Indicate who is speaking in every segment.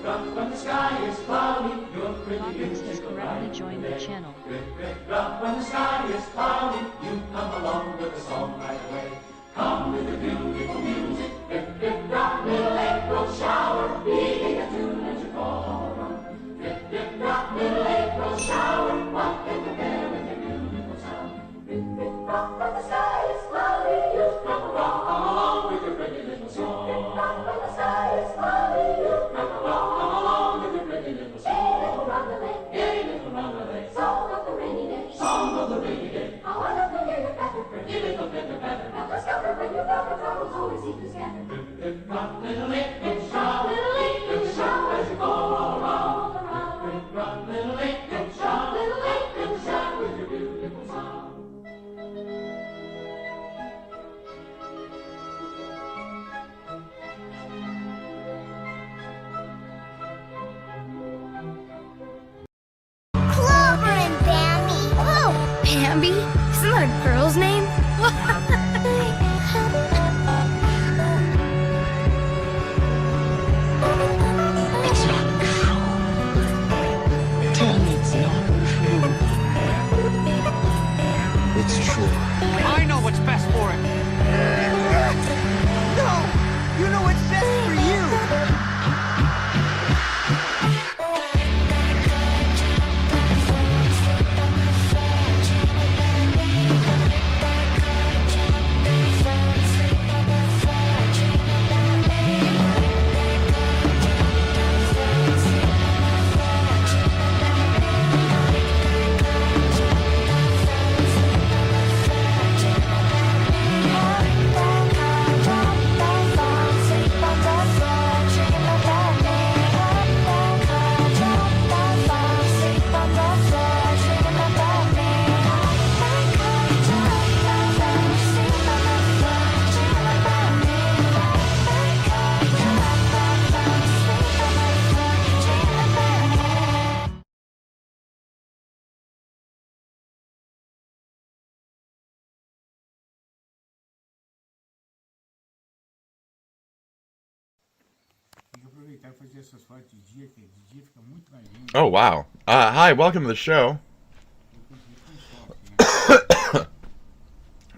Speaker 1: when the sky is cloudy, you're pretty
Speaker 2: Roberts has correctly joined the channel.
Speaker 1: When the sky is cloudy, you come along with a song right away. Come with the beautiful music, rip, rip, rock, little April shower, beating a tune as you fall around. Rip, rip, rock, little April shower, what can compare with your beautiful sound? Rip, rip, rock, when the sky is cloudy, you come along with your pretty little song. Rip, rip, rock, when the sky is cloudy, you come along with your pretty little song. Gay little roundelay, song of the rainy day, song of the rainy day. How I love to hear your patter, pretty little pitter patter. Now discover when your velvet troubles always seem to scatter. Rip, rip, rock, little April shower, little April shower, as you go all around. Rip, rip, rock, little April shower, little April shower, with your beautiful song.
Speaker 3: Bambi? Isn't that a girl's name?
Speaker 4: It's not true. Tell me it's not true. It's true.
Speaker 5: I know what's best for it.
Speaker 6: No! You know what's best for you!
Speaker 7: Oh, wow. Hi, welcome to the show.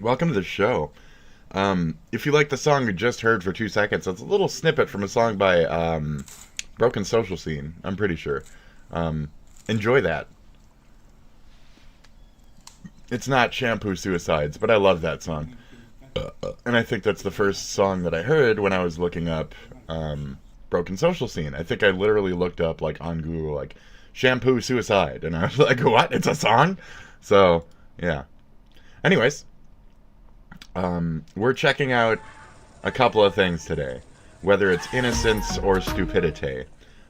Speaker 7: Welcome to the show. If you like the song we just heard for 2 seconds, it's a little snippet from a song by Broken Social Scene, I'm pretty sure. Enjoy that. It's not Shampoo Suicides, but I love that song. And I think that's the first song that I heard when I was looking up Broken Social Scene. I think I literally looked up, like, on Google, like, Shampoo Suicide, and I was like, what? It's a song? So, yeah. Anyways, we're checking out a couple of things today, whether it's innocence or stupidity.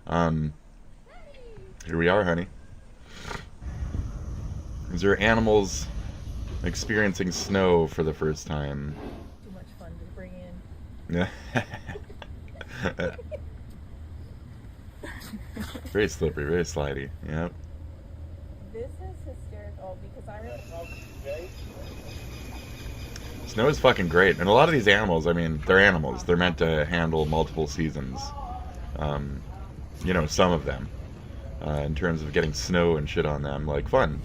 Speaker 7: Here we are, honey. These are animals experiencing snow for the first time.
Speaker 8: Too much fun to bring in.
Speaker 7: Yeah. Very slippery, very slidey. Yep.
Speaker 8: This is hysterical because I remember.
Speaker 7: Snow is fucking great, and a lot of these animals, I mean, they're animals. They're meant to handle multiple seasons. You know, some of them. In terms of getting snow and shit on them, like fun.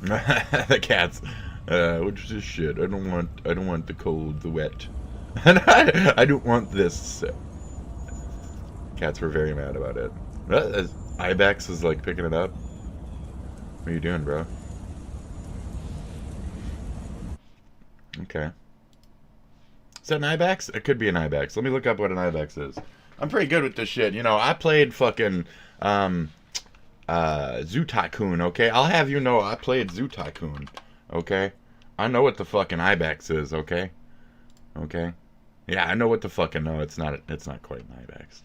Speaker 7: The cats. What's this shit? I don't want the cold, the wet. And I don't want this. Cats were very mad about it. Ibex is like picking it up. What are you doing, bro? Okay. Is that an Ibex? It could be an Ibex. Let me look up what an Ibex is. I'm pretty good with this shit. You know, I played fucking Zoo Tycoon, okay? I'll have you know I played Zoo Tycoon, okay? I know what the fucking Ibex is, okay? Okay? Yeah, I know what the fucking... No, it's not quite an Ibex.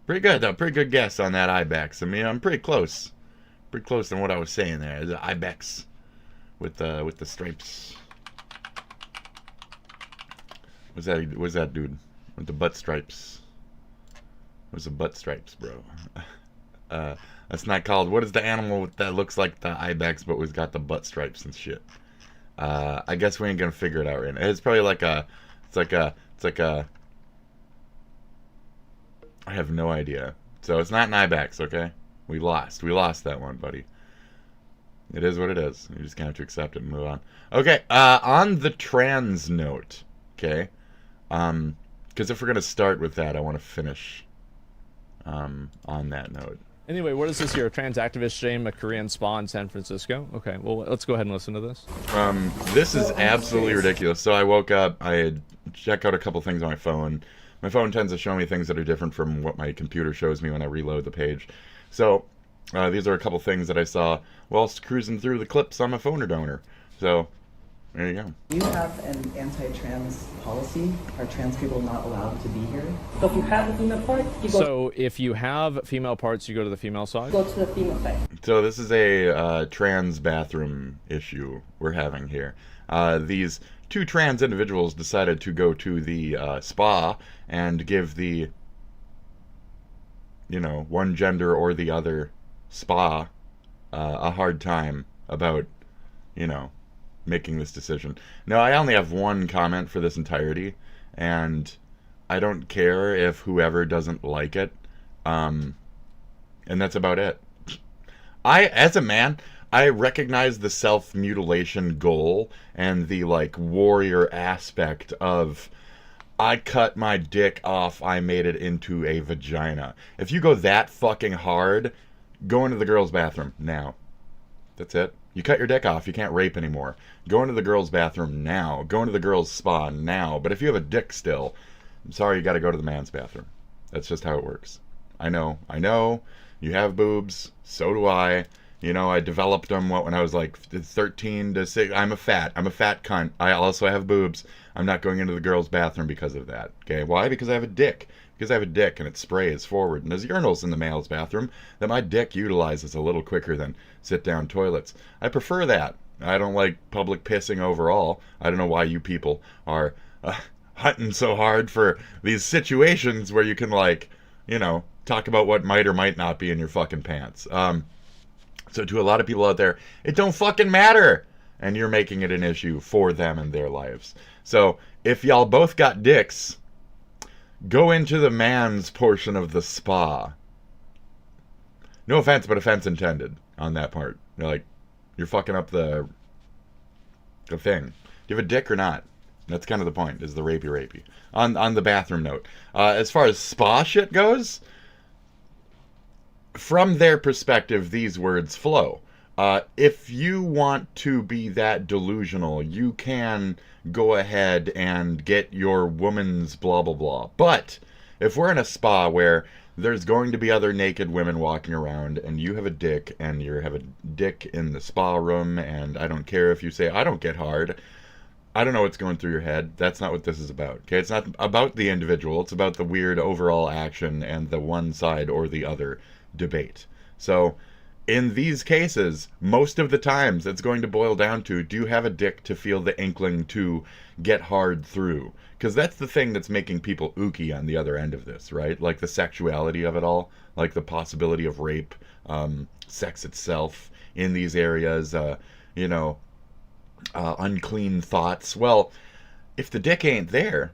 Speaker 7: Pretty good, though. Pretty good guess on that Ibex. I mean, I'm pretty close. Pretty close to what I was saying there. The Ibex with the stripes. What's that dude? With the butt stripes. What's the butt stripes, bro? That's not called... What is the animal that looks like the Ibex but was got the butt stripes and shit? I guess we ain't gonna figure it out right now. It's probably like a... It's like a... I have no idea. So it's not an Ibex, okay? We lost. We lost that one, buddy. It is what it is. You're just gonna have to accept it and move on. Okay, on the trans note, okay? Because if we're gonna start with that, I want to finish on that note.
Speaker 5: Anyway, what is this here? A trans activist shame a Korean spa in San Francisco? Okay, well, let's go ahead and listen to this.
Speaker 7: This is absolutely ridiculous. So I woke up, I had checked out a couple things on my phone. My phone tends to show me things that are different from what my computer shows me when I reload the page. So these are a couple things that I saw whilst cruising through the clips on my phone donor. So there you go.
Speaker 9: Do you have an anti-trans policy? Are trans people not allowed to be here?
Speaker 8: So if you have the female part, you go,
Speaker 5: So if you have female parts, you go to the female side?
Speaker 8: go to the female side.
Speaker 7: So this is a trans bathroom issue we're having here. These two trans individuals decided to go to the spa and give the, you know, one gender or the other spa a hard time about, you know, making this decision. Now, I only have one comment for this entirety, and I don't care if whoever doesn't like it, and that's about it. As a man, I recognize the self-mutilation goal and the, like, warrior aspect of, I cut my dick off, I made it into a vagina. If you go that fucking hard, go into the girls' bathroom now. That's it. You cut your dick off, you can't rape anymore. Go into the girls' bathroom now. Go into the girls' spa now. But if you have a dick still, I'm sorry, you gotta go to the man's bathroom. That's just how it works. I know. You have boobs. So do I. You know, I developed them when I was like 13 to 6. I'm a fat cunt. I also have boobs. I'm not going into the girls' bathroom because of that. Okay, why? Because I have a dick. Because I have a dick and it sprays forward. And there's urinals in the male's bathroom that my dick utilizes a little quicker than sit-down toilets. I prefer that. I don't like public pissing overall. I don't know why you people are hunting so hard for these situations where you can, like, you know, talk about what might or might not be in your fucking pants. So to a lot of people out there, it don't fucking matter. And you're making it an issue for them and their lives. So if y'all both got dicks, go into the man's portion of the spa. No offense, but offense intended on that part. You're like, you're fucking up the thing. Do you have a dick or not? That's kind of the point, is the rapey. On the bathroom note. As far as spa shit goes, from their perspective, these words flow. If you want to be that delusional, you can go ahead and get your woman's blah blah blah. But if we're in a spa where there's going to be other naked women walking around and you have a dick and you have a dick in the spa room, and I don't care if you say I don't get hard, I don't know what's going through your head. That's not what this is about. Okay, it's not about the individual. It's about the weird overall action and the one side or the other debate. So in these cases, most of the times it's going to boil down to, do you have a dick to feel the inkling to get hard through? Because that's the thing that's making people ooky on the other end of this, right? Like the sexuality of it all, like the possibility of rape, sex itself in these areas, unclean thoughts. Well, if the dick ain't there,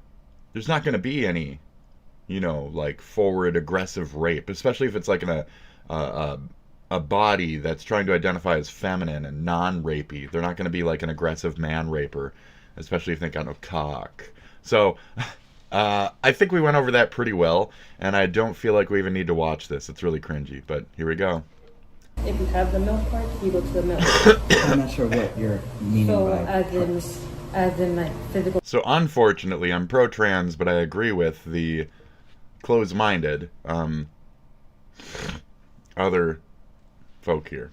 Speaker 7: there's not going to be any, like forward aggressive rape, especially if it's like in a body that's trying to identify as feminine and non-rapey. They're not going to be like an aggressive man raper, especially if they got no cock. So I think we went over that pretty well, and I don't feel like we even need to watch this. It's really cringy, but here we go.
Speaker 8: If you have the milk part, you go to the milk.
Speaker 9: I'm not sure what you're meaning
Speaker 8: So
Speaker 9: by
Speaker 8: as in like physical.
Speaker 7: So unfortunately, I'm pro-trans, but I agree with the close-minded other folk here.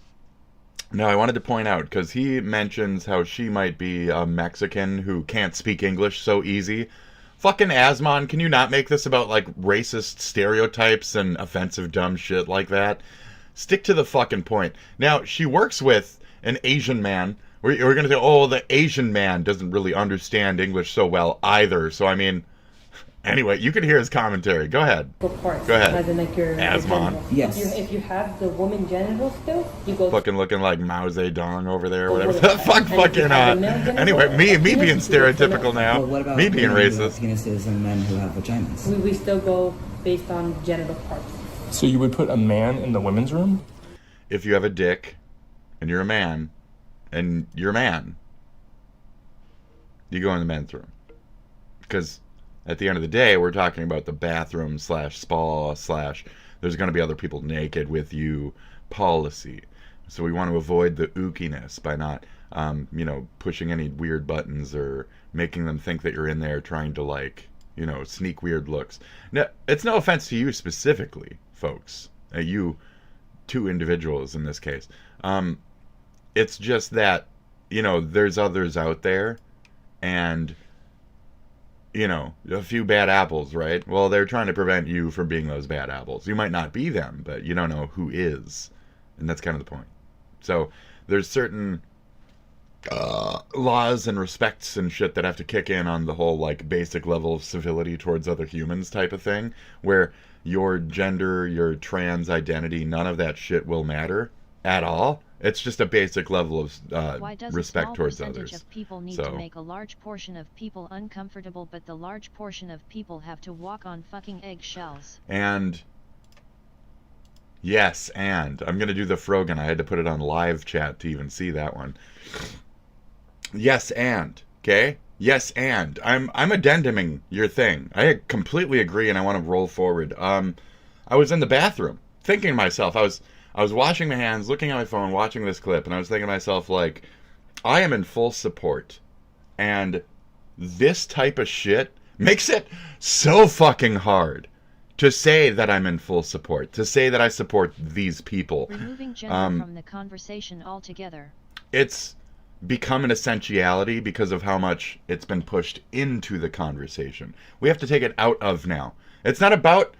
Speaker 7: Now, I wanted to point out, because he mentions how she might be a Mexican who can't speak English so easy. Fucking Asmon, can you not make this about, like, racist stereotypes and offensive dumb shit like that? Stick to the fucking point. Now, she works with an Asian man. We're going to say, oh, the Asian man doesn't really understand English so well either. So, I mean, anyway, you can hear his commentary. Go ahead.
Speaker 8: Parts,
Speaker 7: Go ahead.
Speaker 8: As in like your
Speaker 7: Asmon.
Speaker 9: Yes.
Speaker 8: If you have the woman genital still, you go.
Speaker 7: Fucking looking like Mao Zedong over there, or
Speaker 8: Go
Speaker 7: whatever
Speaker 8: to
Speaker 7: the
Speaker 8: the
Speaker 7: fuck.
Speaker 8: and if you
Speaker 7: Fucking
Speaker 8: have the male genital,
Speaker 7: anyway, me
Speaker 8: you
Speaker 7: being
Speaker 8: go to the
Speaker 7: stereotypical
Speaker 8: male.
Speaker 7: now,
Speaker 9: Well, what about
Speaker 7: me being
Speaker 9: women who have
Speaker 7: racist.
Speaker 9: penises and men who have vaginas?
Speaker 8: We still go based on genital parts.
Speaker 10: So you would put a man in the women's room?
Speaker 7: If you have a dick and you're a man, you go in the men's room. Because at the end of the day, we're talking about the bathroom / spa / there's going to be other people naked with you policy. So we want to avoid the ookiness by not, pushing any weird buttons or making them think that you're in there trying to, like, sneak weird looks. Now, it's no offense to you specifically, folks. You two individuals in this case. It's just that, there's others out there, and, a few bad apples, right? Well, they're trying to prevent you from being those bad apples. You might not be them, but you don't know who is. And that's kind of the point. So there's certain laws and respects and shit that have to kick in on the whole, like, basic level of civility towards other humans type of thing, where your gender, your trans identity, none of that shit will matter at all. It's just a basic level of respect towards others.
Speaker 2: Of people need to make a large portion of people uncomfortable, but the large portion of people have to walk on fucking eggshells.
Speaker 7: And yes, and I'm gonna do the Frogan. I had to put it on live chat to even see that one. Yes, and okay. Yes, and I'm addenduming your thing. I completely agree, and I want to roll forward. I was in the bathroom thinking to myself. I was washing my hands, looking at my phone, watching this clip, and I was thinking to myself, like, I am in full support, and this type of shit makes it so fucking hard to say that I'm in full support, to say that I support these people.
Speaker 2: Removing gender from the conversation altogether.
Speaker 7: It's become an essentiality because of how much it's been pushed into the conversation. We have to take it out of now. It's not about...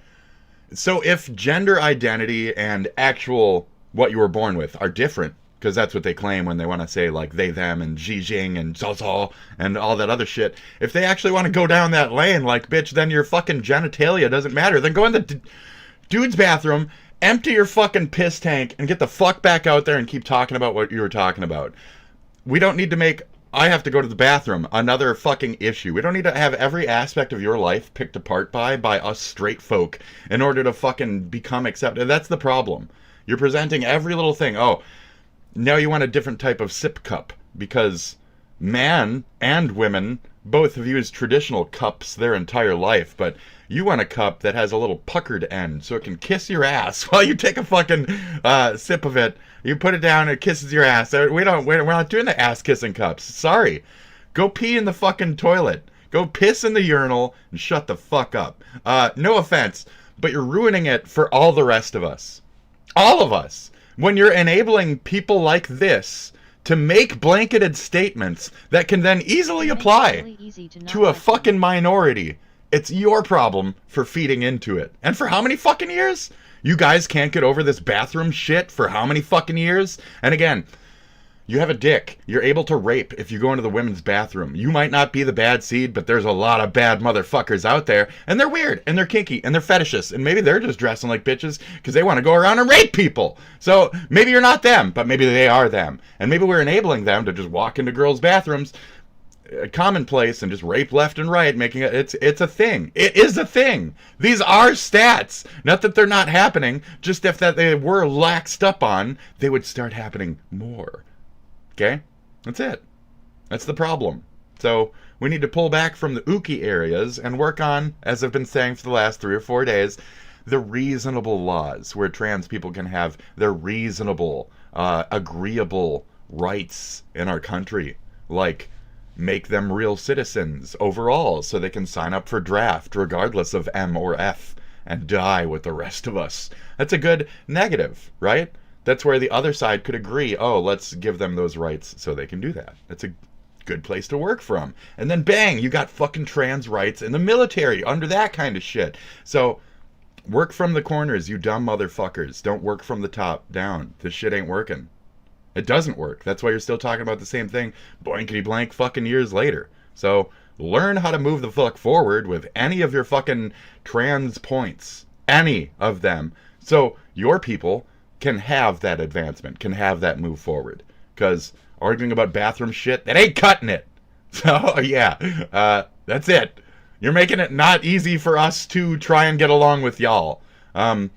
Speaker 7: So if gender identity and actual what you were born with are different, because that's what they claim when they want to say, like, they, them, and Xi and Zhao Zhao and all that other shit. If they actually want to go down that lane, like, bitch, then your fucking genitalia doesn't matter. Then go in the dude's bathroom, empty your fucking piss tank, and get the fuck back out there and keep talking about what you were talking about. We don't need to make, I have to go to the bathroom, another fucking issue. We don't need to have every aspect of your life picked apart by us straight folk in order to fucking become accepted. That's the problem. You're presenting every little thing. Oh, now you want a different type of sip cup because man and women both have used traditional cups their entire life, but you want a cup that has a little puckered end so it can kiss your ass while you take a fucking sip of it. You put it down and it kisses your ass. We're not doing the ass kissing cups. Sorry. Go pee in the fucking toilet. Go piss in the urinal and shut the fuck up. No offense, but you're ruining it for all the rest of us. All of us. When you're enabling people like this to make blanketed statements that can then easily apply to a fucking minority, it's your problem for feeding into it. And for how many fucking years? You guys can't get over this bathroom shit for how many fucking years? And again, you have a dick. You're able to rape if you go into the women's bathroom. You might not be the bad seed, but there's a lot of bad motherfuckers out there. And they're weird, and they're kinky, and they're fetishists. And maybe they're just dressing like bitches because they want to go around and rape people. So maybe you're not them, but maybe they are them. And maybe we're enabling them to just walk into girls' bathrooms, commonplace, and just rape left and right, making it, it's a thing. It is a thing. These are stats. Not that they're not happening, just if that they were laxed up on, they would start happening more. Okay? That's it. That's the problem. So we need to pull back from the ooky areas and work on, as I've been saying for the last 3 or 4 days, the reasonable laws where trans people can have their reasonable, agreeable rights in our country. Like, make them real citizens overall so they can sign up for draft regardless of M or F and die with the rest of us. That's a good negative, right? That's where the other side could agree, oh, let's give them those rights so they can do that. That's a good place to work from. And then bang, you got fucking trans rights in the military under that kind of shit. So work from the corners, you dumb motherfuckers. Don't work from the top down. This shit ain't working. It doesn't work. That's why you're still talking about the same thing blankety blank fucking years later. So learn how to move the fuck forward with any of your fucking trans points. Any of them. So your people can have that advancement, can have that move forward. Because arguing about bathroom shit, that ain't cutting it. So yeah, that's it. You're making it not easy for us to try and get along with y'all. I'm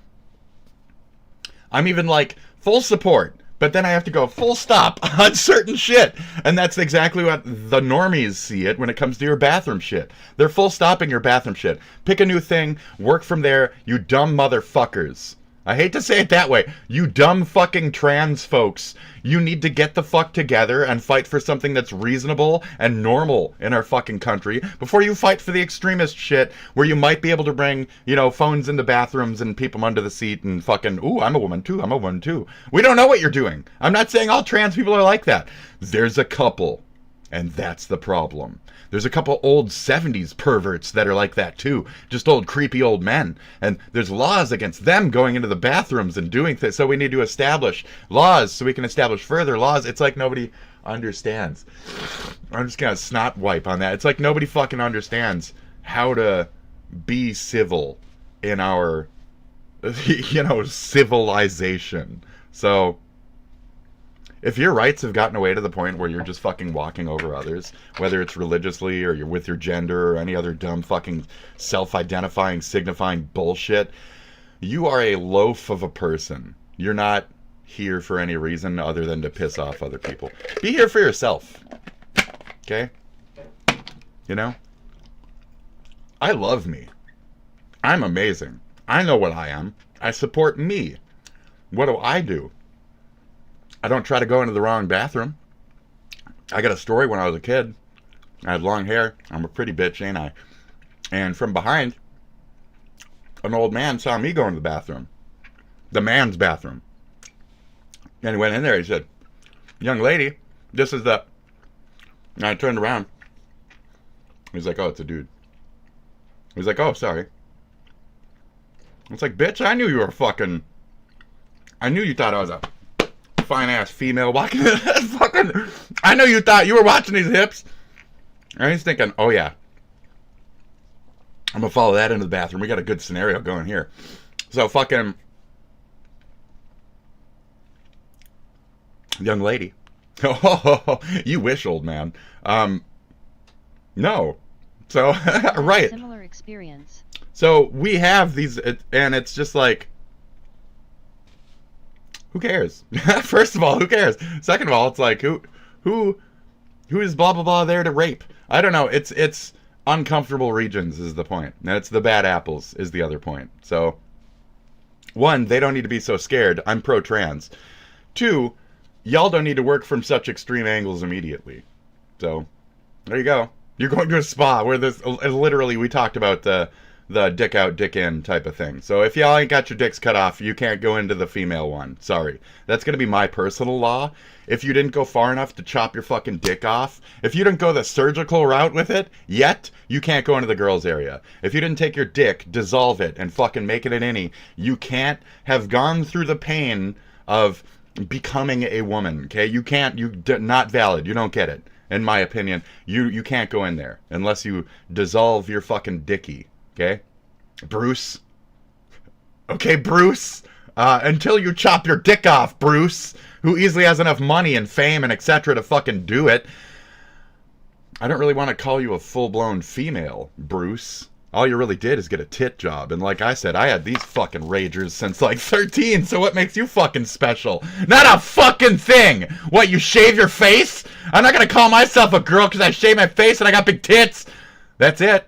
Speaker 7: even like full support, but then I have to go full stop on certain shit. And that's exactly what the normies see it when it comes to your bathroom shit. They're full stopping your bathroom shit. Pick a new thing, work from there, you dumb motherfuckers. I hate to say it that way. You dumb fucking trans folks. You need to get the fuck together and fight for something that's reasonable and normal in our fucking country before you fight for the extremist shit where you might be able to bring, you know, phones in the bathrooms and peep them under the seat and fucking, ooh, I'm a woman too, I'm a woman too. We don't know what you're doing. I'm not saying all trans people are like that. There's a couple, and that's the problem. There's a couple old 70s perverts that are like that too. Just old creepy old men. And there's laws against them going into the bathrooms and doing things. So we need to establish laws so we can establish further laws. It's like nobody understands. I'm just gonna snot wipe on that. It's like nobody fucking understands how to be civil in our, you know, civilization. So if your rights have gotten away to the point where you're just fucking walking over others, whether it's religiously or you're with your gender or any other dumb fucking self-identifying, signifying bullshit, you are a loaf of a person. You're not here for any reason other than to piss off other people. Be here for yourself. Okay? You know? I love me. I'm amazing. I know what I am. I support me. What do? I don't try to go into the wrong bathroom. I got a story when I was a kid. I had long hair. I'm a pretty bitch, ain't I? And from behind, an old man saw me go into the bathroom. The man's bathroom. And he went in there. He said, "Young lady, this is the..." And I turned around. He's like, "Oh, it's a dude." He's like, "Oh, sorry." It's like, bitch, I knew you were fucking... I knew you thought I was a fine ass female walking fucking, I know you thought you were watching these hips. And he's thinking, oh yeah, I'm gonna follow that into the bathroom. We got a good scenario going here. So fucking young lady. Oh, you wish, old man. No. So right.
Speaker 2: Similar experience.
Speaker 7: So we have these, and it's just like, who cares? First of all, who cares? Second of all, it's like, who is blah blah blah there to rape? I don't know. It's uncomfortable regions is the point. And it's the bad apples is the other point. So, one, they don't need to be so scared. I'm pro-trans. Two, y'all don't need to work from such extreme angles immediately. So, there you go. You're going to a spa where this literally we talked about the dick out, dick in type of thing. So if y'all ain't got your dicks cut off, you can't go into the female one. Sorry. That's going to be my personal law. If you didn't go far enough to chop your fucking dick off, if you didn't go the surgical route with it yet, you can't go into the girls area. If you didn't take your dick, dissolve it, and fucking make it an innie, you can't have gone through the pain of becoming a woman, okay? You can't, not valid. You don't get it. In my opinion, you can't go in there unless you dissolve your fucking dickie. Okay, Bruce. Okay, Bruce. Until you chop your dick off, Bruce, who easily has enough money and fame and etc. to fucking do it. I don't really want to call you a full-blown female, Bruce. All you really did is get a tit job. And like I said, I had these fucking ragers since like 13. So what makes you fucking special? Not a fucking thing. What, you shave your face? I'm not going to call myself a girl because I shave my face and I got big tits. That's it.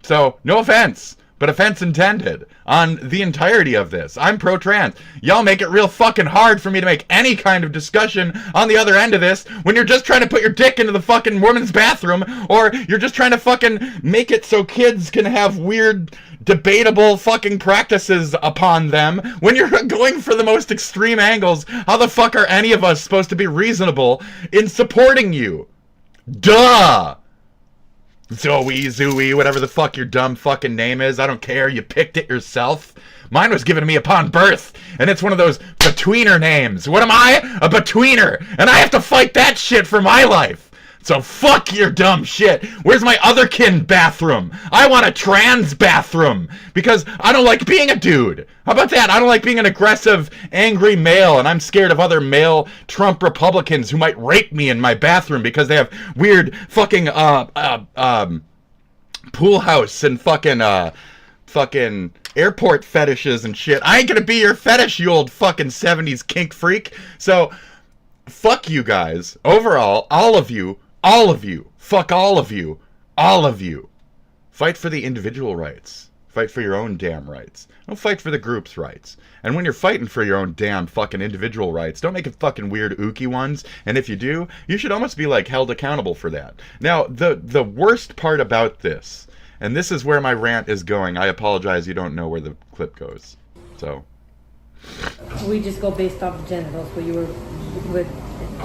Speaker 7: So, no offense, but offense intended on the entirety of this. I'm pro-trans. Y'all make it real fucking hard for me to make any kind of discussion on the other end of this when you're just trying to put your dick into the fucking woman's bathroom, or you're just trying to fucking make it so kids can have weird, debatable fucking practices upon them. When you're going for the most extreme angles, how the fuck are any of us supposed to be reasonable in supporting you? Duh! Zoe, Zooey, whatever the fuck your dumb fucking name is. I don't care. You picked it yourself. Mine was given to me upon birth, and it's one of those betweener names. What am I? A betweener. And I have to fight that shit for my life. So fuck your dumb shit. Where's my otherkin bathroom? I want a trans bathroom because I don't like being a dude. How about that? I don't like being an aggressive, angry male, and I'm scared of other male Trump Republicans who might rape me in my bathroom because they have weird fucking pool house and fucking airport fetishes and shit. I ain't gonna be your fetish, you old fucking 70s kink freak. So, fuck you guys. Overall, all of you, fuck all of you, fight for the individual rights. Fight for your own damn rights. Don't fight for the group's rights. And when you're fighting for your own damn fucking individual rights, don't make it fucking weird ooky ones. And if you do, you should almost be like held accountable for that. Now, the worst part about this, and this is where my rant is going. I apologize, you don't know where the clip goes. So
Speaker 8: We just go based off the genitals. Where you were with,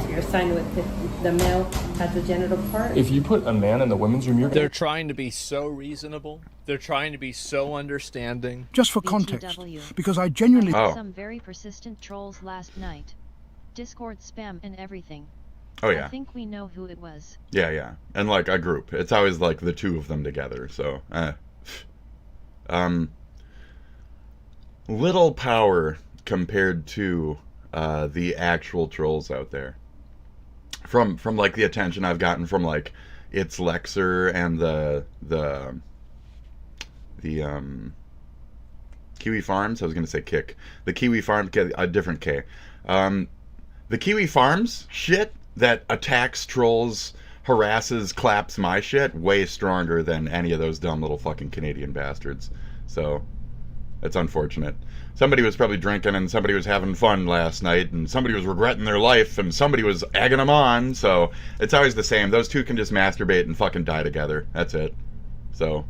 Speaker 8: you're signed with the male has the genital part.
Speaker 10: If you put a man in the women's room,
Speaker 5: They're trying to be so reasonable. They're trying to be so understanding.
Speaker 11: Just for context,
Speaker 2: BTW.
Speaker 11: because I genuinely...
Speaker 2: I had some very persistent trolls last night. Discord spam and everything.
Speaker 7: Oh yeah.
Speaker 2: I think we know who it was.
Speaker 7: Yeah. And like a group. It's always like the two of them together, so little power compared to the actual trolls out there. From like the attention I've gotten from like It's Lexer and the Kiwi Farms. I was gonna say Kick. The Kiwi Farm, a different K. The Kiwi Farms shit that attacks trolls, harasses, claps my shit, way stronger than any of those dumb little fucking Canadian bastards. So, it's unfortunate. Somebody was probably drinking and somebody was having fun last night and somebody was regretting their life and somebody was egging them on. So, it's always the same. Those two can just masturbate and fucking die together. That's it. So,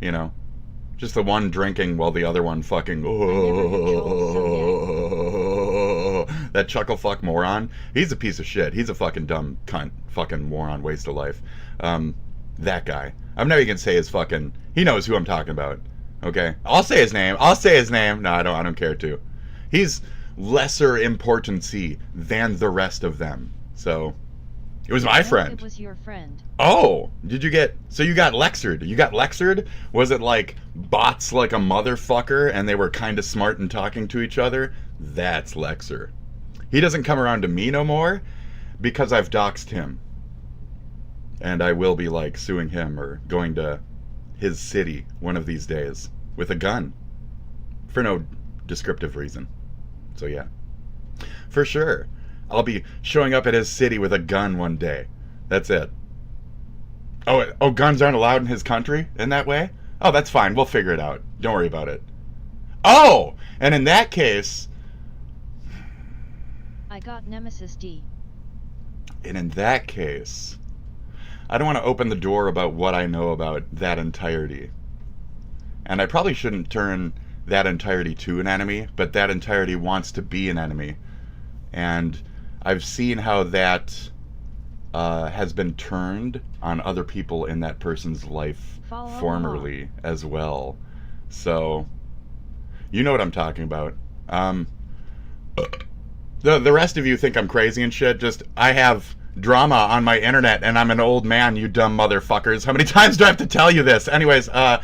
Speaker 7: you know, just the one drinking while the other one fucking... that chuckle fuck moron. He's a piece of shit. He's a fucking dumb cunt. Fucking moron. Waste of life. That guy. I'm never gonna say his fucking... He knows who I'm talking about. Okay? I'll say his name. No, I don't care to. He's lesser importancy than the rest of them. So... It was my friend.
Speaker 2: It was your friend.
Speaker 7: Oh, did you get... So you got Lexered. You got Lexered? Was it like bots like a motherfucker and they were kind of smart and talking to each other? That's Lexer. He doesn't come around to me no more because I've doxed him. And I will be like suing him or going to his city one of these days with a gun. For no descriptive reason. So yeah. For sure. I'll be showing up at his city with a gun one day. That's it. Oh, guns aren't allowed in his country in that way? Oh, that's fine. We'll figure it out. Don't worry about it. Oh! And in that case...
Speaker 2: I got Nemesis D.
Speaker 7: And in that case... I don't want to open the door about what I know about that entirety. And I probably shouldn't turn that entirety to an enemy, but that entirety wants to be an enemy. And... I've seen how that has been turned on other people in that person's life formerly as well. So, you know what I'm talking about. The rest of you think I'm crazy and shit. Just, I have drama on my internet and I'm an old man, you dumb motherfuckers. How many times do I have to tell you this? Anyways, I'm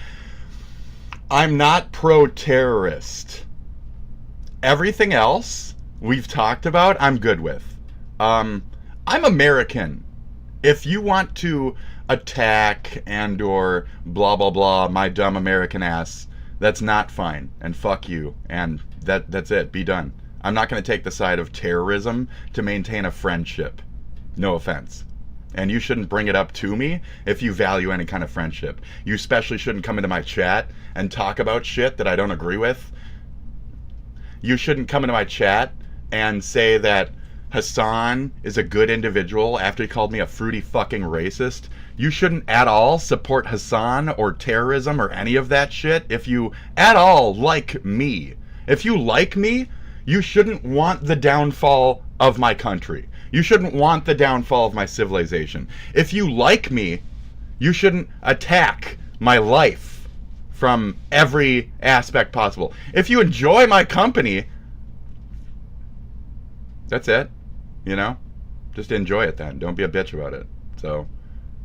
Speaker 7: not pro-terrorist. Everything else we've talked about, I'm good with. I'm American. If you want to attack and or blah blah blah my dumb American ass, that's not fine. And fuck you. And that's it. Be done. I'm not going to take the side of terrorism to maintain a friendship. No offense. And you shouldn't bring it up to me if you value any kind of friendship. You especially shouldn't come into my chat and talk about shit that I don't agree with. You shouldn't come into my chat and say that Hassan is a good individual after he called me a fruity fucking racist. You shouldn't at all support Hassan or terrorism or any of that shit if you at all like me. If you like me, you shouldn't want the downfall of my country. You shouldn't want the downfall of my civilization. If you like me, you shouldn't attack my life from every aspect possible. If you enjoy my company, that's it. You know? Just enjoy it then. Don't be a bitch about it. So,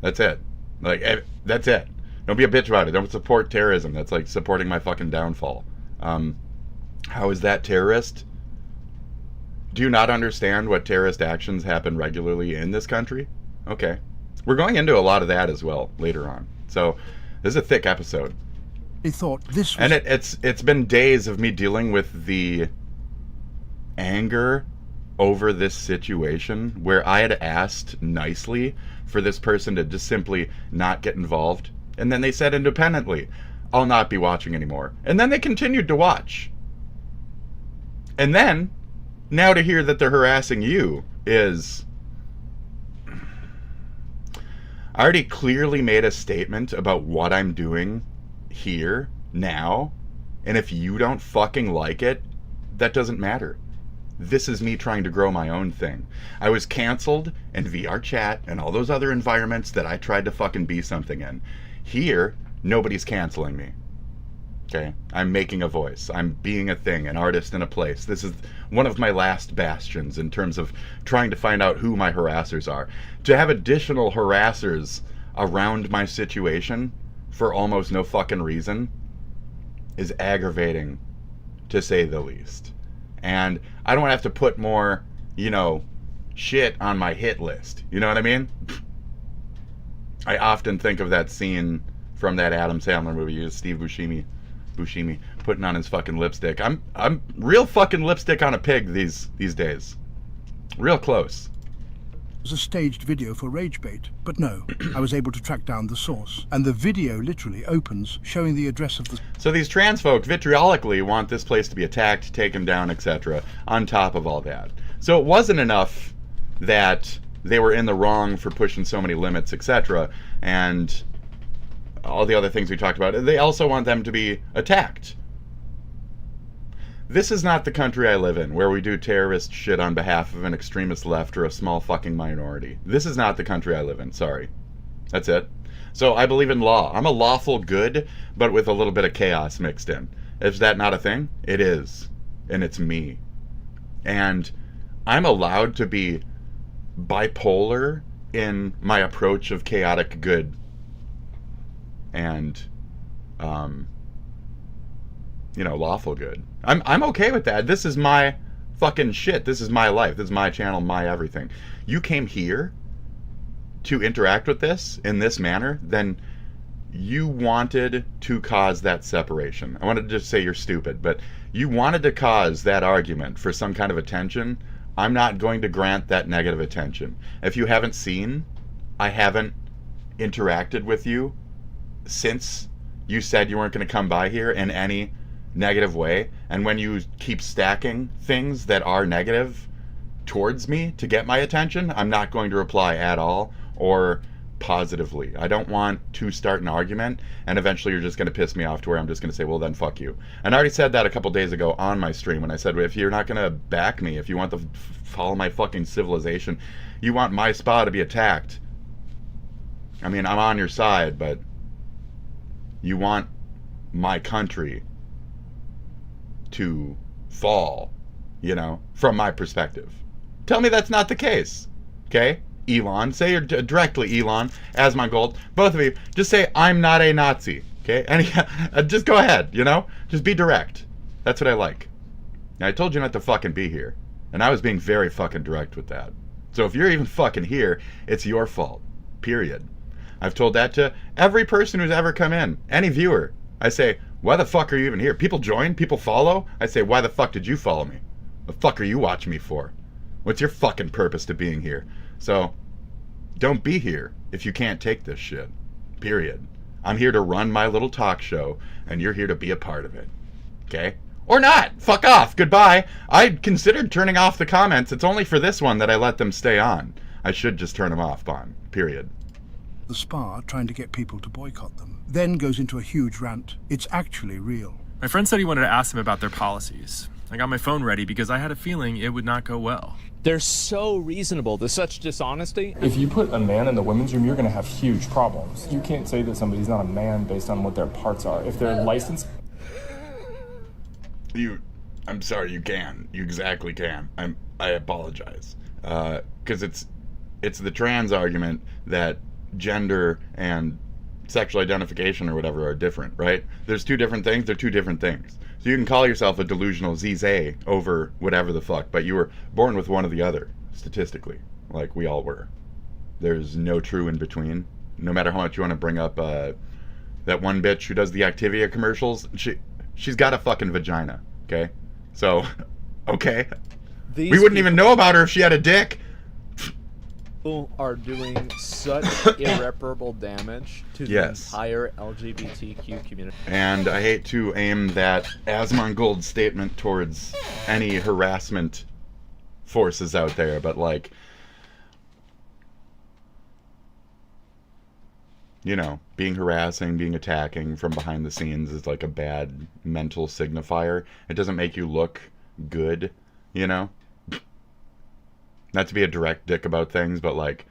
Speaker 7: that's it. Like, that's it. Don't be a bitch about it. Don't support terrorism. That's like supporting my fucking downfall. How is that terrorist? Do you not understand what terrorist actions happen regularly in this country? Okay. We're going into a lot of that as well later on. So, This is a thick episode.
Speaker 11: They thought this was...
Speaker 7: And it's been days of me dealing with the anger over this situation where I had asked nicely for this person to just simply not get involved. And then they said independently, I'll not be watching anymore. And then they continued to watch. And then, now to hear that they're harassing you is... I already clearly made a statement about what I'm doing here, now, and if you don't fucking like it, that doesn't matter. This is me trying to grow my own thing. I was canceled in VR chat and all those other environments that I tried to fucking be something in. Here, nobody's canceling me. Okay? I'm making a voice. I'm being a thing, an artist in a place. This is one of my last bastions in terms of trying to find out who my harassers are. To have additional harassers around my situation for almost no fucking reason is aggravating, to say the least. And I don't want to have to put more, shit on my hit list. You know what I mean? I often think of that scene from that Adam Sandler movie, Steve Buscemi putting on his fucking lipstick. I'm real fucking lipstick on a pig these days. Real close.
Speaker 11: It was a staged video for rage bait, but no, I was able to track down the source, and the video literally opens showing the address of the...
Speaker 7: So these trans folk vitriolically want this place to be attacked, taken down, etc., on top of all that. So it wasn't enough that they were in the wrong for pushing so many limits, etc., and all the other things we talked about. They also want them to be attacked. This is not the country I live in, where we do terrorist shit on behalf of an extremist left or a small fucking minority. This is not the country I live in, sorry. That's it. So I believe in law. I'm a lawful good, but with a little bit of chaos mixed in. Is that not a thing? It is. And it's me. And I'm allowed to be bipolar in my approach of chaotic good. And, lawful good. I'm okay with that. This is my fucking shit. This is my life. This is my channel, my everything. You came here to interact with this in this manner, then you wanted to cause that separation. I wanted to just say you're stupid, but you wanted to cause that argument for some kind of attention. I'm not going to grant that negative attention. If you haven't seen, I haven't interacted with you since you said you weren't going to come by here in any negative way, and when you keep stacking things that are negative towards me to get my attention, I'm not going to reply at all or positively. I don't want to start an argument and eventually you're just going to piss me off to where I'm just going to say, well then fuck you. And I already said that a couple days ago on my stream when I said, if you're not going to back me, if you want to follow my fucking civilization, you want my spa to be attacked, I mean, I'm on your side, but you want my country to fall, from my perspective. Tell me that's not the case, okay? Elon, say you're directly Elon, Asmongold, both of you, just say, I'm not a Nazi, okay? And just go ahead, Just be direct. That's what I like. Now, I told you not to fucking be here, and I was being very fucking direct with that. So if you're even fucking here, it's your fault, period. I've told that to every person who's ever come in, any viewer. I say, why the fuck are you even here? People join, people follow. I say, why the fuck did you follow me? The fuck are you watching me for? What's your fucking purpose to being here? So, don't be here if you can't take this shit. Period. I'm here to run my little talk show, and you're here to be a part of it. Okay? Or not! Fuck off! Goodbye! I considered turning off the comments. It's only for this one that I let them stay on. I should just turn them off, Bon. Period.
Speaker 11: The spa trying to get people to boycott them, then goes into a huge rant. It's actually real.
Speaker 10: My friend said he wanted to ask them about their policies. I got my phone ready because I had a feeling it would not go well.
Speaker 5: They're so reasonable. There's such dishonesty.
Speaker 10: If you put a man in the women's room, you're going to have huge problems. You can't say that somebody's not a man based on what their parts are. If they're licensed...
Speaker 7: I'm sorry, you can. You exactly can. I apologize. Because it's the trans argument that gender and sexual identification or whatever are different, right? There's two different things. They're two different things. So you can call yourself a delusional ZZ over whatever the fuck, but you were born with one or the other, statistically, like we all were. There's no true in between. No matter how much you want to bring up That one bitch who does the Activia commercials, she's got a fucking vagina, okay? So, okay.
Speaker 5: These
Speaker 7: We wouldn't even know about her if she had a dick.
Speaker 5: People are doing such irreparable damage to the entire LGBTQ community.
Speaker 7: And I hate to aim that Asmongold statement towards any harassment forces out there, but like, you know, being harassing, being attacking from behind the scenes is like a bad mental signifier. It doesn't make you look good, you know? Not to be a direct dick about things, but like,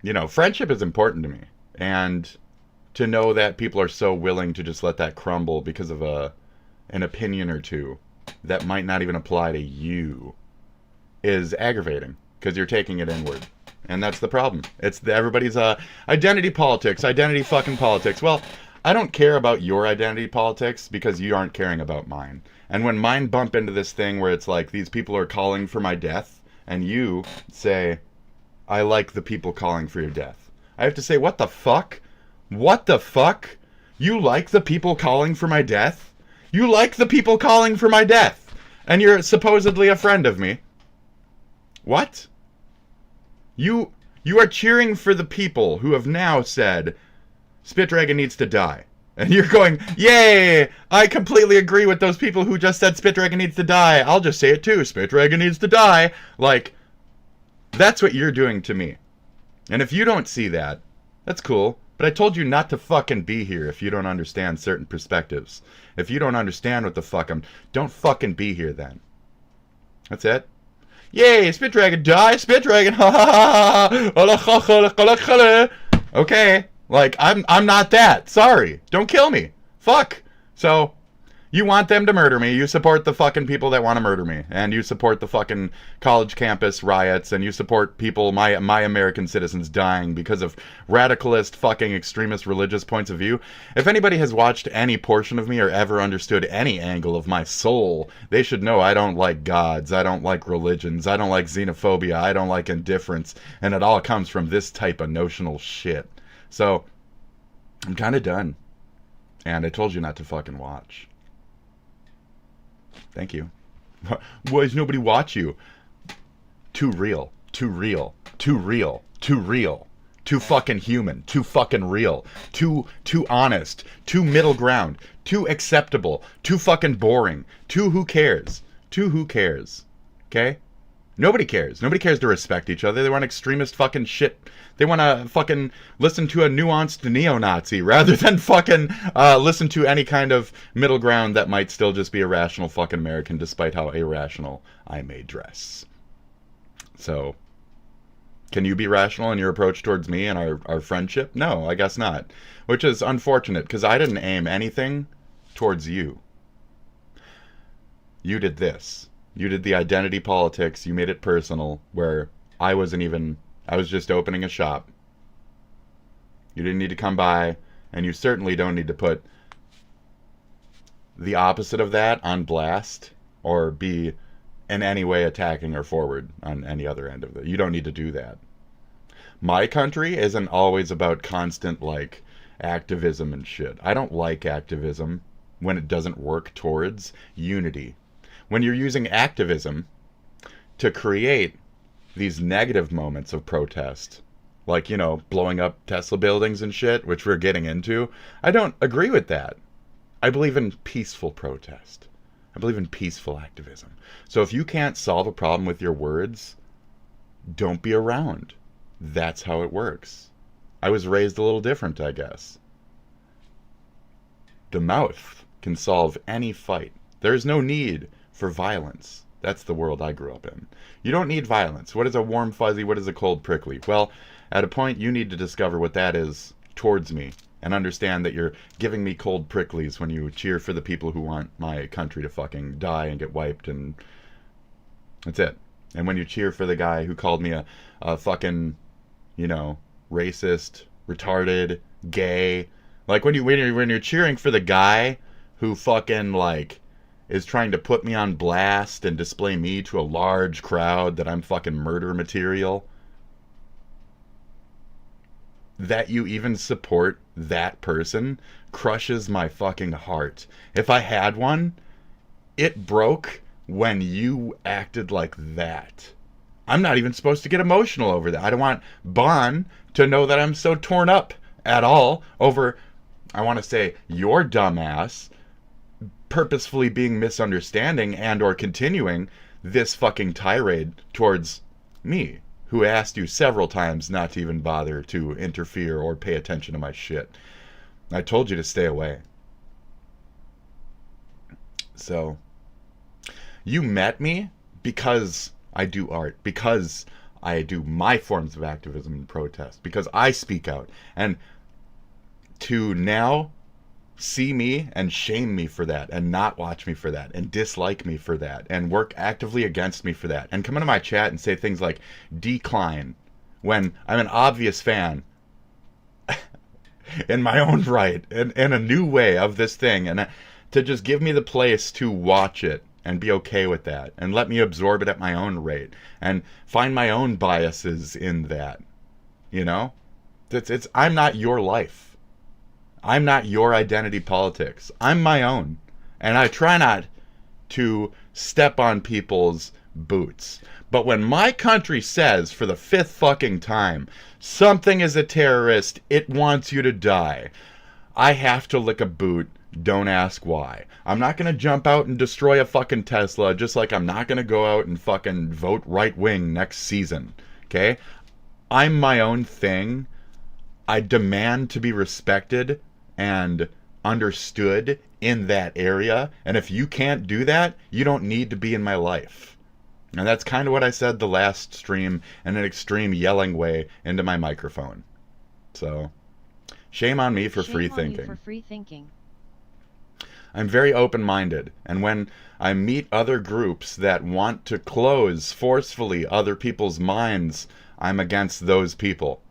Speaker 7: you know, friendship is important to me. And to know that people are so willing to just let that crumble because of an opinion or two that might not even apply to you is aggravating, because you're taking it inward. And that's the problem. It's everybody's identity politics, identity fucking politics. Well, I don't care about your identity politics because you aren't caring about mine. And when mine bump into this thing where it's like these people are calling for my death, and you say, I like the people calling for your death, I have to say, what the fuck? What the fuck? You like the people calling for my death? You like the people calling for my death, and you're supposedly a friend of me. What? You are cheering for the people who have now said, SpitDragon needs to die. And you're going, yay! I completely agree with those people who just said SpitDragon needs to die. I'll just say it too. SpitDragon needs to die. Like, that's what you're doing to me. And if you don't see that, that's cool. But I told you not to fucking be here if you don't understand certain perspectives. If you don't understand what the fuck don't fucking be here then. That's it. Yay, SpitDragon die, SpitDragon, ha ha ha. Okay, like, I'm not that. Sorry, don't kill me. Fuck. So, you want them to murder me, you support the fucking people that want to murder me, and you support the fucking college campus riots, and you support people, my American citizens dying because of radicalist fucking extremist religious points of view. If anybody has watched any portion of me or ever understood any angle of my soul, they should know I don't like gods, I don't like religions, I don't like xenophobia, I don't like indifference, and it all comes from this type of notional shit. So, I'm kind of done. And I told you not to fucking watch. Thank you. Why does nobody watch you? Too real. Too real. Too real. Too real. Too fucking human. Too fucking real. Too honest. Too middle ground. Too acceptable. Too fucking boring. Too who cares. Too who cares. Okay? Nobody cares. Nobody cares to respect each other. They want extremist fucking shit. They want to fucking listen to a nuanced neo-Nazi rather than fucking listen to any kind of middle ground that might still just be a rational fucking American, despite how irrational I may dress. So, can you be rational in your approach towards me and our friendship? No, I guess not. Which is unfortunate, because I didn't aim anything towards you. You did this. You did the identity politics, you made it personal, where I was just opening a shop. You didn't need to come by, and you certainly don't need to put the opposite of that on blast, or be in any way attacking or forward on any other end of it. You don't need to do that. My country isn't always about constant, like, activism and shit. I don't like activism when it doesn't work towards unity. When you're using activism to create these negative moments of protest, like, you know, blowing up Tesla buildings and shit, which we're getting into, I don't agree with that. I believe in peaceful protest. I believe in peaceful activism. So if you can't solve a problem with your words, don't be around. That's how it works. I was raised a little different, I guess. The mouth can solve any fight. There is no need for violence. That's the world I grew up in. You don't need violence. What is a warm fuzzy? What is a cold prickly? Well, at a point you need to discover what that is towards me, and understand that you're giving me cold pricklies when you cheer for the people who want my country to fucking die and get wiped, and that's it. And when you cheer for the guy who called me a fucking, you know, racist, retarded, gay, like when you're cheering for the guy who fucking, like, is trying to put me on blast and display me to a large crowd that I'm fucking murder material. that you even support that person crushes my fucking heart. If I had one, it broke when you acted like that. I'm not even supposed to get emotional over that. I don't want Bon to know that I'm so torn up at all over, I want to say, your dumbass purposefully being misunderstanding and or continuing this fucking tirade towards me, who asked you several times not to even bother to interfere or pay attention to my shit. I told you to stay away. So, you met me because I do art, because I do my forms of activism and protest, because I speak out. And to now see me and shame me for that, and not watch me for that, and dislike me for that, and work actively against me for that, and come into my chat and say things like decline when I'm an obvious fan in my own right, in a new way of this thing, and to just give me the place to watch it and be okay with that, and let me absorb it at my own rate, and find my own biases in that. You know? I'm not your life. I'm not your identity politics. I'm my own. And I try not to step on people's boots. But when my country says, for the 5th fucking time, something is a terrorist, it wants you to die, I have to lick a boot. Don't ask why. I'm not going to jump out and destroy a fucking Tesla, just like I'm not going to go out and fucking vote right wing next season. Okay? I'm my own thing. I demand to be respected and understood in that area. And if you can't do that, you don't need to be in my life. And that's kind of what I said the last stream in an extreme yelling way into my microphone. So, shame on me for free thinking. I'm very open-minded, and when I meet other groups that want to close forcefully other people's minds, I'm against those people.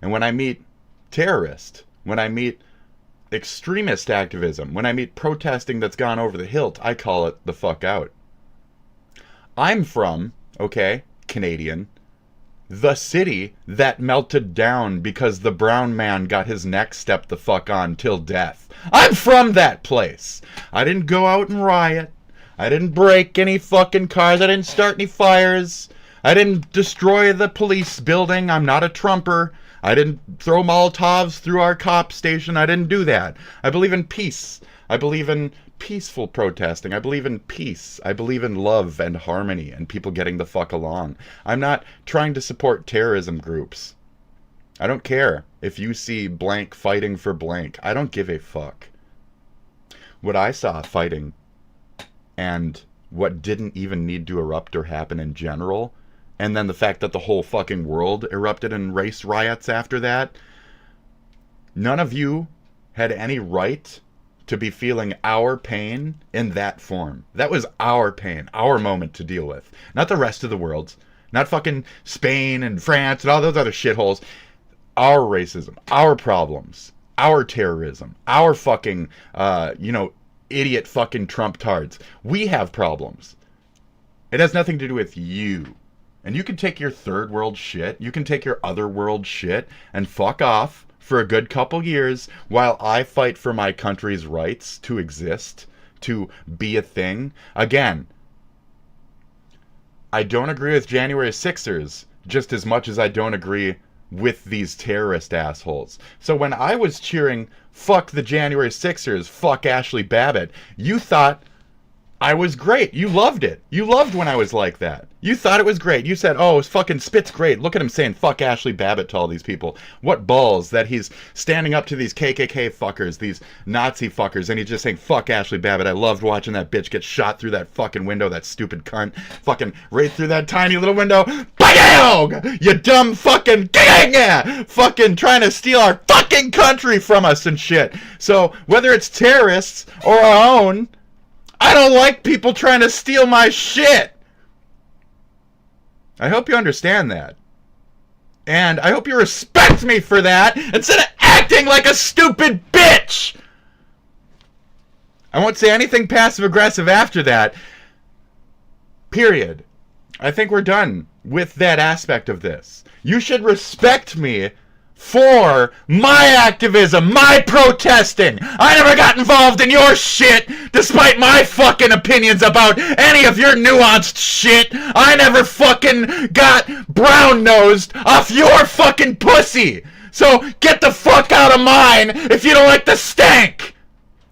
Speaker 7: And when I meet terrorists, when I meet extremist activism, when I meet protesting that's gone over the hilt, I call it the fuck out. I'm from, Canadian, the city that melted down because the brown man got his neck stepped the fuck on till death. I'm from that place. I didn't go out and riot. I didn't break any fucking cars. I didn't start any fires. I didn't destroy the police building. I'm not a Trumper. I didn't throw Molotovs through our cop station. I didn't do that. I believe in peace. I believe in peaceful protesting. I believe in peace. I believe in love and harmony and people getting the fuck along. I'm not trying to support terrorism groups. I don't care if you see blank fighting for blank. I don't give a fuck. What I saw fighting and what didn't even need to erupt or happen in general, and then the fact that the whole fucking world erupted in race riots after that, none of you had any right to be feeling our pain in that form. That was our pain, our moment to deal with. Not the rest of the world's. Not fucking Spain and France and all those other shitholes. Our racism, our problems, our terrorism, our fucking, idiot fucking Trump-tards. We have problems. It has nothing to do with you. And you can take your third world shit, you can take your other world shit, and fuck off for a good couple years while I fight for my country's rights to exist, to be a thing. Again, I don't agree with January 6ers just as much as I don't agree with these terrorist assholes. So when I was cheering, fuck the January 6ers, fuck Ashley Babbitt, you thought I was great. You loved it. You loved when I was like that. You thought it was great. You said, oh, fucking Spit's great. Look at him saying fuck Ashley Babbitt to all these people. What balls that he's standing up to these KKK fuckers, these Nazi fuckers, and he's just saying fuck Ashley Babbitt. I loved watching that bitch get shot through that fucking window, that stupid cunt. Fucking right through that tiny little window. Bang! You dumb fucking gang! Fucking trying to steal our fucking country from us and shit. So whether it's terrorists or our own, I don't like people trying to steal my shit. I hope you understand that. And I hope you respect me for that instead of acting like a stupid bitch. I won't say anything passive-aggressive after that. Period. I think we're done with that aspect of this. You should respect me for my activism, my protesting. I never got involved in your shit, despite my fucking opinions about any of your nuanced shit. I never fucking got brown-nosed off your fucking pussy. So get the fuck out of mine if you don't like the stank.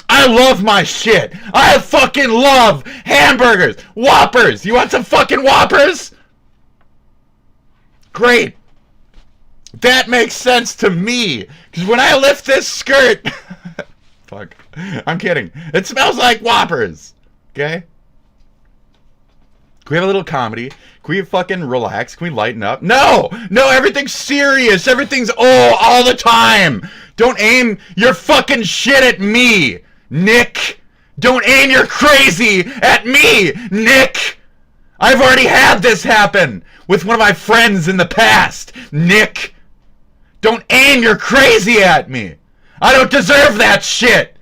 Speaker 7: I love my shit. I fucking love hamburgers, Whoppers. You want some fucking Whoppers? Great. That makes sense to me. Because when I lift this skirt... Fuck. I'm kidding. It smells like Whoppers. Okay? Can we have a little comedy? Can we fucking relax? Can we lighten up? No! No, everything's serious. Everything's all the time. Don't aim your fucking shit at me, Nick. Don't aim your crazy at me, Nick. I've already had this happen with one of my friends in the past, Nick. Don't aim your crazy at me. I don't deserve that shit.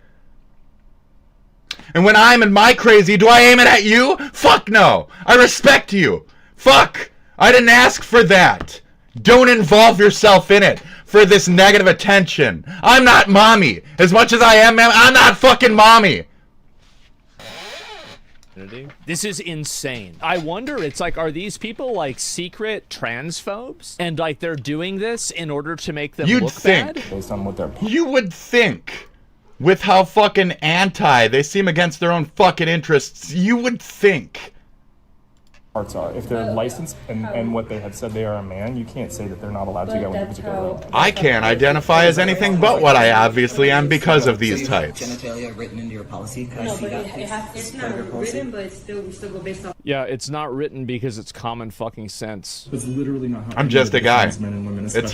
Speaker 7: And when I'm in my crazy, do I aim it at you? Fuck no. I respect you. Fuck. I didn't ask for that. Don't involve yourself in it for this negative attention. I'm not mommy. As much as I am, I'm not fucking mommy.
Speaker 5: This is insane. I wonder, it's like, are these people like secret transphobes? And like they're doing this in order to make them look bad?
Speaker 10: Based on what they're...
Speaker 7: You would think, with how fucking anti they seem against their own fucking interests, you would think.
Speaker 10: Parts are. If they're licensed and what they have said they are a man, you can't say that they're not allowed to go into a particular room.
Speaker 7: I can't identify as anything but what I obviously am because of these types.
Speaker 9: Genitalia written into your policy? Can I see that?
Speaker 8: It's not written, but we still go based off.
Speaker 5: Yeah, it's not written because it's common fucking sense.
Speaker 10: It's literally not how
Speaker 7: I'm just a guy.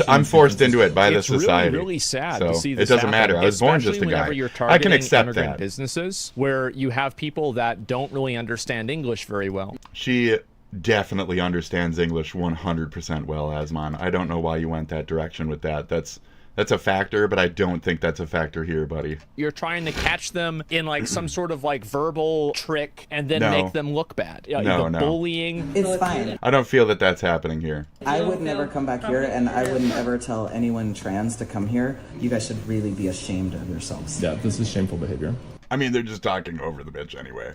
Speaker 7: I'm forced into it by the society.
Speaker 5: It's really sad
Speaker 7: so
Speaker 5: to see this
Speaker 7: it doesn't
Speaker 5: happen,
Speaker 7: matter. I was born just a guy. I can accept that.
Speaker 5: Businesses where you have people that don't really understand English very well.
Speaker 7: She definitely understands English 100% well, Asmon. I don't know why you went that direction with that. That's a factor, but I don't think that's a factor here, buddy.
Speaker 5: You're trying to catch them in like some sort of like verbal trick and then make them look bad.
Speaker 7: No.
Speaker 5: Bullying.
Speaker 9: It's fine.
Speaker 7: I don't feel that that's happening here.
Speaker 9: I would never come back here, and I wouldn't ever tell anyone trans to come here. You guys should really be ashamed of yourselves.
Speaker 10: Yeah, this is shameful behavior.
Speaker 7: I mean, they're just talking over the bitch anyway.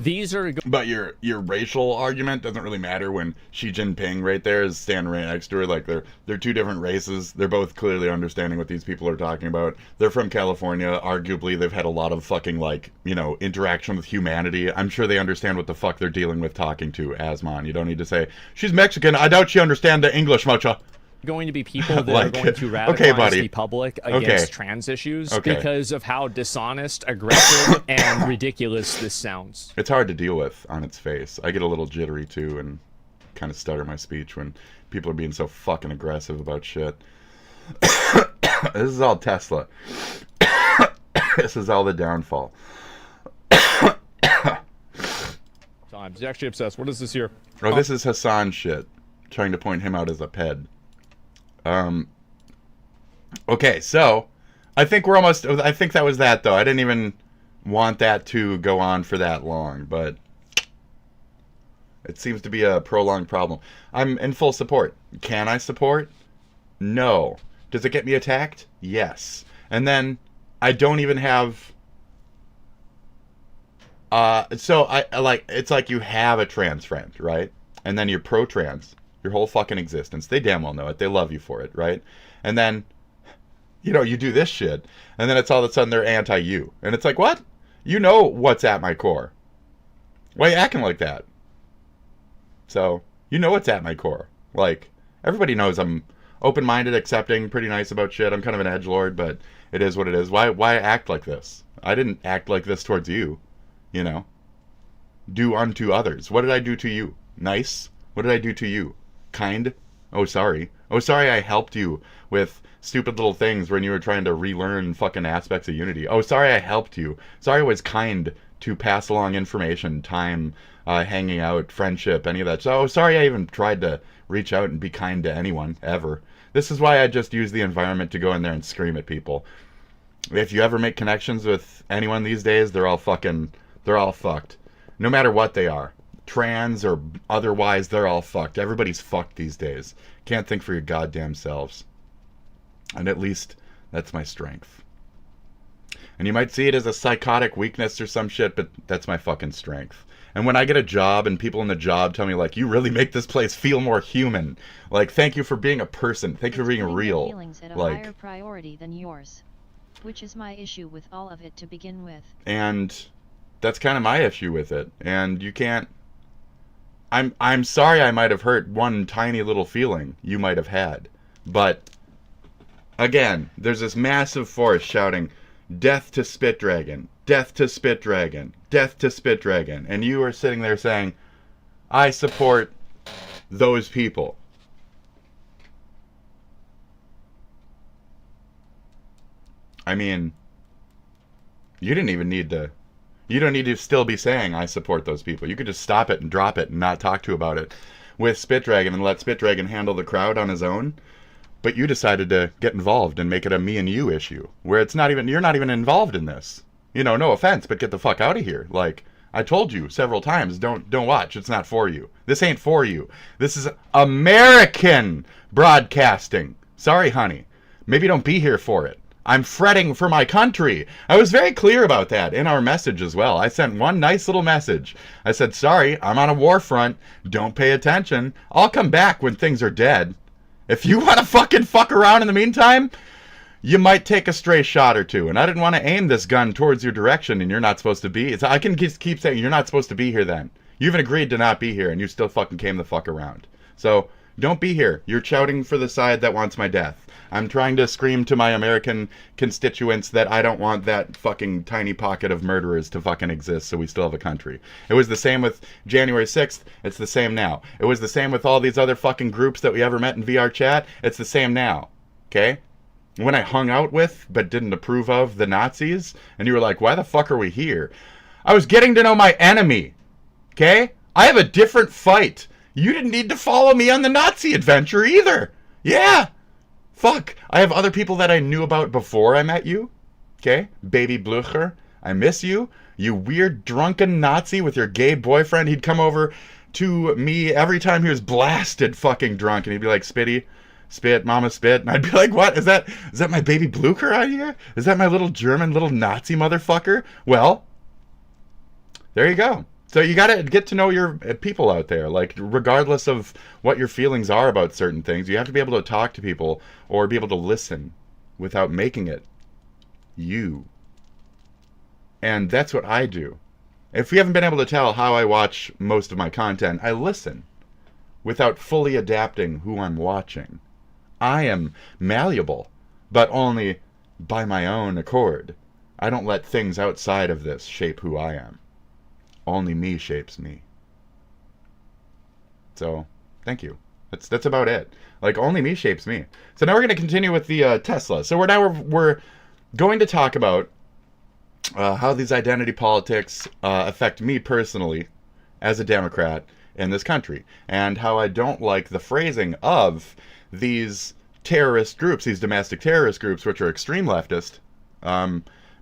Speaker 5: These are...
Speaker 7: But your racial argument doesn't really matter when Xi Jinping right there is standing right next to her. Like, they're two different races. They're both clearly understanding what these people are talking about. They're from California. Arguably, they've had a lot of fucking, like, you know, interaction with humanity. I'm sure they understand what the fuck they're dealing with talking to Asmon. You don't need to say, she's Mexican. I doubt she understands the English much.
Speaker 5: Going to be people that are going to radicalize the public against trans issues because of how dishonest, aggressive, and ridiculous this sounds.
Speaker 7: It's hard to deal with on its face. I get a little jittery too and kind of stutter my speech when people are being so fucking aggressive about shit. This is all Tesla. This is all the downfall.
Speaker 5: He's actually obsessed. What is this here?
Speaker 7: Oh, this is Hassan shit. Trying to point him out as a ped. Okay, so I think we're almost, I think that was that though. I didn't even want that to go on for that long, but it seems to be a prolonged problem. I'm in full support. Can I support? No. Does it get me attacked? Yes. And then I don't even have, so I like, it's like you have a trans friend, right? And then you're pro-trans. Your whole fucking existence. They damn well know it. They love you for it, right? And then, you know, you do this shit, and then it's all of a sudden they're anti-you. And it's like, what? You know what's at my core. Why are you acting like that? So, you know what's at my core. Like, everybody knows I'm open-minded, accepting, pretty nice about shit. I'm kind of an edgelord, but it is what it is. Why act like this? I didn't act like this towards you, you know? Do unto others. What did I do to you? Nice? What did I do to you? Kind? Oh, sorry. Oh, sorry I helped you with stupid little things when you were trying to relearn fucking aspects of Unity. Oh, sorry I helped you. Sorry I was kind to pass along information, time, hanging out, friendship, any of that. So, sorry I even tried to reach out and be kind to anyone, ever. This is why I just use the environment to go in there and scream at people. If you ever make connections with anyone these days, they're all fucked. No matter what they are. Trans or otherwise, they're all fucked. Everybody's fucked these days. Can't think for your goddamn selves. And at least that's my strength. And you might see it as a psychotic weakness or some shit, but that's my fucking strength. And when I get a job and people in the job tell me, like, you really make this place feel more human. Like, thank you for being a person. Thank you for being real.
Speaker 2: Feelings at a
Speaker 7: like,
Speaker 2: higher priority than yours, which is my issue with all of it to begin with.
Speaker 7: And that's kind of my issue with it. And you can't... I'm sorry I might have hurt one tiny little feeling you might have had. But, again, there's this massive force shouting, death to SpitDragon, death to SpitDragon, death to SpitDragon. And you are sitting there saying, I support those people. I mean, you didn't even need to... You don't need to still be saying, I support those people. You could just stop it and drop it and not talk to about it with SpitDragon and let SpitDragon handle the crowd on his own. But you decided to get involved and make it a me and you issue, where it's not even, you're not even involved in this. You know, no offense, but get the fuck out of here. Like, I told you several times, don't watch. It's not for you. This ain't for you. This is American broadcasting. Sorry, honey. Maybe don't be here for it. I'm fretting for my country. I was very clear about that in our message as well. I sent one nice little message. I said, sorry, I'm on a war front. Don't pay attention. I'll come back when things are dead. If you want to fucking fuck around in the meantime, you might take a stray shot or two. And I didn't want to aim this gun towards your direction and you're not supposed to be. I can just keep saying you're not supposed to be here then. You even agreed to not be here and you still fucking came the fuck around. So don't be here. You're shouting for the side that wants my death. I'm trying to scream to my American constituents that I don't want that fucking tiny pocket of murderers to fucking exist so we still have a country. It was the same with January 6th. It's the same now. It was the same with all these other fucking groups that we ever met in VR chat. It's the same now. Okay? When I hung out with, but didn't approve of, the Nazis, and you were like, why the fuck are we here? I was getting to know my enemy. Okay? I have a different fight. You didn't need to follow me on the Nazi adventure either. Yeah. Fuck, I have other people that I knew about before I met you. Okay? Baby Blucher, I miss you. You weird drunken Nazi with your gay boyfriend. He'd come over to me every time he was blasted fucking drunk. And he'd be like, Spitty, spit, mama spit. And I'd be like, what? Is that my baby Blucher out here? Is that my little German little Nazi motherfucker? Well, there you go. So you gotta get to know your people out there. Like, regardless of what your feelings are about certain things, you have to be able to talk to people or be able to listen without making it you. And that's what I do. If you haven't been able to tell how I watch most of my content, I listen without fully adapting who I'm watching. I am malleable, but only by my own accord. I don't let things outside of this shape who I am. Only me shapes me. So, thank you. That's about it. Like, only me shapes me. So now we're going to continue with the Tesla. So we're going to talk about how these identity politics affect me personally as a Democrat in this country, and how I don't like the phrasing of these terrorist groups, these domestic terrorist groups, which are extreme leftist,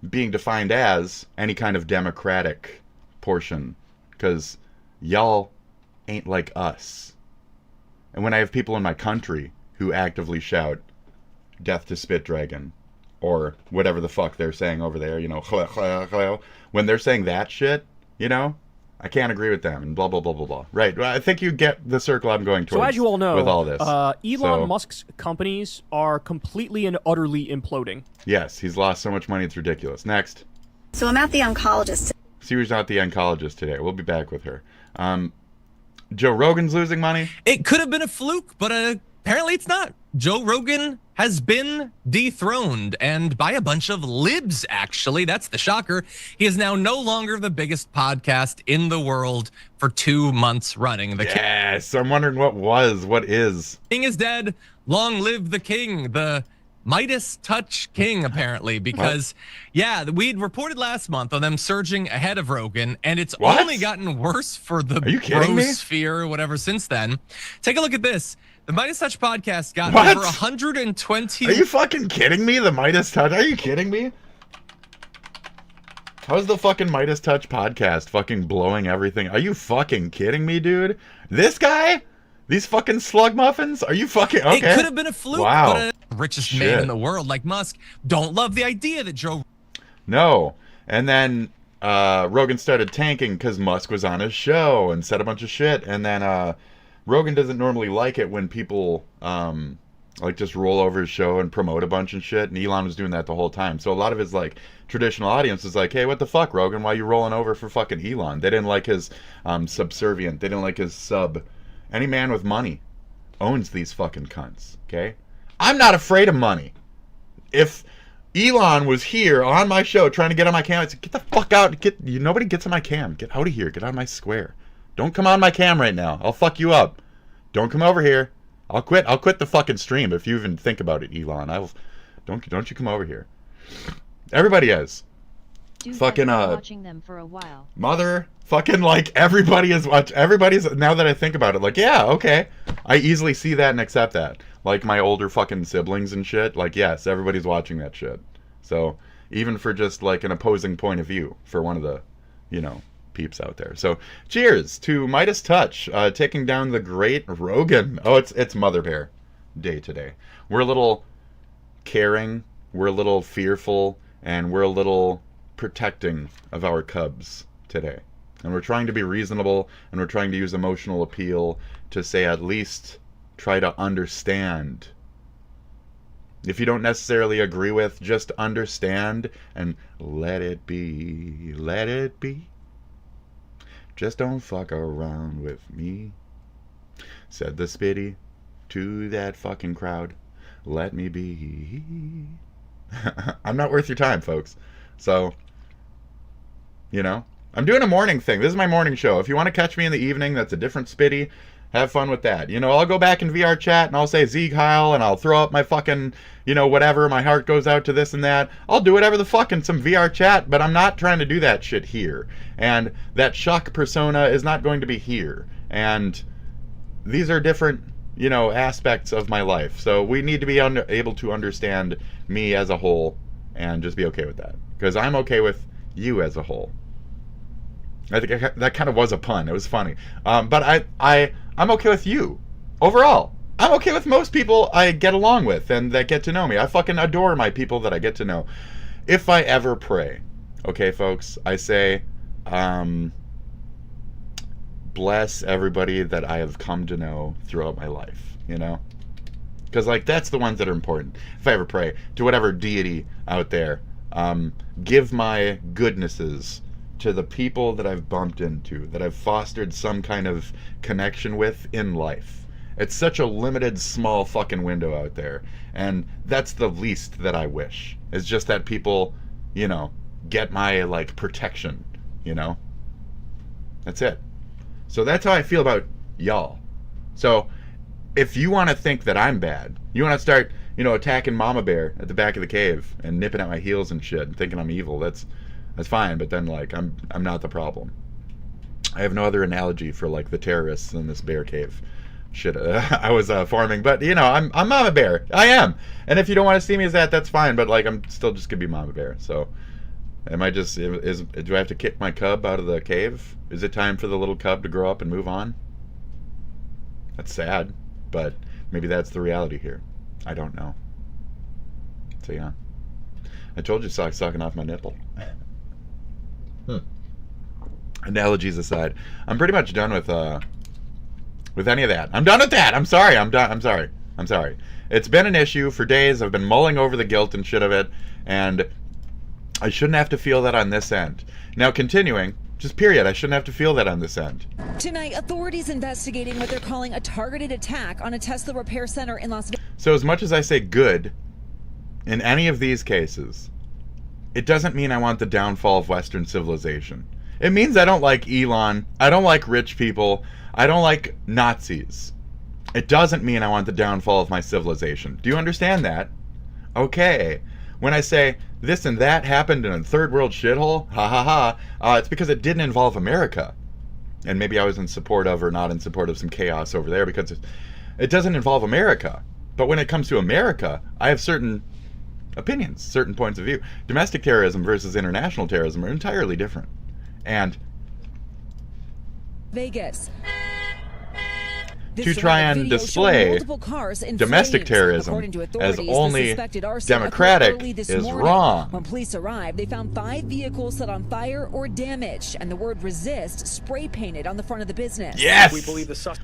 Speaker 7: being defined as any kind of democratic portion, because y'all ain't like us. And when I have people in my country who actively shout death to SpitDragon or whatever the fuck they're saying over there, you know, when they're saying that shit, you know, I can't agree with them and blah blah blah blah blah. Right? I think you get the circle I'm going towards.
Speaker 12: So as you all know,
Speaker 7: with all this,
Speaker 12: Elon Musk's companies are completely and utterly imploding.
Speaker 7: Yes, he's lost so much money it's ridiculous. Next.
Speaker 13: So I'm at the oncologist.
Speaker 7: Siri's not the oncologist today. We'll be back with her. Joe Rogan's losing money?
Speaker 14: It could have been a fluke, but apparently it's not. Joe Rogan has been dethroned, and by a bunch of libs, actually. That's the shocker. He is now no longer the biggest podcast in the world for 2 months running.
Speaker 7: Yes, I'm wondering what is.
Speaker 14: King is dead. Long live the king. The Midas Touch King, apparently, because, yeah, we'd reported last month on them surging ahead of Rogan, and it's only gotten worse for the brosphere or whatever since then. Take a look at this. The Midas Touch podcast got over 120.
Speaker 7: Are you fucking kidding me? The Midas Touch? Are you kidding me? How's the fucking Midas Touch podcast fucking blowing everything? Are you fucking kidding me, dude? This guy? These fucking slug muffins? Are you fucking okay?
Speaker 14: It could have been a fluke,
Speaker 7: wow.
Speaker 14: but a richest man in the world like Musk don't love the idea that Joe...
Speaker 7: No. And then Rogan started tanking because Musk was on his show and said a bunch of shit. And then Rogan doesn't normally like it when people like just roll over his show and promote a bunch and shit. And Elon was doing that the whole time. So a lot of his like traditional audience is like, hey, what the fuck, Rogan? Why are you rolling over for fucking Elon? They didn't like his subservient. They didn't like his sub. Any man with money owns these fucking cunts, okay? I'm not afraid of money. If Elon was here on my show trying to get on my cam, I'd say, get the fuck out. Nobody gets on my cam. Get out of here. Get out of my square. Don't come on my cam right now. I'll fuck you up. Don't come over here. I'll quit the fucking stream if you even think about it, Elon. Don't you come over here. Everybody is.
Speaker 2: Dude,
Speaker 7: fucking
Speaker 2: watching them for a while.
Speaker 7: Mother fucking like everybody's now that I think about it, like, yeah, okay. I easily see that and accept that. Like my older fucking siblings and shit, like, yes, everybody's watching that shit. So even for just like an opposing point of view for one of the, peeps out there. So cheers to Midas Touch, taking down the great Rogan. Oh, it's Mother Bear Day today. We're a little caring, we're a little fearful, and we're a little protecting of our cubs today. And we're trying to be reasonable, and we're trying to use emotional appeal to say at least try to understand. If you don't necessarily agree with, just understand and let it be. Let it be. Just don't fuck around with me, said the Spitty to that fucking crowd. Let me be. I'm not worth your time, folks. So, I'm doing a morning thing. This is my morning show. If you want to catch me in the evening, that's a different Spitty. Have fun with that. I'll go back in VR chat and I'll say Zeeg Heil and I'll throw up my fucking, whatever. My heart goes out to this and that. I'll do whatever the fuck in some VR chat, but I'm not trying to do that shit here. And that shock persona is not going to be here. And these are different, aspects of my life. So we need to be able to understand me as a whole and just be okay with that. Because I'm okay with you as a whole. I think that kind of was a pun. It was funny. But I'm okay with you. Overall. I'm okay with most people I get along with and that get to know me. I fucking adore my people that I get to know. If I ever pray, okay, folks, I say, bless everybody that I have come to know throughout my life, Because, that's the ones that are important. If I ever pray to whatever deity out there, give my goodnesses to the people that I've bumped into, that I've fostered some kind of connection with in life. It's such a limited, small fucking window out there. And that's the least that I wish. It's just that people, get my, protection, That's it. So that's how I feel about y'all. So if you want to think that I'm bad, you want to start, attacking Mama Bear at the back of the cave and nipping at my heels and shit and thinking I'm evil, that's fine, but then I'm not the problem. I have no other analogy for the terrorists in this bear cave shit I was forming, but I'm Mama Bear. I am. And if you don't want to see me as that, that's fine, but I'm still just gonna be Mama Bear. So am I just do I have to kick my cub out of the cave? Is it time for the little cub to grow up and move on? That's sad, but maybe that's the reality here. I don't know. So yeah. I told you sucking off my nipple. Analogies aside, I'm pretty much done with any of that. I'm done with that. I'm sorry. I'm sorry. It's been an issue for days. I've been mulling over the guilt and shit of it, and I shouldn't have to feel that on this end. Now, continuing, just period. I shouldn't have to feel that on this end.
Speaker 15: Tonight, authorities investigating what they're calling a targeted attack on a Tesla repair center in Las Vegas.
Speaker 7: So as much as I say good in any of these cases, it doesn't mean I want the downfall of Western civilization. It means I don't like Elon. I don't like rich people. I don't like Nazis. It doesn't mean I want the downfall of my civilization. Do you understand that? Okay. When I say this and that happened in a third world shithole, it's because it didn't involve America. And maybe I was in support of or not in support of some chaos over there because it doesn't involve America. But when it comes to America, I have certain opinions, certain points of view. Domestic terrorism versus international terrorism are entirely different. And
Speaker 15: Vegas.
Speaker 7: to try and display domestic terrorism as only democratic is wrong.
Speaker 15: When police arrived, they found 5 vehicles set on fire or damaged, and the word resist spray painted on the front of the business.
Speaker 7: Yes!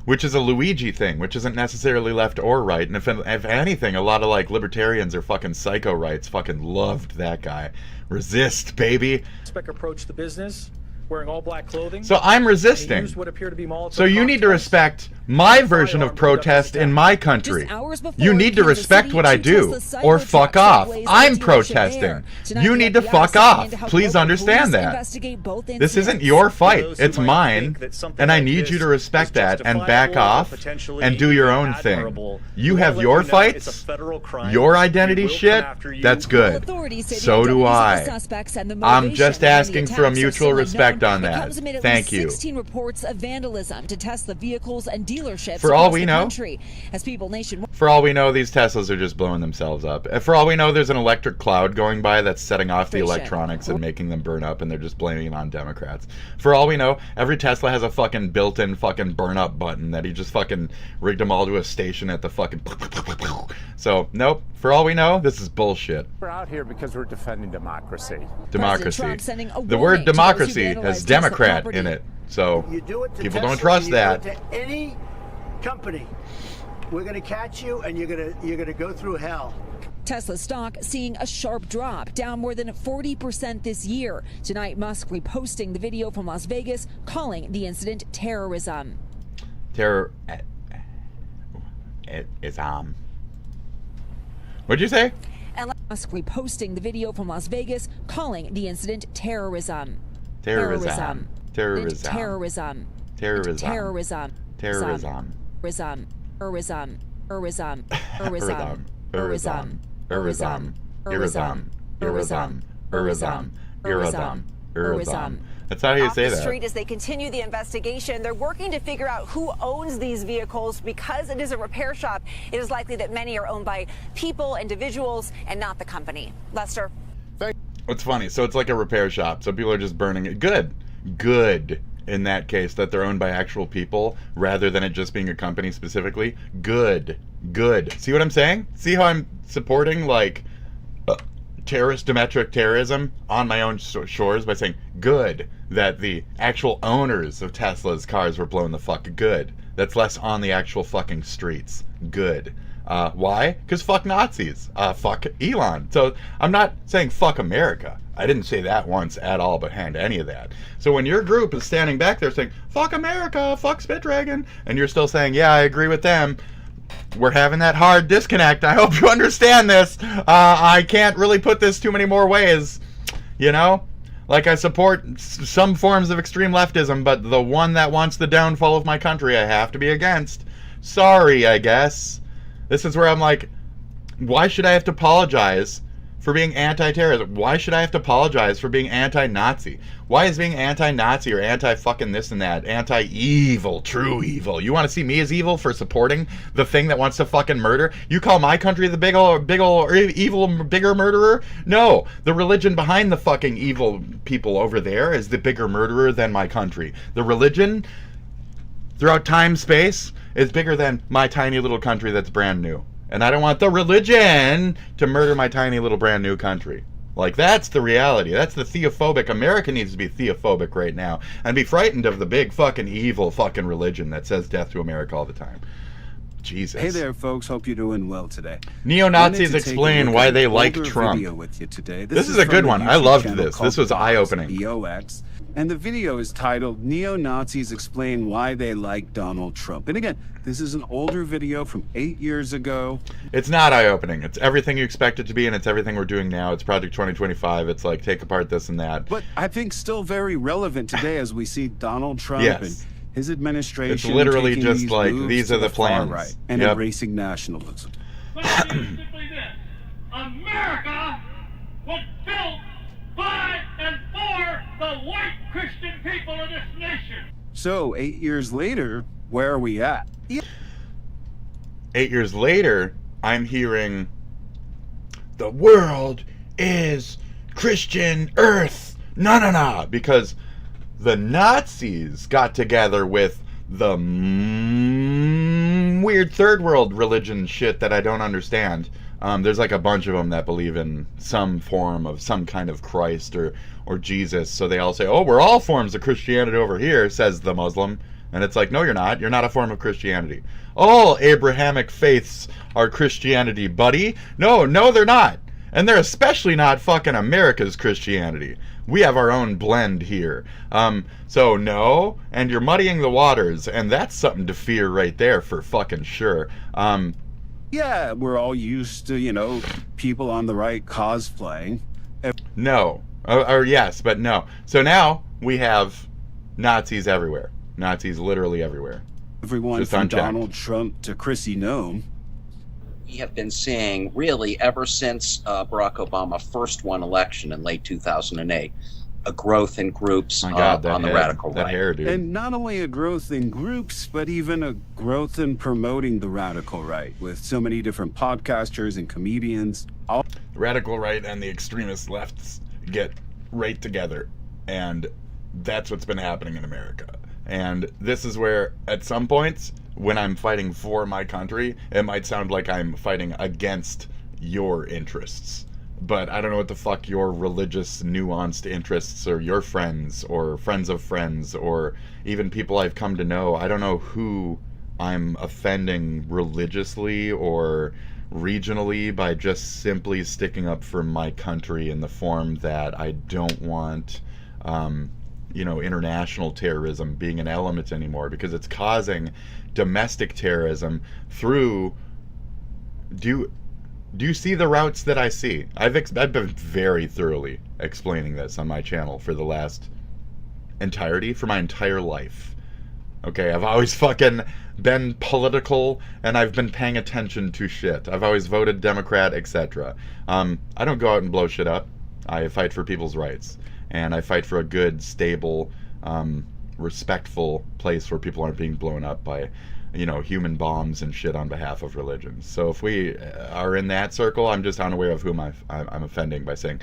Speaker 7: Which is a Luigi thing, which isn't necessarily left or right. And if anything, a lot of like libertarians or fucking psycho rights fucking loved that guy. Resist, baby.
Speaker 16: Suspect approached the business wearing all black clothing.
Speaker 7: So I'm resisting. So you need to respect my version of protest in my country. You need to respect what I do, or fuck off. I'm protesting. You need to fuck off. Please understand that. This isn't your fight. It's mine, and I need you to respect that and back off and do your own thing. You have your fights, your identity shit, that's good. So do I. I'm just asking for a mutual respect on that. Thank you.
Speaker 15: 16 reports of vandalism to test the vehicles and dealerships.
Speaker 7: For all we know,
Speaker 15: as people nationwide.
Speaker 7: For all we know, these Teslas are just blowing themselves up. For all we know, there's an electric cloud going by that's setting off the electronics and making them burn up, and they're just blaming it on Democrats. For all we know, every Tesla has a fucking built-in fucking burn-up button that he just fucking rigged them all to a station at the fucking. So nope. For all we know, this is bullshit.
Speaker 17: We're out here because we're defending democracy.
Speaker 7: Democracy. The word democracy has Democrat in it, so people don't trust that.
Speaker 18: To any company, we're going to catch you, and you're going to go through hell.
Speaker 15: Tesla stock seeing a sharp drop, down more than 40% this year. Tonight, Musk reposting the video from Las Vegas, calling the incident terrorism.
Speaker 7: What'd you say?
Speaker 15: And Musk reposting the video from Las Vegas, calling the incident terrorism.
Speaker 7: Terrorism.
Speaker 15: Terrorism.
Speaker 7: Terrorism.
Speaker 15: Terrorism.
Speaker 7: Terrorism.
Speaker 15: Terrorism. Terrorism. Terrorism. Terrorism.
Speaker 7: That's not how you say
Speaker 13: Off the
Speaker 7: that.
Speaker 13: street, as they continue the investigation, they're working to figure out who owns these vehicles. Because it is a repair shop, it is likely that many are owned by people, individuals, and not the company. Lester.
Speaker 7: It's funny. So it's like a repair shop. So people are just burning it. Good. Good. In that case, that they're owned by actual people rather than it just being a company specifically. Good. Good. See what I'm saying? See how I'm supporting, like, terrorist domestic terrorism on my own shores by saying good that the actual owners of Tesla's cars were blown the fuck good. That's less on the actual fucking streets. Good. Why? Because fuck Nazis. Fuck Elon. So I'm not saying fuck America. I didn't say that once at all behind any of that. So when your group is standing back there saying, fuck America, fuck TheSpitDragon, and you're still saying, yeah, I agree with them, we're having that hard disconnect. I hope you understand this. I can't really put this too many more ways. You know? Like, I support some forms of extreme leftism, but the one that wants the downfall of my country, I have to be against. Sorry, I guess. This is where I'm like, why should I have to apologize for being anti-terrorist? Why should I have to apologize for being anti-Nazi? Why is being anti-Nazi or anti-fucking this and that, anti-evil, true evil? You want to see me as evil for supporting the thing that wants to fucking murder? You call my country the big ol' evil, bigger murderer? No, the religion behind the fucking evil people over there is the bigger murderer than my country. The religion, throughout time, space, is bigger than my tiny little country that's brand new. And I don't want the religion to murder my tiny little brand new country. Like, that's the reality. That's the theophobic. America needs to be theophobic right now and be frightened of the big fucking evil fucking religion that says death to America all the time. Jesus.
Speaker 19: Hey there, folks. Hope you're doing well today.
Speaker 7: Neo-Nazis explain why they like Trump.
Speaker 19: With you today.
Speaker 7: This is a good one. I loved this. This was eye-opening.
Speaker 19: BOX. And the video is titled, Neo-Nazis Explain Why They Like Donald Trump. And again, this is an older video from 8 years ago.
Speaker 7: It's not eye-opening. It's everything you expect it to be, and it's everything we're doing now. It's Project 2025. It's like, take apart this and that.
Speaker 19: But I think still very relevant today as we see Donald Trump and his administration.
Speaker 7: It's literally just like, these are the plans.
Speaker 19: Right, and embracing nationalism.
Speaker 1: Simply this. America was built by and for the white Christian people of this nation.
Speaker 19: So 8 years later, where are we at?
Speaker 7: 8 years later, I'm hearing the world is Christian Earth. No, because the Nazis got together with the weird third world religion shit that I don't understand. There's like a bunch of them that believe in some form of some kind of Christ or Jesus. So they all say, oh, we're all forms of Christianity over here, says the Muslim. And it's like, no, you're not. You're not a form of Christianity. All Abrahamic faiths are Christianity, buddy. No, they're not. And they're especially not fucking America's Christianity. We have our own blend here. So no, and you're muddying the waters, and that's something to fear right there for fucking sure.
Speaker 19: Yeah, we're all used to, you know, people on the right cosplaying.
Speaker 7: No. Or yes, but no. So now we have Nazis everywhere. Nazis literally everywhere.
Speaker 19: Everyone
Speaker 7: just
Speaker 19: from
Speaker 7: unchecked.
Speaker 19: Donald Trump to Chrissy Noem.
Speaker 20: We have been seeing really ever since Barack Obama first won election in late 2008, a growth in groups on the radical right.
Speaker 7: Hair, dude.
Speaker 19: And not only a growth in groups, but even a growth in promoting the radical right with so many different podcasters and comedians.
Speaker 7: The radical right and the extremist lefts get right together, and that's what's been happening in America. And this is where, at some points, when I'm fighting for my country, it might sound like I'm fighting against your interests. But I don't know what the fuck your religious, nuanced interests, or your friends, or friends of friends, or even people I've come to know. I don't know who I'm offending religiously or regionally by just simply sticking up for my country in the form that I don't want, international terrorism being an element anymore, because it's causing domestic terrorism through... Do you see the routes that I see? I've been very thoroughly explaining this on my channel for the last for my entire life. Okay, I've always fucking been political, and I've been paying attention to shit. I've always voted Democrat, etc. I don't go out and blow shit up. I fight for people's rights. And I fight for a good, stable, respectful place where people aren't being blown up by, human bombs and shit on behalf of religions. So if we are in that circle, I'm just unaware of whom I'm offending by saying,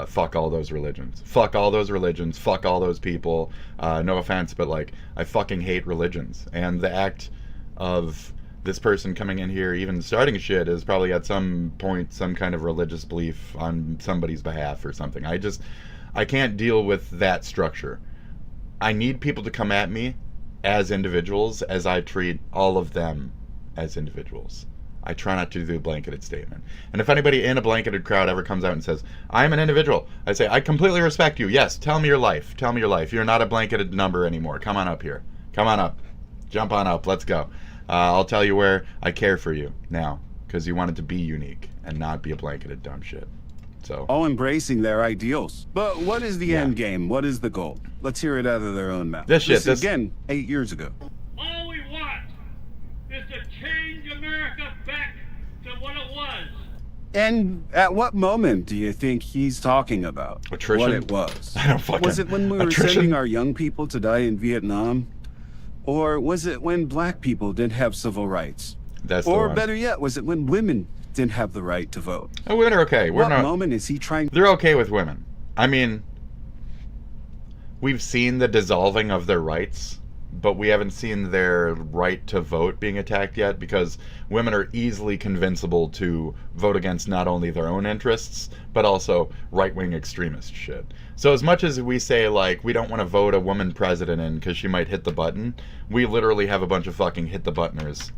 Speaker 7: fuck all those religions. Fuck all those religions. Fuck all those people. No offense, but, I fucking hate religions. And the act of this person coming in here, even starting shit, is probably at some point some kind of religious belief on somebody's behalf or something. I can't deal with that structure. I need people to come at me as individuals as I treat all of them as individuals. I try not to do a blanketed statement. And if anybody in a blanketed crowd ever comes out and says, I'm an individual, I say, I completely respect you. Yes, tell me your life. Tell me your life. You're not a blanketed number anymore. Come on up here. Come on up. Jump on up. Let's go. I'll tell you where I care for you now, because you wanted to be unique and not be a blanketed dumb shit. So.
Speaker 19: All embracing their ideals. But what is the end game? What is the goal? Let's hear it out of their own mouth.
Speaker 7: This
Speaker 19: again, 8 years ago.
Speaker 1: All we want is to change America back to what it was.
Speaker 19: And at what moment do you think he's talking about?
Speaker 7: Attrition?
Speaker 19: What it was?
Speaker 7: I don't fucking...
Speaker 19: Was it when we were sending our young people to die in Vietnam? Or was it when black people didn't have civil rights?
Speaker 7: That's the
Speaker 19: Or
Speaker 7: one.
Speaker 19: better yet, was it when women didn't have the right to vote?
Speaker 7: Oh, women are okay.
Speaker 19: What moment is he trying?
Speaker 7: They're okay with women. I mean, we've seen the dissolving of their rights, but we haven't seen their right to vote being attacked yet, because women are easily convincible to vote against not only their own interests, but also right-wing extremist shit. So as much as we say, we don't want to vote a woman president in because she might hit the button, we literally have a bunch of fucking hit-the-buttoners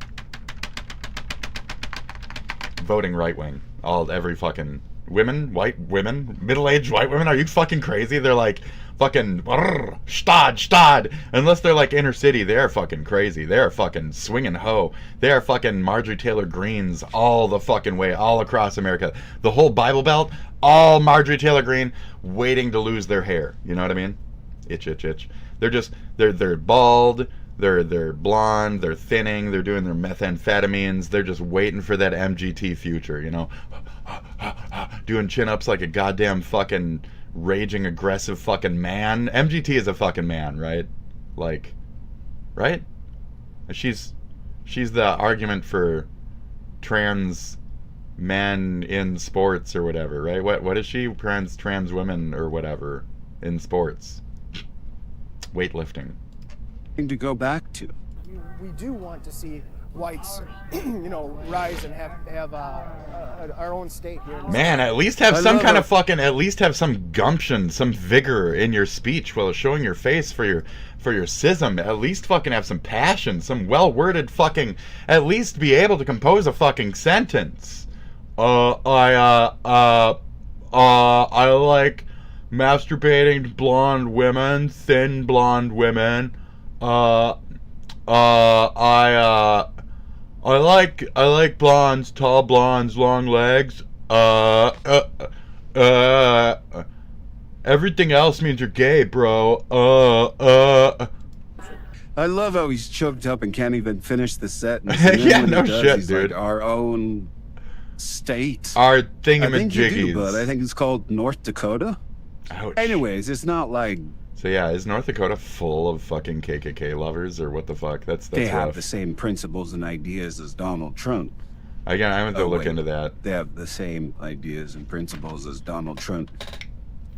Speaker 7: voting right-wing. Every fucking white women, middle-aged white women. Are you fucking crazy? They're fucking stad. Unless they're inner city, they're fucking crazy. They're fucking swinging hoe. They're fucking Marjorie Taylor Greens all the fucking way, all across America. The whole Bible Belt, all Marjorie Taylor Greene, waiting to lose their hair. You know what I mean? Itch. They're bald. They're blonde, they're thinning, they're doing their methamphetamines, they're just waiting for that MGT future, doing chin-ups like a goddamn fucking raging, aggressive fucking man. MGT is a fucking man, right? Right? She's the argument for trans men in sports or whatever, right? What is she? Trans women or whatever in sports. Weightlifting.
Speaker 19: To go back to.
Speaker 6: We do want to see whites, rise and have our own state here.
Speaker 7: Man, at least have some kind of fucking, at least have some gumption, some vigor in your speech while showing your face for your schism. At least fucking have some passion, some well-worded fucking, at least be able to compose a fucking sentence. I like masturbating blonde women, thin blonde women. I like blondes, tall blondes, long legs. Everything else means you're gay, bro.
Speaker 19: I love how he's choked up and can't even finish the sentence.
Speaker 7: Yeah, no shit,
Speaker 19: he's
Speaker 7: dude.
Speaker 19: Like, our own state.
Speaker 7: Our
Speaker 19: I think you
Speaker 7: thingamajiggies.
Speaker 19: do, but I think it's called North Dakota.
Speaker 7: Ouch.
Speaker 19: Anyways, it's not like...
Speaker 7: So yeah, is North Dakota full of fucking KKK lovers, or what the fuck? That's
Speaker 19: they have
Speaker 7: rough.
Speaker 19: the same principles and ideas as Donald Trump.
Speaker 7: Again, I have to look into that.
Speaker 19: They have the same ideas and principles as Donald Trump.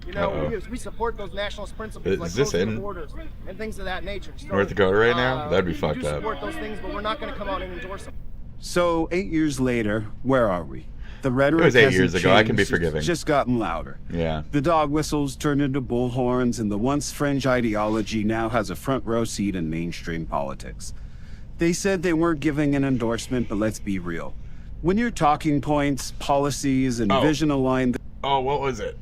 Speaker 6: We support those nationalist principles, like
Speaker 7: Is this
Speaker 6: closing
Speaker 7: in
Speaker 6: the borders and things of that nature. So,
Speaker 7: North Dakota right now? That'd be fucked
Speaker 6: we do
Speaker 7: up.
Speaker 6: support those things, but we're not going to come out and endorse them.
Speaker 19: So 8 years later, where are we? The rhetoric
Speaker 7: It was 8
Speaker 19: hasn't
Speaker 7: years ago. I can be
Speaker 19: changed.
Speaker 7: forgiving.
Speaker 19: It's just gotten louder.
Speaker 7: Yeah.
Speaker 19: The dog whistles turned into bullhorns, and the once fringe ideology now has a front row seat in mainstream politics. They said they weren't giving an endorsement, but let's be real. When your talking points, policies, and vision align...
Speaker 7: Oh, what was it?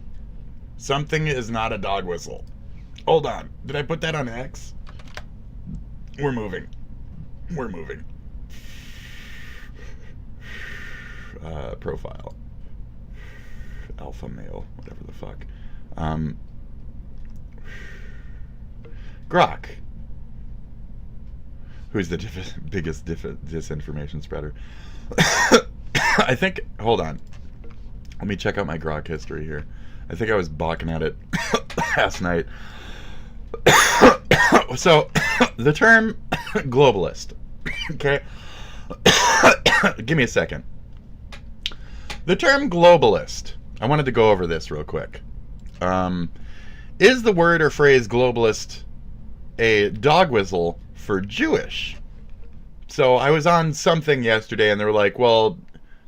Speaker 7: Something is not a dog whistle. Hold on. Did I put that on X? We're moving. Profile. Alpha male. Whatever the fuck. Grok. Who's the biggest disinformation spreader? I think... Hold on. Let me check out my Grok history here. I think I was balking at it last night. So, the term globalist. Okay? Give me a second. The term globalist. I wanted to go over this real quick. Is the word or phrase globalist a dog whistle for Jewish? So, I was on something yesterday and they were like, well,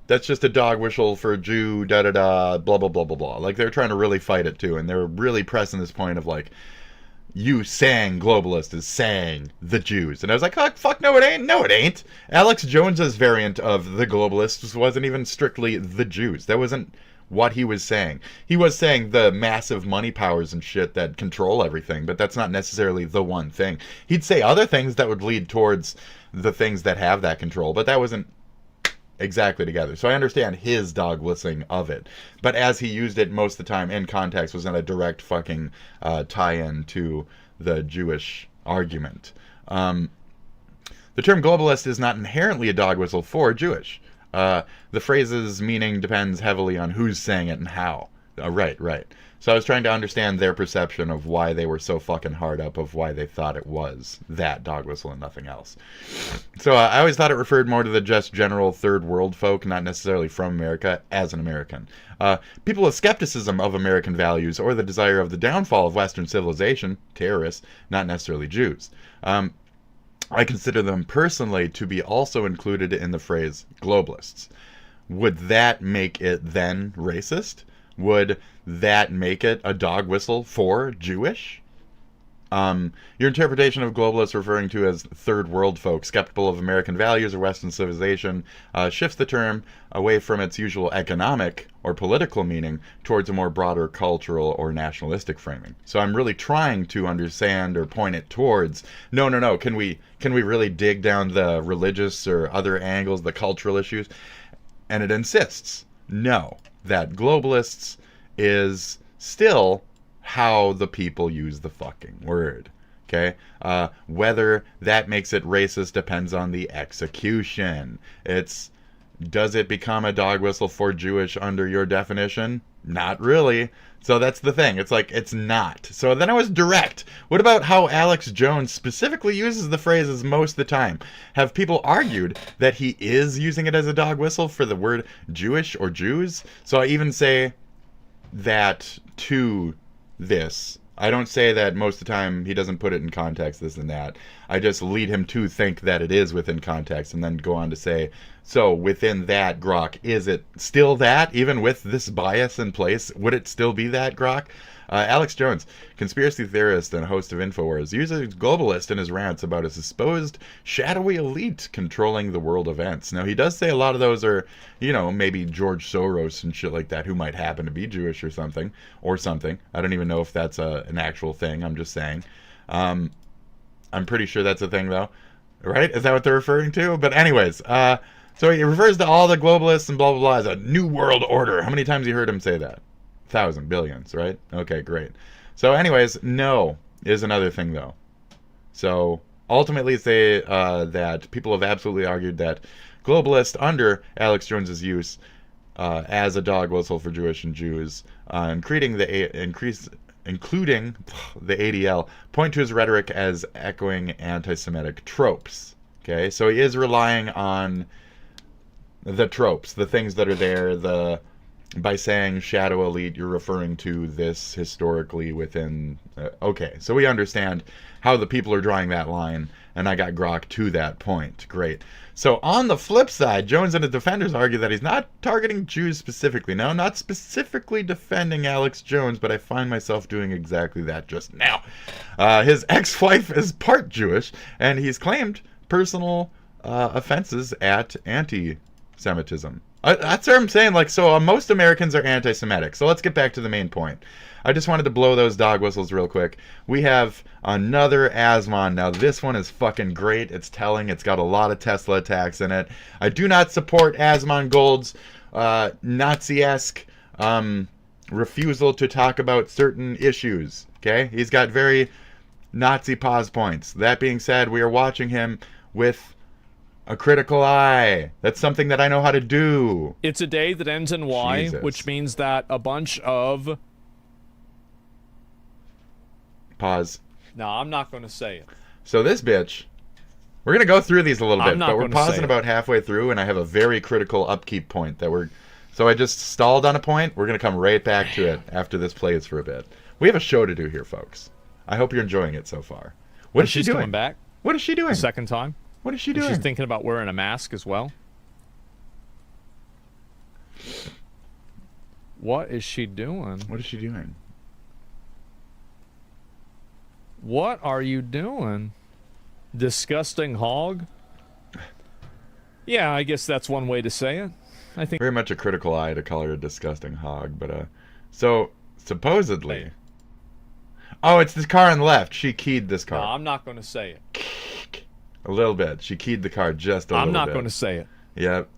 Speaker 7: that's just a dog whistle for a Jew, da-da-da, blah, blah, blah, blah, blah. Like, they're trying to really fight it, too. And they're really pressing this point of, like, you saying globalist is saying the Jews. And I was like, fuck, no, it ain't. No, it ain't. Alex Jones's variant of the globalists wasn't even strictly the Jews. That wasn't what he was saying. He was saying the massive money powers and shit that control everything, but that's not necessarily the one thing. He'd say other things that would lead towards the things that have that control, but that wasn't exactly together. So I understand his dog whistling of it, but as he used it most of the time in context was not a direct fucking tie-in to the Jewish argument. The term globalist is not inherently a dog whistle for Jewish. The phrase's meaning depends heavily on who's saying it and how. Right. So I was trying to understand their perception of why they were so fucking hard up of why they thought it was that dog whistle and nothing else. So I always thought it referred more to the just general third world folk, not necessarily from America, as an American. People with skepticism of American values or the desire of the downfall of Western civilization, terrorists, not necessarily Jews. I consider them personally to be also included in the phrase globalists. Would that make it then racist? Would that make it a dog whistle for Jewish? Your interpretation of globalists referring to as third world folk, skeptical of American values or Western civilization, shifts the term away from its usual economic or political meaning towards a more broader cultural or nationalistic framing. So I'm really trying to understand or point it towards, no, can we really dig down the religious or other angles, the cultural issues? And it insists, no, that globalists is still how the people use the fucking word. Okay? Whether that makes it racist depends on the execution. Does it become a dog whistle for Jewish under your definition? Not really. So that's the thing. It's like, it's not. So then I was direct. What about how Alex Jones specifically uses the phrases most of the time? Have people argued that he is using it as a dog whistle for the word Jewish or Jews? So I even say that to this I don't say that most of the time he doesn't put it in context, this and that. I just lead him to think that it is within context and then go on to say, so within that, Grok, is it still that? Even with this bias in place, would it still be that, Grok? Alex Jones, conspiracy theorist and host of InfoWars, uses globalist in his rants about a supposed shadowy elite controlling the world events. Now, he does say a lot of those are, you know, maybe George Soros and shit like that, who might happen to be Jewish or something. I don't even know if that's an actual thing. I'm just saying. I'm pretty sure that's a thing, though. Right? Is that what they're referring to? But anyways, so he refers to all the globalists and blah, blah, blah as a new world order. How many times you heard him say that? 1,000, billions, right? Okay, great. So anyways, no is another thing, though. So ultimately say that people have absolutely argued that globalists under Alex Jones's use as a dog whistle for Jewish and Jews, including the ADL, point to his rhetoric as echoing anti-Semitic tropes. Okay, so he is relying on the tropes, the things that are there, by saying shadow elite, you're referring to this historically within... okay, so we understand how the people are drawing that line, and I got Grok to that point. Great. So on the flip side, Jones and his defenders argue that he's not targeting Jews specifically. No, not specifically defending Alex Jones, but I find myself doing exactly that just now. His ex-wife is part Jewish, and he's claimed personal offenses at anti-Semitism. That's what I'm saying. Like, so most Americans are anti-Semitic. So let's get back to the main point. I just wanted to blow those dog whistles real quick. We have another Asmon. Now, this one is fucking great. It's telling. It's got a lot of Tesla attacks in it. I do not support Asmongold's Nazi-esque refusal to talk about certain issues. Okay? He's got very Nazi pause points. That being said, we are watching him with a critical eye. That's something that I know how to do.
Speaker 5: It's a day that ends in Y,
Speaker 7: Jesus.
Speaker 5: Which means that a bunch of...
Speaker 7: Pause.
Speaker 5: No, I'm not going to say it.
Speaker 7: So this bitch, we're going to go through these a little bit,
Speaker 5: not
Speaker 7: but we're
Speaker 5: gonna
Speaker 7: pausing
Speaker 5: say it.
Speaker 7: about halfway through, and I have a very critical upkeep point that we're... So I just stalled on a point. We're going to come right back to it after this plays for a bit. We have a show to do here, folks. I hope you're enjoying it so far. What is she doing?
Speaker 5: Coming back?
Speaker 7: What is she doing?
Speaker 5: The second time?
Speaker 7: What is she doing?
Speaker 5: She's thinking about wearing a mask as well. What is she doing?
Speaker 7: What is she doing?
Speaker 5: What are you doing? Disgusting hog? Yeah, I guess that's one way to say it. I think
Speaker 7: very much a critical eye to call her a disgusting hog, but so supposedly... Oh, it's this car on the left. She keyed this car.
Speaker 5: No, I'm not going to say it.
Speaker 7: A little bit. She keyed the car just a little bit.
Speaker 5: I'm not going to say it.
Speaker 7: Yep.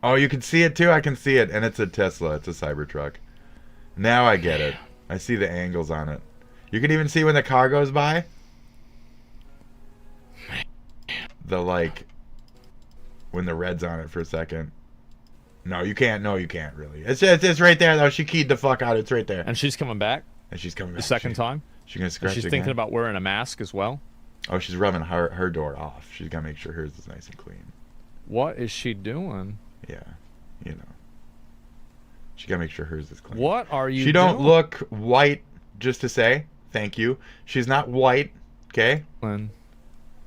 Speaker 7: Oh, you can see it too? I can see it. And it's a Tesla. It's a Cybertruck. Now I get it. I see the angles on it. You can even see when the car goes by. Like, when the red's on it for a second. No, you can't. No, you can't really. It's right there, though. She keyed the fuck out. It's right there.
Speaker 5: And she's coming back?
Speaker 7: And she's coming back.
Speaker 5: The second time?
Speaker 7: She's going to scratch
Speaker 5: She's
Speaker 7: again.
Speaker 5: thinking about wearing a mask as well?
Speaker 7: Oh, she's rubbing her door off. She's got to make sure hers is nice and clean.
Speaker 5: What is she doing?
Speaker 7: Yeah, you know. She got to make sure hers is clean.
Speaker 5: What are you
Speaker 7: She don't look white, just to say. Thank you. She's not white, okay?
Speaker 5: Thanks.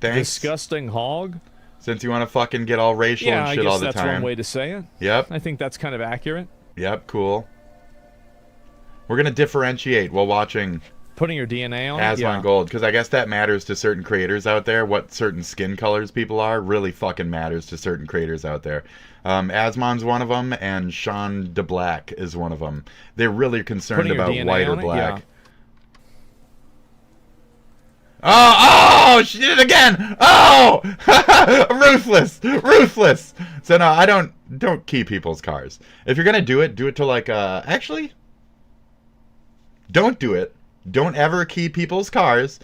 Speaker 5: Disgusting hog?
Speaker 7: Since you want to fucking get all racial and shit all the time.
Speaker 5: Yeah, I guess that's one way to say it.
Speaker 7: Yep.
Speaker 5: I think that's kind of accurate.
Speaker 7: Yep, cool. We're going to differentiate while watching...
Speaker 5: Putting your DNA on
Speaker 7: Asmongold, because I guess that matters to certain creators out there. What certain skin colors people are really fucking matters to certain creators out there. Asmon's one of them, and Sean DeBlack is one of them. They're really concerned about white or black. Oh, she did it again! Oh! Ruthless! Ruthless! So no, I don't key people's cars. If you're gonna do it to like, actually, don't do it. Don't ever key people's cars.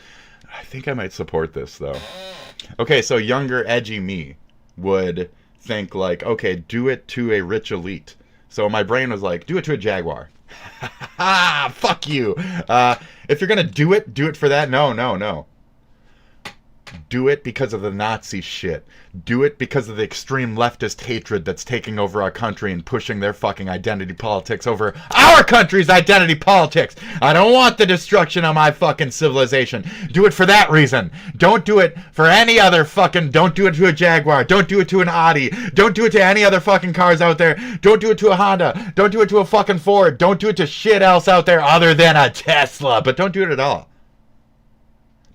Speaker 7: I think I might support this, though. Okay, so younger, edgy me would think, like, okay, do it to a rich elite. So my brain was like, do it to a Jaguar. Ha! Fuck you! If you're gonna do it for that, no. do it because of the Nazi shit. Do it because of the extreme leftist hatred that's taking over our country and pushing their fucking identity politics over our country's identity politics. I don't want the destruction of my fucking civilization. Do it for that reason. Don't do it for any other fucking... Don't do it to a Jaguar. Don't do it to an Audi. Don't do it to any other fucking cars out there. Don't do it to a Honda. Don't do it to a fucking Ford. Don't do it to shit else out there other than a Tesla. But don't do it at all.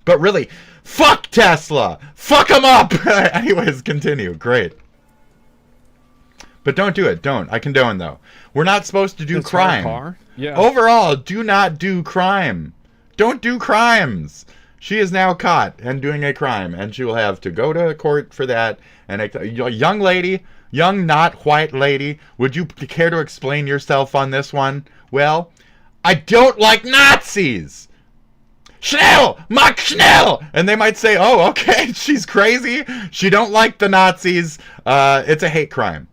Speaker 7: But really... Fuck Tesla! Fuck them up! Anyways, continue. Great. But don't do it. Don't. I condone, though. We're not supposed to do crime.
Speaker 5: Yeah.
Speaker 7: Overall, do not do crime. Don't do crimes. She is now caught and doing a crime, and she will have to go to court for that. And a young lady, young not white lady, would you care to explain yourself on this one? Well, I don't like Nazis! Schnell! Mach schnell! And they might say, oh, okay, she's crazy. She don't like the Nazis. It's a hate crime.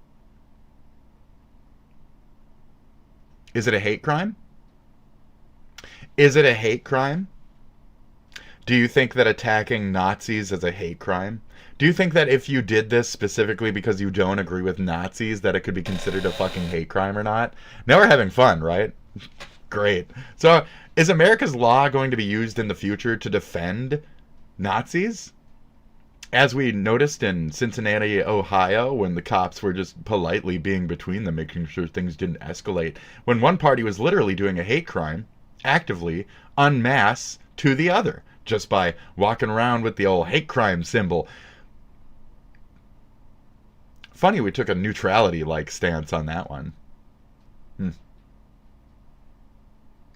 Speaker 7: Is it a hate crime? Is it a hate crime? Do you think that attacking Nazis is a hate crime? Do you think that if you did this specifically because you don't agree with Nazis, that it could be considered a fucking hate crime or not? Now we're having fun, right? Great. So... is America's law going to be used in the future to defend Nazis? As we noticed in Cincinnati, Ohio, when the cops were just politely being between them, making sure things didn't escalate, when one party was literally doing a hate crime, actively, en masse, to the other, just by walking around with the old hate crime symbol. Funny we took a neutrality-like stance on that one.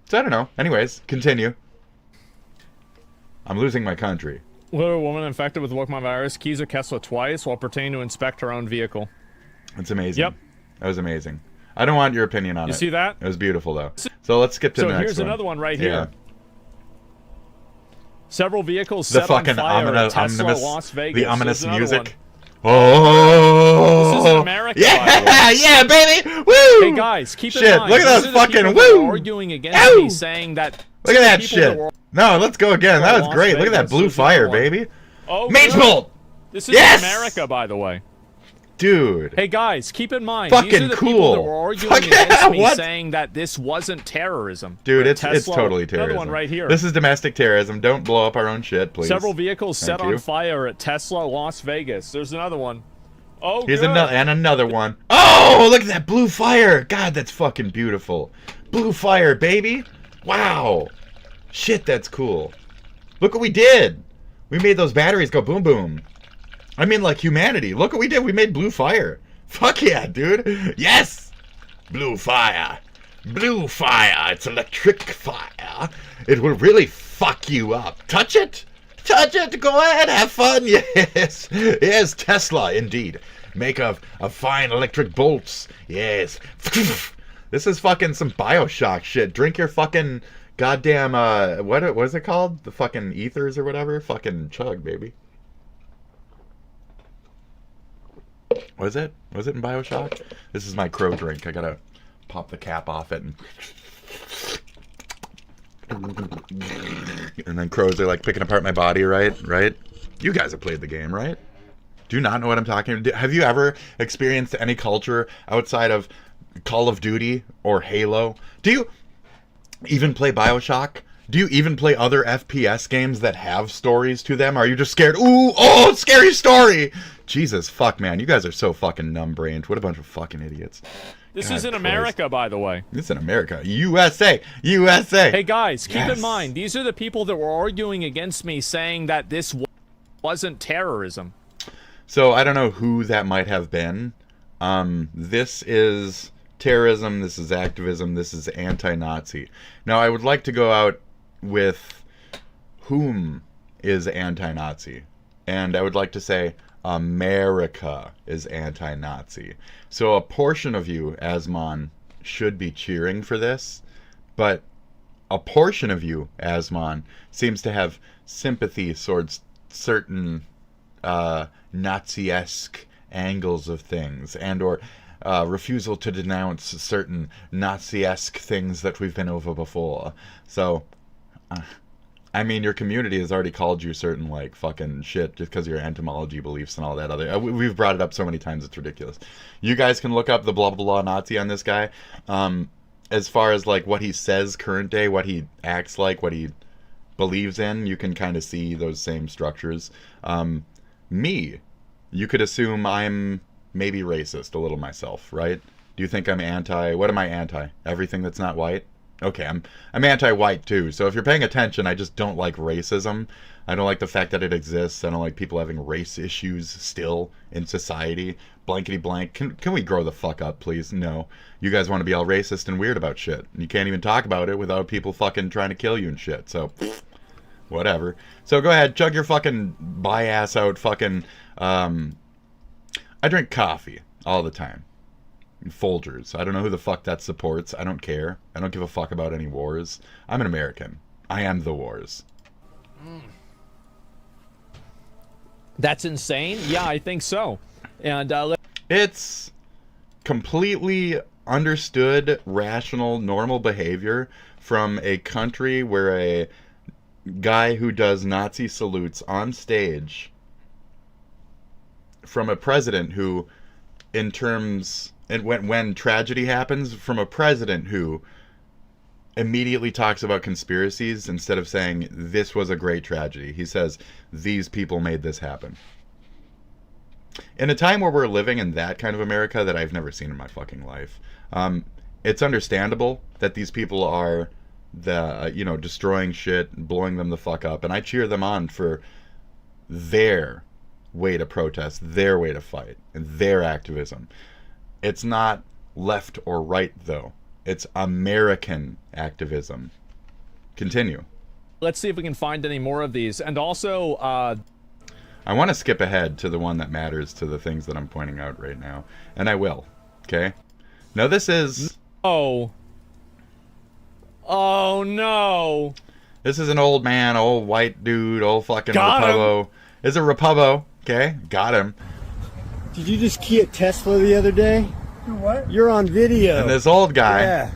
Speaker 7: So I don't know. Anyways, continue. I'm losing my country.
Speaker 5: Little woman infected with Wokma virus keys a Tesla twice while pretending to inspect her own vehicle.
Speaker 7: That's amazing.
Speaker 5: Yep.
Speaker 7: That was amazing. I don't want your opinion on it.
Speaker 5: You see that?
Speaker 7: It was beautiful, though. So let's skip to the next one.
Speaker 5: So here's another one right
Speaker 7: yeah.
Speaker 5: here. Several vehicles set on fire at Tesla Las Vegas.
Speaker 7: The ominous music.
Speaker 5: One.
Speaker 7: Oh!
Speaker 5: This is in America.
Speaker 7: Yeah, yeah, baby! Woo!
Speaker 5: Hey guys, keep in mind.
Speaker 7: Look at those fucking woo!
Speaker 5: Arguing against me, saying that.
Speaker 7: Look at that shit. No, let's go again. That was great. Look at that blue fire, baby.
Speaker 5: Oh,
Speaker 7: Mage Bolt!
Speaker 5: This is in America, by the way.
Speaker 7: Dude.
Speaker 5: Hey guys, keep in mind.
Speaker 7: Fucking
Speaker 5: these are the
Speaker 7: cool.
Speaker 5: People that were arguing against me, saying that this wasn't terrorism.
Speaker 7: Dude, it's totally terrorism.
Speaker 5: Another one right here.
Speaker 7: This is domestic terrorism. Don't blow up our own shit, please.
Speaker 5: Several vehicles set on fire at Tesla Las Vegas. There's another one. Oh,
Speaker 7: here's another one. Oh, look at that blue fire. God, that's fucking beautiful. Blue fire, baby. Wow. Shit, that's cool. Look what we did. We made those batteries go boom boom. I mean, like humanity. Look what we did. We made blue fire. Fuck yeah, dude. Yes. Blue fire. Blue fire. It's electric fire. It will really fuck you up. Touch it. Touch it. Go ahead. Have fun. Yes. Yes, Tesla, indeed. Make of fine electric bolts. Yes. This is fucking some Bioshock shit. Drink your fucking goddamn, what is it called? The fucking ethers or whatever? Fucking chug, baby. Was it? Was it in Bioshock? This is my crow drink. I gotta pop the cap off it and then crows are like picking apart my body, right? Right? You guys have played the game, right? Do you not know what I'm talking about? Have you ever experienced any culture outside of Call of Duty or Halo? Do you even play Bioshock? Do you even play other FPS games that have stories to them? Are you just scared? Ooh, oh, scary story! Jesus, fuck, man. You guys are so fucking numb-brained. What a bunch of fucking idiots.
Speaker 5: This is in America, by the way.
Speaker 7: This is in America. USA! USA!
Speaker 5: Hey, guys, keep in mind, these are the people that were arguing against me saying that this wasn't terrorism.
Speaker 7: So, I don't know who that might have been. This is terrorism, this is activism, this is anti-Nazi. Now, I would like to go out with whom is anti-Nazi. And I would like to say America is anti-Nazi. So a portion of you, Asmon, should be cheering for this, but a portion of you, Asmon, seems to have sympathy towards certain Nazi-esque angles of things, and or refusal to denounce certain Nazi-esque things that we've been over before. So I mean, your community has already called you certain, like, fucking shit just because of your entomology beliefs and all that other... We've brought it up so many times, it's ridiculous. You guys can look up the blah, blah, blah Nazi on this guy. As far as, like, what he says current day, what he acts like, what he believes in, you can kind of see those same structures. Me, you could assume I'm maybe racist a little myself, right? Do you think I'm anti... What am I anti? Everything that's not white? Okay, I'm anti-white too, so if you're paying attention, I just don't like racism. I don't like the fact that it exists. I don't like people having race issues still in society. Blankety blank. Can we grow the fuck up, please? No. You guys want to be all racist and weird about shit. You can't even talk about it without people fucking trying to kill you and shit, so... Whatever. So go ahead, chug your fucking bi-ass out fucking... I drink coffee all the time. Folgers. I don't know who the fuck that supports. I don't care. I don't give a fuck about any wars. I'm an American. I am the wars.
Speaker 5: That's insane? Yeah, I think so. And
Speaker 7: it's completely understood, rational, normal behavior from a country where a guy who does Nazi salutes on stage, from a president who, in terms... And when tragedy happens, from a president who immediately talks about conspiracies instead of saying, this was a great tragedy. He says, these people made this happen. In a time where we're living in that kind of America that I've never seen in my fucking life, it's understandable that these people are destroying shit, blowing them the fuck up, and I cheer them on for their way to protest, their way to fight, and their activism. It's not left or right, though. It's American activism. Continue.
Speaker 5: Let's see if we can find any more of these. And also,
Speaker 7: I want to skip ahead to the one that matters to the things that I'm pointing out right now. And I will. Okay? Now, this is...
Speaker 5: Oh. Oh, no.
Speaker 7: This is an old man, old white dude, old fucking Repubbo. It's a Repubbo. Okay? Got him.
Speaker 18: Did you just key a Tesla the other day? What? You're on video.
Speaker 7: And this old guy.
Speaker 18: Yeah.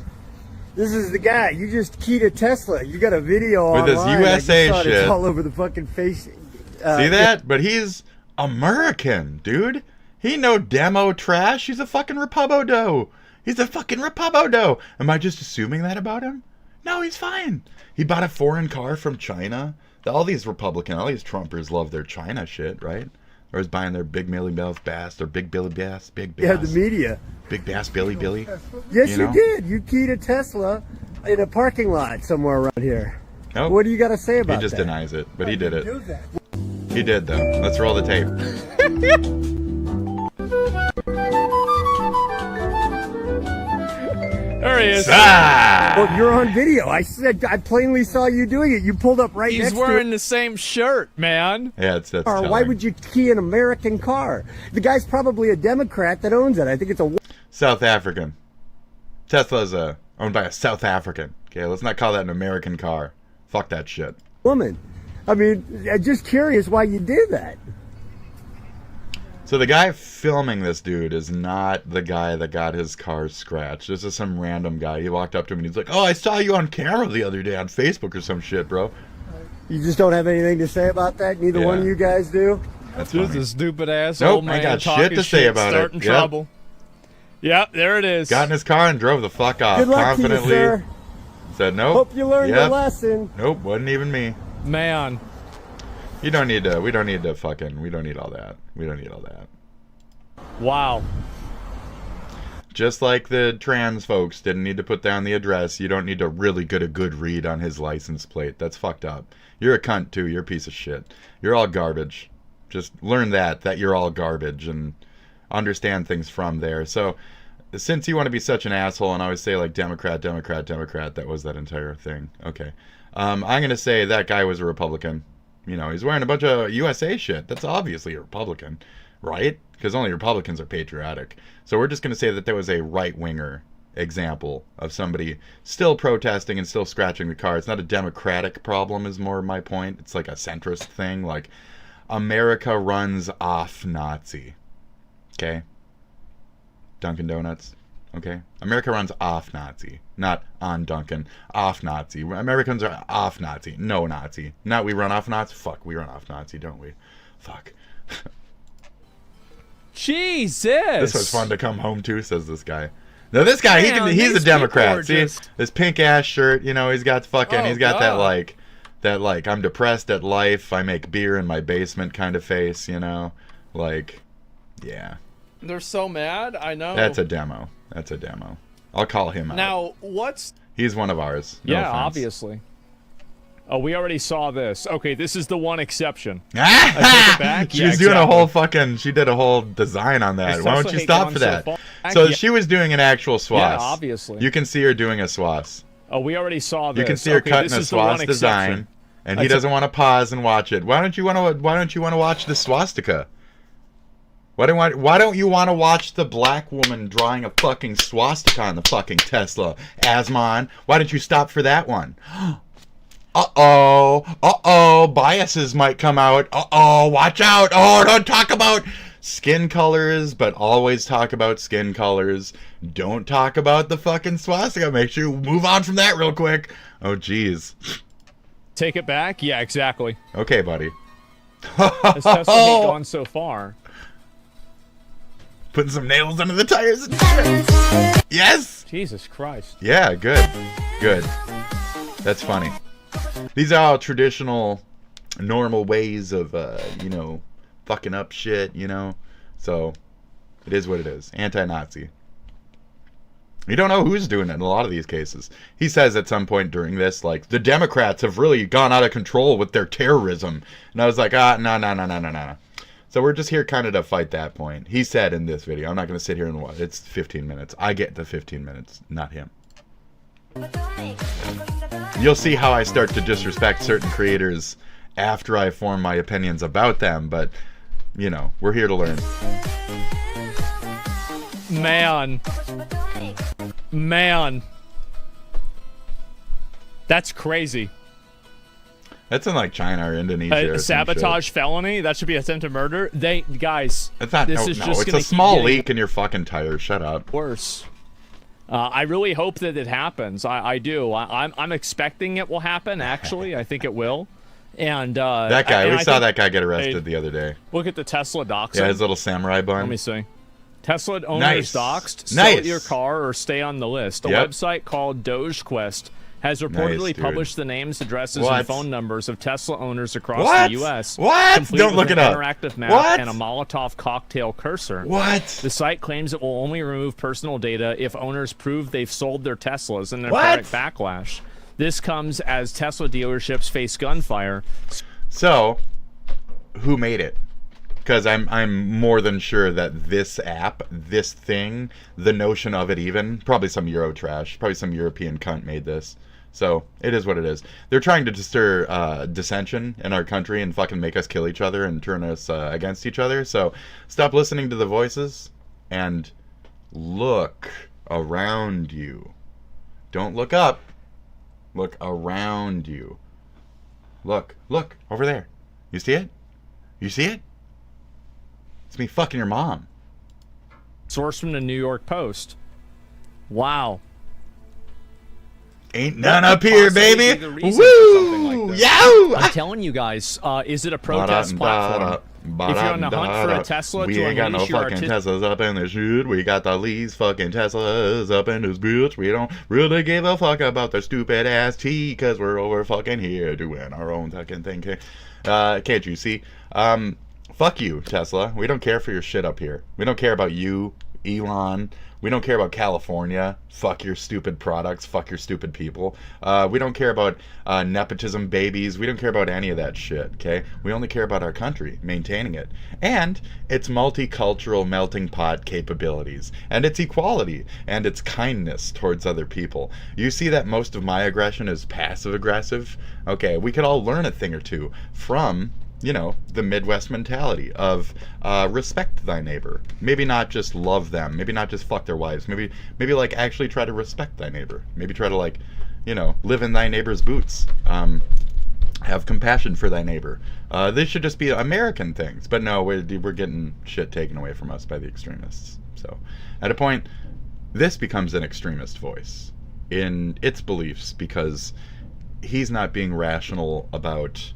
Speaker 18: This is the guy. You just keyed a Tesla. You got a video
Speaker 7: with
Speaker 18: online.
Speaker 7: With his USA shit.
Speaker 18: It's all over the fucking face.
Speaker 7: See that? But he's American, dude. He no demo trash. He's a fucking Repubbo dough. He's a fucking Repubbo dough. Am I just assuming that about him? No, he's fine. He bought a foreign car from China. All these Trumpers love their China shit, right? Or is buying their big Millie Bass or big Billy Bass, big Bass.
Speaker 18: Yeah, the media.
Speaker 7: Big Bass Billy.
Speaker 18: Yes, you did. You keyed a Tesla in a parking lot somewhere around here.
Speaker 7: Nope.
Speaker 18: What do you got to say about that?
Speaker 7: He just denies it, but he did it. He did, though. Let's roll the tape.
Speaker 5: There he is.
Speaker 18: Well, you're on video. I plainly saw you doing it. You pulled up right next to it.
Speaker 5: He's wearing the same shirt, man.
Speaker 7: Yeah, that's
Speaker 18: telling. Why would you key an American car? The guy's probably a Democrat that owns it. I think it's a...
Speaker 7: South African. Tesla's owned by a South African. Okay, let's not call that an American car. Fuck that shit.
Speaker 18: Woman. I mean, I'm just curious why you did that.
Speaker 7: So the guy filming this dude is not the guy that got his car scratched. This is some random guy. He walked up to him and he's like, "Oh, I saw you on camera the other day on Facebook or some shit, bro."
Speaker 18: You just don't have anything to say about that? Neither one of you guys do?
Speaker 5: That's just a stupid ass
Speaker 7: nope,
Speaker 5: old man.
Speaker 7: I got shit to say about
Speaker 5: starting
Speaker 7: it.
Speaker 5: Trouble. Yep, there it is.
Speaker 7: Got in his car and drove the fuck off.
Speaker 18: Good luck
Speaker 7: confidently.
Speaker 18: To you, sir.
Speaker 7: Said nope.
Speaker 18: Hope you learned your lesson.
Speaker 7: Nope, wasn't even me.
Speaker 5: Man.
Speaker 7: We don't need all that. We don't need all that.
Speaker 5: Wow.
Speaker 7: Just like the trans folks didn't need to put down the address, you don't need to really get a good read on his license plate. That's fucked up. You're a cunt too. You're a piece of shit. You're all garbage. Just learn that you're all garbage and understand things from there. So since you want to be such an asshole and always say like Democrat, that was that entire thing. Okay. I'm going to say that guy was a Republican. You know, he's wearing a bunch of USA shit. That's obviously a Republican, right? Because only Republicans are patriotic. So we're just going to say that there was a right-winger example of somebody still protesting and still scratching the car. It's not a democratic problem is more my point. It's like a centrist thing. Like, America runs off Nazi. Okay? Dunkin' Donuts. Okay? America runs off Nazi, not on Duncan. Off Nazi. Americans are off Nazi. No Nazi. Not we run off Nazi. Fuck, we run off Nazi, don't we? Fuck.
Speaker 5: Jesus!
Speaker 7: This was fun to come home to, says this guy. Now this guy, he's a Democrat. See, this pink ass shirt, you know, he's got fucking, he's got that like, I'm depressed at life, I make beer in my basement kind of face, you know, like, yeah.
Speaker 5: They're so mad. I know.
Speaker 7: That's a demo. That's a demo. I'll call him out.
Speaker 5: Now, what's?
Speaker 7: He's one of ours. No offense.
Speaker 5: Obviously. Oh, we already saw this. Okay, this is the one exception. I take it back.
Speaker 7: She's doing a whole fucking. She did a whole design on that. Why don't you stop for that? So she was doing an actual swass.
Speaker 5: Yeah, obviously.
Speaker 7: You can see her doing a swass.
Speaker 5: Oh, we already saw this.
Speaker 7: You can see her cutting a swass design, and he doesn't want to pause and watch it. Why don't you want to watch the swastika? Why don't you want to watch the black woman drawing a fucking swastika on the fucking Tesla, Asmon? Why don't you stop for that one? Uh-oh, biases might come out. Uh-oh, watch out. Oh, don't talk about skin colors, but always talk about skin colors. Don't talk about the fucking swastika. Make sure you move on from that real quick. Oh, jeez.
Speaker 5: Take it back? Yeah, exactly.
Speaker 7: Okay, buddy.
Speaker 5: Has Tesla gone so far?
Speaker 7: Putting some nails under the tires and shit. Yes!
Speaker 5: Jesus Christ.
Speaker 7: Yeah, good. Good. That's funny. These are all traditional, normal ways of, you know, fucking up shit, you know? So, it is what it is. Anti-Nazi. You don't know who's doing it in a lot of these cases. He says at some point during this, like, the Democrats have really gone out of control with their terrorism. And I was like, no. So we're just here kind of to fight that point. He said in this video, I'm not going to sit here and watch. It's 15 minutes. I get the 15 minutes, not him. You'll see how I start to disrespect certain creators after I form my opinions about them, but, you know, we're here to learn.
Speaker 5: Man. That's crazy.
Speaker 7: That's in like China or Indonesia.
Speaker 5: A sabotage felony? That should be attempted murder. Guys.
Speaker 7: It's not. It's a small leak in your fucking tire. Shut up.
Speaker 5: Worse. I really hope that it happens. I do. I'm expecting it will happen. Actually, I think it will. And
Speaker 7: that guy. We saw that guy get arrested the other day.
Speaker 5: Look at the Tesla doxing.
Speaker 7: Yeah, his little samurai bun.
Speaker 5: Let me see. Tesla owners doxed. Sell your car or stay on the list. A website called DOGGOD has reportedly published the names, addresses, and phone numbers of Tesla owners across the U.S.
Speaker 7: Don't look it up.
Speaker 5: Interactive map and a Molotov cocktail cursor. The site claims it will only remove personal data if owners prove they've sold their Teslas in their product backlash. This comes as Tesla dealerships face gunfire.
Speaker 7: So, who made it? Because I'm more than sure that this app, this thing, the notion of it even, probably some Euro trash, probably some European cunt made this. So, it is what it is. They're trying to stir dissension in our country and fucking make us kill each other and turn us against each other. So, stop listening to the voices and look around you. Don't look up. Look around you. Look over there. You see it? You see it? It's me fucking your mom.
Speaker 5: Source from the New York Post. Wow.
Speaker 7: Ain't none up here, baby. Woo!
Speaker 5: Like yow! I'm telling you guys, is it a protest platform? If you're on the hunt for a Tesla
Speaker 7: we ain't got no fucking Teslas up in this shit. We got the least fucking Teslas up in this bitch. We don't really give a fuck about the stupid ass T, because we're over fucking here doing our own fucking thing. Can't you see? Fuck you, Tesla. We don't care for your shit up here. We don't care about you, Elon. We don't care about California. Fuck your stupid products. Fuck your stupid people. We don't care about nepotism babies. We don't care about any of that shit, okay? We only care about our country, maintaining it. And its multicultural melting pot capabilities. And its equality. And its kindness towards other people. You see that most of my aggression is passive-aggressive? Okay, we could all learn a thing or two from, you know, the Midwest mentality of respect thy neighbor. Maybe not just love them. Maybe not just fuck their wives. Maybe like actually try to respect thy neighbor. Maybe try to, like, you know, live in thy neighbor's boots. Have compassion for thy neighbor. This should just be American things. But no, we're getting shit taken away from us by the extremists. So, at a point, this becomes an extremist voice in its beliefs because he's not being rational about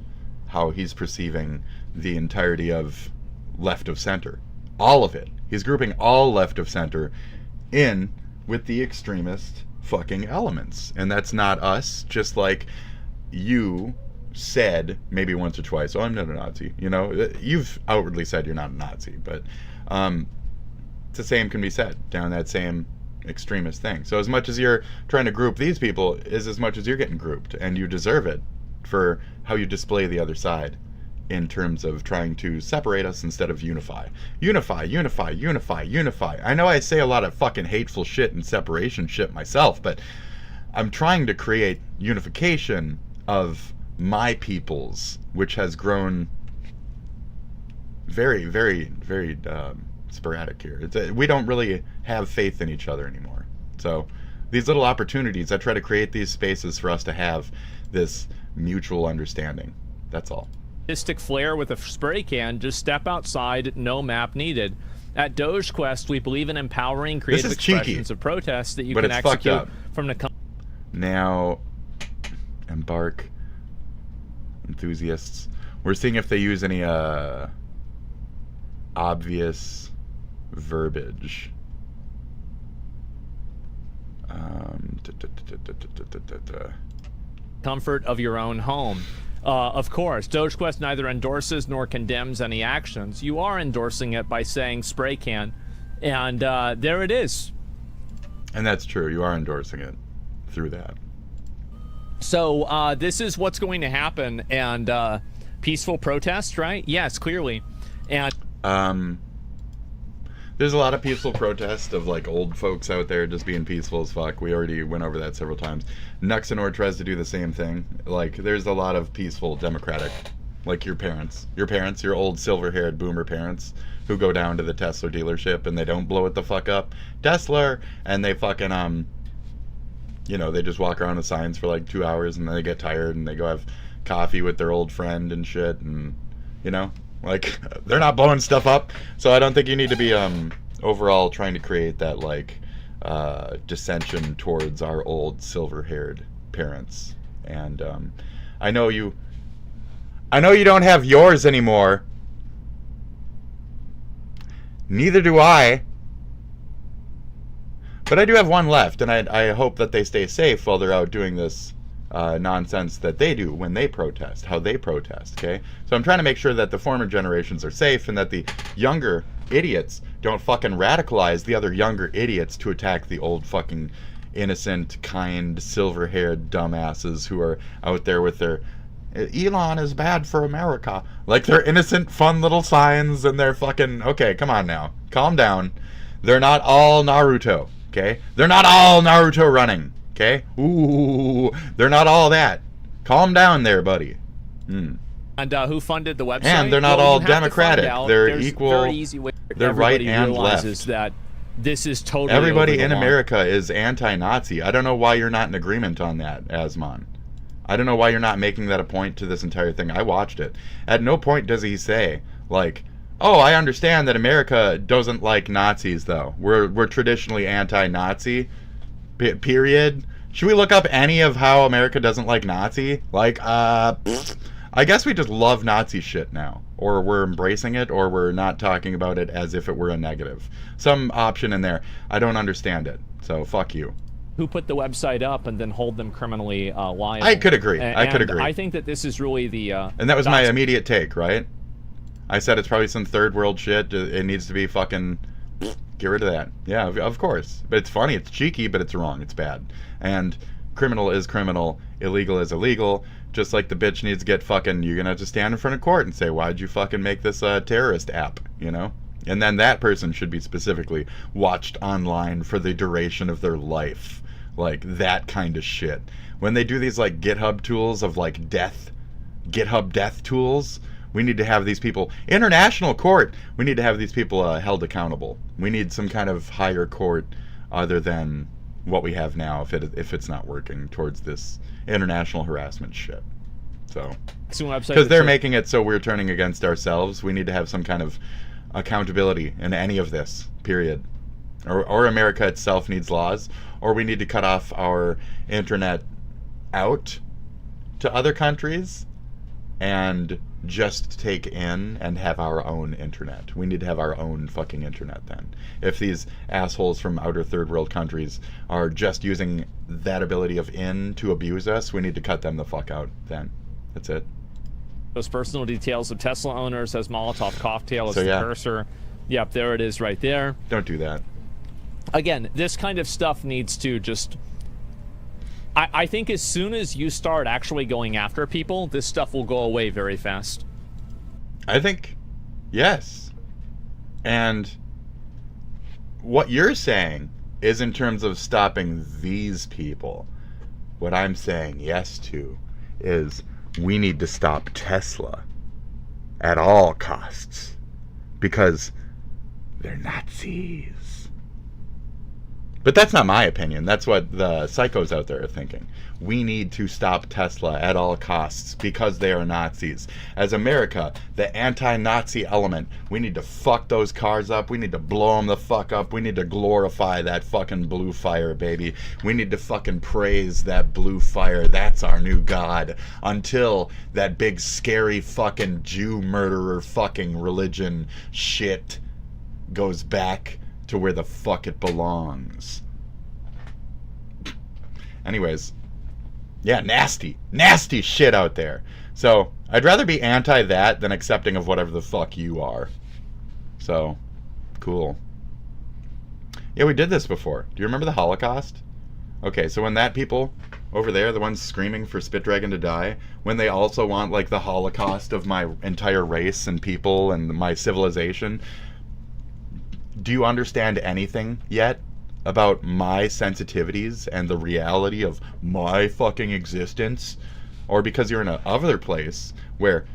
Speaker 7: how he's perceiving the entirety of left of center. All of it. He's grouping all left of center in with the extremist fucking elements. And that's not us, just like you said maybe once or twice, oh, I'm not a Nazi. You know, you've outwardly said you're not a Nazi, but the same can be said down that same extremist thing. So as much as you're trying to group these people is as much as you're getting grouped, and you deserve it for how you display the other side in terms of trying to separate us instead of unify. Unify, unify, unify, unify. I know I say a lot of fucking hateful shit and separation shit myself, but I'm trying to create unification of my peoples, which has grown very, very, very sporadic here. We don't really have faith in each other anymore. So these little opportunities, I try to create these spaces for us to have this mutual understanding. That's all.
Speaker 5: Mystic flare with a spray can, just step outside, no map needed. At Doge Quest, we believe in empowering creative expressions of protest that you can execute from the
Speaker 7: now embark enthusiasts. We're seeing if they use any obvious verbiage.
Speaker 5: Comfort of your own home. Of course, Doge Quest neither endorses nor condemns any actions. You are endorsing it by saying spray can, and there it is.
Speaker 7: And that's true. You are endorsing it through that.
Speaker 5: So this is what's going to happen, and peaceful protest, right? Yes, clearly. And
Speaker 7: there's a lot of peaceful protest of like old folks out there just being peaceful as fuck. We already went over that several times. Nuxanor tries to do the same thing. Like there's a lot of peaceful democratic, like your parents, your old silver-haired boomer parents who go down to the Tesla dealership and they don't blow it the fuck up. Tesla, and they fucking you know, they just walk around with signs for like 2 hours and then they get tired and they go have coffee with their old friend and shit, and you know, like they're not blowing stuff up. So I don't think you need to be overall trying to create that like dissension towards our old silver-haired parents. And I know you don't have yours anymore. Neither do I. But I do have one left, and I hope that they stay safe while they're out doing this nonsense that they do when they protest, how they protest, okay? So I'm trying to make sure that the former generations are safe and that the younger idiots don't fucking radicalize the other younger idiots to attack the old fucking innocent, kind, silver-haired dumbasses who are out there with their Elon is bad for America. Like their innocent, fun little signs and their fucking... Okay, come on now. Calm down. They're not all Naruto. Okay? They're not all Naruto running. Okay? Ooh, they're not all that. Calm down there, buddy.
Speaker 5: And who funded the website?
Speaker 7: And they're not all democratic. They're equal.
Speaker 5: Very easy way
Speaker 7: they're right and left.
Speaker 5: That this is totally
Speaker 7: everybody in America is anti-Nazi. I don't know why you're not in agreement on that, Asmon. I don't know why you're not making that a point to this entire thing. I watched it. At no point does he say, like, oh, I understand that America doesn't like Nazis, though. We're traditionally anti-Nazi, period. Should we look up any of how America doesn't like Nazi? Like, I guess we just love Nazi shit now. Or we're embracing it, or we're not talking about it as if it were a negative. Some option in there. I don't understand it. So, fuck you.
Speaker 5: Who put the website up and then hold them criminally liable.
Speaker 7: I could agree.
Speaker 5: I think that this is really the...
Speaker 7: and that was my immediate take, right? I said it's probably some third world shit. It needs to be fucking... Get rid of that. Yeah, of course. But it's funny, it's cheeky, but it's wrong. It's bad. And criminal is criminal. Illegal is illegal. Just like the bitch needs to get fucking... You're gonna have to stand in front of court and say, why'd you fucking make this terrorist app? You know? And then that person should be specifically watched online for the duration of their life. Like, that kind of shit. When they do these, like, GitHub tools of, like, GitHub death tools, we need to have these people... International court! We need to have these people held accountable. We need some kind of higher court other than what we have now if it's not working towards this international harassment shit. So... Because they're making it so we're turning against ourselves, we need to have some kind of accountability in any of this, period. or America itself needs laws, or we need to cut off our internet out to other countries and just take in and have our own internet. We need to have our own fucking internet then. If these assholes from outer third world countries are just using that ability of in to abuse us, we need to cut them the fuck out then. That's it.
Speaker 5: Those personal details of Tesla owners as Molotov cocktail as
Speaker 7: So,
Speaker 5: the
Speaker 7: yeah.
Speaker 5: cursor. Yep, there it is right there.
Speaker 7: Don't do that.
Speaker 5: Again, this kind of stuff needs to just... I think as soon as you start actually going after people, this stuff will go away very fast.
Speaker 7: I think, yes. And what you're saying is in terms of stopping these people. What I'm saying yes to is we need to stop Tesla at all costs because they're Nazis. But that's not my opinion. That's what the psychos out there are thinking. We need to stop Tesla at all costs because they are Nazis. As America, the anti-Nazi element, we need to fuck those cars up. We need to blow them the fuck up. We need to glorify that fucking blue fire, baby. We need to fucking praise that blue fire. That's our new god. Until that big scary fucking Jew murderer fucking religion shit goes back to where the fuck it belongs. Anyways, yeah, nasty shit out there. So I'd rather be anti that than accepting of whatever the fuck you are. So cool. Yeah, we did this before. Do you remember the Holocaust? Okay, so when that people over there, the ones screaming for SpitDragon to die, when they also want like the Holocaust of my entire race and people and my civilization, do you understand anything yet about my sensitivities and the reality of my fucking existence? Or because you're in a other place where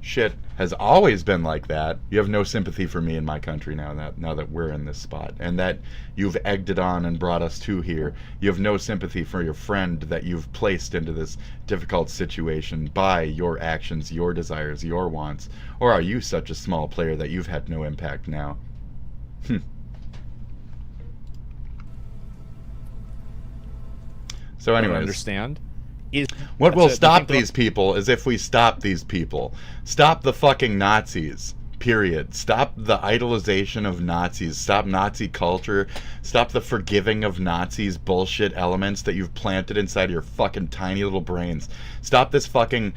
Speaker 7: shit has always been like that, you have no sympathy for me in my country now that we're in this spot, and that you've egged it on and brought us to here. You have no sympathy for your friend that you've placed into this difficult situation by your actions, your desires, your wants. Or are you such a small player that you've had no impact now? So anyways,
Speaker 5: understand?
Speaker 7: What will stop these people is if we stop these people. Stop the fucking Nazis. Period. Stop the idolization of Nazis. Stop Nazi culture. Stop the forgiving of Nazis bullshit elements that you've planted inside your fucking tiny little brains. Stop this fucking...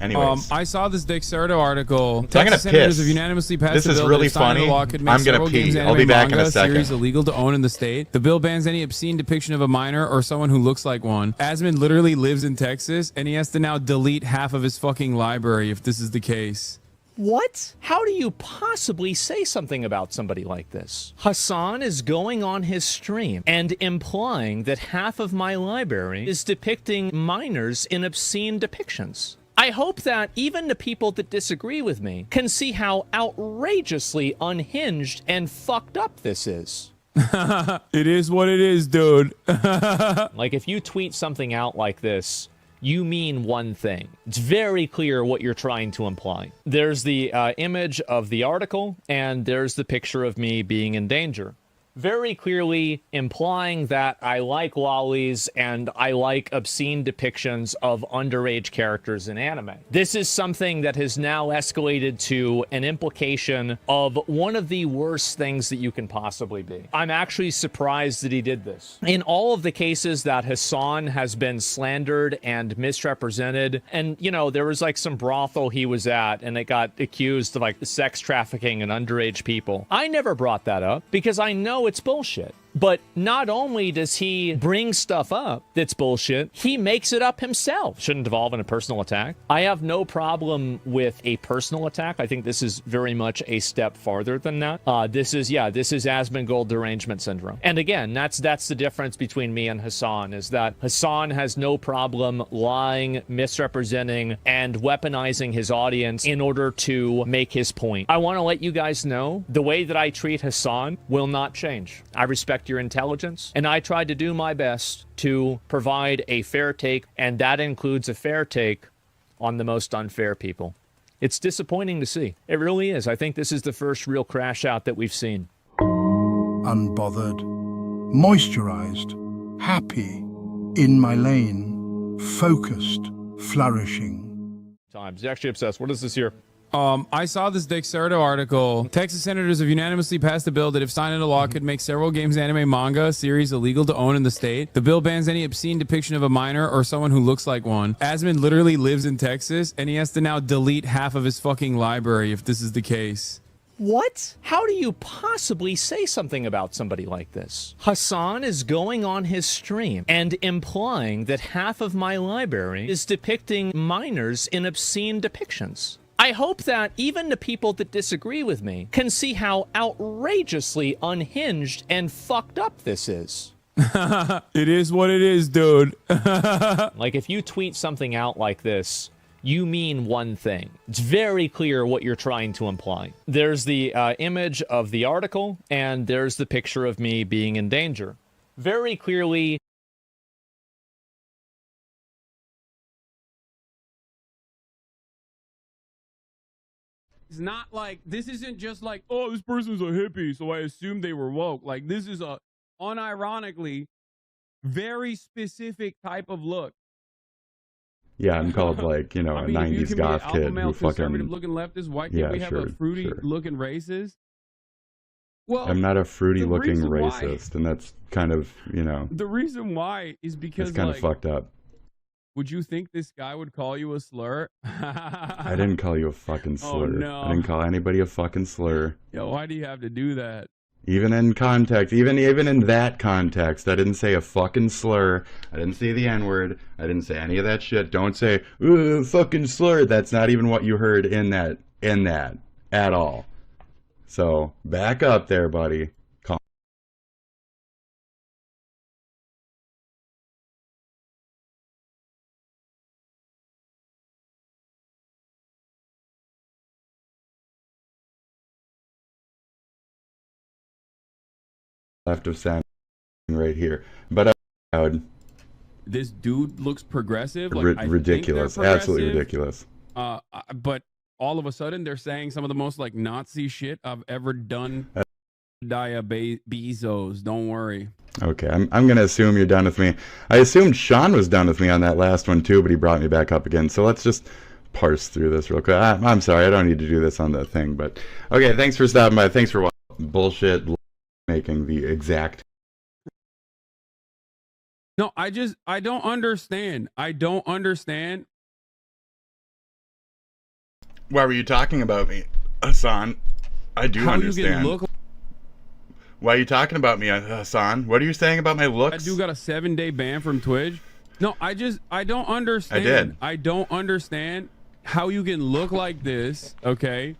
Speaker 7: Anyways.
Speaker 21: I saw this Dexerto article.
Speaker 7: I'm gonna
Speaker 21: Texas senators
Speaker 7: piss.
Speaker 21: have unanimously passed
Speaker 7: This
Speaker 21: a
Speaker 7: is
Speaker 21: bill
Speaker 7: really
Speaker 21: that signing
Speaker 7: funny.
Speaker 21: the law could make
Speaker 7: I'm gonna
Speaker 21: several
Speaker 7: pee.
Speaker 21: games,
Speaker 7: I'll
Speaker 21: anime,
Speaker 7: be back in a
Speaker 21: manga
Speaker 7: second.
Speaker 21: series illegal to own in the state. The bill bans any obscene depiction of a minor or someone who looks like one. Asmund literally lives in Texas, and he has to now delete half of his fucking library if this is the case.
Speaker 5: What? How do you possibly say something about somebody like this? Hassan is going on his stream and implying that half of my library is depicting minors in obscene depictions. I hope that even the people that disagree with me can see how outrageously unhinged and fucked up this is.
Speaker 21: It is what it is, dude.
Speaker 5: Like, if you tweet something out like this, you mean one thing. It's very clear what you're trying to imply. There's the image of the article, and there's the picture of me being in danger. Very clearly implying that I like lollies and I like obscene depictions of underage characters in anime. This is something that has now escalated to an implication of one of the worst things that you can possibly be. I'm actually surprised that he did this. In all of the cases that Hassan has been slandered and misrepresented, and you know, there was like some brothel he was at and it got accused of like sex trafficking and underage people. I never brought that up because I know it's bullshit. But not only does he bring stuff up that's bullshit, he makes it up himself. Shouldn't involve in a personal attack. I have no problem with a personal attack. I think this is very much a step farther than that. This is Asmongold derangement syndrome. And again, that's the difference between me and Hassan, is that Hassan has no problem lying, misrepresenting, and weaponizing his audience in order to make his point. I want to let you guys know the way that I treat Hassan will not change. I respect your intelligence, and I tried to do my best to provide a fair take, and that includes a fair take on the most unfair people. It's disappointing to see. It really is. I think this is the first real crash out that we've seen.
Speaker 11: unbothered, moisturized, happy, in my lane, focused, flourishing.
Speaker 5: Times. You're actually obsessed. What is this here?
Speaker 21: I saw this Dexerto article. Texas senators have unanimously passed a bill that, if signed into law, could make several games, anime, manga series illegal to own in the state. The bill bans any obscene depiction of a minor or someone who looks like one. Asmund literally lives in Texas, and he has to now delete half of his fucking library if this is the case.
Speaker 5: What? How do you possibly say something about somebody like this? Hassan is going on his stream and implying that half of my library is depicting minors in obscene depictions. I hope that even the people that disagree with me can see how outrageously unhinged and fucked up this is.
Speaker 21: It is what it is, dude.
Speaker 5: Like, if you tweet something out like this, you mean one thing. It's very clear what you're trying to imply. There's the image of the article, and there's the picture of me being in danger. Very clearly.
Speaker 21: It's not like, this isn't just like, oh, this person's a hippie, so I assume they were woke. Like, this is a unironically very specific type of look.
Speaker 7: Yeah, I'm called like, you know, a 90s goth kid who fucking...
Speaker 21: looking leftist, why can't we have a fruity looking racist? Well,
Speaker 7: I'm not a fruity looking racist, and that's kind of, you know...
Speaker 21: The reason why is because,
Speaker 7: it's kind of fucked up.
Speaker 21: Would you think this guy would call you a slur?
Speaker 7: I didn't call you a fucking slur.
Speaker 21: Oh, no.
Speaker 7: I didn't call anybody a fucking slur.
Speaker 21: Yo, why do you have to do that?
Speaker 7: Even in context, even in that context, I didn't say a fucking slur. I didn't say the N-word. I didn't say any of that shit. Don't say, ooh, fucking slur. That's not even what you heard in that at all. So, back up there, buddy. Calm. Left of sound right here, but
Speaker 21: this dude looks progressive. Like,
Speaker 7: ridiculous, absolutely ridiculous.
Speaker 21: But all of a sudden they're saying some of the most like Nazi shit I've ever done. Bezos, don't worry.
Speaker 7: Okay, I'm gonna assume you're done with me. I assumed Sean was done with me on that last one too, but he brought me back up again. So let's just parse through this real quick. I'm sorry, I don't need to do this on the thing, but okay. Thanks for stopping by. Thanks for watching. Bullshit. Making the exact.
Speaker 21: No, I don't understand. I don't understand.
Speaker 7: Why were you talking about me, Hassan? I do understand. Why are you talking about me, Hassan? What are you saying about my looks?
Speaker 21: I do got a 7-day ban from Twitch. No, I don't understand.
Speaker 7: I did.
Speaker 21: I don't understand how you can look like this, okay?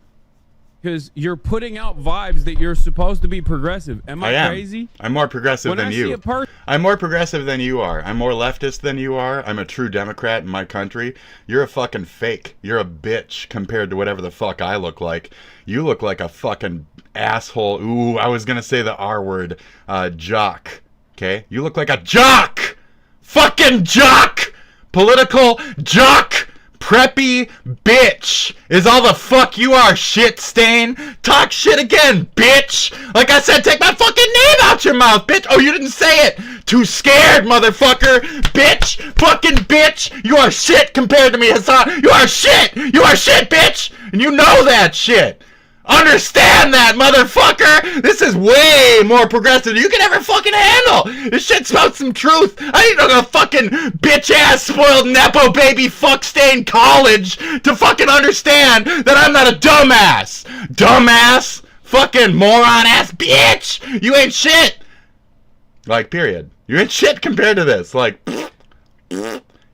Speaker 21: Because you're putting out vibes that you're supposed to be progressive. Am I crazy?
Speaker 7: I'm more progressive than you. I'm more progressive than you are. I'm more leftist than you are. I'm a true Democrat in my country. You're a fucking fake. You're a bitch compared to whatever the fuck I look like. You look like a fucking asshole. Ooh, I was gonna say the R word. Jock. Okay? You look like a jock! Fucking jock! Political jock! Preppy bitch is all the fuck you are, shit stain. Talk shit again, bitch. Like I said, take my fucking name out your mouth, bitch. Oh, you didn't say it. Too scared, motherfucker. Bitch. Fucking bitch. You are shit compared to me, Hassan. You are shit. You are shit, bitch. And you know that shit. Understand that, motherfucker! This is way more progressive than you can ever fucking handle! This shit's about some truth! I ain't no fucking bitch-ass, spoiled nepo baby fuck-stained college to fucking understand that I'm not a dumbass! Dumbass! Fucking moron-ass bitch! You ain't shit! Like, period. You ain't shit compared to this. Like,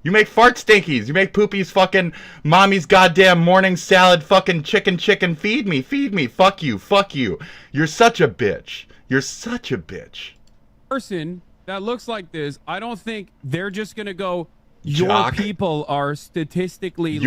Speaker 7: you make fart stinkies. You make poopies fucking mommy's goddamn morning salad fucking chicken feed me. Fuck you. You're such a bitch. You're such a bitch.
Speaker 21: Person that looks like this, I don't think they're just gonna go, your people are statistically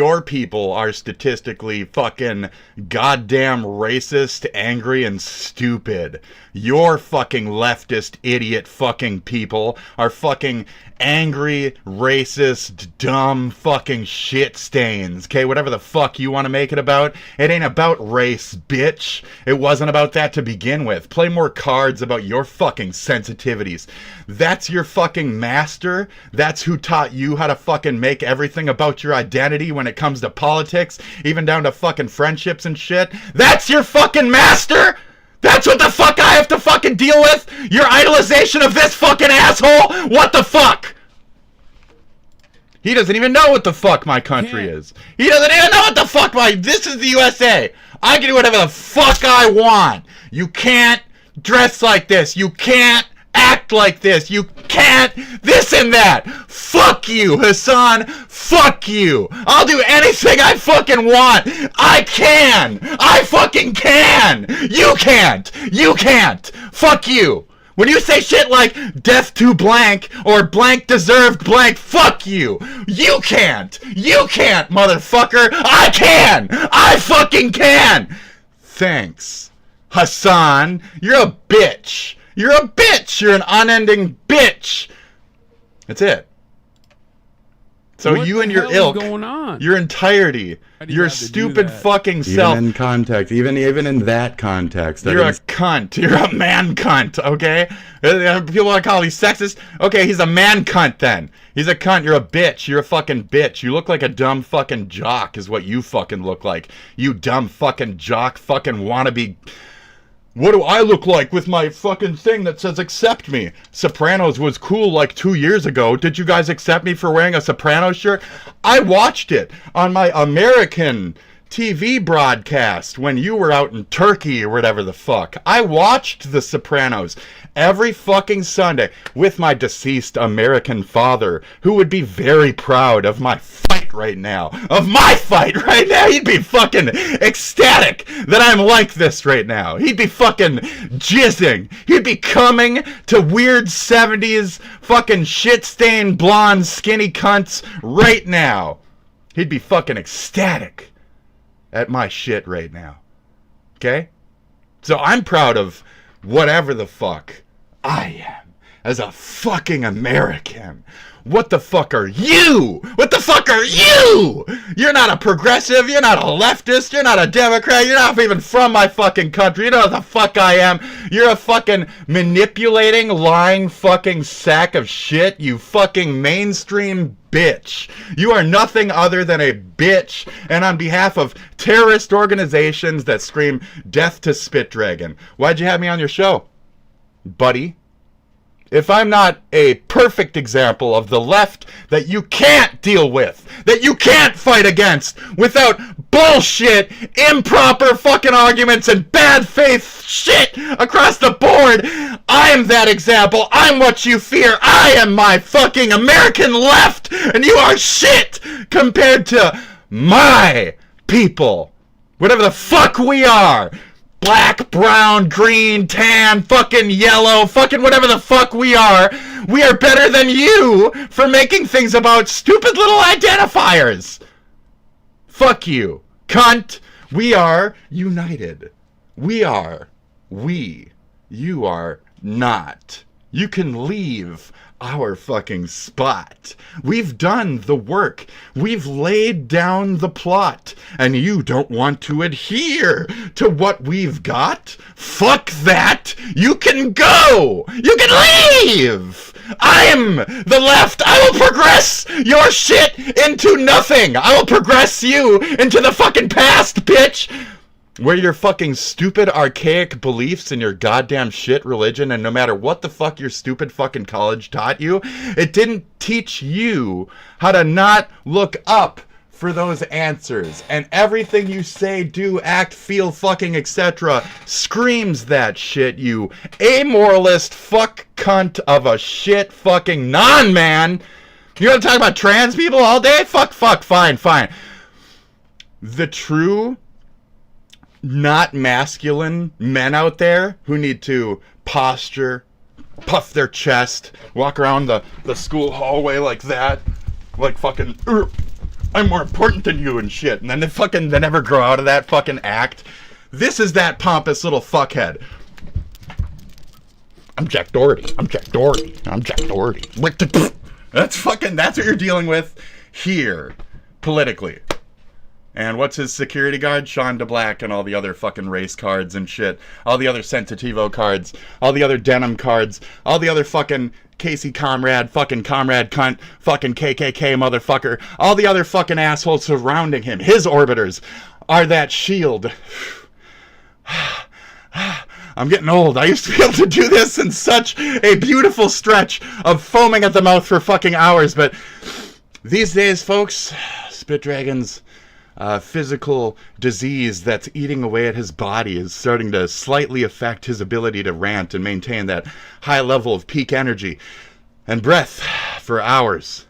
Speaker 7: fucking goddamn racist, angry, and stupid. Your fucking leftist idiot fucking people are fucking angry, racist, dumb fucking shit stains. Okay, whatever the fuck you want to make it about. It ain't about race, bitch. It wasn't about that to begin with. Play more cards about your fucking sensitivities. That's your fucking master. That's who taught you how to fucking make everything about your identity when it comes to politics, even down to fucking friendships and shit. That's your fucking master? That's what the fuck I have to fucking deal with? Your idolization of this fucking asshole? What the fuck? He doesn't even know what the fuck my country is. He doesn't even know what the fuck this is the USA. I can do whatever the fuck I want. You can't dress like this. You can't act like this. You can't this and that. Fuck you, Hassan. Fuck you. I'll do anything I fucking want. I can. I fucking can. You can't. You can't. Fuck you. When you say shit like death to blank or blank deserved blank, fuck you. You can't. You can't, motherfucker. I can. I fucking can. Thanks, Hassan. You're a bitch. You're a bitch! You're an unending bitch! That's it. So
Speaker 21: what
Speaker 7: you and
Speaker 21: the
Speaker 7: your
Speaker 21: hell
Speaker 7: ilk,
Speaker 21: is going on?
Speaker 7: your entirety, your stupid fucking self.
Speaker 3: Even in context, even in that context.
Speaker 7: You're a cunt. You're a man cunt, okay? People want to call these sexist. Okay, he's a man cunt then. He's a cunt. You're a bitch. You're a fucking bitch. You look like a dumb fucking jock is what you fucking look like. You dumb fucking jock fucking wannabe... What do I look like with my fucking thing that says accept me? Sopranos was cool like 2 years ago. Did you guys accept me for wearing a Sopranos shirt? I watched it on my American TV broadcast when you were out in Turkey or whatever the fuck. I watched The Sopranos every fucking Sunday with my deceased American father, who would be very proud of my fight right now. Of my fight right now! He'd be fucking ecstatic that I'm like this right now. He'd be fucking jizzing. He'd be coming to weird 70s fucking shit-stained blonde skinny cunts right now. He'd be fucking ecstatic at my shit right now. Okay? So I'm proud of whatever the fuck I am as a fucking American. What the fuck are you? What the fuck are you? You're not a progressive. You're not a leftist. You're not a Democrat. You're not even from my fucking country. You know what the fuck I am. You're a fucking manipulating, lying fucking sack of shit. You fucking mainstream bitch. You are nothing other than a bitch. And on behalf of terrorist organizations that scream death to SpitDragon, why'd you have me on your show, buddy? If I'm not a perfect example of the left that you can't deal with, that you can't fight against without bullshit, improper fucking arguments and bad faith shit across the board, I'm that example. I'm what you fear. I am my fucking American left, and you are shit compared to my people. Whatever the fuck we are. Black, brown, green, tan, fucking yellow, fucking whatever the fuck we are better than you for making things about stupid little identifiers. Fuck you, cunt. We are united. You are not. You can leave our fucking spot. We've done the work. We've laid down the plot. And you don't want to adhere to what we've got? Fuck that! You can go! You can leave! I'm the left! I will progress your shit into nothing! I will progress you into the fucking past, bitch! Where your fucking stupid, archaic beliefs and your goddamn shit religion, and no matter what the fuck your stupid fucking college taught you, it didn't teach you how to not look up for those answers. And everything you say, do, act, feel, fucking, etc. screams that shit, you amoralist fuck cunt of a shit fucking non-man. You wanna talk about trans people all day? Fuck, fine. The true not masculine men out there who need to posture, puff their chest, walk around the school hallway like that, like fucking, I'm more important than you and shit, and then they never grow out of that fucking act. This is that pompous little fuckhead. I'm Jack Doherty. That's what you're dealing with here, politically. And what's his security guard? Sean DeBlack and all the other fucking race cards and shit. All the other Sensitivo cards. All the other denim cards. All the other fucking Casey Comrade, fucking Comrade cunt, fucking KKK motherfucker. All the other fucking assholes surrounding him. His orbiters are that shield. I'm getting old. I used to be able to do this in such a beautiful stretch of foaming at the mouth for fucking hours. But these days, folks, SpitDragon's physical disease that's eating away at his body is starting to slightly affect his ability to rant and maintain that high level of peak energy and breath for hours.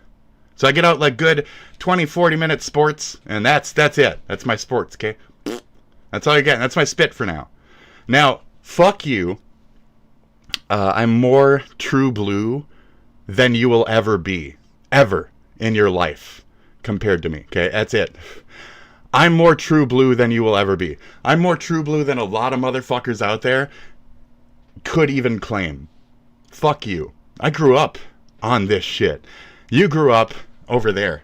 Speaker 7: So I get out like good 20-40 minute sports, and that's it. That's my sports, okay? That's all you get. That's my spit for now. Now, fuck you. I'm more true blue than you will ever be. Ever in your life compared to me, okay? That's it. I'm more true blue than you will ever be. I'm more true blue than a lot of motherfuckers out there could even claim. Fuck you. I grew up on this shit. You grew up over there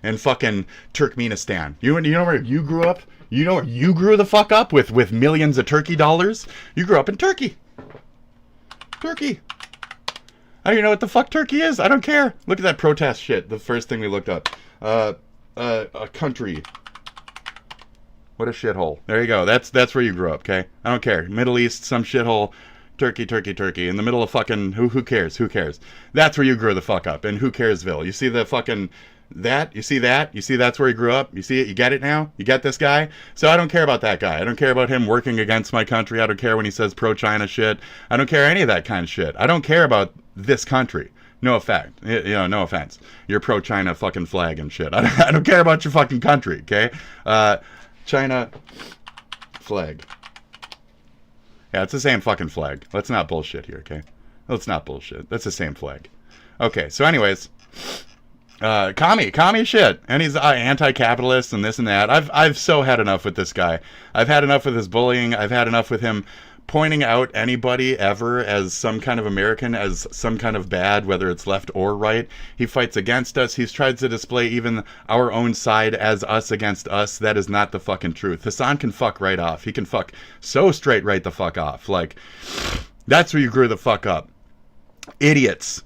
Speaker 7: in fucking Turkmenistan. You know where you grew up? You know where you grew the fuck up with millions of turkey dollars? You grew up in Turkey. Turkey. I don't even know what the fuck Turkey is. I don't care. Look at that protest shit. The first thing we looked up. A country. What a shithole. There you go. That's where you grew up, okay? I don't care. Middle East, some shithole. Turkey. In the middle of fucking... Who cares? Who cares? That's where you grew the fuck up. In Who Caresville. You see the fucking... That? You see that? You see that's where he grew up? You see it? You get it now? You get this guy? So I don't care about that guy. I don't care about him working against my country. I don't care when he says pro-China shit. I don't care any of that kind of shit. I don't care about this country. No offense. No offense. Your pro-China fucking flag and shit. I don't care about your fucking country, okay? China flag. Yeah, it's the same fucking flag. Let's not bullshit here, okay? Let's not bullshit. That's the same flag. Okay, so anyways, commie shit. And he's anti-capitalist and this and that. I've so had enough with this guy. I've had enough with his bullying. I've had enough with him pointing out anybody ever as some kind of American, as some kind of bad, whether it's left or right. He fights against us. He's tried to display even our own side as us against us. That is not the fucking truth. Hassan can fuck right off. He can fuck so straight right the fuck off. Like, that's where you grew the fuck up. Idiots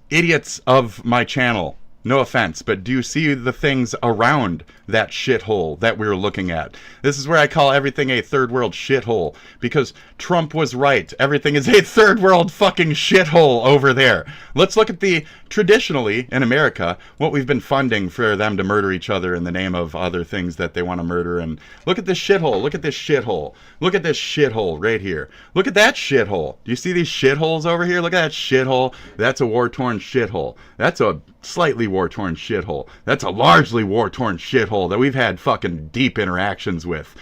Speaker 7: of my channel. No offense, but do you see the things around that shithole that we were looking at? This is where I call everything a third world shithole, because Trump was right. Everything is a third world fucking shithole over there. Let's look at traditionally in America, what we've been funding for them to murder each other in the name of other things that they want to murder. And look at this shithole. Look at this shithole. Look at this shithole right here. Look at that shithole. Do you see these shitholes over here? Look at that shithole. That's a war-torn shithole. That's a slightly war-torn shithole. That's a largely war-torn shithole that we've had fucking deep interactions with.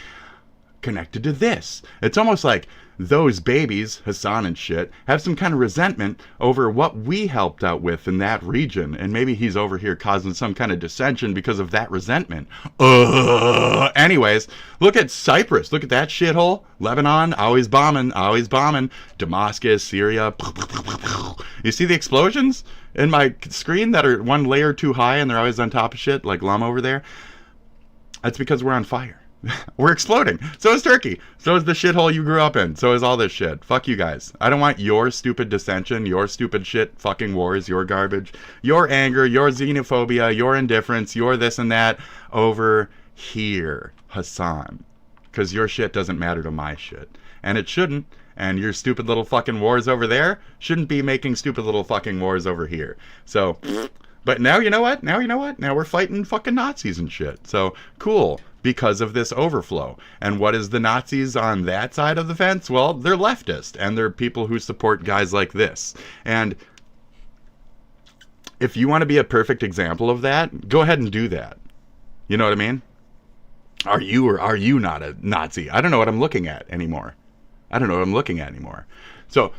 Speaker 7: Connected to this. It's almost like those babies, Hassan and shit, have some kind of resentment over what we helped out with in that region. And maybe he's over here causing some kind of dissension because of that resentment. Anyways, look at Cyprus. Look at that shithole. Lebanon, always bombing. Damascus, Syria. You see the explosions in my screen that are one layer too high and they're always on top of shit, like Lum over there? That's because we're on fire. We're exploding. So is Turkey. So is the shithole you grew up in. So is all this shit. Fuck you guys. I don't want your stupid dissension, your stupid shit, fucking wars, your garbage, your anger, your xenophobia, your indifference, your this and that over here, Hassan. Because your shit doesn't matter to my shit. And it shouldn't. And your stupid little fucking wars over there shouldn't be making stupid little fucking wars over here. So, but now you know what? Now we're fighting fucking Nazis and shit. So, cool. Because of this overflow. And what is the Nazis on that side of the fence? Well, they're leftist, and they're people who support guys like this. And if you want to be a perfect example of that, go ahead and do that. You know what I mean? Are you or are you not a Nazi? I don't know what I'm looking at anymore. So,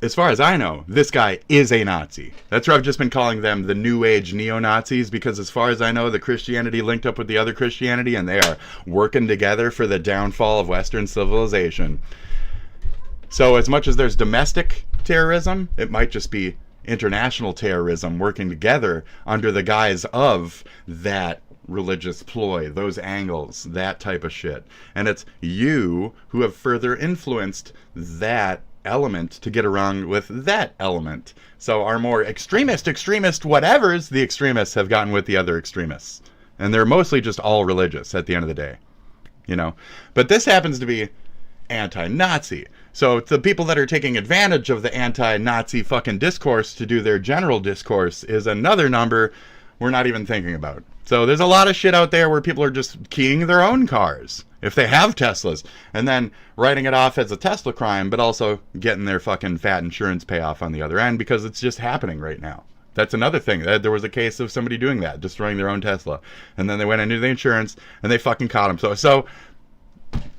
Speaker 7: as far as I know, this guy is a Nazi. That's where I've just been calling them the New Age neo-Nazis, because as far as I know, the Christianity linked up with the other Christianity, and they are working together for the downfall of Western civilization. So as much as there's domestic terrorism, it might just be international terrorism working together under the guise of that religious ploy, those angles, that type of shit. And it's you who have further influenced that element to get around with that element. So our more extremist whatevers, the extremists have gotten with the other extremists. And they're mostly just all religious at the end of the day. You know? But this happens to be anti-Nazi. So the people that are taking advantage of the anti-Nazi fucking discourse to do their general discourse is another number we're not even thinking about. So there's a lot of shit out there where people are just keying their own cars, if they have Teslas, and then writing it off as a Tesla crime, but also getting their fucking fat insurance payoff on the other end because it's just happening right now. That's another thing. There was a case of somebody doing that, destroying their own Tesla. And then they went into the insurance and they fucking caught him. So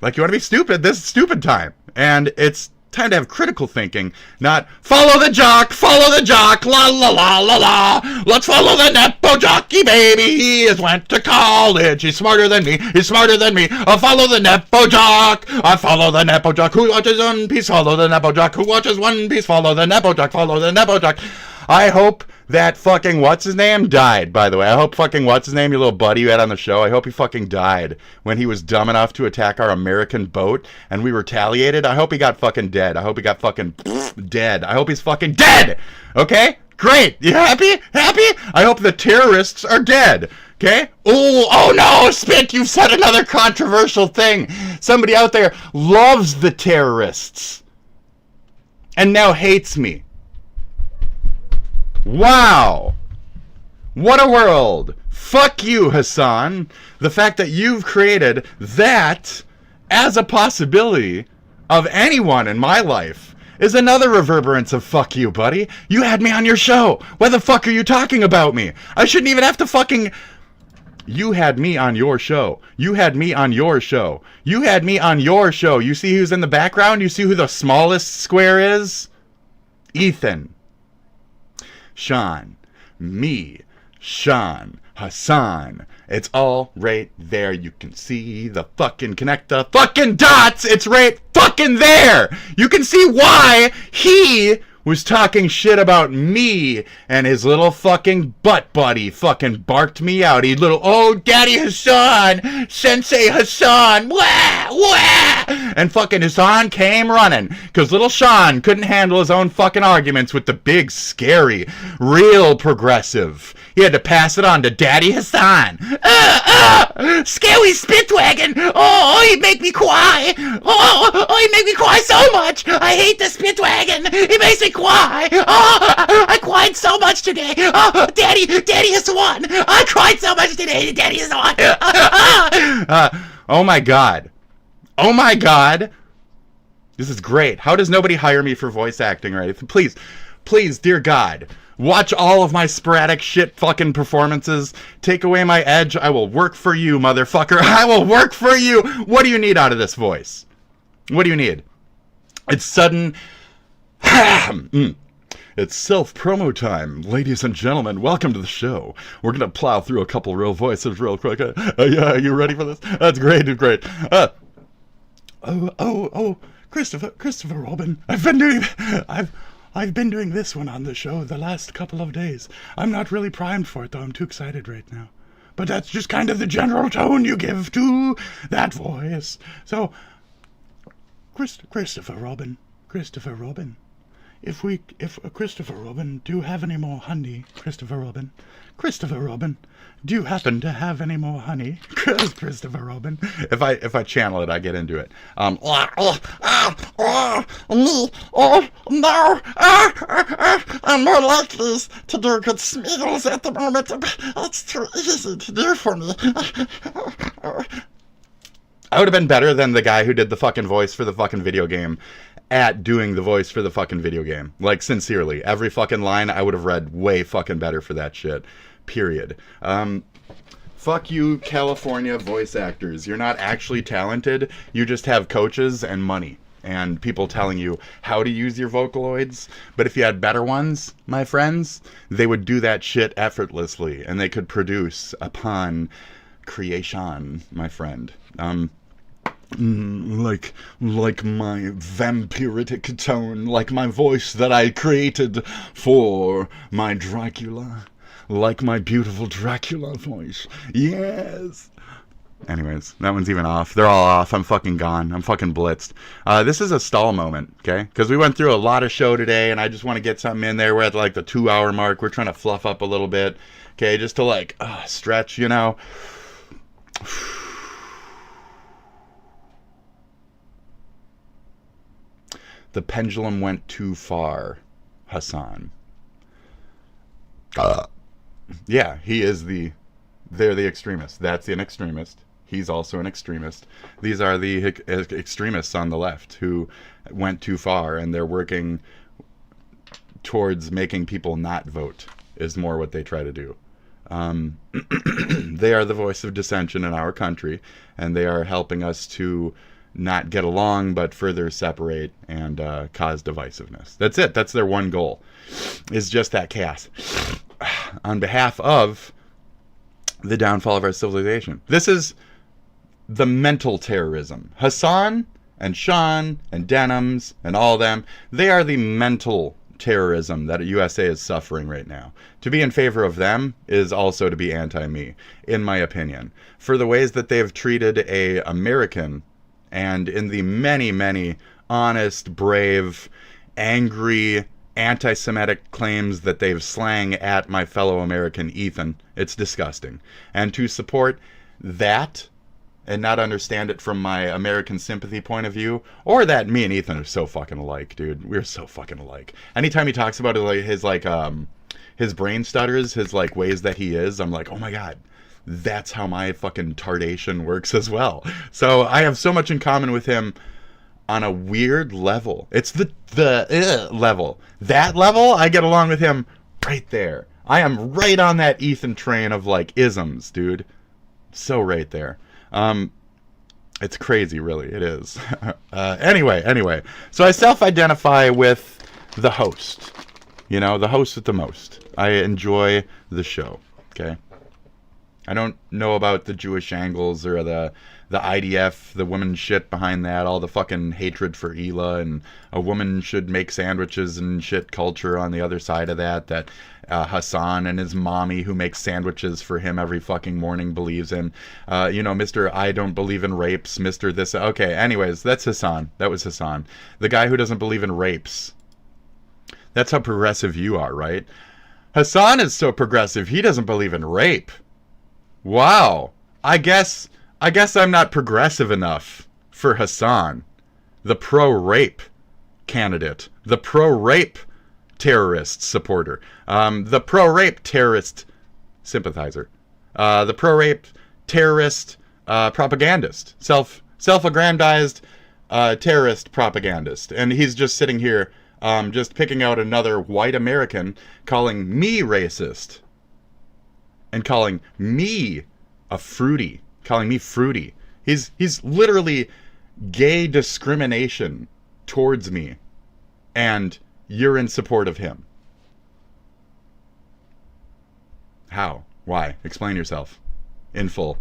Speaker 7: like, you want to be stupid? This is stupid time. And it's time to have critical thinking, not follow the jock, la la la la la. Let's follow the Nepo jockey, baby. He has went to college. He's smarter than me. I'll follow the Nepo jock. I follow the Nepo jock who watches One Piece. Follow the Nepo jock who watches One Piece. Follow the Nepo jock. Follow the Nepo jock. I hope that fucking what's-his-name died, by the way. I hope fucking what's-his-name, your little buddy you had on the show, I hope he fucking died when he was dumb enough to attack our American boat and we retaliated. I hope he got fucking dead. I hope he got fucking dead. I hope he's fucking dead! Okay? Great! You happy? Happy? I hope the terrorists are dead. Okay? Oh no, Spit, you've said another controversial thing. Somebody out there loves the terrorists and now hates me. Wow! What a world! Fuck you, Hassan! The fact that you've created that as a possibility of anyone in my life is another reverberance of fuck you, buddy. You had me on your show. Why the fuck are you talking about me? I shouldn't even have to fucking... You had me on your show. You had me on your show. You had me on your show. You see who's in the background? You see who the smallest square is? Ethan. Sean, me, Sean, Hassan. It's all right there. You can see the fucking connect the fucking dots. It's right fucking there. You can see why he was talking shit about me and his little fucking butt buddy fucking barked me out. He little, oh, Daddy Hassan, Sensei Hassan, wah, wah. And fucking Hassan came running because little Sean couldn't handle his own fucking arguments with the big, scary, real progressive. He had to pass it on to Daddy Hassan. Scary SpitDragon. Oh, he make me cry. Oh, he make me cry so much. I hate the SpitDragon. He makes me cry. Oh, I cried so much today. Oh, Daddy Hassan. I cried so much today. Daddy Hassan. Oh my God. Oh my God. This is great. How does nobody hire me for voice acting, right? Please, dear God, watch all of my sporadic shit fucking performances. Take away my edge. I will work for you, motherfucker. I will work for you. What do you need out of this voice? What do you need? It's sudden... It's self-promo time. Ladies and gentlemen, welcome to the show. We're going to plow through a couple real voices real quick. Yeah, you ready for this? That's great. Christopher Robin. I've been doing this one on the show the last couple of days. I'm not really primed for it, though. I'm too excited right now. But that's just kind of the general tone you give to that voice. So, Christopher Robin. If Christopher Robin, do you have any more honey? Christopher Robin, do you happen to have any more honey? Christopher Robin. If I channel it, I get into it. No. I'm more likely to do good smeagol's at the moment. It's too easy to do for me. I would have been better than the guy who did the fucking voice for the fucking video game at doing the voice for the fucking video game. Like, sincerely. Every fucking line I would have read way fucking better for that shit. Period. Fuck you, California voice actors. You're not actually talented. You just have coaches and money and people telling you how to use your Vocaloids. But if you had better ones, my friends, they would do that shit effortlessly and they could produce upon creation, my friend. like my vampiric tone, like my voice that I created for my Dracula, like my beautiful Dracula voice. Yes. Anyways, that one's even off. They're all off. I'm fucking gone. I'm fucking blitzed. This is a stall moment, okay? Because we went through a lot of show today, and I just want to get something in there. We're at like the 2-hour mark. We're trying to fluff up a little bit, okay? Just to like stretch, you know. The pendulum went too far, Hassan. Yeah, he is they're the extremists. That's an extremist. He's also an extremist. These are the extremists on the left who went too far, and they're working towards making people not vote, is more what they try to do. They are the voice of dissension in our country, and they are helping us to not get along, but further separate and cause divisiveness. That's it. That's their one goal, is just that chaos. On behalf of the downfall of our civilization. This is the mental terrorism. Hassan and Sean and Denims and all them, they are the mental terrorism that USA is suffering right now. To be in favor of them is also to be anti-me, in my opinion. For the ways that they have treated a American, and in the many, many honest, brave, angry, anti-Semitic claims that they've slang at my fellow American Ethan, it's disgusting. And to support that and not understand it from my American sympathy point of view, or that me and Ethan are so fucking alike, dude. We're so fucking alike. Anytime he talks about it, like his brain stutters, his like ways that he is, I'm like, oh my god, that's how my fucking tardation works as well. So I have so much in common with him on a weird level. It's the level. That level, I get along with him right there. I am right on that Ethan train of like isms, dude. So right there. It's crazy, really. It is. Anyway. So I self-identify with the host. You know, the host with the most. I enjoy the show. Okay. I don't know about the Jewish angles or the IDF, the woman shit behind that, all the fucking hatred for Hila, and a woman should make sandwiches and shit culture on the other side of that Hassan and his mommy who makes sandwiches for him every fucking morning believes in. Mr. I don't believe in rapes, Mr. this. Okay, anyways, that's Hassan. That was Hassan. The guy who doesn't believe in rapes. That's how progressive you are, right? Hassan is so progressive, he doesn't believe in rape. Wow. I guess I'm not progressive enough for Hassan, the pro-rape candidate, the pro-rape terrorist supporter, the pro-rape terrorist sympathizer, the pro-rape terrorist propagandist, self-aggrandized terrorist propagandist. And he's just sitting here just picking out another white American, calling me racist, and calling me a fruity. Calling me fruity. He's literally gay discrimination towards me, and you're in support of him. How? Why? Explain yourself in full.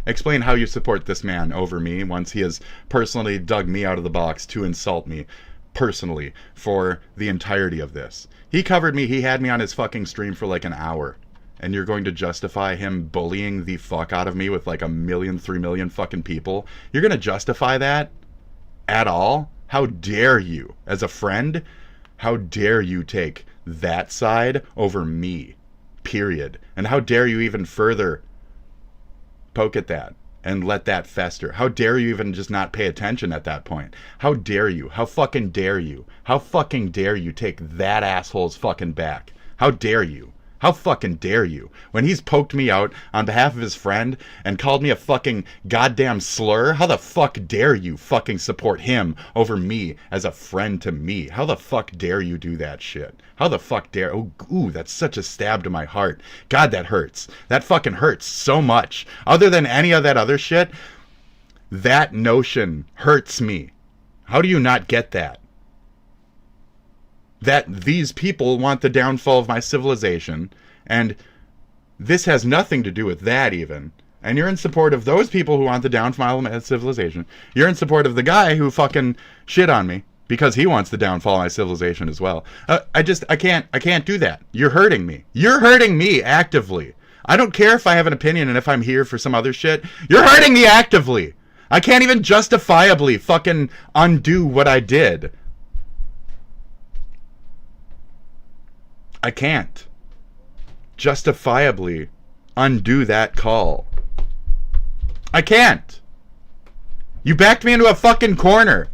Speaker 7: Explain how you support this man over me once he has personally dug me out of the box to insult me personally for the entirety of this. He covered me. He had me on his fucking stream for like an hour. And you're going to justify him bullying the fuck out of me with like 3 million fucking people? You're going to justify that at all? How dare you? As a friend, how dare you take that side over me? Period. And how dare you even further poke at that and let that fester? How dare you even just not pay attention at that point? How dare you? How fucking dare you? How fucking dare you take that asshole's fucking back? How dare you? How fucking dare you? When he's poked me out on behalf of his friend and called me a fucking goddamn slur, how the fuck dare you fucking support him over me as a friend to me? How the fuck dare you do that shit? How the fuck dare... Oh, ooh, that's such a stab to my heart. God, that hurts. That fucking hurts so much. Other than any of that other shit, that notion hurts me. How do you not get that? That these people want the downfall of my civilization, and this has nothing to do with that even. And you're in support of those people who want the downfall of civilization. You're in support of the guy who fucking shit on me because he wants the downfall of my civilization as well. I can't do that. You're hurting me. You're hurting me actively. I don't care if I have an opinion and if I'm here for some other shit. You're hurting me actively. I can't even justifiably fucking undo what I did. I can't justifiably undo that call. I can't. You backed me into a fucking corner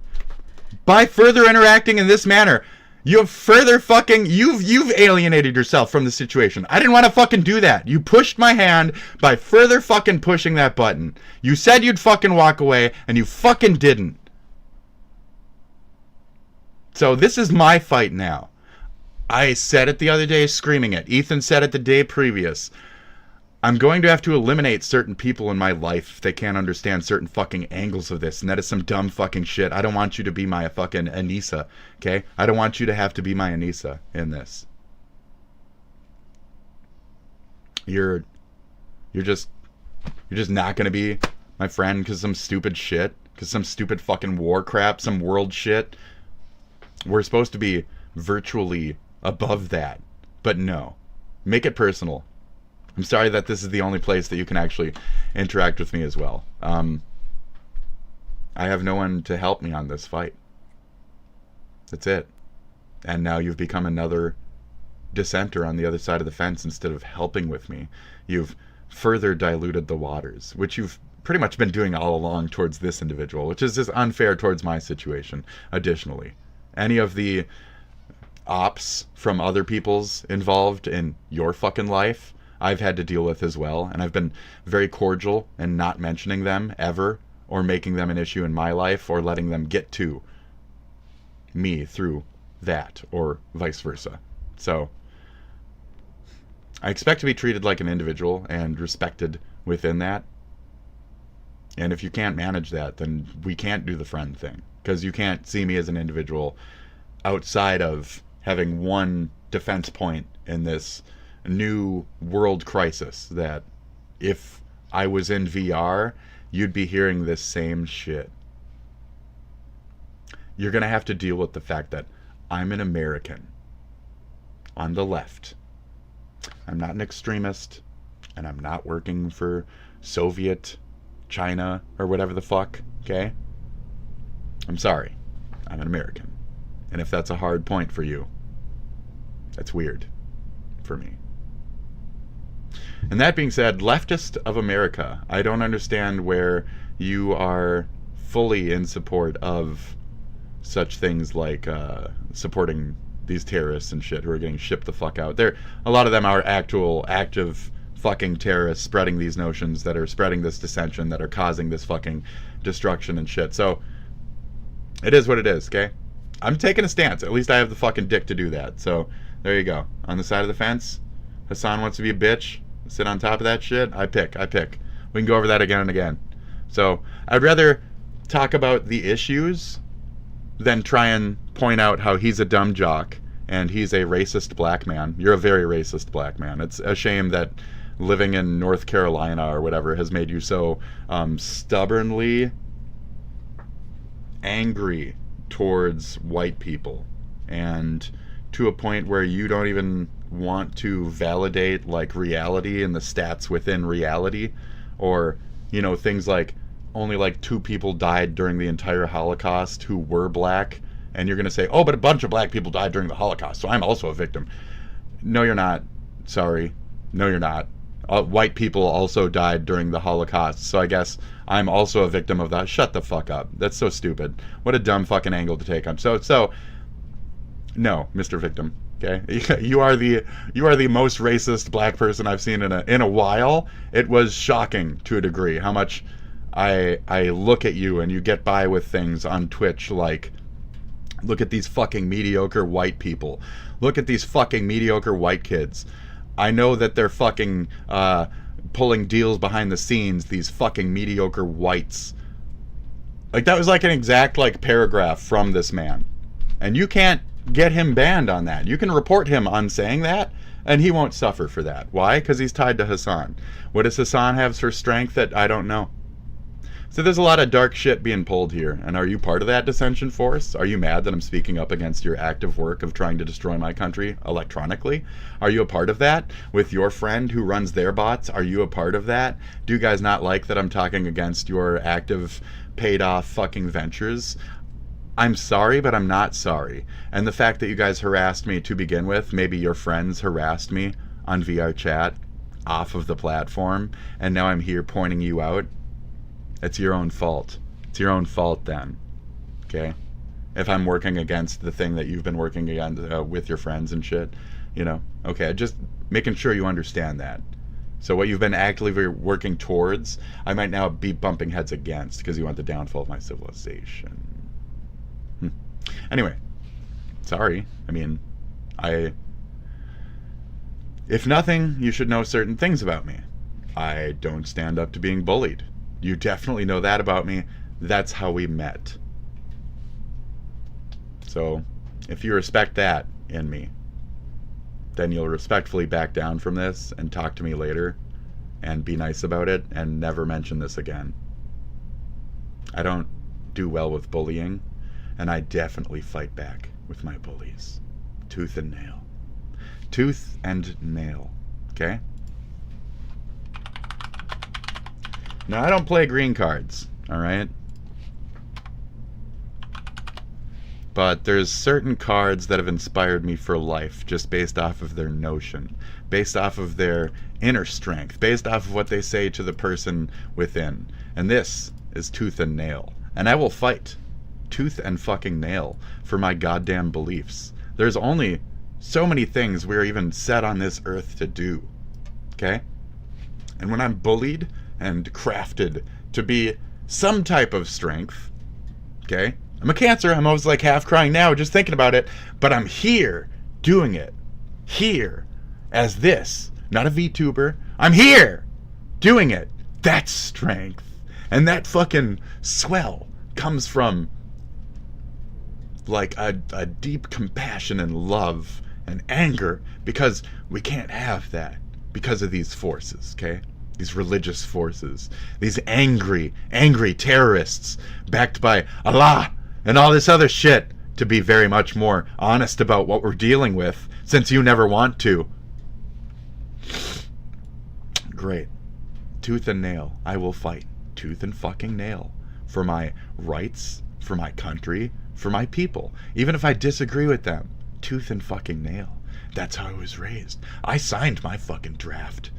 Speaker 7: by further interacting in this manner. You have further fucking you've alienated yourself from the situation. I didn't want to fucking do that. You pushed my hand by further fucking pushing that button. You said you'd fucking walk away and you fucking didn't. So this is my fight now. I said it the other day, screaming it. Ethan said it the day previous. I'm going to have to eliminate certain people in my life if they can't understand certain fucking angles of this, and that is some dumb fucking shit. I don't want you to be my fucking Anissa, okay? I don't want you to have to be my Anissa in this. You're just not gonna be my friend because some stupid shit, because some stupid fucking war crap, some world shit. We're supposed to be virtually above that, but no. Make it personal. I'm sorry that this is the only place that you can actually interact with me as well. I have no one to help me on this fight. That's it. And now you've become another dissenter on the other side of the fence instead of helping with me. You've further diluted the waters, which you've pretty much been doing all along towards this individual, which is just unfair towards my situation. Additionally, any of the ops from other people's involved in your fucking life, I've had to deal with as well, and I've been very cordial in not mentioning them ever, or making them an issue in my life, or letting them get to me through that, or vice versa. So, I expect to be treated like an individual and respected within that. And if you can't manage that, then we can't do the friend thing, because you can't see me as an individual outside of having one defense point in this new world crisis, that if I was in VR, you'd be hearing this same shit. You're going to have to deal with the fact that I'm an American on the left. I'm not an extremist, and I'm not working for Soviet China or whatever the fuck, okay? I'm sorry. I'm an American. And if that's a hard point for you, that's weird for me. And that being said, leftist of America, I don't understand where you are fully in support of such things like supporting these terrorists and shit who are getting shipped the fuck out. A lot of them are actual active fucking terrorists spreading these notions, that are spreading this dissension, that are causing this fucking destruction and shit. So it is what it is, okay? I'm taking a stance. At least I have the fucking dick to do that. So there you go. On the side of the fence, Hassan wants to be a bitch, sit on top of that shit. I pick. We can go over that again and again. So I'd rather talk about the issues than try and point out how he's a dumb jock and he's a racist black man. You're a very racist black man. It's a shame that living in North Carolina or whatever has made you so stubbornly angry towards white people, and to a point where you don't even want to validate like reality and the stats within reality, or things like only like 2 people died during the entire Holocaust who were black, and you're gonna say, oh, but a bunch of black people died during the Holocaust, so I'm also a victim. No, you're not. Sorry. No, you're not. White people also died during the Holocaust, so I guess I'm also a victim of that. Shut the fuck up. That's so stupid. What a dumb fucking angle to take on. So no, Mr. Victim. Okay, you are the most racist black person I've seen in a while. It was shocking to a degree how much I look at you and you get by with things on Twitch like, look at these fucking mediocre white people. Look at these fucking mediocre white kids. I know that they're fucking pulling deals behind the scenes, these fucking mediocre whites. Like, that was like an exact like paragraph from this man. And you can't get him banned on that. You can report him on saying that,
Speaker 3: And he won't suffer for that. Why? Because he's tied to Hassan. What does Hassan have for strength that I don't know? So there's a lot of dark shit being pulled here. And are you part of that dissension force? Are you mad that I'm speaking up against your active work of trying to destroy my country electronically? Are you a part of that? With your friend who runs their bots, are you a part of that? Do you guys not like that I'm talking against your active, paid-off fucking ventures? I'm sorry, but I'm not sorry. And the fact that you guys harassed me to begin with, maybe your friends harassed me on VR chat off of the platform, and now I'm here pointing you out, it's your own fault. It's your own fault then, okay? If I'm working against the thing that you've been working against with your friends and shit, you know? Okay, just making sure you understand that. So what you've been actively working towards, I might now be bumping heads against because you want the downfall of my civilization. Anyway, sorry. I mean, if nothing, you should know certain things about me. I don't stand up to being bullied. You definitely know that about me. That's how we met. So, if you respect that in me, then you'll respectfully back down from this and talk to me later and be nice about it and never mention this again. I don't do well with bullying, and I definitely fight back with my bullies. Tooth and nail. Tooth and nail. Okay? Now, I don't play green cards, alright? But there's certain cards that have inspired me for life just based off of their notion, based off of their inner strength, based off of what they say to the person within. And this is tooth and nail. And I will fight tooth and fucking nail for my goddamn beliefs. There's only so many things we're even set on this earth to do, okay? And when I'm bullied and crafted to be some type of strength, okay? I'm a Cancer, I'm always like half crying now just thinking about it, but I'm here doing it. Here as this, not a VTuber. I'm here doing it. That's strength. And that fucking swell comes from like a deep compassion and love and anger, because we can't have that because of these forces, okay? These religious forces, these angry terrorists backed by Allah and all this other shit, to be very much more honest about what we're dealing with, since you never want to. Great. Tooth and nail. I will fight tooth and fucking nail for my rights, for my country, for my people. Even if I disagree with them. Tooth and fucking nail. That's how I was raised. I signed my fucking draft.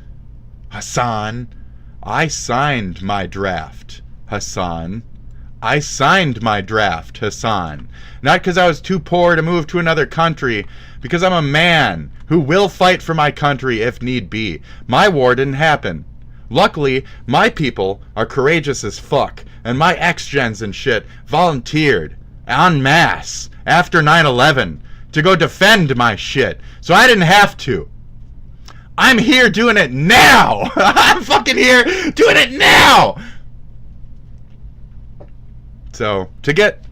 Speaker 3: Hassan. I signed my draft. Hassan. I signed my draft, Hassan. Not because I was too poor to move to another country, because I'm a man who will fight for my country if need be. My war didn't happen. Luckily, my people are courageous as fuck, and my ex-gens and shit volunteered en masse after 9/11 to go defend my shit, so I didn't have to. I'm here doing it now. I'm fucking here doing it now. So, to get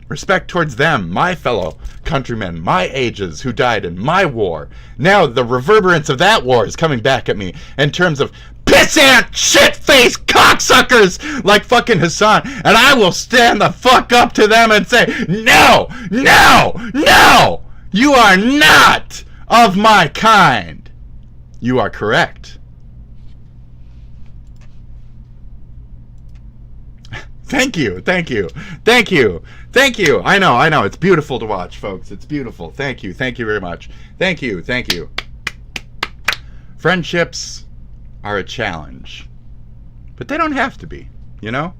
Speaker 3: respect towards them, my fellow countrymen, my ages who died in my war, now the reverberance of that war is coming back at me in terms of pissant, shit-faced cocksuckers like fucking Hassan, and I will stand the fuck up to them and say, no, no, no, you are not of my kind. You are correct. Thank you, thank you, thank you, thank you. I know, it's beautiful to watch, folks. It's beautiful. Thank you very much. Thank you. Friendships are a challenge, but they don't have to be, you know?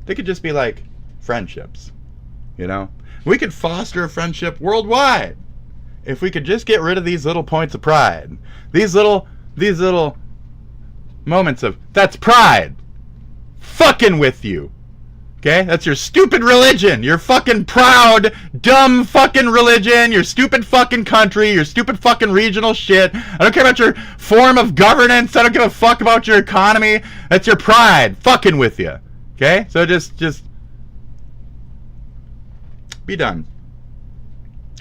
Speaker 3: They could just be like friendships, you know? We could foster a friendship worldwide if we could just get rid of these little points of pride. These little moments of, that's pride. Fucking with you. Okay? That's your stupid religion. Your fucking proud, dumb fucking religion. Your stupid fucking country. Your stupid fucking regional shit. I don't care about your form of governance. I don't give a fuck about your economy. That's your pride. Fucking with you. Okay? So just be done.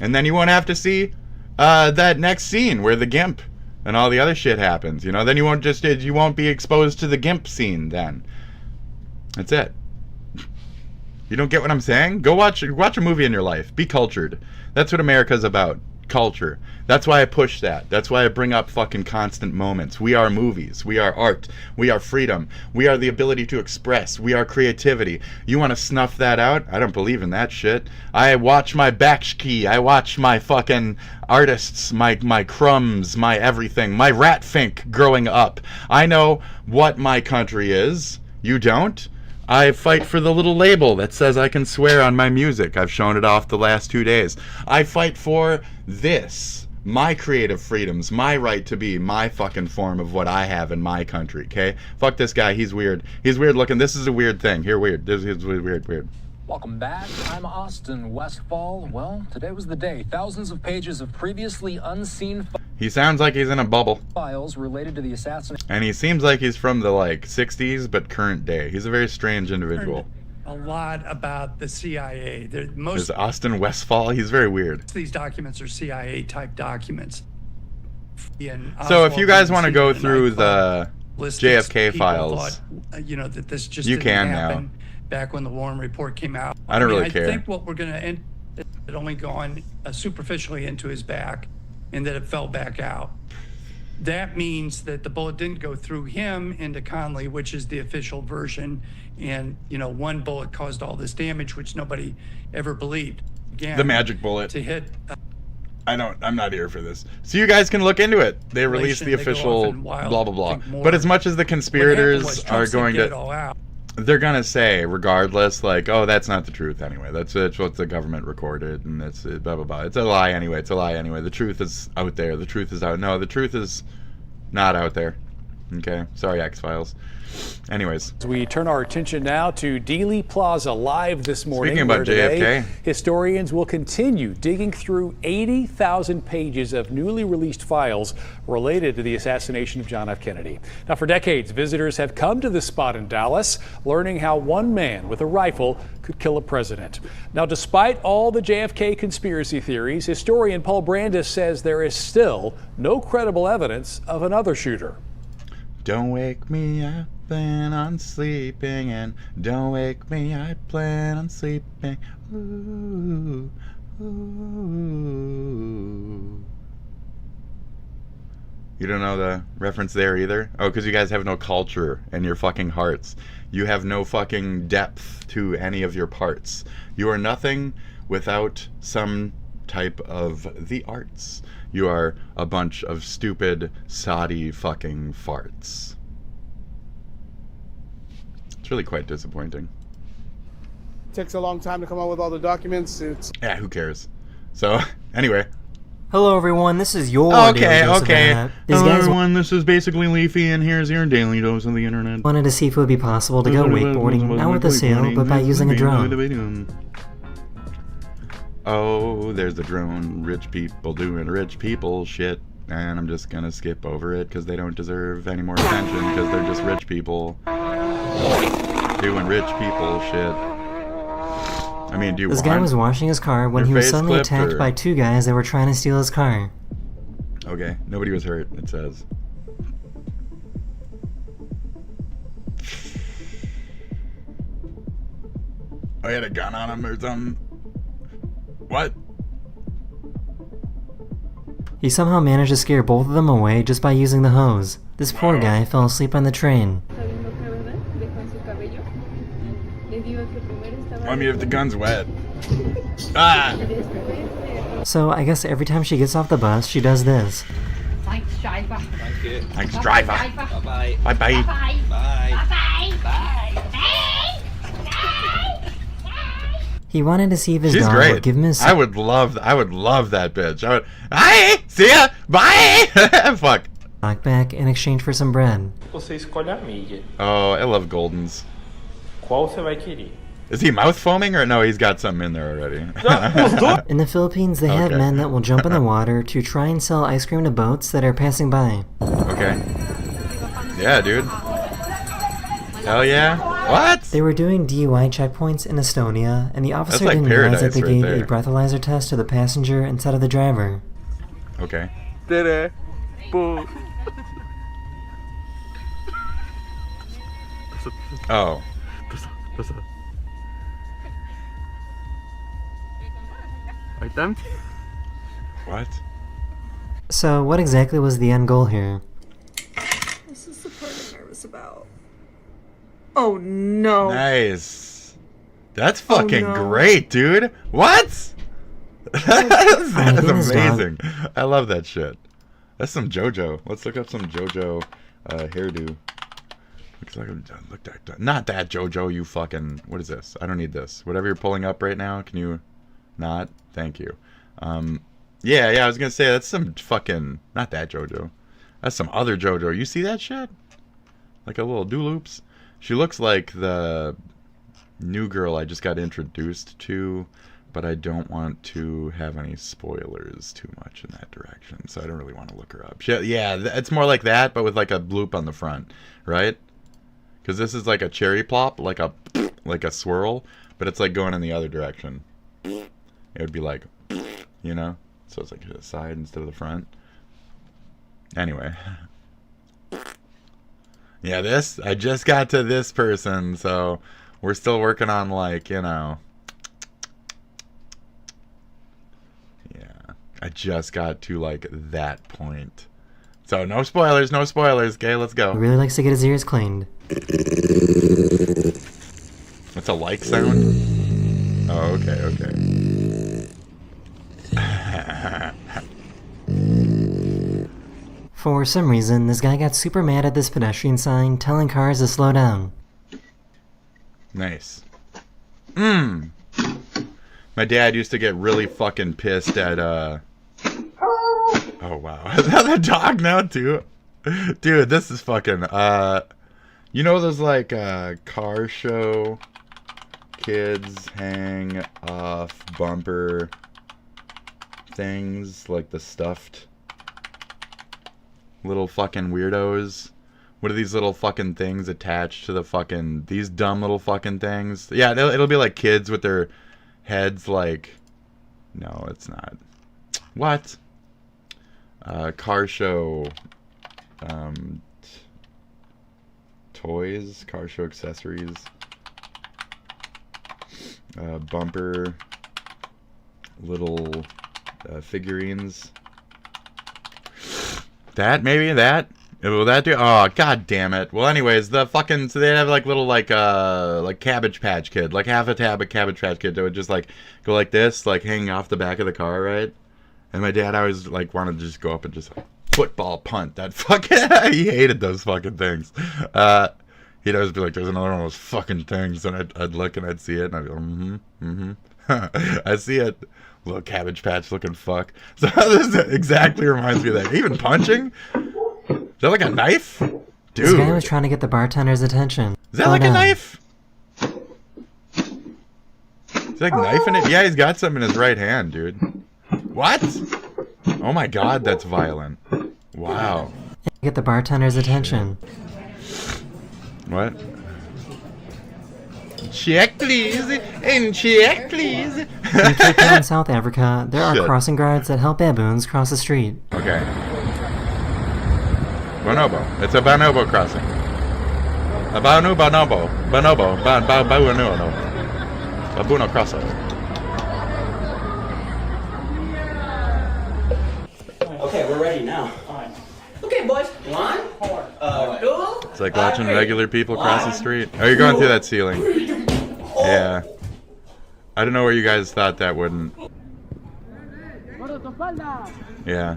Speaker 3: And then you won't have to see that next scene where the GIMP and all the other shit happens, you know, then you won't be exposed to the GIMP scene then. That's it. You don't get what I'm saying? Go watch a movie in your life. Be cultured. That's what America's about. Culture. That's why I push that. That's why I bring up fucking constant moments. We are movies. We are art. We are freedom. We are the ability to express. We are creativity. You want to snuff that out? I don't believe in that shit. I watch my Bakshki. I watch my fucking artists, my crumbs, my everything, my rat fink growing up. I know what my country is. You don't? I fight for the little label that says I can swear on my music. I've shown it off the last 2 days. I fight for this, my creative freedoms, my right to be my fucking form of what I have in my country, okay? Fuck this guy, he's weird. He's weird looking. This is a weird thing. Here, weird. This is weird.
Speaker 4: Welcome back. I'm Austin Westfall. Well, today was the day. Thousands of pages of previously unseen
Speaker 3: He sounds like he's in a bubble.
Speaker 4: files related to the assassination.
Speaker 3: And he seems like he's from the, 60s, but current day. He's a very strange individual.
Speaker 22: A lot about the CIA.
Speaker 3: Is Austin Westfall? He's very weird.
Speaker 22: Most of these documents are CIA-type documents.
Speaker 3: So if you guys want to go through the JFK files,
Speaker 22: that this just
Speaker 3: you
Speaker 22: didn't
Speaker 3: can
Speaker 22: happen
Speaker 3: now.
Speaker 22: Back when the Warren report came out.
Speaker 3: I don't really care.
Speaker 22: I think what we're going to end it only gone superficially into his back, and that it fell back out. That means that the bullet didn't go through him into Conley, which is the official version, and one bullet caused all this damage, which nobody ever believed. Again,
Speaker 3: The magic bullet.
Speaker 22: To hit.
Speaker 3: I'm not here for this. So you guys can look into it. They released the official blah blah blah. But as much as the conspirators are going to, they're gonna say regardless, oh, that's not the truth anyway. That's what the government recorded, and it's blah blah blah. It's a lie anyway. It's a lie anyway. The truth is out there. The truth is out. No, the truth is not out there. Okay, sorry, X-Files. Anyways,
Speaker 23: we turn our attention now to Dealey Plaza Live this morning.
Speaker 3: Speaking about
Speaker 23: today,
Speaker 3: JFK,
Speaker 23: historians will continue digging through 80,000 pages of newly released files related to the assassination of John F. Kennedy. Now, for decades, visitors have come to this spot in Dallas, learning how one man with a rifle could kill a president. Now, despite all the JFK conspiracy theories, historian Paul Brandis says there is still no credible evidence of another shooter.
Speaker 3: Don't wake me, I plan on sleeping, and don't wake me, I plan on sleeping. Ooh, ooh. You don't know the reference there either? Oh, because you guys have no culture in your fucking hearts. You have no fucking depth to any of your parts. You are nothing without some type of the arts. You are a bunch of stupid, soddy fucking farts. It's really quite disappointing.
Speaker 6: Takes a long time to come up with all the documents.
Speaker 3: Yeah, who cares? So, anyway.
Speaker 24: Hello everyone, this is your
Speaker 3: Okay.
Speaker 24: Hello
Speaker 3: everyone, this is basically Leafy, and here's your daily dose of the internet.
Speaker 24: Wanted to see if it would be possible to go wakeboarding, not with a sail, but by using a drone.
Speaker 3: Oh, there's the drone. Rich people doing rich people shit. And I'm just gonna skip over it because they don't deserve any more attention because they're just rich people doing rich people shit. I mean, do you
Speaker 24: This
Speaker 3: want
Speaker 24: guy was washing his car when he was suddenly attacked by two guys that were trying to steal his car.
Speaker 3: Okay, nobody was hurt, it says. I had a gun on him or something. What?
Speaker 24: He somehow managed to scare both of them away just by using the hose. This poor guy fell asleep on the train.
Speaker 3: I mean, if the gun's wet. Ah!
Speaker 24: So I guess every time she gets off the bus, she does this.
Speaker 1: Thanks, driver.
Speaker 3: Thank you. Thanks, driver.
Speaker 1: Bye-bye.
Speaker 3: Bye-bye.
Speaker 1: Bye-bye.
Speaker 3: Bye.
Speaker 1: Bye-bye.
Speaker 24: He wanted to see if his
Speaker 3: She's
Speaker 24: dog
Speaker 3: great.
Speaker 24: would give him his...
Speaker 3: I would love that bitch. Bye! See ya! Bye! Fuck.
Speaker 24: back in exchange for some bread.
Speaker 25: Você escolhe a mídia.
Speaker 3: Oh, I love Goldens.
Speaker 25: Qual você vai querer?
Speaker 3: Is he mouth foaming or no? He's got something in there already.
Speaker 24: In the Philippines, they have men that will jump in the water to try and sell ice cream to boats that are passing by.
Speaker 3: Okay. Yeah, dude. Hell yeah. What?
Speaker 24: They were doing DUI checkpoints in Estonia, and the officer
Speaker 3: like
Speaker 24: didn't realize that they
Speaker 3: paradise right
Speaker 24: gave a breathalyzer test to the passenger instead of the driver.
Speaker 3: Okay. Oh. What?
Speaker 24: So, what exactly was the end goal here?
Speaker 8: This is the part I'm nervous about. Oh no.
Speaker 3: Nice. That's fucking great, dude. What? That's amazing. I love that shit. That's some JoJo. Let's look up some JoJo hairdo. Looks like not that JoJo, you fucking... What is this? I don't need this. Whatever you're pulling up right now, can you not? Thank you. Yeah, I was gonna say, that's some fucking... Not that JoJo. That's some other JoJo. You see that shit? Like a little do-loops? She looks like the new girl I just got introduced to, but I don't want to have any spoilers too much in that direction, so I don't really want to look her up. Yeah, it's more like that, but with like a bloop on the front, right? Because this is like a cherry plop, like a swirl, but it's like going in the other direction. It would be like, you know? So it's like to the side instead of the front. Anyway. Yeah, this, I just got to this person, so we're still working on, like, you know. Yeah, I just got to, like, that point. So, no spoilers, okay, let's go.
Speaker 24: He really likes to get his ears cleaned.
Speaker 3: That's a like sound? Oh, okay.
Speaker 24: For some reason, this guy got super mad at this pedestrian sign telling cars to slow down.
Speaker 3: Nice. My dad used to get really fucking pissed at, Oh, wow. Is that a dog now, too? Dude, this is fucking, you know those, like, car show kids hang off bumper things, like the stuffed little fucking weirdos? What are these little fucking things attached to the fucking... These dumb little fucking things? Yeah, it'll be like kids with their heads like... No, it's not. What? Car show... toys? Car show accessories? Bumper... Little... figurines... That, maybe? That? Will that do? Oh, god damn it. Well, anyways, the fucking... So they have, like, little, like Cabbage Patch Kid. Like, half a tab of Cabbage Patch Kid that would just, like, go like this, like, hanging off the back of the car, right? And my dad always, like, wanted to just go up and just football punt that fucking... He hated those fucking things. He'd always be like, there's another one of those fucking things. And I'd look and I'd see it, and I'd go, I see it. Little Cabbage Patch looking fuck. So this exactly reminds me of that. Even punching? Is that like a knife? Dude.
Speaker 24: This guy was trying to get the bartender's attention.
Speaker 3: Is that like a knife? Is he like knifing it? Yeah, he's got something in his right hand, dude. What? Oh my god, that's violent. Wow.
Speaker 24: Get the bartender's attention.
Speaker 3: What? Check, please. And check, please.
Speaker 24: In Cape Town, South Africa, there are crossing guards that help baboons cross the street.
Speaker 3: Okay. Bonobo. It's a bonobo crossing. A bonobo. Babuno crossing.
Speaker 9: Okay, we're ready now. Okay, boys. 1, 2.
Speaker 3: It's like watching regular people cross the street. Oh, you're going through that ceiling. Yeah. I don't know where you guys thought that wouldn't. Yeah.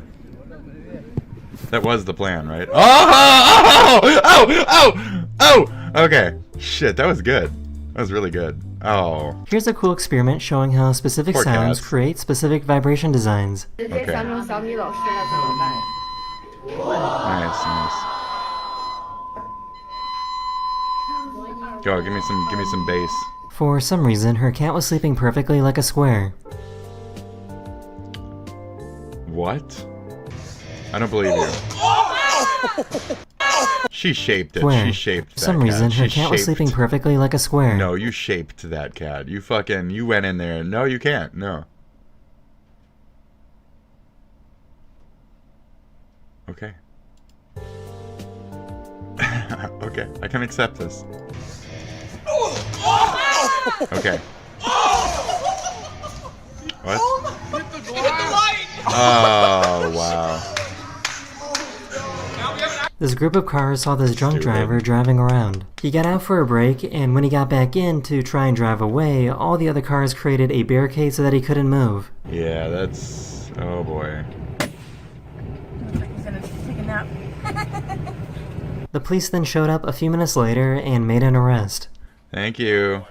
Speaker 3: That was the plan, right? Oh! Okay. Shit, that was good. That was really good. Oh.
Speaker 24: Here's a cool experiment showing how specific
Speaker 3: Poor
Speaker 24: sounds
Speaker 3: cats.
Speaker 24: create specific vibration designs.
Speaker 3: Okay. Nice. Go, give me some bass.
Speaker 24: For some reason, her cat was sleeping perfectly like a square.
Speaker 3: What? I don't believe you. She shaped it.
Speaker 24: Square.
Speaker 3: She shaped that
Speaker 24: For some
Speaker 3: cat.
Speaker 24: reason, her
Speaker 3: She
Speaker 24: cat was
Speaker 3: shaped-
Speaker 24: sleeping perfectly like a square.
Speaker 3: No, you shaped that cat. You went in there. No, you can't. No. Okay. Okay, I can accept this. Okay. What? Oh, wow.
Speaker 24: This group of cars saw this drunk driver driving around. He got out for a break, and when he got back in to try and drive away, all the other cars created a barricade so that he couldn't move.
Speaker 3: Yeah, that's... oh boy.
Speaker 8: Looks like he's gonna take a nap.
Speaker 24: The police then showed up a few minutes later and made an arrest.
Speaker 3: Thank you.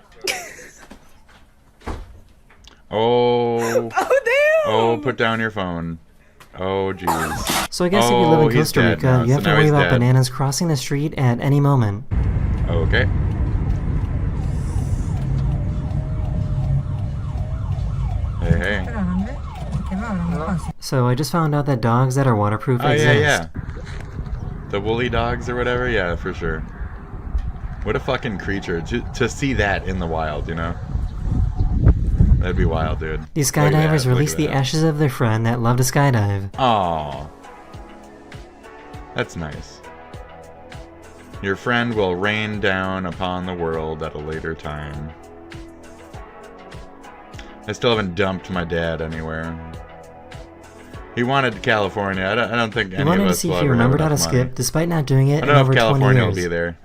Speaker 3: Oh.
Speaker 8: Oh, damn!
Speaker 3: Oh, put down your phone. Oh, jeez.
Speaker 24: So I guess if you live in Costa Rica, you have to worry about bananas crossing the street at any moment.
Speaker 3: Okay. Hey, hey.
Speaker 24: So I just found out that dogs that are waterproof exist.
Speaker 3: Yeah. The woolly dogs or whatever? Yeah, for sure. What a fucking creature. To see that in the wild, you know? That'd be wild, dude.
Speaker 24: These skydivers released the ashes of their friend that loved to skydive.
Speaker 3: Aww. That's nice. Your friend will rain down upon the world at a later time. I still haven't dumped my dad anywhere. He wanted California. I don't think any of us will ever have enough money.
Speaker 24: He wanted to see if he remembered how to skip, despite not doing it in over 20 years.
Speaker 3: I don't know if California will be there.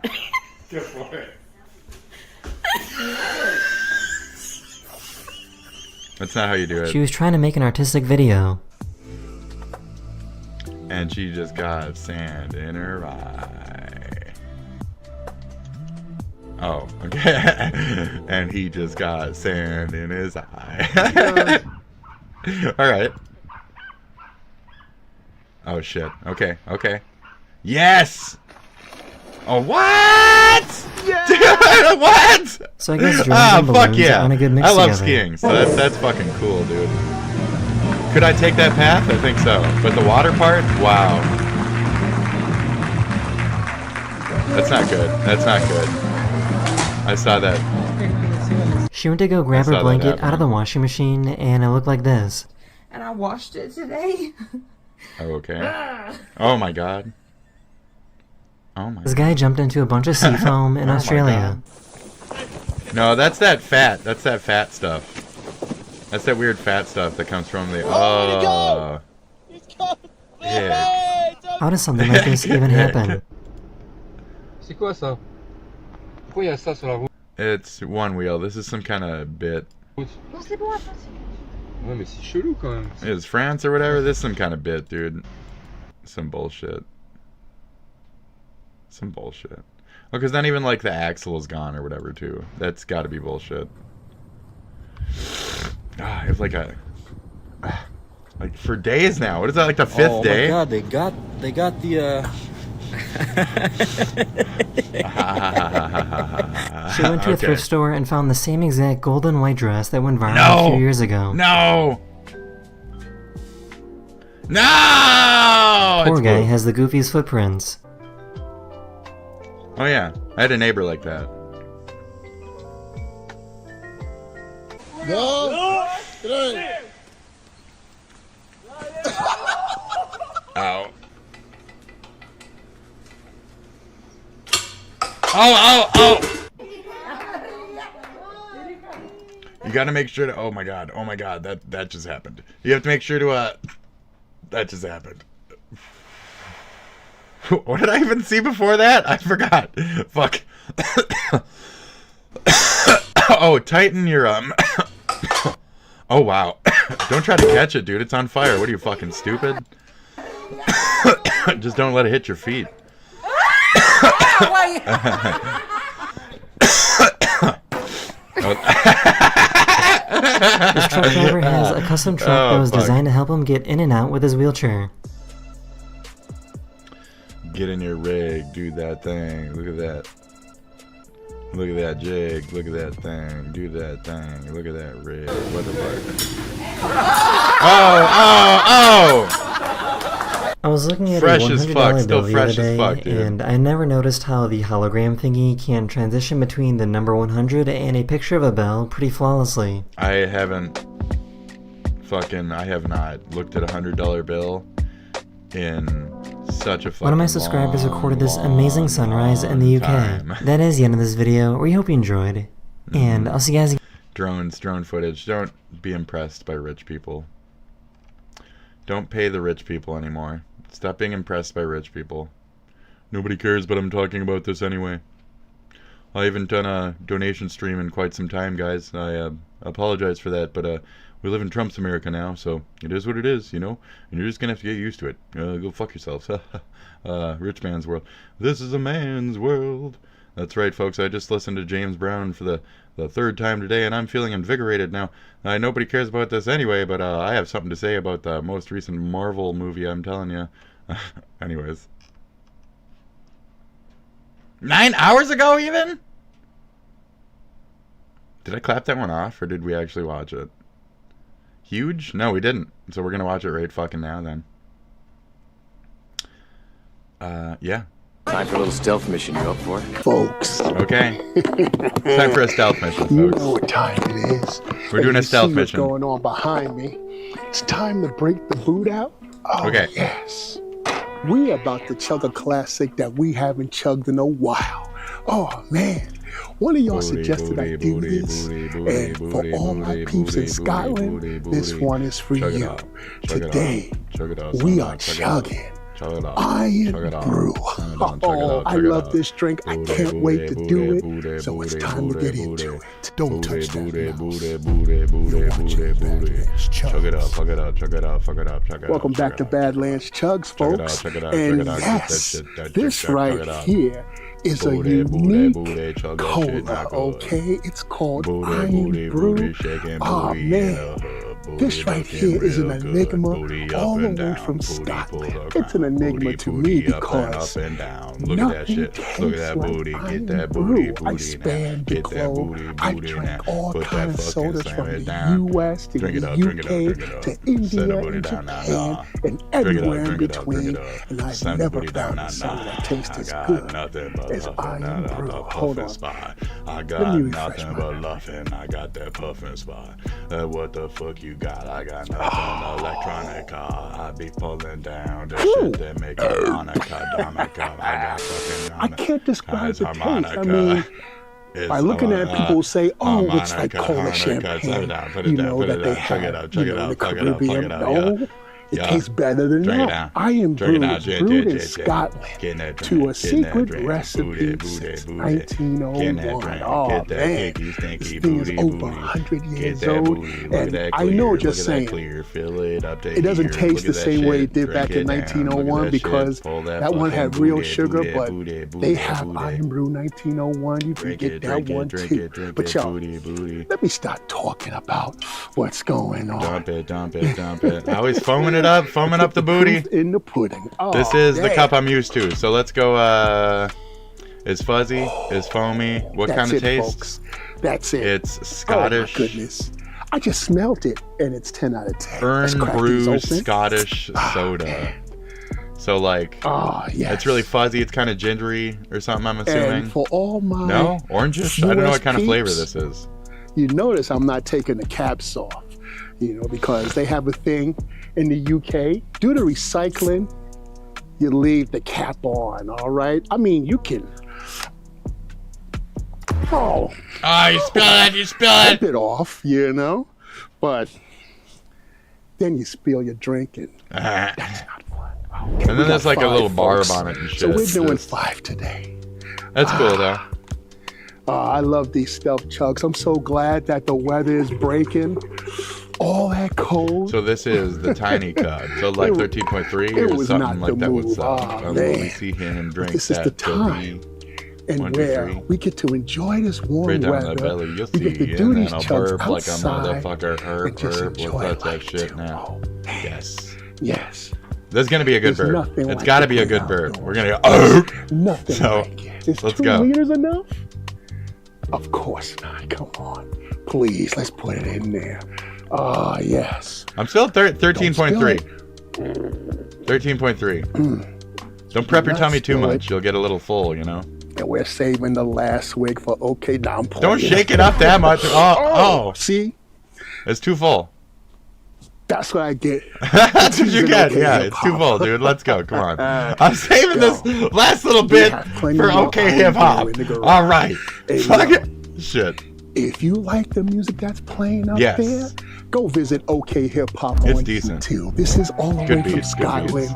Speaker 3: That's not how you do it.
Speaker 24: She was trying to make an artistic video.
Speaker 3: And she just got sand in her eye. Oh, okay. And he just got sand in his eye. Alright. Oh shit. Okay, okay. Yes! Oh, what? Yeah! Dude, what?
Speaker 24: So I guess drones and balloons are on a good mix
Speaker 3: I love
Speaker 24: together.
Speaker 3: skiing, so that's fucking cool, dude. Could I take that path? I think so. But the water part? Wow. That's not good. That's not good. I saw that.
Speaker 24: She went to go grab her blanket out of the washing machine, and it looked like this.
Speaker 8: And I washed it today.
Speaker 3: Okay. Oh my god. Oh my.
Speaker 24: This guy jumped into a bunch of sea foam in Australia.
Speaker 3: No, that's that fat. That's that fat stuff. That's that weird fat stuff that comes from the. Oh. Yeah.
Speaker 24: How does something like this even happen?
Speaker 3: It's one wheel. This is some kind of bit. Is France or whatever? This is some kind of bit, dude. Some bullshit. Some bullshit. Oh, because not even like the axle is gone or whatever, too. That's got to be bullshit. Ah, I have like a. Like for days now. What is that? Like the fifth day?
Speaker 2: Oh my god, they got the.
Speaker 24: She went to a thrift store and found the same exact gold and white dress that went viral a few years ago.
Speaker 3: No! No!
Speaker 24: Poor guy has the goofiest footprints.
Speaker 3: Oh yeah, I had a neighbor like that.
Speaker 1: No!
Speaker 3: Ow. Oh, oh, oh! You gotta make sure to, oh my god, that just happened. You have to make sure to, that just happened. What did I even see before that? I forgot. Fuck. Oh, tighten your, Oh, wow. Don't try to catch it, dude. It's on fire. What are you, fucking stupid? Just don't let it hit your feet.
Speaker 24: This truck driver has a custom truck that was designed to help him get in and out with his wheelchair.
Speaker 3: Get in your rig, do that thing. Look at that. Look at that jig. Look at that thing. Do that thing. Look at that rig. What the fuck? Oh!
Speaker 24: I was looking at
Speaker 3: fresh
Speaker 24: a
Speaker 3: as
Speaker 24: $100
Speaker 3: fuck.
Speaker 24: bill
Speaker 3: Still
Speaker 24: the
Speaker 3: fresh
Speaker 24: other
Speaker 3: as
Speaker 24: day,
Speaker 3: fuck, dude.
Speaker 24: and I never noticed how the hologram thingy can transition between the number 100 and a picture of a bell pretty flawlessly.
Speaker 3: I have not looked at a $100 bill in Such a fucking
Speaker 24: One of my subscribers recorded this amazing sunrise in the UK.
Speaker 3: time.
Speaker 24: That is the end of this video. We hope you enjoyed. And I'll see you guys again.
Speaker 3: Drone footage. Don't be impressed by rich people. Don't pay the rich people anymore. Stop being impressed by rich people. Nobody cares, but I'm talking about this anyway. I haven't done a donation stream in quite some time, guys. I apologize for that, but we live in Trump's America now, so it is what it is, you know? And you're just gonna have to get used to it. Go fuck yourselves. Rich man's world. This is a man's world. That's right, folks. I just listened to James Brown for the third time today, and I'm feeling invigorated now. Nobody cares about this anyway, but I have something to say about the most recent Marvel movie, I'm telling you. Anyways. 9 hours ago, even? Did I clap that one off, or did we actually watch it? Huge? No, we didn't. So we're gonna watch it right fucking now, then. Yeah.
Speaker 10: Time for a little stealth mission. You up for it?
Speaker 12: Folks.
Speaker 3: Okay. Time for a stealth mission, folks.
Speaker 12: You know what time it is.
Speaker 3: We're doing a stealth mission.
Speaker 12: What's going on behind me? It's time to break the boot out. Oh,
Speaker 3: okay.
Speaker 12: Yes. We're about to chug a classic that we haven't chugged in a while. Oh, man. One of y'all suggested I do this, and for all my peeps in Scotland, this one is for you. Today, we are chugging Iron Brew. Oh, I love this drink. I can't wait to do it, so it's time to get into it. Don't touch that mouse.
Speaker 3: Chug it up, fuck it up, chug it up, fuck it up, chug it up.
Speaker 12: Welcome back to Badlands Chugs, folks. And yes, this right here is a unique cola, okay? It's called Iron Brew. Oh, man. This right here is an enigma all the way from Scotland. It's an enigma to me because nothing tastes like Iron Brew. I spanned the globe. I drank all kinds of sodas from the U.S. to the U.K. to India and Japan and everywhere in between, and I've never found a soda that tastes as good as Iron Brew. Hold on.
Speaker 3: I got nothing but laughing. I got that puffin' spot. What the fuck you got? I got nothing electronic. I be pulling down the shit that make it Monica. I got fucking
Speaker 12: I can't describe the taste. I mean, by looking at people say, oh, it's like cola champagne. You know that they have, you know, the Caribbean. No. It tastes better than that. Iron Brew is brewed in Scotland to a secret recipe since 1901. Oh, man. This thing is over 100 years old. And I know just saying, it doesn't taste the same way it did back in 1901 because that one had real sugar, but they have Iron Brew 1901. You can get that one too. But y'all, let me start talking about what's going on.
Speaker 3: Dump it. I always foaming it up, foaming up the booty.
Speaker 12: In the pudding. Oh,
Speaker 3: this is the cup I'm used to. So let's go. Is fuzzy? Is foamy? What kind of taste?
Speaker 12: Folks. That's it.
Speaker 3: It's Scottish.
Speaker 12: Oh my goodness! I just smelled it, and it's 10 out of 10.
Speaker 3: Urn brew Scottish soda. So like, it's really fuzzy. It's kind of gingery or something. I'm assuming.
Speaker 12: And for all my
Speaker 3: orangish. I don't know what kind of flavor this is.
Speaker 12: You notice I'm not taking the caps off. You know, because they have a thing in the UK. Due to recycling, you leave the cap on, all right? I mean, you can...
Speaker 3: you spill it!
Speaker 12: Wipe it off, you know? But then you spill your drink and that's not fun. Okay,
Speaker 3: and then there's like a little barb on it and shit.
Speaker 12: So we're doing 5 today.
Speaker 3: That's cool, though.
Speaker 12: I love these stealth chugs. I'm so glad that the weather is breaking. All that cold.
Speaker 3: So this is the tiny cup. So like 13.3 or something like that would suck. We see him drink
Speaker 12: this is the time and where we get to enjoy this warm
Speaker 3: right down
Speaker 12: weather.
Speaker 3: The belly, you'll
Speaker 12: we
Speaker 3: see,
Speaker 12: get to do these
Speaker 3: and
Speaker 12: chugs
Speaker 3: burp
Speaker 12: outside
Speaker 3: like a motherfucker. Herb. What's that shit now?
Speaker 12: Yes.
Speaker 3: There's gonna be a good burp. It's
Speaker 12: like
Speaker 3: gotta be a good burp. We're gonna go.
Speaker 12: Nothing
Speaker 3: so
Speaker 12: like it. Is
Speaker 3: let's
Speaker 12: 2
Speaker 3: go.
Speaker 12: liters enough? Of course not. Come on. Please, let's put it in there. Yes.
Speaker 3: I'm still 13.3. 13.3. Don't prep your tummy too much. You'll get a little full, you know?
Speaker 12: And we're saving the last wig for okay. Now I'm
Speaker 3: Don't shake it up that much. Oh.
Speaker 12: See?
Speaker 3: It's too full.
Speaker 12: That's what I get.
Speaker 3: That's what you get. Yeah, it's twofold, dude. Let's go. Come on. I'm saving this last little bit for OK Hip Hop. All right. Fuck it. Shit.
Speaker 12: If you like the music that's playing up there, go visit OK Hip Hop on YouTube. This is all the way from Scotland.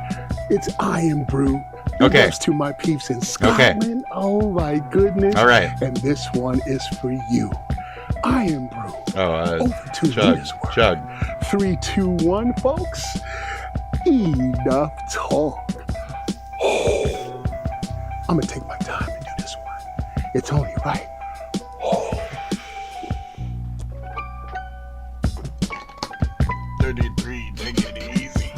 Speaker 12: It's Iron Brew.
Speaker 3: Okay.
Speaker 12: To my peeps in Scotland. Oh my goodness.
Speaker 3: All right.
Speaker 12: And this one is for you. Iron Brew.
Speaker 3: Oh, chug.
Speaker 12: 3, 2, 1, folks. Enough talk. I'm gonna take my time and do this one. It's only right.
Speaker 3: 33, take it easy.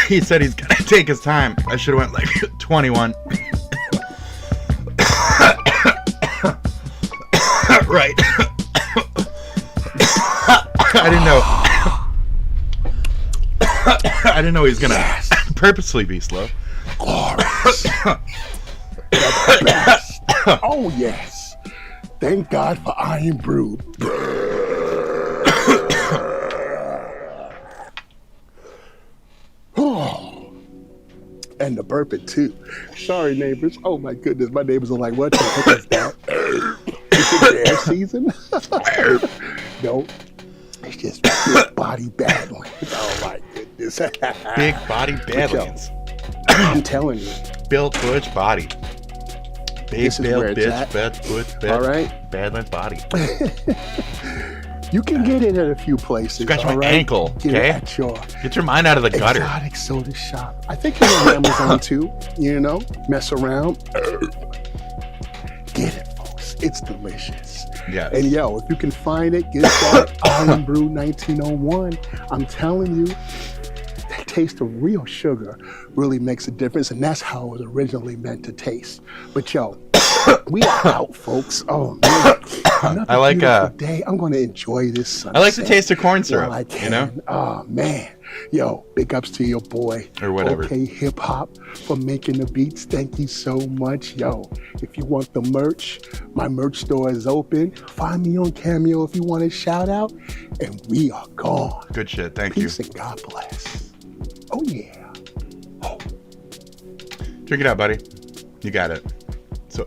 Speaker 3: He said he's gonna take his time. I should have went like 21. Right. I didn't know. I didn't know he was gonna purposely be slow.
Speaker 12: Glorious. The best. Oh yes. Thank God for Iron Brew. Oh, and the burping too. Sorry, neighbors. Oh my goodness, my neighbors are like, "What the heck is that? Is it their season?" No, it's just big body badlands. Oh my goodness,
Speaker 3: big body badlands.
Speaker 12: I'm telling you,
Speaker 3: built butch body. Big built bitch, bed,
Speaker 12: all right,
Speaker 3: badlands body.
Speaker 12: You can get it at a few places.
Speaker 3: Scratch my ankle, okay? Get your mind out of the gutter.
Speaker 12: Exotic soda shop. I think it's on Amazon too. You know, mess around. Get it, folks. It's delicious.
Speaker 3: Yes.
Speaker 12: And yo, if you can find it, get that Iron Brew 1901. I'm telling you, that taste of real sugar really makes a difference, and that's how it was originally meant to taste. But yo, we are out, folks. Oh man,
Speaker 3: I like
Speaker 12: day. I'm going to enjoy this sunset.
Speaker 3: I like the taste of corn syrup.
Speaker 12: I can.
Speaker 3: You know?
Speaker 12: Oh man, yo, big ups to your boy
Speaker 3: or whatever.
Speaker 12: OK Hip Hop for making the beats. Thank you so much, yo. If you want the merch, my merch store is open. Find me on Cameo if you want a shout out, and we are gone.
Speaker 3: Good shit. Thank
Speaker 12: you.
Speaker 3: Peace
Speaker 12: and God bless. Oh yeah. Oh.
Speaker 3: Drink it out, buddy. You got it. So.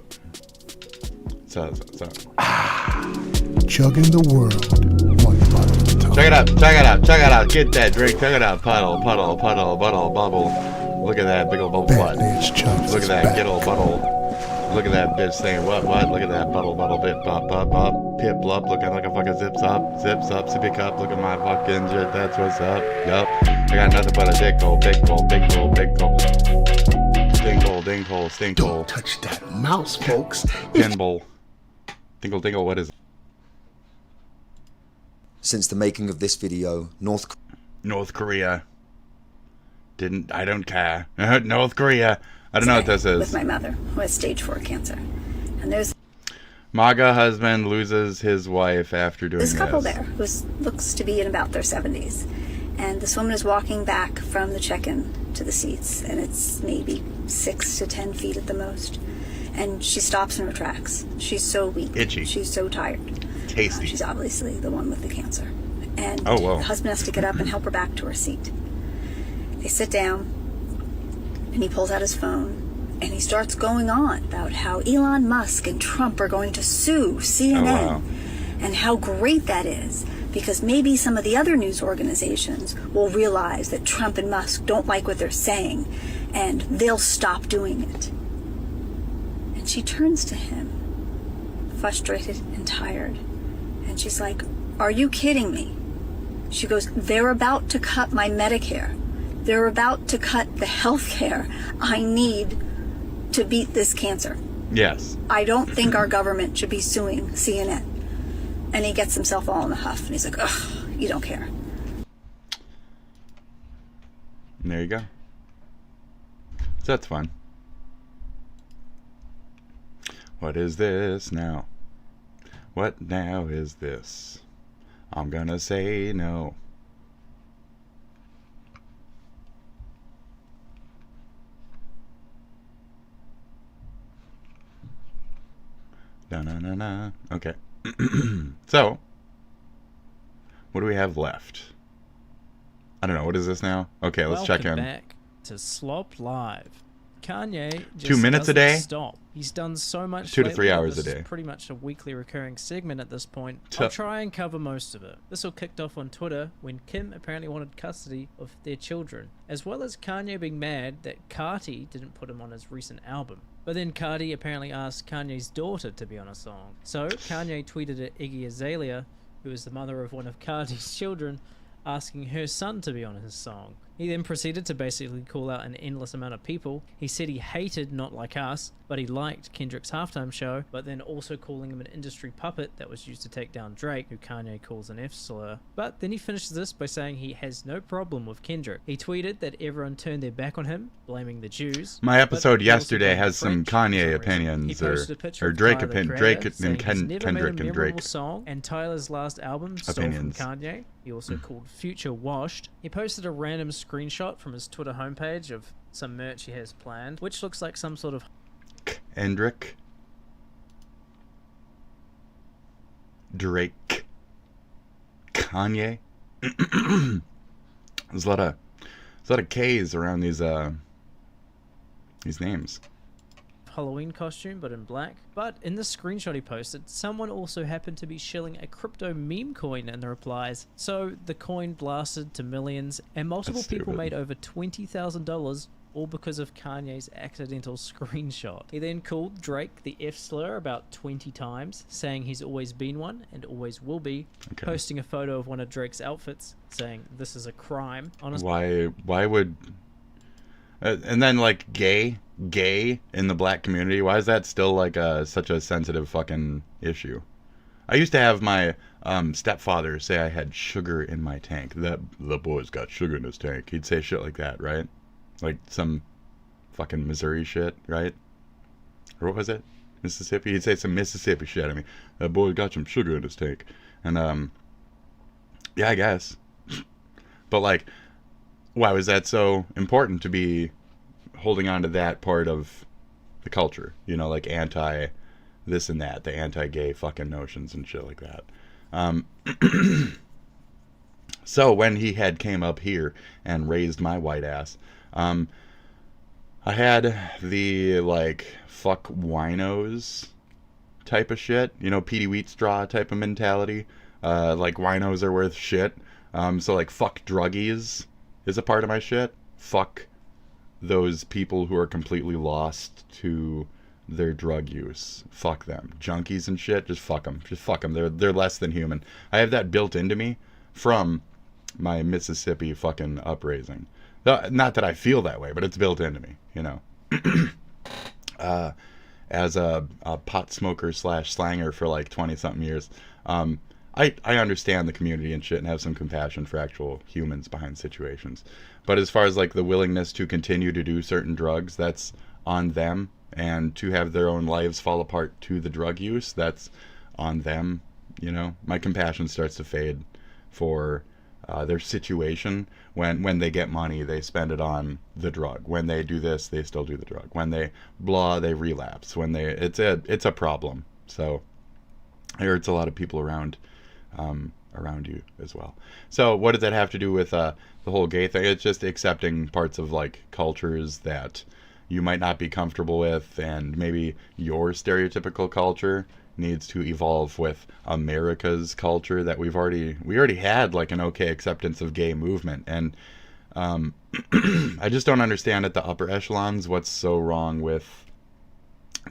Speaker 12: Chugging the world. One bottle at a time.
Speaker 3: Check it out. Get that drink. Check it out. Puddle, bubble. Look at that big old bubble butt. Look at that good old bubble. Look at that bitch saying what? Look at that bubble, bit, bop, pip, blup, looking like a fucking zips up, sippy cup. Look at my fucking shit. That's what's up. Yup. I got nothing but a dick hole, big hole. Ding hole, stink hole.
Speaker 12: Don't touch that mouse, folks.
Speaker 3: Pinball. Dingle, what is it?
Speaker 13: Since the making of this video, North
Speaker 3: Korea. I don't care. North Korea. I don't know what this is.
Speaker 14: With my mother, who has stage 4 cancer. And there's
Speaker 3: MAGA husband loses his wife after doing
Speaker 14: this couple there who looks to be in about their 70s. And this woman is walking back from the check-in to the seats, and it's maybe 6 to 10 feet at the most. And she stops in her tracks. She's so weak.
Speaker 3: Itchy.
Speaker 14: She's so tired.
Speaker 3: Tasty.
Speaker 14: She's obviously the one with the cancer. And
Speaker 3: the
Speaker 14: husband has to get up and help her back to her seat. They sit down, and he pulls out his phone, and he starts going on about how Elon Musk and Trump are going to sue CNN, and how great that is, because maybe some of the other news organizations will realize that Trump and Musk don't like what they're saying, and they'll stop doing it. And she turns to him, frustrated and tired, and she's like, "Are you kidding me?" She goes, "They're about to cut my Medicare. They're about to cut the health care I need to beat this cancer.
Speaker 3: Yes.
Speaker 14: I don't think our government should be suing CNN." And he gets himself all in a huff, and he's like, "Ugh, you don't care."
Speaker 3: And there you go. So that's fun. What is this now? What now is this? I'm gonna say no. Da-na-na-na. Okay. So, what do we have left? I don't know. What is this now? Okay, let's check in.
Speaker 15: Welcome back to Slop Live. Kanye just
Speaker 3: 2 minutes a
Speaker 15: doesn't
Speaker 3: day?
Speaker 15: Stop. He's done so much.
Speaker 3: 2 to 3
Speaker 15: lately,
Speaker 3: hours
Speaker 15: this
Speaker 3: a day.
Speaker 15: Is pretty much a weekly recurring segment at this point. I'll try and cover most of it. This all kicked off on Twitter when Kim apparently wanted custody of their children, as well as Kanye being mad that Carti didn't put him on his recent album. But then Carti apparently asked Kanye's daughter to be on a song. So Kanye tweeted at Iggy Azalea, who is the mother of one of Carti's children, asking her son to be on his song. He then proceeded to basically call out an endless amount of people. He said he hated Not Like Us, but he liked Kendrick's halftime show, but then also calling him an industry puppet that was used to take down Drake, who Kanye calls an F-slur. But then he finishes this by saying he has no problem with Kendrick. He tweeted that everyone turned their back on him, blaming the Jews.
Speaker 3: My episode yesterday has some Kanye opinions, or Drake opinions, Drake and Kendrick and Drake
Speaker 15: song, and Tyler's last album, Stole from Kanye. He also called Future Washed. He posted a random screenshot from his Twitter homepage of some merch he has planned, which looks like some sort of
Speaker 3: Kendrick, Drake, Kanye. There's a lot of K's around these names.
Speaker 15: Halloween costume, but in black. But in the screenshot he posted, someone also happened to be shilling a crypto meme coin in the replies. So the coin blasted to millions, and multiple people made over $20,000, all because of Kanye's accidental screenshot. He then called Drake the F-slur about 20 times, saying he's always been one and always will be, posting a photo of one of Drake's outfits, saying this is a crime. Honestly,
Speaker 3: Why would... and then, like, gay in the black community, why is that still, like, such a sensitive fucking issue? I used to have my stepfather say I had sugar in my tank. The boy's got sugar in his tank. He'd say shit like that, right? Like some fucking Missouri shit, right? Or what was it? Mississippi? He'd say some Mississippi shit. I mean, that boy got some sugar in his tank. And, yeah, I guess. But, like, why was that so important to be holding on to that part of the culture? You know, like anti this and that, the anti-gay fucking notions and shit like that. So when he had came up here and raised my white ass, I had the, like, fuck winos type of shit. You know, Petey Wheatstraw type of mentality. Like, winos are worth shit. So, like, fuck druggies is a part of my shit. Fuck those people who are completely lost to their drug use. Fuck them. Junkies and shit, just fuck them. Just fuck them. They're less than human. I have that built into me from my Mississippi fucking upraising. Not that I feel that way, but it's built into me, you know. As a pot smoker / slanger for like 20-something years, I understand the community and shit and have some compassion for actual humans behind situations. But as far as like the willingness to continue to do certain drugs, that's on them. And to have their own lives fall apart to the drug use, that's on them. You know, my compassion starts to fade for their situation. When they get money, they spend it on the drug. When they do this, they still do the drug. When they blah, they relapse. When they it's a problem. So it hurts a lot of people around you as well. So what does that have to do with the whole gay thing? It's just accepting parts of like cultures that you might not be comfortable with, and maybe your stereotypical culture needs to evolve with America's culture that we already had like an okay acceptance of gay movement. And I just don't understand at the upper echelons what's so wrong with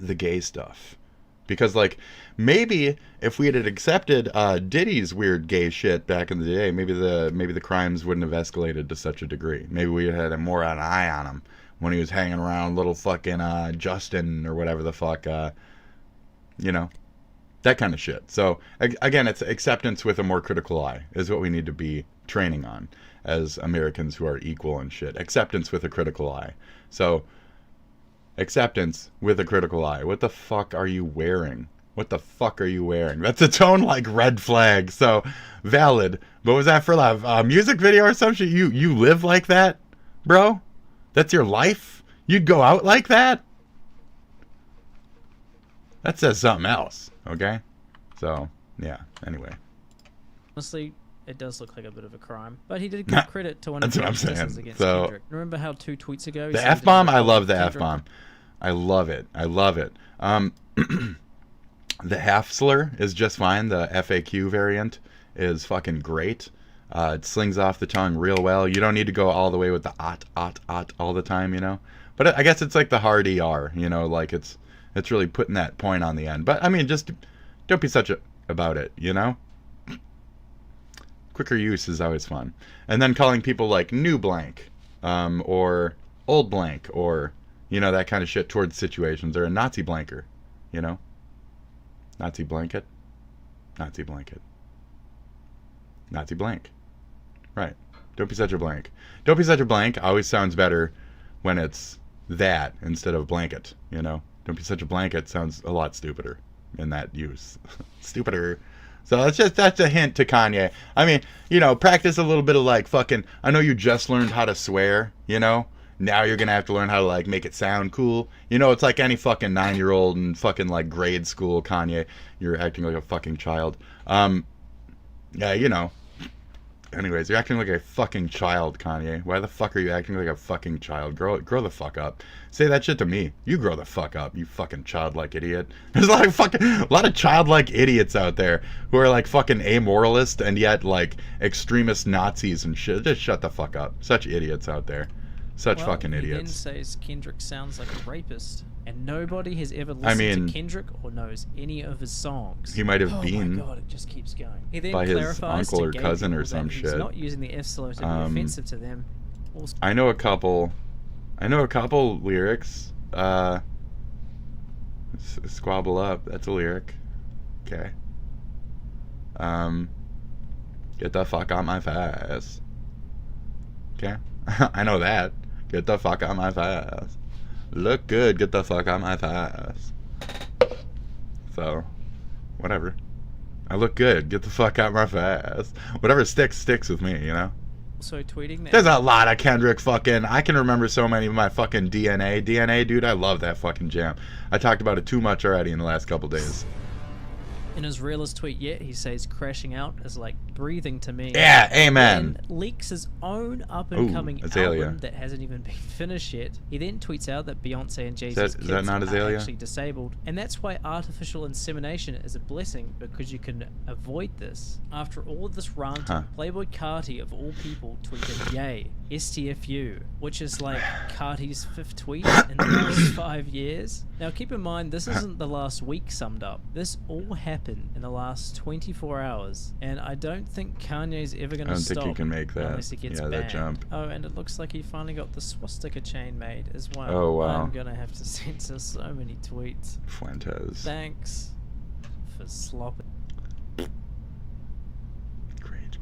Speaker 3: the gay stuff. Because, like, maybe if we had accepted Diddy's weird gay shit back in the day, maybe the crimes wouldn't have escalated to such a degree. Maybe we had more an eye on him when he was hanging around little fucking Justin or whatever the fuck, you know, that kind of shit. So, again, it's acceptance with a more critical eye is what we need to be training on as Americans who are equal and shit. Acceptance with a critical eye. So... acceptance with a critical eye. What the fuck are you wearing? What the fuck are you wearing? That's a tone like red flag. So valid. But was that for a music video or some shit? You live like that, bro? That's your life? You'd go out like that? That says something else, okay? So, yeah, anyway.
Speaker 15: Honestly, it does look like a bit of a crime. But he did give credit to one of the instances against
Speaker 3: So,
Speaker 15: Kendrick. Remember how 2 tweets ago... he
Speaker 3: the
Speaker 15: said he
Speaker 3: F-bomb,
Speaker 15: didn't
Speaker 3: I love the
Speaker 15: Kendrick?
Speaker 3: F-bomb. I love it. I love it. The half slur is just fine. The FAQ variant is fucking great. It slings off the tongue real well. You don't need to go all the way with the ot all the time, you know? But I guess it's like the hard ER, you know? Like, it's really putting that point on the end. But, I mean, just don't be such about it, you know? Quicker use is always fun. And then calling people, like, new blank, or old blank, or, you know, that kind of shit towards situations. Or a Nazi blanker, you know? Nazi blanket. Nazi blanket. Nazi blank. Right. Don't be such a blank. Don't be such a blank always sounds better when it's that instead of blanket, you know? Don't be such a blanket sounds a lot stupider in that use. Stupider. So that's a hint to Kanye. I mean, you know, practice a little bit of like fucking, I know you just learned how to swear, you know? Now you're gonna have to learn how to like make it sound cool. You know, it's like any fucking 9-year-old in fucking like grade school, Kanye. You're acting like a fucking child. Yeah, you know. Anyways, you're acting like a fucking child, Kanye. Why the fuck are you acting like a fucking child? Grow the fuck up. Say that shit to me. You grow the fuck up, you fucking childlike idiot. There's a lot of childlike idiots out there who are like fucking amoralist and yet like extremist Nazis and shit. Just shut the fuck up. Such idiots out there. Such fucking idiots.
Speaker 15: He then says Kendrick sounds like a rapist, and nobody has ever listened to Kendrick or knows any of his songs.
Speaker 3: He might have
Speaker 15: Oh
Speaker 3: been.
Speaker 15: my god, it just keeps going. He then
Speaker 3: by his
Speaker 15: clarifies
Speaker 3: uncle
Speaker 15: to
Speaker 3: or
Speaker 15: gay
Speaker 3: cousin or
Speaker 15: people
Speaker 3: some
Speaker 15: that he's
Speaker 3: shit.
Speaker 15: not using the F slur to be offensive to them. Also,
Speaker 3: I know a couple lyrics. Squabble up. That's a lyric. Okay. Get the fuck out my face. Okay. I know that. Get the fuck out my face. Look good. Get the fuck out my face. So, whatever. I look good. Get the fuck out my face. Whatever sticks with me, you know?
Speaker 15: So tweeting that.
Speaker 3: There's a lot of Kendrick fucking. I can remember so many of my fucking DNA. DNA, dude, I love that fucking jam. I talked about it too much already in the last couple days.
Speaker 15: In his realest tweet yet, he says crashing out is like breathing to me.
Speaker 3: Yeah, amen.
Speaker 15: And leaks his own up-and-coming
Speaker 3: Azalea.
Speaker 15: album that hasn't even been finished yet. He then tweets out that Beyonce and Jay-Z's
Speaker 3: Is
Speaker 15: kids
Speaker 3: that not
Speaker 15: are
Speaker 3: Azalea?
Speaker 15: actually disabled. And that's why artificial insemination is a blessing, because you can avoid this. After all of this ranting, Playboy Carti, of all people, tweeted, yay, STFU, which is like Carti's 5th tweet in the last 5 years. Now keep in mind, this isn't the last week summed up. This all happened in the last 24 hours, and I don't think Kanye's ever going to stop.
Speaker 3: I don't think you can make that.
Speaker 15: Unless he gets
Speaker 3: that
Speaker 15: banned.
Speaker 3: jump.
Speaker 15: Oh, and it looks like he finally got the swastika chain made as well.
Speaker 3: Oh, wow.
Speaker 15: I'm gonna have to censor so many tweets.
Speaker 3: Fuentes.
Speaker 15: Thanks for slopping.
Speaker 3: Great.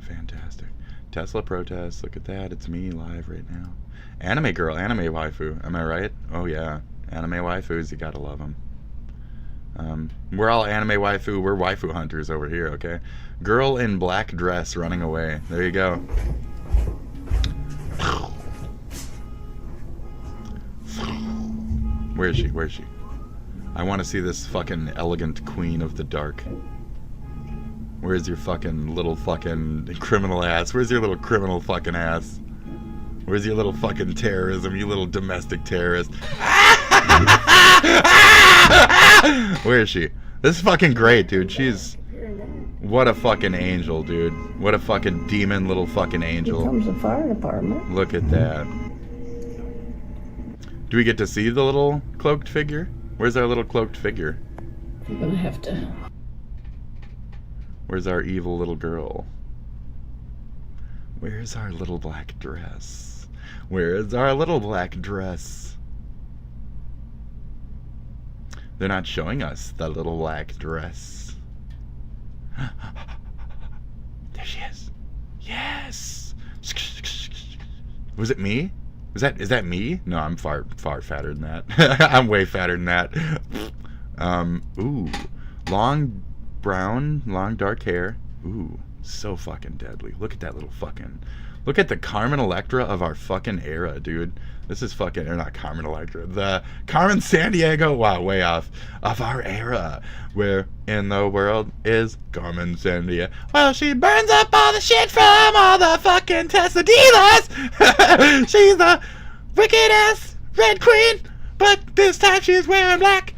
Speaker 3: Fantastic. Tesla protests. Look at that. It's me live right now. Anime girl, anime waifu. Am I right? Oh yeah. Anime waifus, you gotta love them. We're all anime waifu. We're waifu hunters over here, okay? Girl in black dress running away. There you go. Where is she? Where is she? I want to see this fucking elegant queen of the dark. Where's your fucking little fucking criminal ass? Where's your little criminal fucking ass? Where's your little fucking terrorism, you little domestic terrorist? Where is she? This is fucking great, dude. She's... What a fucking angel, dude. What a fucking demon little fucking angel.
Speaker 16: Here comes the fire department.
Speaker 3: Look at that. Do we get to see the little cloaked figure? Where's our little cloaked figure?
Speaker 16: You're gonna have to...
Speaker 3: Where's our evil little girl? Where's our little black dress? Where is our little black dress? They're not showing us the little black dress. There she is. Yes. Was it me? Is that me? No, I'm far fatter than that. I'm way fatter than that. Ooh. Long brown, long dark hair. Ooh, so fucking deadly. Look at that little fucking... Look at the Carmen Electra of our fucking era, dude. This is fucking, or not Carmen Electra, the Carmen Sandiego, wow, way off, of our era. Where in the world is Carmen Sandiego? Well, she burns up all the shit from all the fucking Tesla dealers. She's the wicked ass Red Queen, but this time she's wearing black.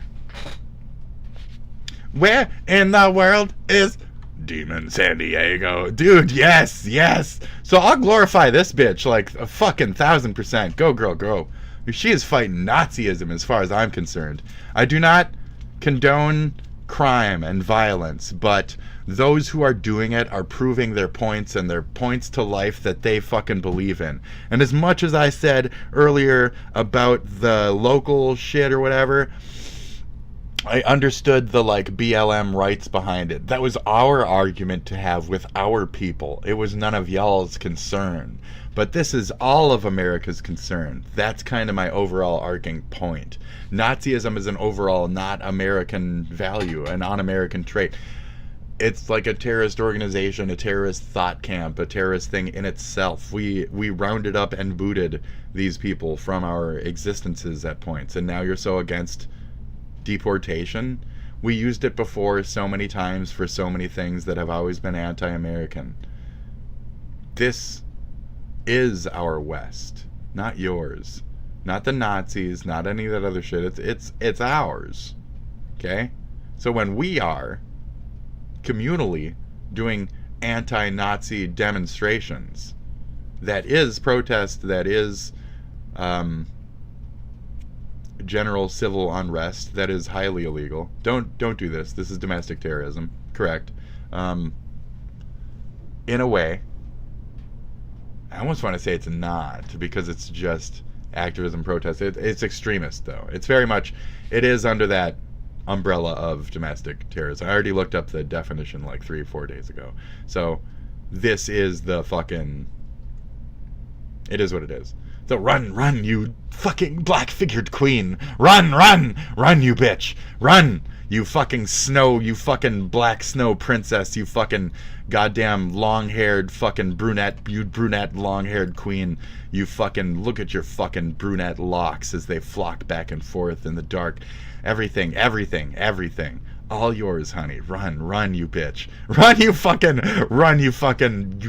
Speaker 3: Where in the world is Demon Sandiego? Dude, yes, yes. So I'll glorify this bitch like a fucking 1000%. Go, girl, go. She is fighting Nazism as far as I'm concerned. I do not condone crime and violence, but those who are doing it are proving their points and their points to life that they fucking believe in. And as much as I said earlier about the local shit or whatever, I understood the like BLM rights behind it. That was our argument to have with our people. It was none of y'all's concern. But this is all of America's concern. That's kind of my overall arcing point. Nazism is an overall not American value, a non-American trait. It's like a terrorist organization, a terrorist thought camp, a terrorist thing in itself. We rounded up and booted these people from our existences at points, and now you're so against deportation. We used it before so many times for so many things that have always been anti-American. This is our West, not yours, not the Nazis, not any of that other shit. It's ours. Okay? So when we are communally doing anti-Nazi demonstrations, that is protest, that is general civil unrest, that is highly illegal. Don't do this. This is domestic terrorism. Correct. In a way, I almost want to say it's not, because it's just activism, protest. It's extremist, though. It's very much, it is under that umbrella of domestic terrorism. I already looked up the definition like 3 or 4 days ago. So this is the fucking, it is what it is. So run, you fucking black-figured queen. Run, you bitch. Run, you fucking snow, you fucking black snow princess, you fucking goddamn long-haired fucking brunette, you brunette long-haired queen. You fucking, look at your fucking brunette locks as they flock back and forth in the dark. Everything. All yours, honey. Run, you bitch. Run, you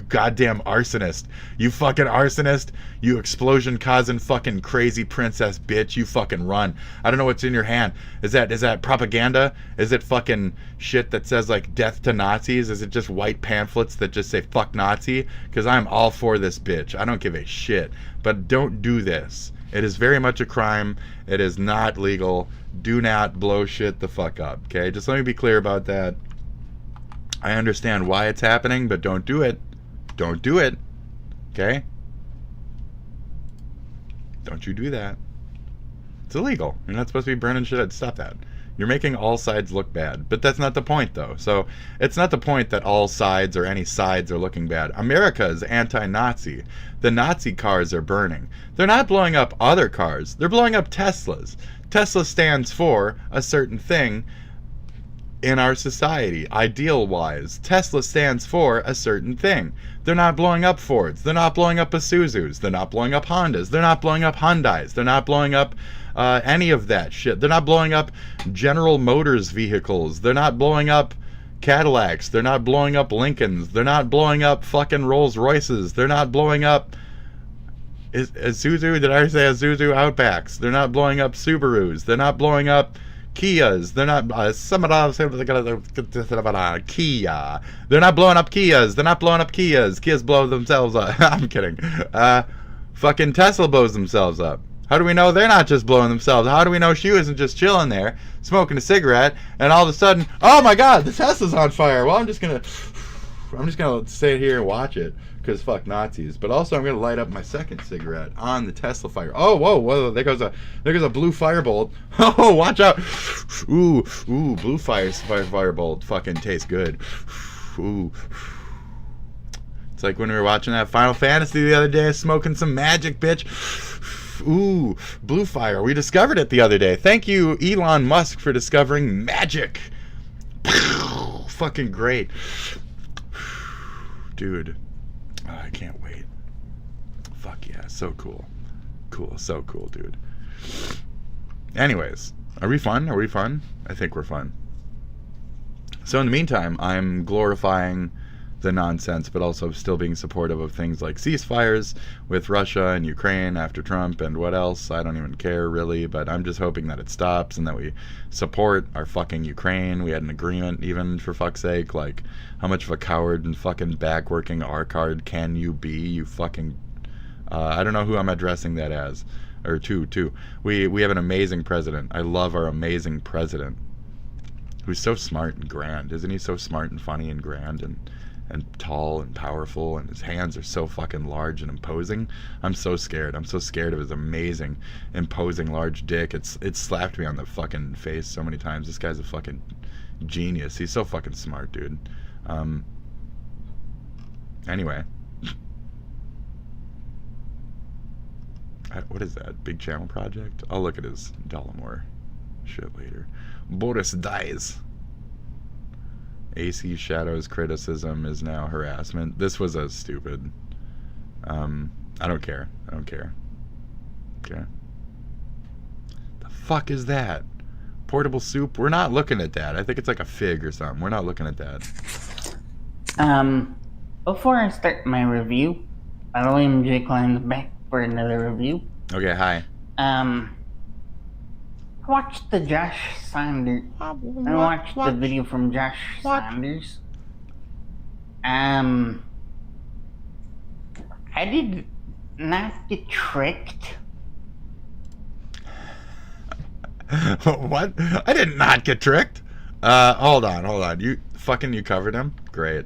Speaker 3: goddamn arsonist. You fucking arsonist. You explosion causing fucking crazy princess bitch. You fucking run. I don't know what's in your hand. Is that propaganda? Is it fucking shit that says like death to Nazis? Is it just white pamphlets that just say fuck Nazi? Because I'm all for this bitch. I don't give a shit. But don't do this. It is very much a crime. It is not legal. Do not blow shit the fuck up, okay? Just let me be clear about that. I understand why it's happening, but don't do it. Don't do it, okay? Don't you do that. It's illegal. You're not supposed to be burning shit. Stop that. You're making all sides look bad. But that's not the point, though. So it's not the point that all sides or any sides are looking bad. America is anti-Nazi. The Nazi cars are burning. They're not blowing up other cars. They're blowing up Teslas. Tesla stands for a certain thing in our society, ideal-wise. Tesla stands for a certain thing. They're not blowing up Fords. They're not blowing up Isuzus. They're not blowing up Hondas. They're not blowing up Hyundais. They're not blowing up any of that shit. They're not blowing up General Motors vehicles. They're not blowing up Cadillacs. They're not blowing up Lincolns. They're not blowing up fucking Rolls Royces. They're not blowing up Isuzu. Did I say Isuzu Outbacks? They're not blowing up Subarus. They're not blowing up Kias. They're not Kia. They're not blowing up Kias. They're not blowing up Kias. Kias blow themselves up. I'm kidding. Fucking Tesla blows themselves up. How do we know they're not just blowing themselves? How do we know she isn't just chilling there, smoking a cigarette, and all of a sudden, oh my God, the Tesla's on fire. Well, I'm just gonna sit here and watch it because fuck Nazis. But also, I'm gonna light up my second cigarette on the Tesla fire. Oh, whoa! There goes a blue firebolt. Oh, watch out! Ooh, blue firebolt. Fucking tastes good. Ooh. It's like when we were watching that Final Fantasy the other day, smoking some magic, bitch. Ooh, blue fire. We discovered it the other day. Thank you, Elon Musk, for discovering magic. Fucking great. Dude. Oh, I can't wait. Fuck yeah, so cool. cool. So cool, dude. Anyways, are we fun? Are we fun? I think we're fun. So in the meantime, I'm glorifying the nonsense, but also still being supportive of things like ceasefires with Russia and Ukraine after Trump and what else. I don't even care really, but I'm just hoping that it stops and that we support our fucking Ukraine. We had an agreement, even, for fuck's sake. Like, how much of a coward and fucking back-working R-card can you be, you fucking... I don't know who I'm addressing that as. Or to. We have an amazing president. I love our amazing president, who's so smart and grand. Isn't he so smart and funny and grand and tall and powerful, and his hands are so fucking large and imposing? I'm so scared. I'm so scared of his amazing, imposing large dick. It's slapped me on the fucking face so many times. This guy's a fucking genius. He's so fucking smart, dude. Anyway. What is that? Big Channel Project? I'll look at his Dollamore shit later. Boris dies. AC Shadow's criticism is now harassment. This was a stupid. I don't care. I don't care. Okay. The fuck is that? Portable soup? We're not looking at that. I think it's like a fig or something. We're not looking at that.
Speaker 11: Before I start my review, William J. Klein's back for another review.
Speaker 3: Okay, hi.
Speaker 11: I watched the Josh Saunders. I watched the video from Josh Saunders. I did not get tricked.
Speaker 3: What? I did not get tricked. Hold on. You covered him? Great.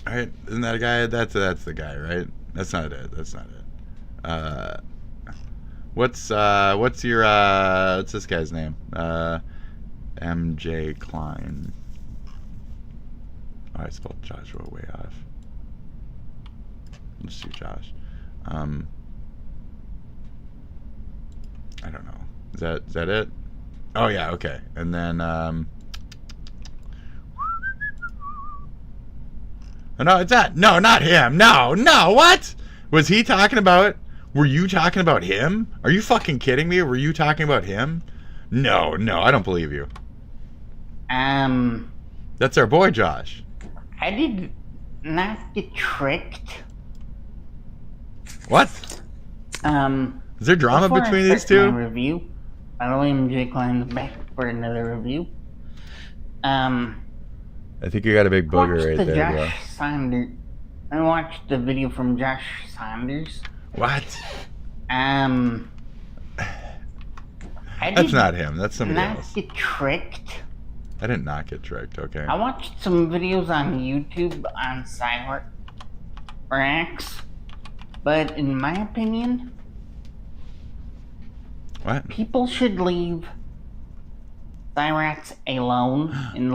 Speaker 3: Right? Isn't that a guy? That's the guy, right? That's not it. What's this guy's name? MJ Klein. Oh, I spelled Joshua way off. Let's do Josh. I don't know. Is that it? Oh yeah, okay. And then no, it's not. No, not him. No, what? Was he talking about? Were you talking about him? Are you fucking kidding me? Were you talking about him? No, I don't believe you.
Speaker 11: That's
Speaker 3: our boy Josh.
Speaker 11: I did not get tricked.
Speaker 3: What? Is there drama between these two?
Speaker 11: My review, William J. Klein's back for another review.
Speaker 3: I think you got a big booger right there, bro.
Speaker 11: Saunders. I watched the video from Josh Saunders.
Speaker 3: What?
Speaker 11: That's
Speaker 3: not him. That's somebody else.
Speaker 11: Not get tricked.
Speaker 3: I did not get tricked. Okay.
Speaker 11: I watched some videos on YouTube on Cyrax, but in my opinion,
Speaker 3: what?
Speaker 11: People should leave Cyrax alone and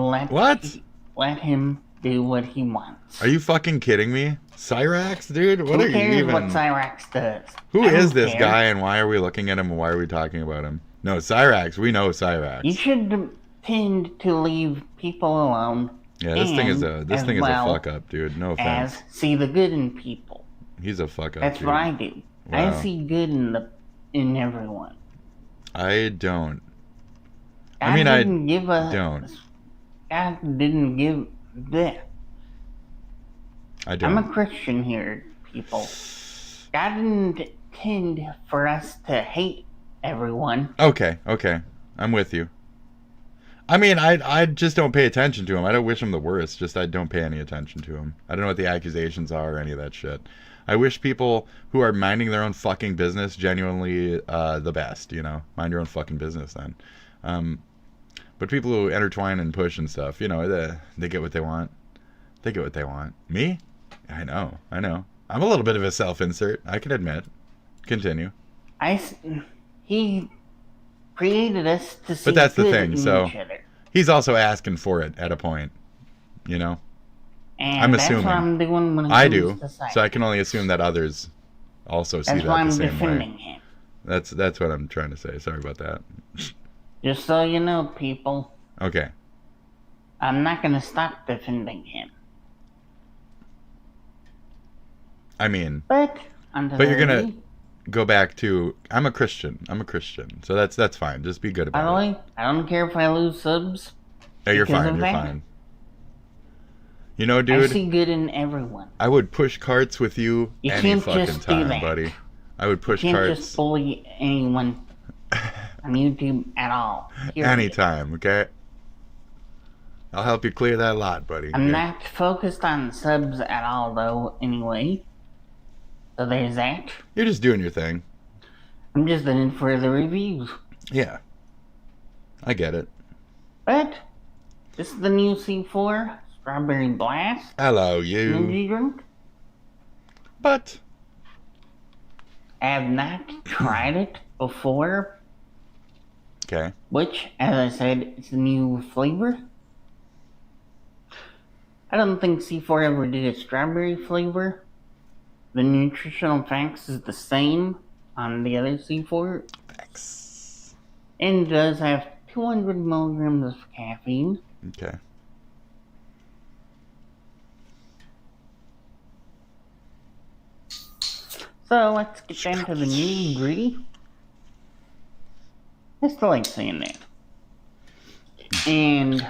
Speaker 11: let him do what he wants.
Speaker 3: Are you fucking kidding me? Cyrax, dude? What
Speaker 11: Who
Speaker 3: are
Speaker 11: cares
Speaker 3: you even...
Speaker 11: what Cyrax does?
Speaker 3: Who is this guy and why are we looking at him and why are we talking about him? No, Cyrax. We know Cyrax.
Speaker 11: You should tend to leave people alone.
Speaker 3: Yeah, this thing is a fuck up, dude. No offense.
Speaker 11: See the good in people.
Speaker 3: He's a fuck up.
Speaker 11: That's
Speaker 3: dude.
Speaker 11: what I do.
Speaker 3: Wow.
Speaker 11: I see good in everyone.
Speaker 3: I don't.
Speaker 11: God didn't give that.
Speaker 3: I don't.
Speaker 11: I'm a Christian here, people. God didn't intend for us to hate everyone.
Speaker 3: Okay. I'm with you. I mean, I just don't pay attention to him. I don't wish him the worst, just I don't pay any attention to him. I don't know what the accusations are or any of that shit. I wish people who are minding their own fucking business genuinely the best, you know? Mind your own fucking business then. But people who intertwine and push and stuff, you know, they get what they want. They get what they want. Me? I know. I'm a little bit of a self-insert, I can admit. Continue.
Speaker 11: He created us to see
Speaker 3: But that's the
Speaker 11: good
Speaker 3: thing,
Speaker 11: in
Speaker 3: so
Speaker 11: each other.
Speaker 3: he's also asking for it at a point, you know?
Speaker 11: And
Speaker 3: I'm
Speaker 11: that's
Speaker 3: assuming.
Speaker 11: what I'm doing when it
Speaker 3: I
Speaker 11: comes
Speaker 3: do,
Speaker 11: to Cyrax.
Speaker 3: so I can only assume that others also see
Speaker 11: That's
Speaker 3: that
Speaker 11: why
Speaker 3: the
Speaker 11: I'm
Speaker 3: same
Speaker 11: defending
Speaker 3: way.
Speaker 11: him.
Speaker 3: That's what I'm trying to say. Sorry about that.
Speaker 11: Just so you know, people.
Speaker 3: Okay.
Speaker 11: I'm not going to stop defending him.
Speaker 3: I mean,
Speaker 11: but
Speaker 3: you're gonna go back to I'm a Christian. So that's fine. Just be good
Speaker 11: by
Speaker 3: about
Speaker 11: the
Speaker 3: it.
Speaker 11: way, I don't care if I lose subs.
Speaker 3: Hey, you're
Speaker 11: because
Speaker 3: fine.
Speaker 11: of
Speaker 3: You're
Speaker 11: that.
Speaker 3: fine. You know,
Speaker 11: I
Speaker 3: dude,
Speaker 11: see good in everyone.
Speaker 3: I would push carts with you,
Speaker 11: You
Speaker 3: any
Speaker 11: can't
Speaker 3: fucking
Speaker 11: just do
Speaker 3: time,
Speaker 11: that.
Speaker 3: buddy. I would push
Speaker 11: You can't
Speaker 3: carts
Speaker 11: just bully anyone on YouTube at all. Period.
Speaker 3: anytime. Okay. I'll help you clear that lot, buddy.
Speaker 11: I'm
Speaker 3: okay?
Speaker 11: not focused on subs at all, though, anyway. So there's that.
Speaker 3: You're just doing your thing.
Speaker 11: I'm just in it for the reviews.
Speaker 3: Yeah. I get it.
Speaker 11: But this is the new C4 Strawberry Blast
Speaker 3: Hello, you.
Speaker 11: energy drink.
Speaker 3: But
Speaker 11: I have not tried it before,
Speaker 3: okay.
Speaker 11: which, as I said, it's a new flavor. I don't think C4 ever did a strawberry flavor. The nutritional facts is the same on the other C4.
Speaker 3: Thanks.
Speaker 11: And it does have 200 milligrams of caffeine.
Speaker 3: Okay.
Speaker 11: So let's get down to the nitty-gritty. I still like saying that. And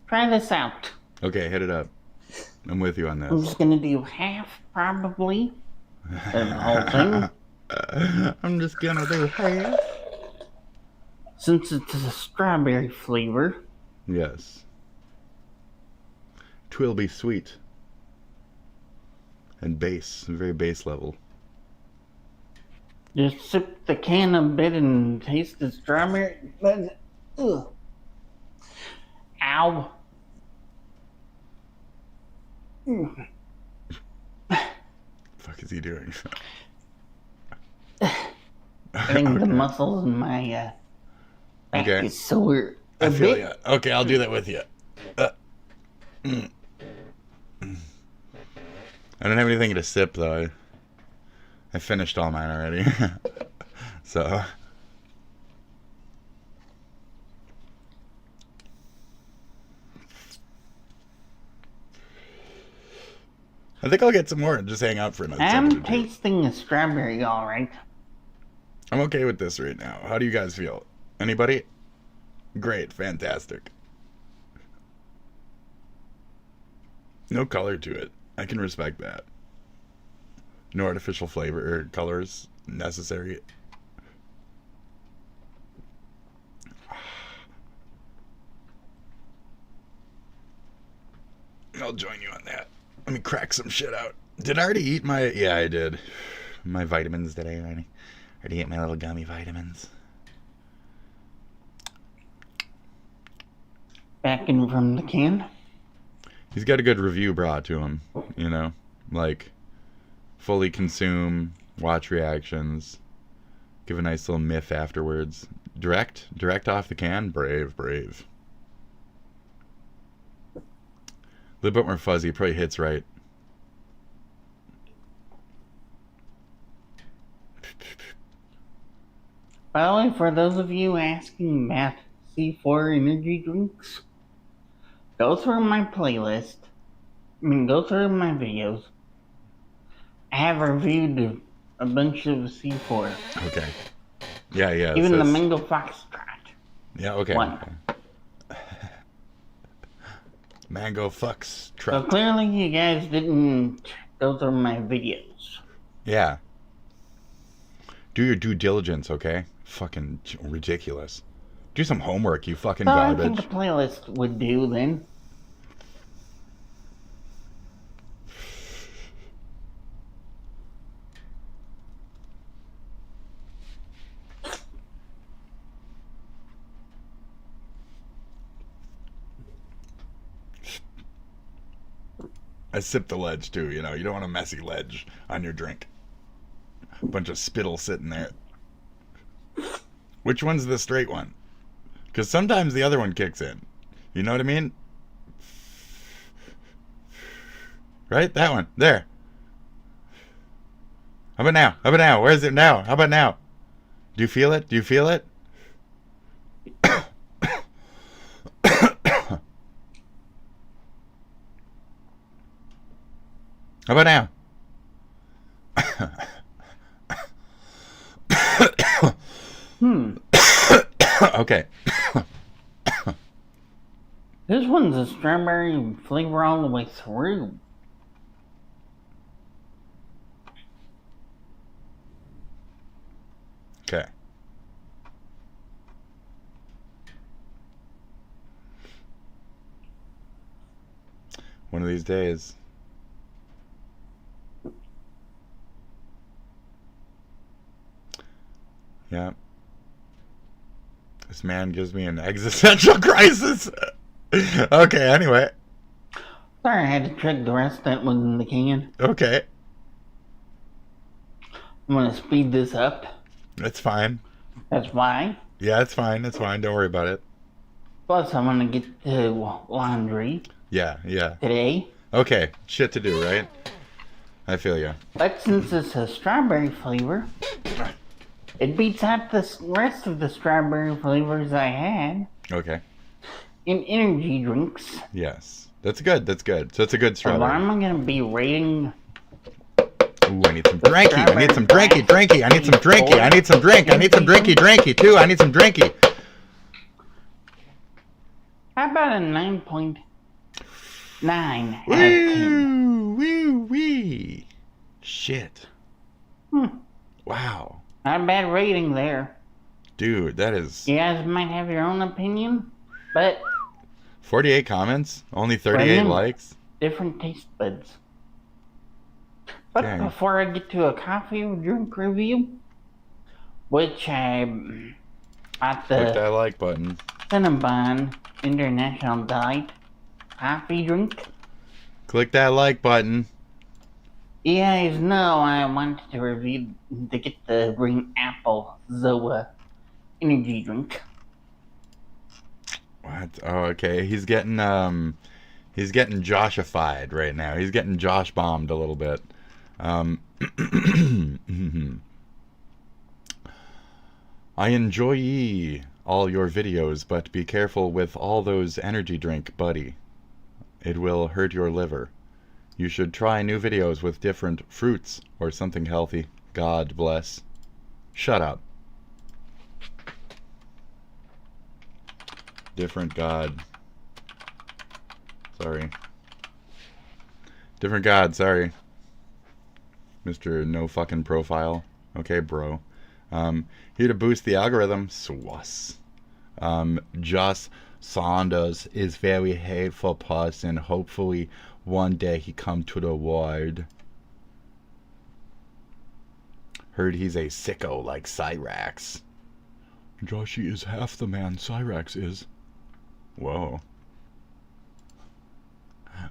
Speaker 11: try this out.
Speaker 3: Okay, hit it up. I'm with you on
Speaker 11: I'm
Speaker 3: this.
Speaker 11: just gonna do half, probably, of the whole thing.
Speaker 3: I'm just gonna do half.
Speaker 11: Since it's a strawberry flavor.
Speaker 3: Yes. 'Twill be sweet. And bass, very bass level.
Speaker 11: Just sip the can a bit and taste the strawberry. But, ugh. Ow.
Speaker 3: Fuck is he doing?
Speaker 11: I think the muscles in my back
Speaker 3: Okay.
Speaker 11: is sore.
Speaker 3: I
Speaker 11: a
Speaker 3: feel
Speaker 11: bit.
Speaker 3: ya. Okay, I'll do that with you. I don't have anything to sip though. I finished all mine already. So I think I'll get some more and just hang out for another second or
Speaker 11: I'm
Speaker 3: two.
Speaker 11: tasting the strawberry, alright.
Speaker 3: I'm okay with this right now. How do you guys feel? Anybody? Great, fantastic. No color to it. I can respect that. No artificial flavor or colors necessary. I'll join you on that. Let me crack some shit out. Did I already eat my... Yeah, I did. My vitamins, did I already? Already ate my little gummy vitamins.
Speaker 11: Back in from the can.
Speaker 3: He's got a good review brought to him, you know? Like, fully consume, watch reactions, give a nice little miff afterwards. Direct off the can, brave. A little bit more fuzzy, probably hits right.
Speaker 11: By the way, for those of you asking about C4 energy drinks, go through my playlist. Go through my videos. I have reviewed a bunch of C4.
Speaker 3: Okay. Yeah.
Speaker 11: Even the Mango Foxtrot.
Speaker 3: Yeah, okay.
Speaker 11: One.
Speaker 3: Mango fucks
Speaker 11: So
Speaker 3: truck.
Speaker 11: clearly you guys didn't go through my videos.
Speaker 3: Yeah. Do your due diligence, okay? Fucking ridiculous. Do some homework, you fucking
Speaker 11: So I
Speaker 3: garbage.
Speaker 11: think the playlist would do then.
Speaker 3: I sipped the ledge too, you know. You don't want a messy ledge on your drink. A bunch of spittle sitting there. Which one's the straight one? Because sometimes the other one kicks in. You know what I mean? Right? That one. There. How about now? How about now? Where is it now? How about now? Do you feel it? Do you feel it? How about now? Okay.
Speaker 11: This one's a strawberry flavor all the way through.
Speaker 3: Okay. One of these days. Yeah. This man gives me an existential crisis. Okay, anyway.
Speaker 11: Sorry, I had to check the rest that was in the can.
Speaker 3: Okay.
Speaker 11: I'm gonna speed this up.
Speaker 3: That's fine.
Speaker 11: That's fine.
Speaker 3: Yeah, it's fine. It's fine. Don't worry about it.
Speaker 11: Plus, I'm gonna get to laundry.
Speaker 3: Yeah, yeah.
Speaker 11: Today.
Speaker 3: Okay, shit to do, right? I feel you.
Speaker 11: But since it's a strawberry flavor, it beats out the rest of the strawberry flavors I had.
Speaker 3: Okay.
Speaker 11: In energy drinks.
Speaker 3: Yes. That's good. That's good. So it's a good
Speaker 11: So
Speaker 3: strawberry.
Speaker 11: I'm gonna be rating.
Speaker 3: Ooh, I need some drinky. I need some drinky. I need some drinky. I need some drink. I need some drinky too. I need some drinky.
Speaker 11: How about a 9.9 out of 10?
Speaker 3: Wee. Shit. Wow.
Speaker 11: Not a bad rating there.
Speaker 3: Dude, that is...
Speaker 11: You guys might have your own opinion, but...
Speaker 3: 48 comments? Only 38 likes?
Speaker 11: Different taste buds. But
Speaker 3: Dang.
Speaker 11: before I get to a coffee drink review, which I bought
Speaker 3: Click that
Speaker 11: the
Speaker 3: like button.
Speaker 11: Cinnabon International Delight coffee drink.
Speaker 3: Click that like button.
Speaker 11: You guys know I wanted to review to get the green apple Zoa energy drink.
Speaker 3: What? Oh, okay. He's getting Joshified right now. He's getting Josh bombed a little bit. I enjoy all your videos, but be careful with all those energy drink, buddy. It will hurt your liver. You should try new videos with different fruits or something healthy. God bless. Shut up. Different God. Sorry. Different God, sorry. Mr. No fucking profile. Okay, bro. Here to boost the algorithm. Swass. Josh Saunders is very hateful person. Hopefully one day he come to the world. Heard he's a sicko like Cyrax. Joshy is half the man Cyrax is. Whoa.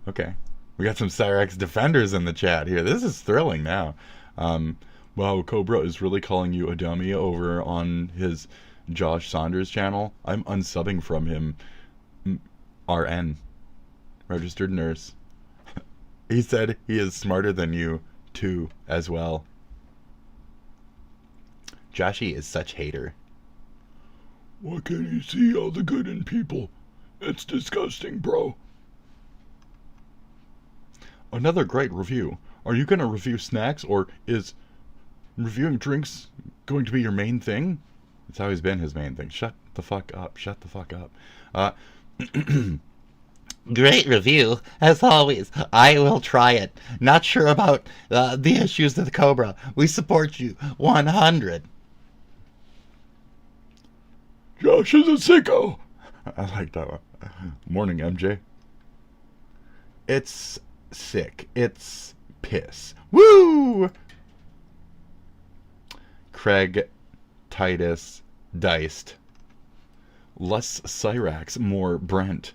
Speaker 3: Okay. We got some Cyrax defenders in the chat here. This is thrilling now. Wow, Cobra is really calling you a dummy over on his Josh Saunders channel. I'm unsubbing from him. RN. Registered nurse. He said he is smarter than you, too, as well. Joshy is such hater.
Speaker 12: Why can't you see all the good in people? It's disgusting, bro.
Speaker 3: Another great review. Are you going to review snacks, or is reviewing drinks going to be your main thing? It's always been his main thing. Shut the fuck up. Shut the fuck up. Great review, as always. I will try it. Not sure about the issues of the Cobra. We support you. 100.
Speaker 12: Josh is a sicko.
Speaker 3: I like that one. Morning, MJ. It's sick. It's piss. Woo! Craig, Titus, Diced. Less Cyrax, more Brent.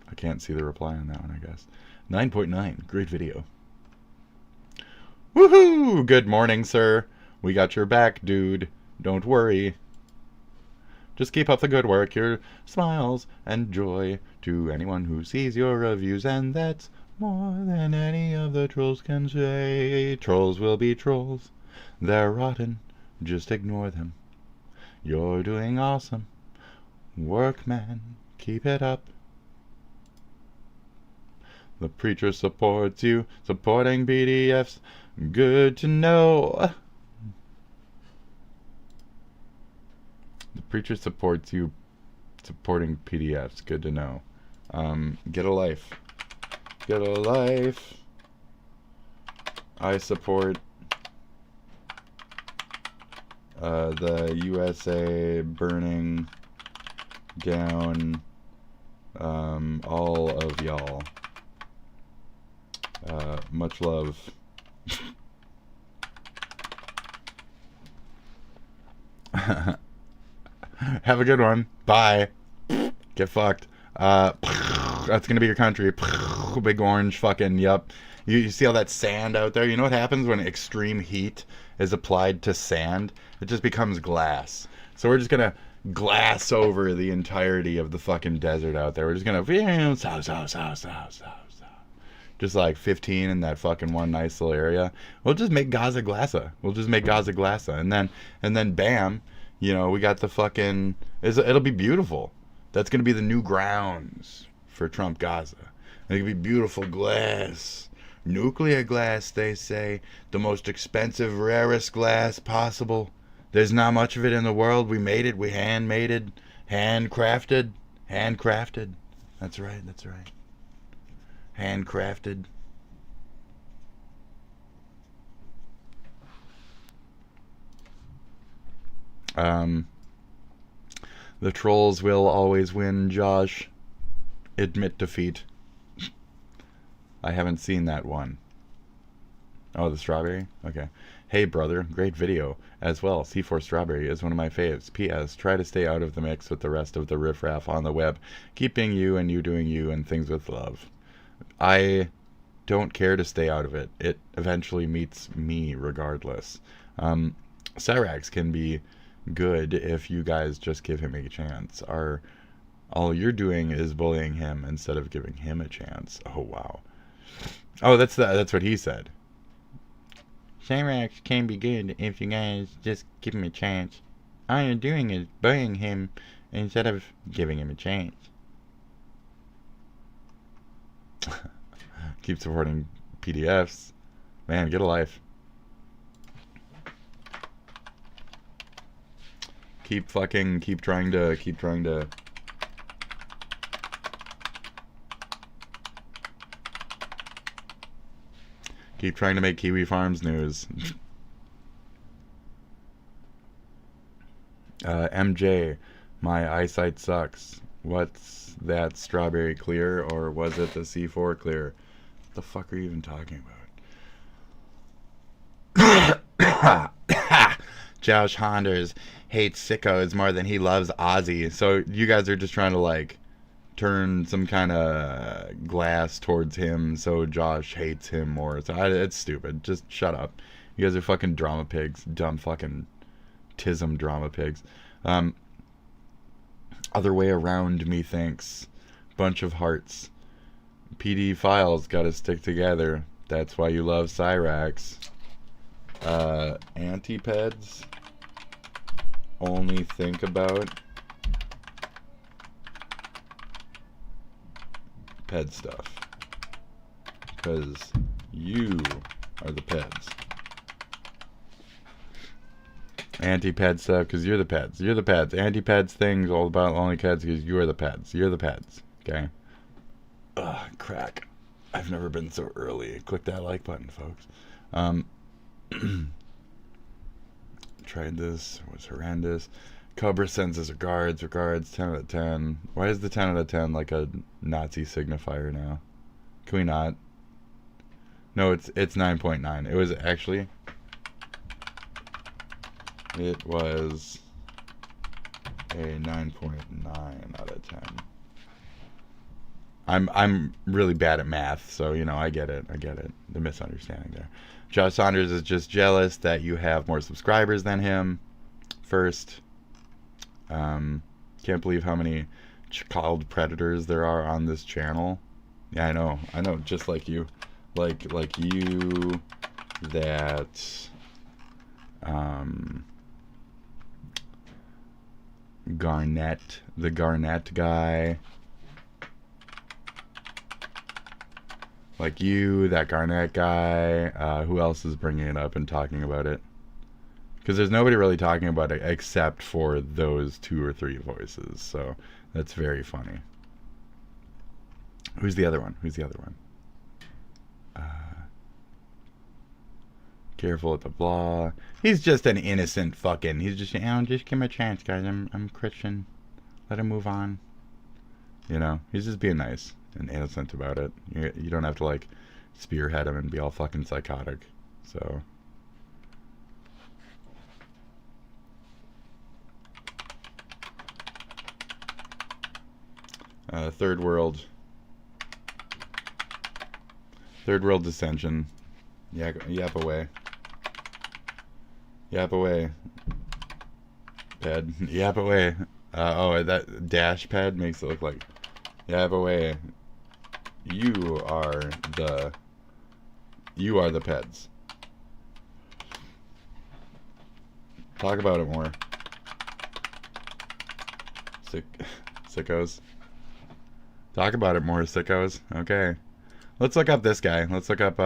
Speaker 3: I can't see the reply on that one, I guess. 9.9. Great video. Woohoo! Good morning, sir. We got your back, dude. Don't worry. Just keep up the good work. Your smiles and joy to anyone who sees your reviews, and that's more than any of the trolls can say. Trolls will be trolls. They're rotten. Just ignore them. You're doing awesome work, man. Keep it up. The preacher supports you. Supporting BDFs Good to know. The preacher supports you supporting PDFs. Good to know. Get a life. Get a life. I support the USA burning down all of y'all. Much love. Have a good one. Bye. Get fucked. That's gonna be your country. Big orange fucking, yep. You see all that sand out there? You know what happens when extreme heat is applied to sand? It just becomes glass. So we're just gonna glass over the entirety of the fucking desert out there. We're just gonna just like 15 in that fucking one nice little area. We'll just make Gaza Glassa. We'll just make Gaza Glassa, and then bam, you know, we got the fucking. It'll be beautiful. That's gonna be the new grounds for Trump Gaza. It'll be beautiful glass, nuclear glass. They say the most expensive, rarest glass possible. There's not much of it in the world. We made it. We handmade it, handcrafted. That's right. That's right. Handcrafted. The trolls will always win, Josh. Admit defeat. I haven't seen that one. Oh, the strawberry? Okay. Hey, brother. Great video. As well, C4 Strawberry is one of my faves. P.S. Try to stay out of the mix with the rest of the riffraff on the web. Keep being you and you doing you and things with love. I don't care to stay out of it. It eventually meets me regardless. Cyrax can be good if you guys just give him a chance. All you're doing is bullying him instead of giving him a chance. Oh, wow. Oh, that's what he said. Cyrax can be good if you guys just give him a chance. All you're doing is bullying him instead of giving him a chance. Keep supporting PDFs. Man, get a life. Keep trying to make Kiwi Farms news. MJ, my eyesight sucks. What's that, strawberry clear, or was it the C4 clear? What the fuck are you even talking about? Josh Honders hates sickos more than he loves Ozzy. So you guys are just trying to like turn some kind of glass towards him so Josh hates him more. So it's stupid. Just shut up. You guys are fucking drama pigs. Dumb fucking tism drama pigs. Other way around, methinks. Bunch of hearts. PD files gotta stick together. That's why you love Cyrax. Antipeds only think about ped stuff. Because you are the peds. Anti-ped stuff because you're the peds. You're the peds. Anti-peds things all about only peds because you are the peds. You're the peds. Okay? Ugh, crack. I've never been so early. Click that like button, folks. Tried this. It was horrendous. Cobra sends his regards. 10 out of 10. Why is the 10 out of 10 like a Nazi signifier now? Can we not? No, it's 9.9. It was actually... It was a 9.9 out of 10. I'm really bad at math, so you know I get it. The misunderstanding there. Josh Saunders is just jealous that you have more subscribers than him. First, can't believe how many child predators there are on this channel. Yeah, I know. Just like you, like you, that. Garnett, the Garnett guy. Like you, that Garnett guy. Who else is bringing it up and talking about it? Because there's nobody really talking about it except for those 2 or 3 voices. So that's very funny. Who's the other one? Who's the other one? Careful with the blah. He's just an innocent fucking. He's just, just give him a chance, guys. I'm Christian. Let him move on. You know, he's just being nice and innocent about it. You don't have to like spearhead him and be all fucking psychotic. So. Third world dissension. Yap away. Yap away. Ped. Yap away. Oh, that dash pad makes it look like yap away. You are the peds. Talk about it more. Sickos. Talk about it more, sickos. Okay. Let's look up this guy. Let's look up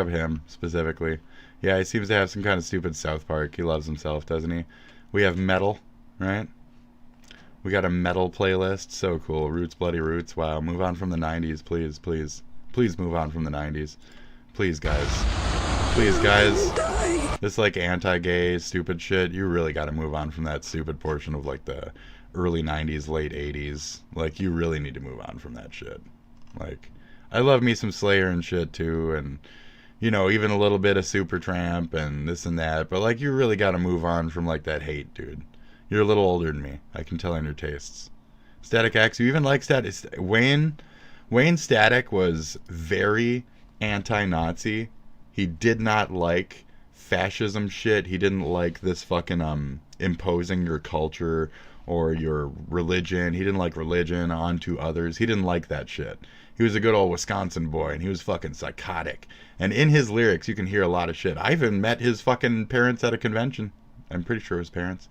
Speaker 3: him specifically. Yeah, he seems to have some kind of stupid South Park. He loves himself, doesn't he? We have metal, right? We got a metal playlist. So cool. Roots, Bloody Roots. Wow. Move on from the 90s, please, please. Please move on from the 90s. Please, guys. Please, guys. This, like, anti-gay, stupid shit, you really gotta move on from that stupid portion of, like, the early 90s, late 80s. Like, you really need to move on from that shit. Like, I love me some Slayer and shit, too, and, you know, even a little bit of Supertramp and this and that, but, like, you really gotta move on from, like, that hate, dude. You're a little older than me. I can tell in your tastes. Static X, you even like Static... Wayne Static was very anti-Nazi. He did not like fascism shit. He didn't like this fucking, imposing your culture or your religion. He didn't like religion onto others. He didn't like that shit. He was a good old Wisconsin boy, and he was fucking psychotic. And in his lyrics, you can hear a lot of shit. I even met his fucking parents at a convention. I'm pretty sure it was parents.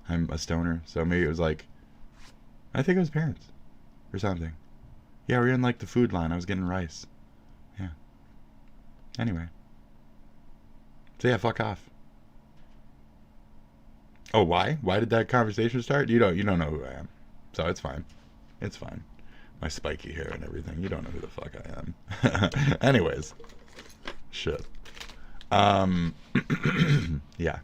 Speaker 3: I'm a stoner, so maybe it was like... I think it was parents. Or something. Yeah, we were in, like, the food line. I was getting rice. Yeah. Anyway. So yeah, fuck off. Oh, why? Why did that conversation start? You don't know who I am. So it's fine. It's fine. My spiky hair and everything. You don't know who the fuck I am. Anyways. Shit. Yeah.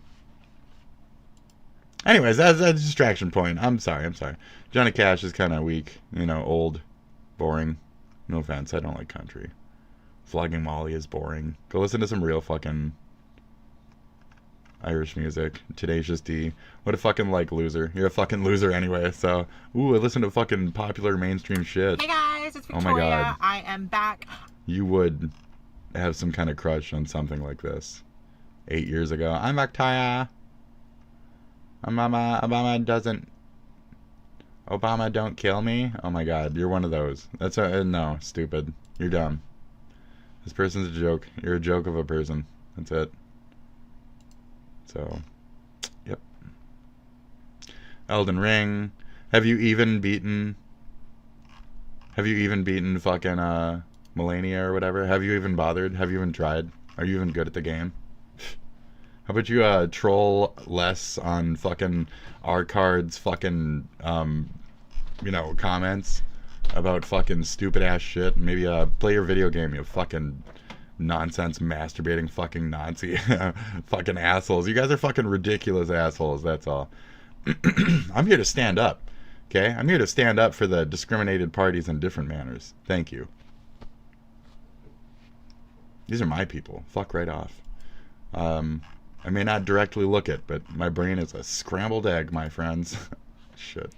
Speaker 3: Anyways, that's a distraction point. I'm sorry. Johnny Cash is kind of weak. You know, old. Boring. No offense, I don't like country. Flogging Molly is boring. Go listen to some real fucking Irish music. Tenacious D. What a fucking, like, loser. You're a fucking loser anyway, so... Ooh, I listen to fucking popular mainstream shit.
Speaker 5: Hey guys, it's Victoria.
Speaker 3: Oh my god.
Speaker 5: I am back.
Speaker 3: You would have some kind of crush on something like this. 8 years ago. I'm Victoria. Obama doesn't... Obama don't kill me? Oh my god, you're one of those. That's a... no, stupid. You're dumb. This person's a joke. You're a joke of a person. That's it. So, yep. Elden Ring. Have you even beaten fucking Melania or whatever? Have you even bothered? Have you even tried? Are you even good at the game? How about you troll less on fucking R-Card's fucking you know, comments about fucking stupid ass shit, and maybe play your video game, you fucking nonsense masturbating fucking Nazi fucking assholes. You guys are fucking ridiculous assholes, that's all. I'm here to stand up, okay? I'm here to stand up for the discriminated parties in different manners. Thank you. These are my people. Fuck right off. I may not directly look it, but my brain is a scrambled egg, my friends. Shit.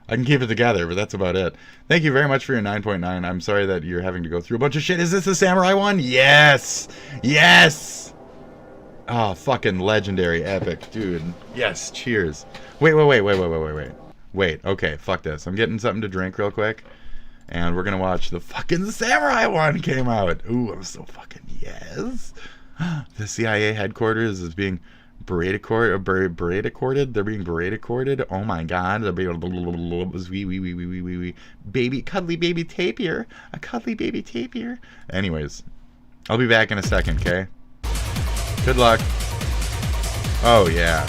Speaker 3: I can keep it together, but that's about it. Thank you very much for your 9.9. I'm sorry that you're having to go through a bunch of shit. Is this the Samurai one? Yes! Yes! Oh, fucking legendary, epic, dude. Yes, cheers. Wait. Wait, okay, fuck this. I'm getting something to drink real quick, and we're gonna watch the fucking Samurai one came out. Ooh, I'm so fucking yes. The CIA headquarters is being Beretta-corded? They're being Beretta-corded? Oh my god. They're being baby, cuddly baby tapir. A cuddly baby tapir. Anyways, I'll be back in a second, okay? Good luck. Oh, yeah.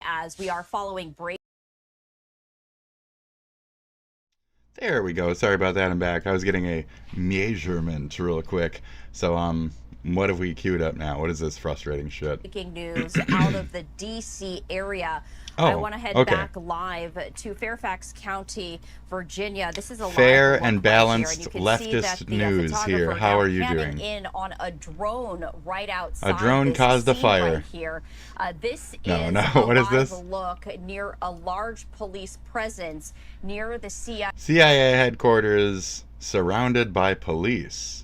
Speaker 5: As we are following break.
Speaker 3: There we go. Sorry about that. I'm back. I was getting a measurement real quick. So, what have we queued up now? What is this frustrating shit?
Speaker 5: Breaking news out of the D.C. area.
Speaker 3: Oh,
Speaker 5: I want to head
Speaker 3: okay.
Speaker 5: back live to Fairfax County, Virginia. This is a
Speaker 3: fair
Speaker 5: live
Speaker 3: and
Speaker 5: look
Speaker 3: balanced
Speaker 5: right here, and you can see
Speaker 3: leftist
Speaker 5: that the
Speaker 3: news here.
Speaker 5: photographer
Speaker 3: How
Speaker 5: now
Speaker 3: are you
Speaker 5: panning
Speaker 3: doing?
Speaker 5: in on a drone right outside.
Speaker 3: A drone
Speaker 5: this
Speaker 3: caused a
Speaker 5: scene
Speaker 3: fire.
Speaker 5: Right here. This
Speaker 3: No,
Speaker 5: is
Speaker 3: no.
Speaker 5: a
Speaker 3: What is
Speaker 5: live
Speaker 3: this?
Speaker 5: look near a large police presence near the
Speaker 3: CIA headquarters surrounded by police.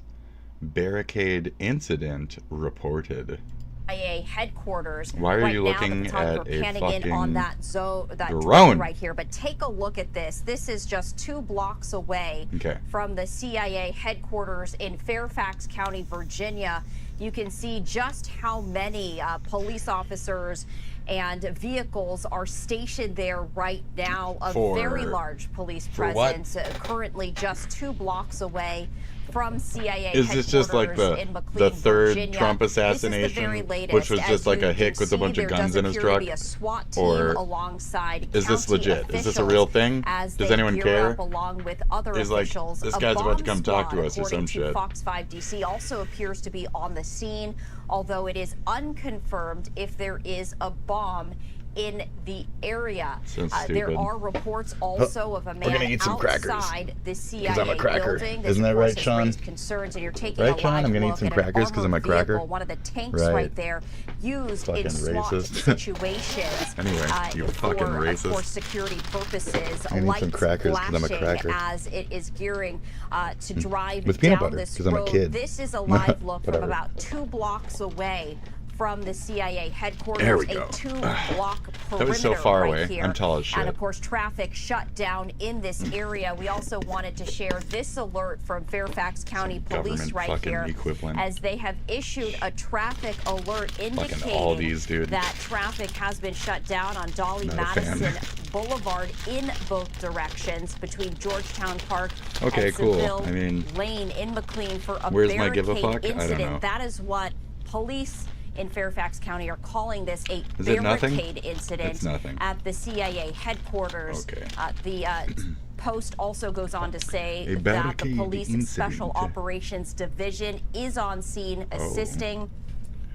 Speaker 3: Barricade incident reported.
Speaker 5: CIA headquarters.
Speaker 3: Why are
Speaker 5: right
Speaker 3: you
Speaker 5: now,
Speaker 3: looking
Speaker 5: the photographer
Speaker 3: at a
Speaker 5: panning
Speaker 3: fucking
Speaker 5: in on that
Speaker 3: drone
Speaker 5: drone right here? But take a look at this. This is just 2 blocks away
Speaker 3: Okay.
Speaker 5: from the CIA headquarters in Fairfax County, Virginia. You can see just how many police officers and vehicles are stationed there right now. A very large police presence, currently just 2 blocks away from CIA
Speaker 3: Is this just like the third
Speaker 5: Virginia.
Speaker 3: Trump assassination, which was just like a hick with a bunch of guns in his truck? Or is this legit? Is this a real thing? Does anyone care?
Speaker 5: Along with other
Speaker 3: is like
Speaker 5: officials,
Speaker 3: this
Speaker 5: a
Speaker 3: guy's about to
Speaker 5: bomb
Speaker 3: come talk to
Speaker 5: squad,
Speaker 3: us or
Speaker 5: according
Speaker 3: some
Speaker 5: to
Speaker 3: shit?
Speaker 5: Fox 5 DC also appears to be on the scene, although it is unconfirmed if there is a bomb in the area. There are reports also of a man outside the CIA building.
Speaker 3: Isn't that right, Sean?
Speaker 5: Concerns, and you're taking
Speaker 3: Right,
Speaker 5: a
Speaker 3: Sean?
Speaker 5: live
Speaker 3: I'm gonna eat
Speaker 5: look
Speaker 3: some
Speaker 5: at
Speaker 3: crackers because I'm a
Speaker 5: an armored
Speaker 3: cracker.
Speaker 5: vehicle, one of the tanks right there, used
Speaker 3: Fucking
Speaker 5: in SWAT
Speaker 3: racist.
Speaker 5: situations.
Speaker 3: Anyway, you fucking racist.
Speaker 5: For security purposes,
Speaker 3: I need
Speaker 5: lights
Speaker 3: some crackers 'cause I'm a
Speaker 5: flashing
Speaker 3: cracker.
Speaker 5: as it is gearing to drive
Speaker 3: With peanut
Speaker 5: down
Speaker 3: butter,
Speaker 5: this
Speaker 3: 'cause I'm a
Speaker 5: road.
Speaker 3: kid.
Speaker 5: This is a live look from
Speaker 3: Whatever.
Speaker 5: about 2 blocks away from the CIA headquarters.
Speaker 3: There we go.
Speaker 5: A 2-block perimeter
Speaker 3: That was so far
Speaker 5: right
Speaker 3: away.
Speaker 5: here.
Speaker 3: I'm tall as shit.
Speaker 5: And of course, traffic shut down in this area. We also wanted to share this alert from Fairfax County Police
Speaker 3: Government
Speaker 5: right
Speaker 3: fucking
Speaker 5: here,
Speaker 3: equivalent.
Speaker 5: as they have issued a traffic alert
Speaker 3: all
Speaker 5: indicating
Speaker 3: these, dude.
Speaker 5: that traffic has been shut down on Dolly
Speaker 3: Not a fan.
Speaker 5: Madison Boulevard in both directions between Georgetown Park
Speaker 3: Okay,
Speaker 5: and
Speaker 3: cool.
Speaker 5: Seville
Speaker 3: I mean,
Speaker 5: Lane in McLean for a
Speaker 3: where's my
Speaker 5: barricade
Speaker 3: give a fuck? I don't
Speaker 5: incident.
Speaker 3: know.
Speaker 5: That is what police in Fairfax County are calling this a
Speaker 3: Is it nothing?
Speaker 5: barricade incident
Speaker 3: It's nothing.
Speaker 5: at the CIA headquarters.
Speaker 3: Okay.
Speaker 5: The Post also goes on to say
Speaker 3: A
Speaker 5: that the
Speaker 3: barricade
Speaker 5: police Special
Speaker 3: incident.
Speaker 5: Operations Division is on scene assisting.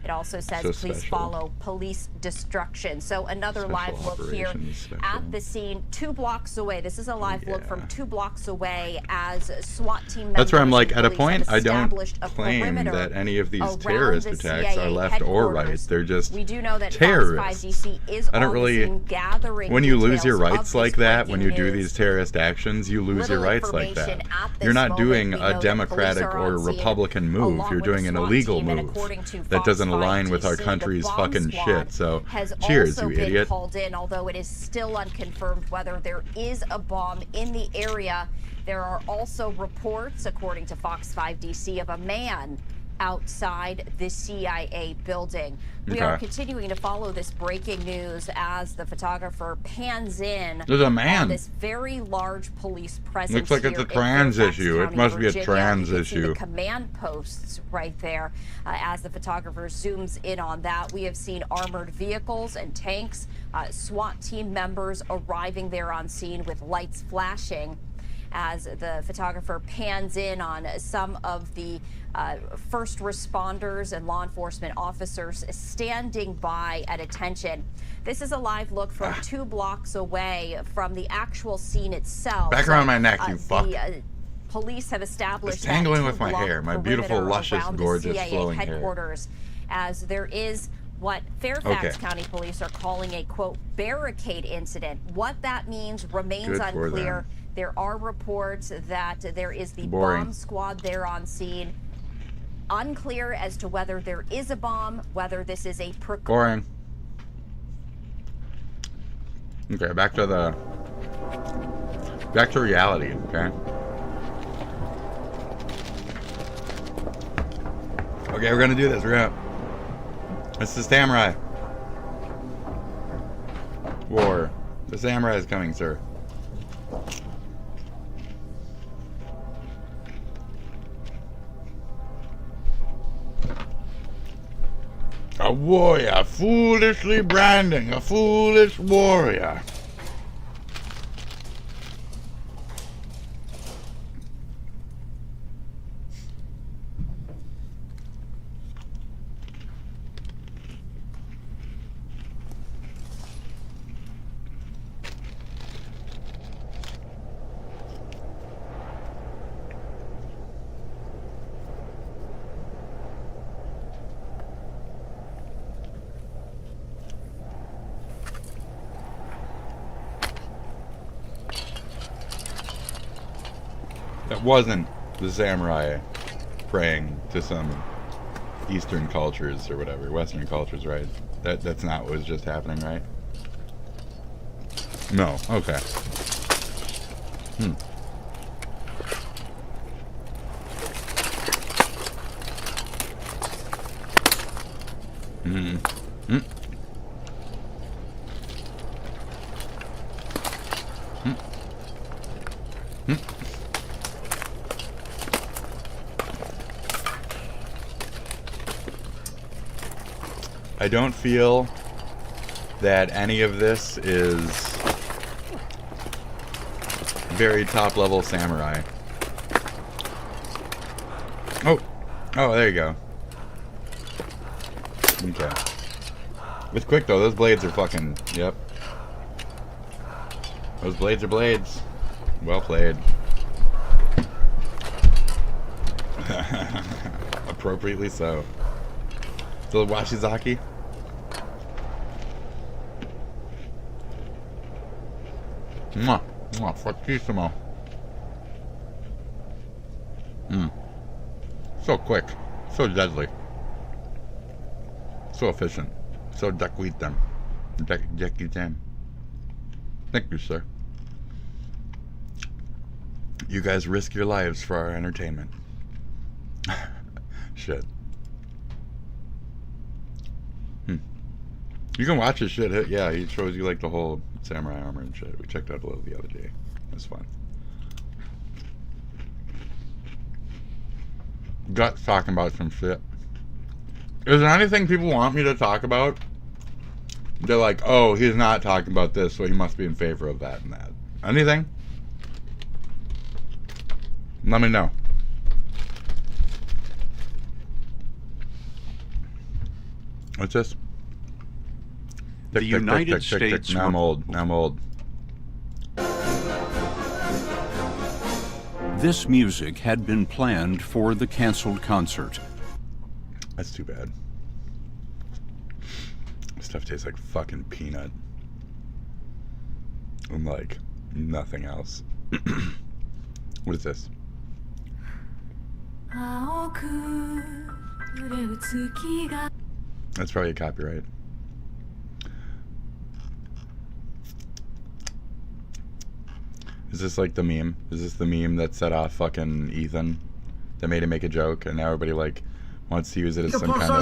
Speaker 5: It also says,
Speaker 3: So
Speaker 5: please
Speaker 3: special.
Speaker 5: follow police destruction. So another
Speaker 3: Special
Speaker 5: live look here
Speaker 3: operations special.
Speaker 5: at the scene 2 blocks away. This is a live look from 2 blocks away as SWAT team members.
Speaker 3: That's where I'm like,
Speaker 5: and
Speaker 3: at a
Speaker 5: police
Speaker 3: point,
Speaker 5: have
Speaker 3: I don't
Speaker 5: established a
Speaker 3: claim
Speaker 5: perimeter
Speaker 3: that any of these
Speaker 5: around
Speaker 3: terrorist
Speaker 5: the
Speaker 3: attacks
Speaker 5: CIA
Speaker 3: are left or right.
Speaker 5: headquarters.
Speaker 3: They're just
Speaker 5: We do know that
Speaker 3: terrorists.
Speaker 5: Fox 5 DC is
Speaker 3: I don't
Speaker 5: on the
Speaker 3: really.
Speaker 5: scene gathering
Speaker 3: When you lose your
Speaker 5: details of
Speaker 3: rights
Speaker 5: this
Speaker 3: like that, when you
Speaker 5: breaking
Speaker 3: do
Speaker 5: news.
Speaker 3: these terrorist actions, you lose your
Speaker 5: Little
Speaker 3: rights like that.
Speaker 5: information at this
Speaker 3: You're not
Speaker 5: moment.
Speaker 3: doing
Speaker 5: We know
Speaker 3: a
Speaker 5: that
Speaker 3: Democratic
Speaker 5: police are
Speaker 3: or
Speaker 5: on scene
Speaker 3: Republican move.
Speaker 5: along
Speaker 3: You're
Speaker 5: with
Speaker 3: doing
Speaker 5: the
Speaker 3: an
Speaker 5: SWAT
Speaker 3: illegal
Speaker 5: team, and
Speaker 3: move
Speaker 5: according to
Speaker 3: that
Speaker 5: Fox
Speaker 3: doesn't
Speaker 5: 5
Speaker 3: align with our
Speaker 5: DC,
Speaker 3: country's
Speaker 5: the bomb
Speaker 3: fucking
Speaker 5: squad
Speaker 3: shit. So,
Speaker 5: has
Speaker 3: cheers,
Speaker 5: also
Speaker 3: you
Speaker 5: been
Speaker 3: idiot.
Speaker 5: called in, although it is still unconfirmed whether there is a bomb in the area. There are also reports, according to Fox 5 DC, of a man outside the CIA building. We are continuing to follow this breaking news as the photographer pans in
Speaker 3: There's a man.
Speaker 5: on this very large police presence.
Speaker 3: Looks like it's
Speaker 5: here
Speaker 3: a
Speaker 5: in
Speaker 3: trans
Speaker 5: Fairfax
Speaker 3: issue. It
Speaker 5: County,
Speaker 3: must be a
Speaker 5: Virginia.
Speaker 3: trans
Speaker 5: You can see
Speaker 3: issue.
Speaker 5: the command posts right there as the photographer zooms in on that. We have seen armored vehicles and tanks, SWAT team members arriving there on scene with lights flashing as the photographer pans in on some of the first responders and law enforcement officers standing by at attention. This is a live look from 2 blocks away from the actual scene itself.
Speaker 3: Back around my neck, you fuck.
Speaker 5: Police have established
Speaker 3: It's tangling
Speaker 5: that
Speaker 3: with my
Speaker 5: 2-block
Speaker 3: hair, my beautiful,
Speaker 5: perimeter
Speaker 3: luscious,
Speaker 5: around the
Speaker 3: gorgeous,
Speaker 5: CIA
Speaker 3: flowing hair.
Speaker 5: headquarters, as there is what Fairfax County Police are calling a, quote, barricade incident. What that means remains
Speaker 3: Good for
Speaker 5: unclear.
Speaker 3: them.
Speaker 5: There are reports that there is the
Speaker 3: Boring.
Speaker 5: bomb squad there on scene. Unclear as to whether there is a bomb, whether this is a
Speaker 3: Boring. Okay, back to reality, okay? Okay, we're gonna do this. We're gonna It's the samurai. War. The samurai is coming, sir. A warrior foolishly branding a foolish warrior. That wasn't the samurai praying to some Eastern cultures or whatever, Western cultures, right? That's not what was just happening, right? No. Okay. I don't feel that any of this is very top level samurai. Oh, there you go. Okay. With quick though, those blades are fucking, yep. Those blades are blades. Well played. Appropriately so. The Washizaki. Mwah, mwah, fortissimo. So quick, so deadly, so efficient, so daquitan. Thank you, sir. You guys risk your lives for our entertainment. Shit. You can watch his shit. Yeah, he shows you like the whole samurai armor and shit. We checked out a little the other day. It was fun. Guts talking about some shit. Is there anything people want me to talk about? They're like, oh, he's not talking about this, so he must be in favor of that and that. Anything? Let me know. What's this?
Speaker 17: The United States.
Speaker 3: Now I'm old.
Speaker 17: This music had been planned for the canceled concert.
Speaker 3: That's too bad. This stuff tastes like fucking peanut. And like nothing else. What is this? That's probably a copyright. Is this like the meme? Is this the meme that set off fucking Ethan? That made him make a joke and now everybody like wants to use it as some kind of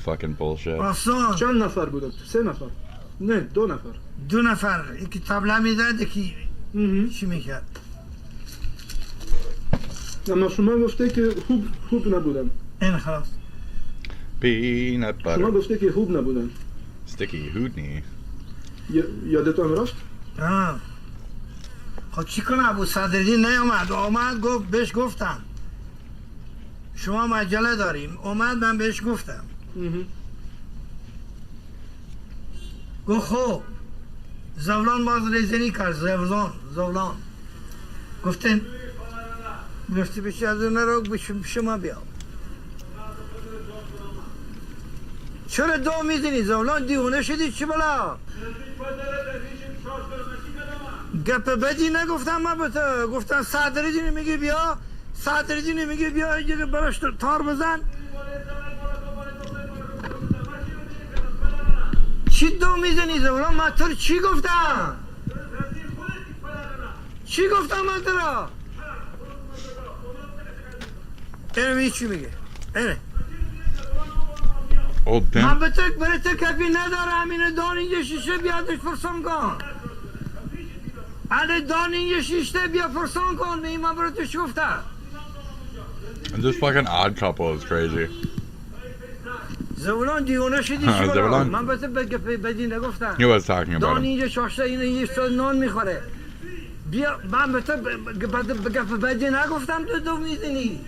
Speaker 3: fucking bullshit.
Speaker 12: چند نفر بودن؟ 3 نفر. نه 2 نفر.
Speaker 18: 2 نفر. یکی تابلو میزد یکی چی میکرد؟
Speaker 12: اما شما گفته که خوب نبودن.
Speaker 18: این خلاص.
Speaker 3: Peanut butter.
Speaker 12: شما گفته که خوب نبودن.
Speaker 3: Sticky hoodney.
Speaker 12: یادتون رفت؟
Speaker 18: خب چی کنم ابو صدرالدین نیامد گفت بهش گفتم شما مجله داریم اومد من بهش گفتم گفت خب زولان باز ریزنی کرد زولان گفتی بشه از اون رو شما بیا چرا دو میزنی زولان دیونه شدی چی بلا گپ بدی نگفتم من به تو گفتم صدرالدین میگه بیا صدرالدین میگه بیا اینجا براش تار بزن چی دو میزنی زولان من تو چی گفتم من تو اینو چی میگه؟ اینه
Speaker 3: Old pimp.
Speaker 18: من به تک برای کپی ندارم اینه دان اینجا شیشه بیادش فرسان کن اگه دان اینجا شیشه بیا فرسان کن این من برای تو شفتم
Speaker 3: And this fucking odd couple is crazy.
Speaker 18: زولان دیونه شدی چی برای من به تک بدی نگفتم
Speaker 3: He was talking about
Speaker 18: دان
Speaker 3: him.
Speaker 18: اینجا شاشته اینه یه سال نان میخوره بیا من به تک بگف بدی نگفتم تو میدونی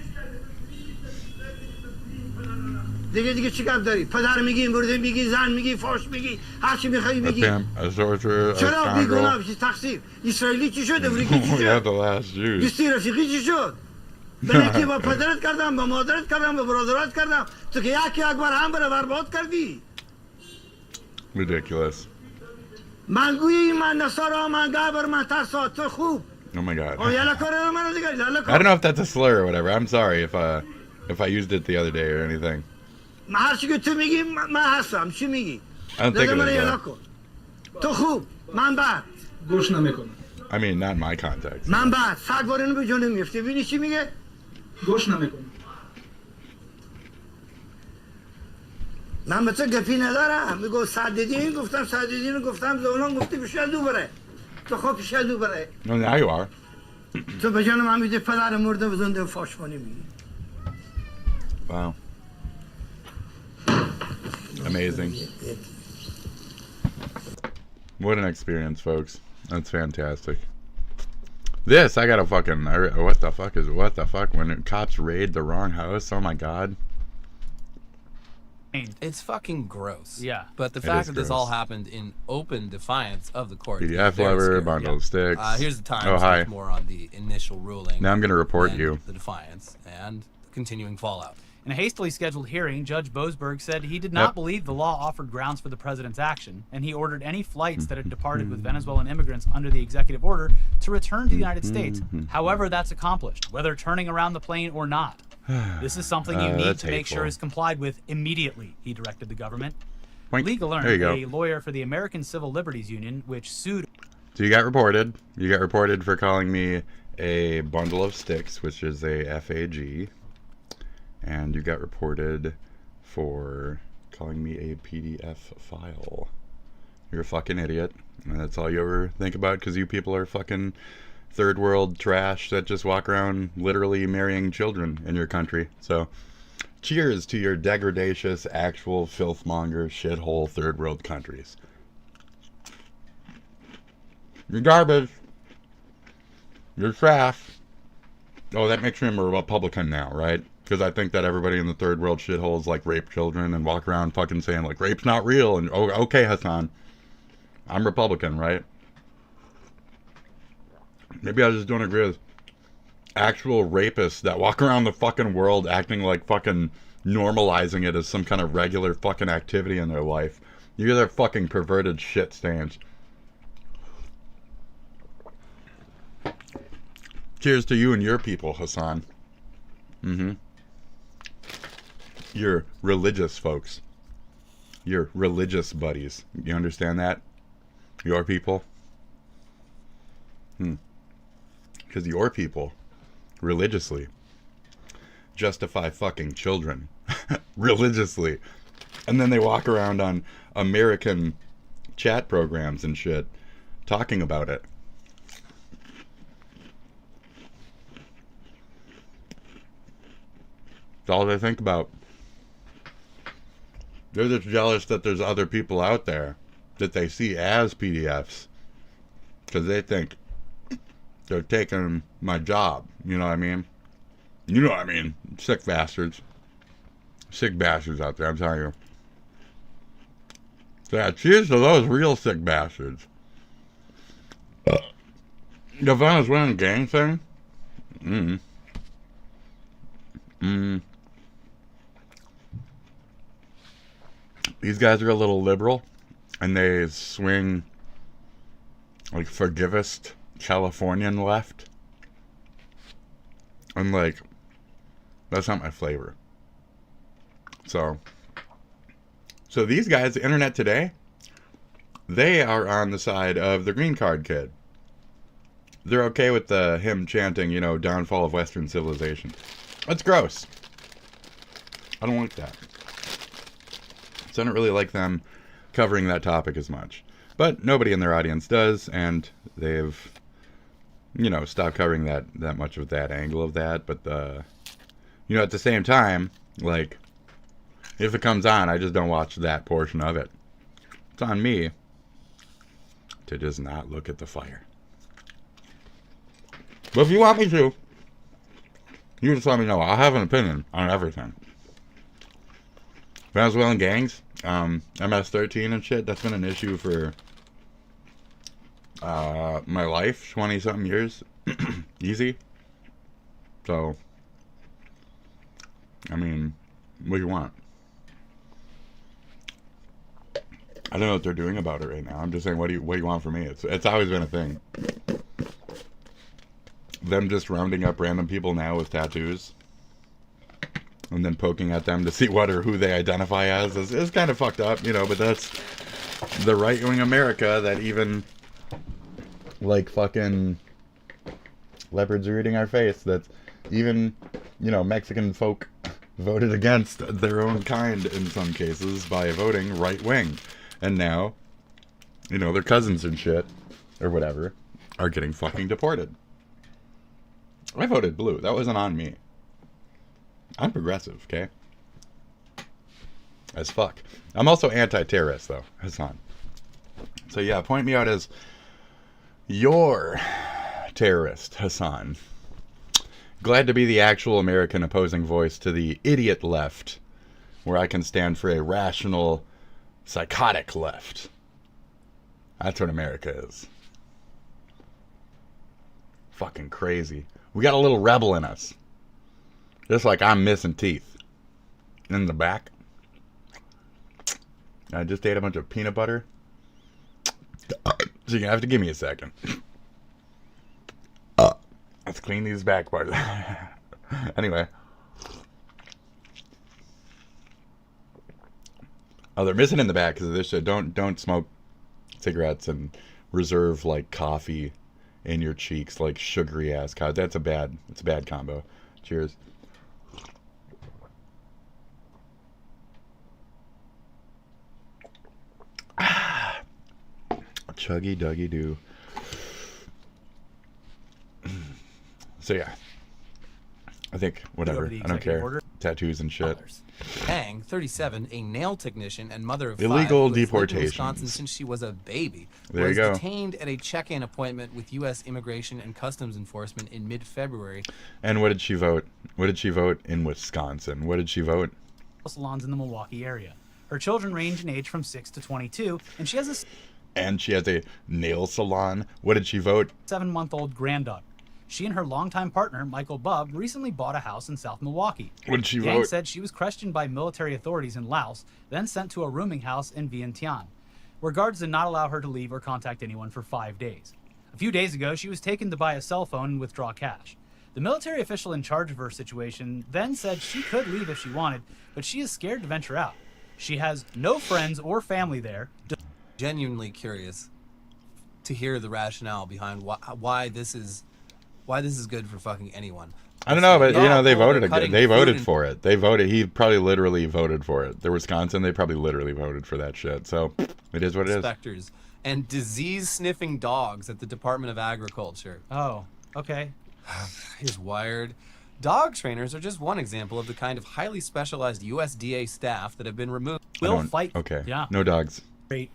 Speaker 18: دیگه چی گپ داری؟ پدر میگی، مرده میگی، زن میگی، فاش میگی، هر چی میخوای میگی. چرا بیگناه بشی تقصیر؟ اسرائیلی چی شد؟ امریکی چی شد؟ دوستی رفیقی چی شد؟ بلکی با پدرت کردم، با مادرت کردم، با برادرت کردم، تو که یکی اکبر هم بره برباد کردی.
Speaker 3: Ridiculous.
Speaker 18: من گویی من نصارا من گابر من ترسا تو خوب.
Speaker 3: Oh my god.
Speaker 18: Oh, یالا کاره من دیگه یالا
Speaker 3: I don't know if that's a slur or whatever. I'm sorry if I used it the other day or anything.
Speaker 18: من هر چی که تو میگی من هستم چی میگی؟
Speaker 3: I don't think it is
Speaker 18: تو خوب من بعد
Speaker 12: گوش نمیکنم.
Speaker 3: I mean, not in my context.
Speaker 18: من بعد سگ اینو به جون میفته ببینی چی میگه؟
Speaker 12: گوش نمیکنم.
Speaker 18: من به تو گپی ندارم میگو سعددین گفتم زولان گفتی پیش دو بره تو خواب پیش دو بره
Speaker 3: No, now you are.
Speaker 18: تو به جان من میده پدر مرده و زنده فاش کنی میگی.
Speaker 3: Wow. Amazing. What an experience, folks. That's fantastic. This, I gotta fucking, what the fuck, when cops raid the wrong house, oh my god.
Speaker 4: It's fucking gross.
Speaker 7: Yeah.
Speaker 4: But the fact that this all happened in open defiance of the court.
Speaker 3: PDF lover, bundle of sticks.
Speaker 4: Here's the time.
Speaker 3: Oh, hi.
Speaker 4: More on the initial ruling.
Speaker 3: Now I'm gonna report you.
Speaker 4: The defiance and the continuing fallout.
Speaker 7: In a hastily scheduled hearing, Judge Boasberg said he did not believe the law offered grounds for the president's action, and he ordered any flights that had departed with Venezuelan immigrants under the executive order to return to the United States, however that's accomplished, whether turning around the plane or not. This is something you need to make sure is complied with immediately, he directed the government. Legal Learn, a lawyer for the American Civil Liberties Union, which sued...
Speaker 3: So you got reported. You got reported for calling me a bundle of sticks, which is a FAG. And you got reported for calling me a PDF file. You're a fucking idiot. And that's all you ever think about because you people are fucking third world trash that just walk around literally marrying children in your country. So, cheers to your degradatious, actual filthmonger, shithole third world countries. You're garbage. You're trash. Oh, that makes me a Republican now, right? Because I think that everybody in the third world shitholes like rape children and walk around fucking saying like rape's not real and oh, okay, Hassan, I'm Republican, right? Maybe I just don't agree with actual rapists that walk around the fucking world acting like fucking normalizing it as some kind of regular fucking activity in their life. You're their fucking perverted shit stains. Cheers to you and your people, Hassan. Your religious folks. Your religious buddies. You understand that? Your people? Because your people, religiously, justify fucking children. Religiously. And then they walk around on American chat programs and shit, talking about it. That's all they think about. They're just jealous that there's other people out there that they see as PDFs because they think they're taking my job. You know what I mean? You know what I mean? Sick bastards. Sick bastards out there, I'm telling you. So yeah, cheers to those real sick bastards. The Venezuelan gang thing? These guys are a little liberal, and they swing like forgivist Californian left, and like that's not my flavor. So these guys, the internet today, they are on the side of the green card kid. They're okay with him chanting, you know, downfall of Western civilization. That's gross. I don't like that. So I don't really like them covering that topic as much. But nobody in their audience does, and they've, you know, stopped covering that much of that angle of that. But, you know, at the same time, like, if it comes on, I just don't watch that portion of it. It's on me to just not look at the fire. But if you want me to, you just let me know. I'll have an opinion on everything. Venezuelan gangs, MS-13 and shit, that's been an issue for my life, 20-something years. Easy. So, I mean, what do you want? I don't know what they're doing about it right now. I'm just saying, what do you want from me? It's always been a thing. Them just rounding up random people now with tattoos and then poking at them to see what or who they identify as is kind of fucked up, you know, but that's the right-wing America that even, like, fucking leopards are eating our face, that's even, you know, Mexican folk voted against their own kind in some cases by voting right-wing. And now, you know, their cousins and shit, or whatever, are getting fucking deported. I voted blue. That wasn't on me. I'm progressive, okay? As fuck. I'm also anti-terrorist, though. Hassan. So yeah, point me out as your terrorist, Hassan. Glad to be the actual American opposing voice to the idiot left, where I can stand for a rational, psychotic left. That's what America is. Fucking crazy. We got a little rebel in us. Just like I'm missing teeth. In the back. I just ate a bunch of peanut butter. So you're gonna have to give me a second. Let's clean these back parts. Anyway. Oh, they're missing in the back because of this shit. Don't smoke cigarettes and reserve like coffee in your cheeks, like sugary ass coffee. It's a bad combo. Cheers. Chuggy Dougie Doo. So yeah, I think whatever. I don't care. Order. Tattoos and shit.
Speaker 4: Pang, 37, a nail technician and mother of
Speaker 3: illegal
Speaker 4: 5,
Speaker 3: deportation.
Speaker 4: Wisconsin since she was a baby.
Speaker 3: There
Speaker 4: was
Speaker 3: you go.
Speaker 4: Detained at a check-in appointment with U.S. Immigration and Customs Enforcement in mid-February.
Speaker 3: And what did she vote? What did she vote in Wisconsin? What did she vote?
Speaker 7: Salons in the Milwaukee area. Her children range in age from 6 to 22, and she has
Speaker 3: a nail salon. What did she vote?
Speaker 7: 7-month-old granddaughter. She and her longtime partner, Michael Bubb, recently bought a house in South Milwaukee.
Speaker 3: What did she
Speaker 7: Yang
Speaker 3: vote?
Speaker 7: said she was questioned by military authorities in Laos, then sent to a rooming house in Vientiane, where guards did not allow her to leave or contact anyone for 5 days. A few days ago, she was taken to buy a cell phone and withdraw cash. The military official in charge of her situation then said she could leave if she wanted, but she is scared to venture out. She has no friends or family there.
Speaker 4: Genuinely curious to hear the rationale behind why this is good for fucking anyone.
Speaker 3: I don't know, but you know, they voted again. They voted for it. They voted. He probably literally voted for it. The Wisconsin, they probably literally voted for that shit. So it is what it is.
Speaker 4: Inspectors and disease-sniffing dogs at the Department of Agriculture.
Speaker 7: Oh, okay.
Speaker 4: He's wired. Dog trainers are just one example of the kind of highly specialized USDA staff that have been removed.
Speaker 7: Will fight.
Speaker 3: Okay.
Speaker 7: Yeah.
Speaker 3: No dogs.
Speaker 7: Great.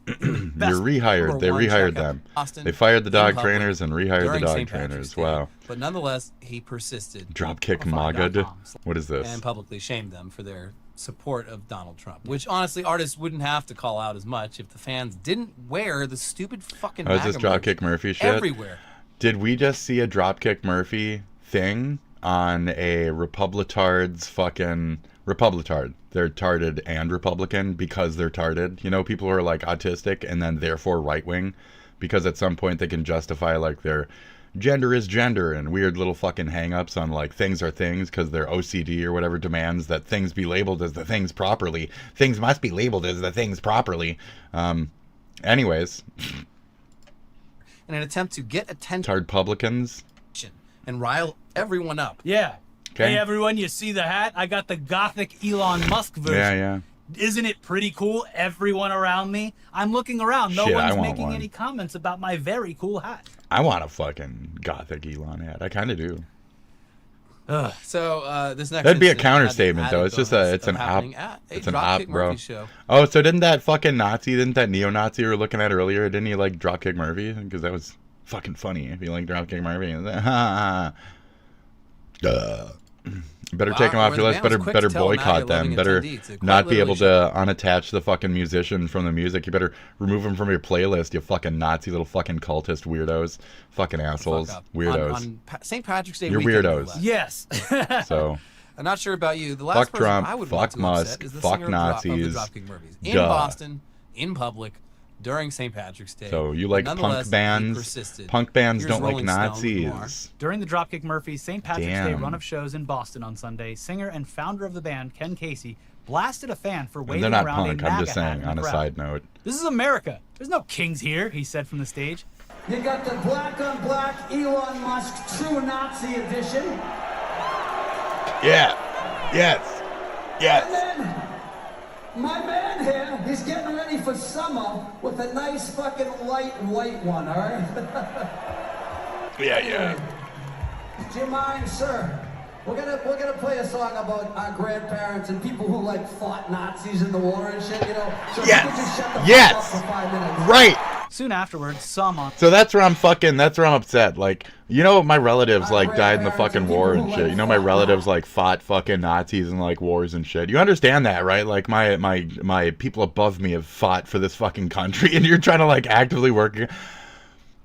Speaker 3: You're rehired. They rehired them. They fired the dog trainers and rehired the dog trainers. Wow.
Speaker 4: But nonetheless, he persisted.
Speaker 3: Dropkick MAGA. What is this?
Speaker 4: And publicly shamed them for their support of Donald Trump. Which, honestly, artists wouldn't have to call out as much if the fans didn't wear the stupid fucking
Speaker 3: MAGA. Oh, is this Dropkick Murphy shit?
Speaker 4: Everywhere.
Speaker 3: Did we just see a Dropkick Murphy thing on a Republitard's fucking... Republitard. They're tarded and Republican because they're tarded. You know, people who are like autistic and then therefore right-wing because at some point they can justify like their gender is gender and weird little fucking hang-ups on like things are things because their OCD or whatever demands that things be labeled as the things properly. Things must be labeled as the things properly. Anyways.
Speaker 4: In an attempt to get attention.
Speaker 3: Tard publicans.
Speaker 4: And rile everyone up.
Speaker 7: Yeah. Hey everyone, you see the hat? I got the gothic Elon Musk version.
Speaker 3: Yeah.
Speaker 7: Isn't it pretty cool? Everyone around me. I'm looking around. No
Speaker 3: Shit, I
Speaker 7: one's
Speaker 3: want
Speaker 7: making
Speaker 3: one.
Speaker 7: any comments about my very cool hat.
Speaker 3: I want a fucking gothic Elon hat. I kind of do.
Speaker 4: So this next
Speaker 3: That'd be a
Speaker 4: incident
Speaker 3: counter
Speaker 4: had the
Speaker 3: statement, though.
Speaker 4: added
Speaker 3: It's just
Speaker 4: bonus
Speaker 3: it's
Speaker 4: of
Speaker 3: an op.
Speaker 4: happening at a
Speaker 3: It's an op,
Speaker 4: Dropkick
Speaker 3: bro.
Speaker 4: Murphy show.
Speaker 3: Oh, so didn't that fucking Nazi, didn't that neo-Nazi we were looking at earlier, didn't he like Dropkick Murphy? Because that was fucking funny if you like Dropkick Murphy. Better take them off your list. Better boycott them. Better not be able to unattach the fucking musician from the music. You better remove them from your playlist. You fucking Nazi little fucking cultist weirdos, fucking assholes, weirdos.
Speaker 4: On St. Patrick's Day
Speaker 3: You're
Speaker 4: weekend, no
Speaker 3: weirdos.
Speaker 4: less.
Speaker 7: Yes.
Speaker 3: So.
Speaker 4: I'm not sure about you. The last
Speaker 3: Fuck
Speaker 4: person
Speaker 3: Trump.
Speaker 4: I would
Speaker 3: Fuck
Speaker 4: want to
Speaker 3: Musk.
Speaker 4: upset is the
Speaker 3: Fuck
Speaker 4: singer
Speaker 3: Nazis.
Speaker 4: of the Dropkick Murphys in
Speaker 3: Duh.
Speaker 4: Boston, in public, during St. Patrick's Day.
Speaker 3: So you like punk bands? Punk bands don't like Nazis.
Speaker 7: During the Dropkick Murphys St. Patrick's Day
Speaker 3: Damn.
Speaker 7: run of shows in Boston on Sunday, singer and founder of the band, Ken Casey, blasted a fan for
Speaker 3: And
Speaker 7: waving
Speaker 3: they're not
Speaker 7: around
Speaker 3: punk.
Speaker 7: a
Speaker 3: I'm
Speaker 7: MAGA
Speaker 3: just
Speaker 7: hat
Speaker 3: saying
Speaker 7: in
Speaker 3: on
Speaker 7: the
Speaker 3: a
Speaker 7: crowd.
Speaker 3: side note.
Speaker 7: This is America. There's no kings here, he said from the stage.
Speaker 19: You got the black on black Elon Musk true Nazi edition.
Speaker 3: Yeah. Yes. Yes.
Speaker 19: And then my man here, he's getting ready for summer with a nice fucking light white one, all right?
Speaker 3: Yeah.
Speaker 19: Do you mind, sir? We're gonna play a song about our grandparents and people who like fought Nazis in the war and shit, you know. So if you could just shut the fuck up for 5 minutes.
Speaker 3: Right.
Speaker 7: Soon afterwards, some on.
Speaker 3: So that's where I'm upset. Like, you know, my relatives like died in the fucking war and shit. You know, my relatives like fought fucking Nazis and like wars and shit. You understand that, right? Like my people above me have fought for this fucking country, and you're trying to like actively work.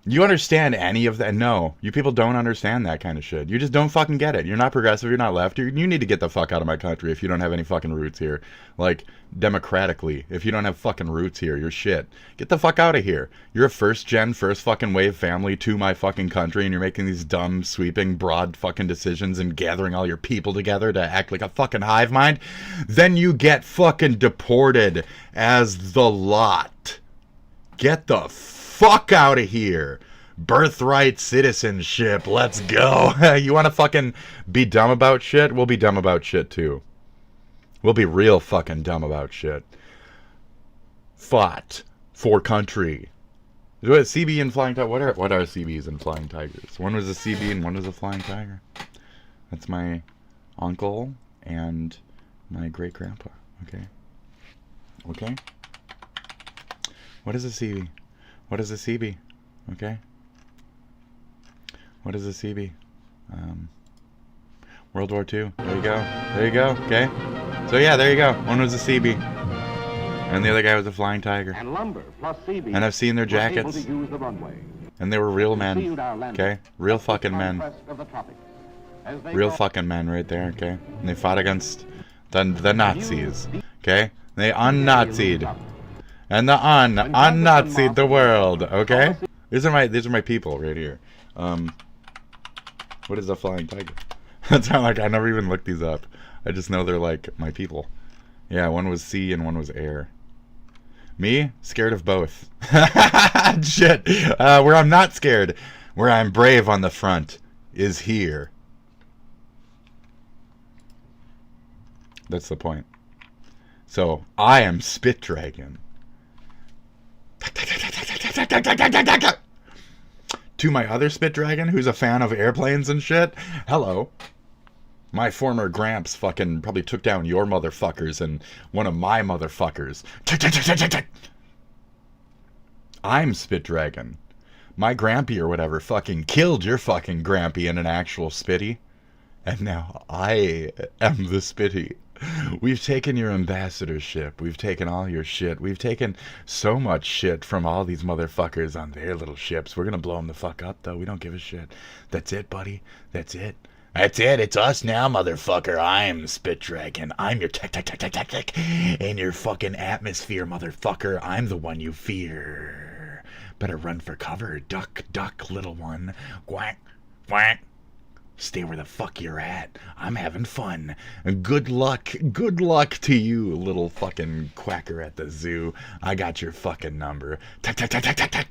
Speaker 3: You understand any of that? No, you people don't understand that kind of shit. You just don't fucking get it. You're not progressive. You're not left. You need to get the fuck out of my country if you don't have any fucking roots here. Like, democratically, if you don't have fucking roots here, you're shit. Get the fuck out of here. You're a first fucking wave family to my fucking country, and you're making these dumb, sweeping, broad fucking decisions and gathering all your people together to act like a fucking hive mind. Then you get fucking deported as the lot. Get the fuck out of here. Birthright citizenship. Let's go. You want to fucking be dumb about shit? We'll be dumb about shit too. We'll be real fucking dumb about shit. Fought for country. What CB and Flying Tiger? What are CBs and Flying Tigers? One was a CB and one was a Flying Tiger. That's my uncle and my great grandpa. Okay. What is a CB? What is a CB? Okay. What is a CB? World War II. There you go. Okay. So yeah, there you go. One was a CB, and the other guy was a Flying Tiger.
Speaker 20: And lumber plus CB.
Speaker 3: And I've seen their jackets.
Speaker 20: Was able to use the runway.
Speaker 3: And they were real men. Okay, real fucking men. Real fucking men right there. Okay. And they fought against the Nazis. Okay. They un-Nazied. And the un-Nazied the world, okay? These are my people right here. What is a Flying Tiger? That's how, like, I never even looked these up. I just know they're like my people. Yeah, one was sea and one was air. Me? Scared of both. Shit. Where I'm not scared, where I'm brave on the front, is here. That's the point. So, I am SpitDragon. To my other SpitDragon, who's a fan of airplanes and shit, hello. My former Gramps fucking probably took down your motherfuckers and one of my motherfuckers. I'm SpitDragon. My Grampy or whatever fucking killed your fucking Grampy in an actual Spitty. And now I am the Spitty. We've taken your ambassadorship. We've taken all your shit. We've taken so much shit from all these motherfuckers on their little ships. We're gonna blow them the fuck up, though. We don't give a shit. That's it, buddy. That's it. That's it. It's us now, motherfucker. I'm SpitDragon. I'm your tech in your fucking atmosphere, motherfucker. I'm the one you fear. Better run for cover. Duck, duck, little one. Quack, quack. Stay where the fuck you're at. I'm having fun. Good luck to you, little fucking quacker at the zoo. I got your fucking number. Tack.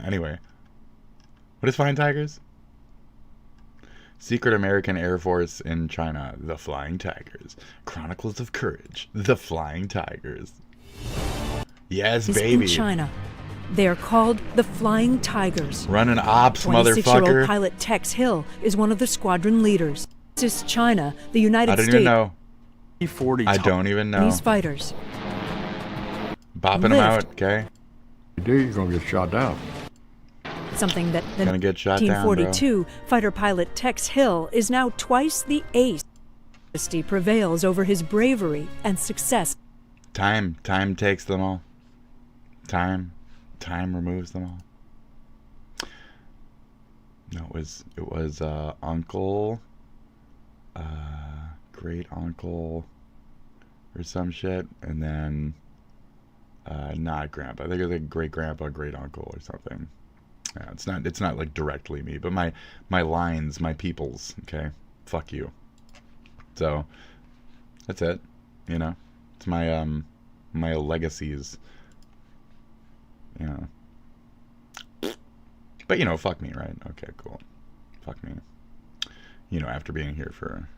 Speaker 3: Anyway, What is Flying Tigers? Secret American Air Force in China, the Flying Tigers. Chronicles of Courage, the Flying Tigers. Yes, baby.
Speaker 6: In China, they are called the Flying Tigers.
Speaker 3: Running ops, motherfucker.
Speaker 6: 26-year-old pilot Tex Hill is one of the squadron leaders. This is China, the United States.
Speaker 3: I don't even know. I don't even know.
Speaker 6: These fighters.
Speaker 3: Bopping them out, okay?
Speaker 20: You're gonna get shot down.
Speaker 6: Something that the
Speaker 3: gonna get shot
Speaker 6: 1942 fighter pilot Tex Hill is now twice the ace. Majesty prevails over his bravery and success.
Speaker 3: Time takes them all. Time removes them all. No, it was uncle, great uncle, or some shit, and then not grandpa. I think it was like great grandpa, great uncle, or something. Yeah, it's not like directly me, but my lines, my peoples, okay? Fuck you. So that's it. You know? It's my my legacies. You know. But you know, fuck me, right? Okay, cool. Fuck me. You know, after being here for,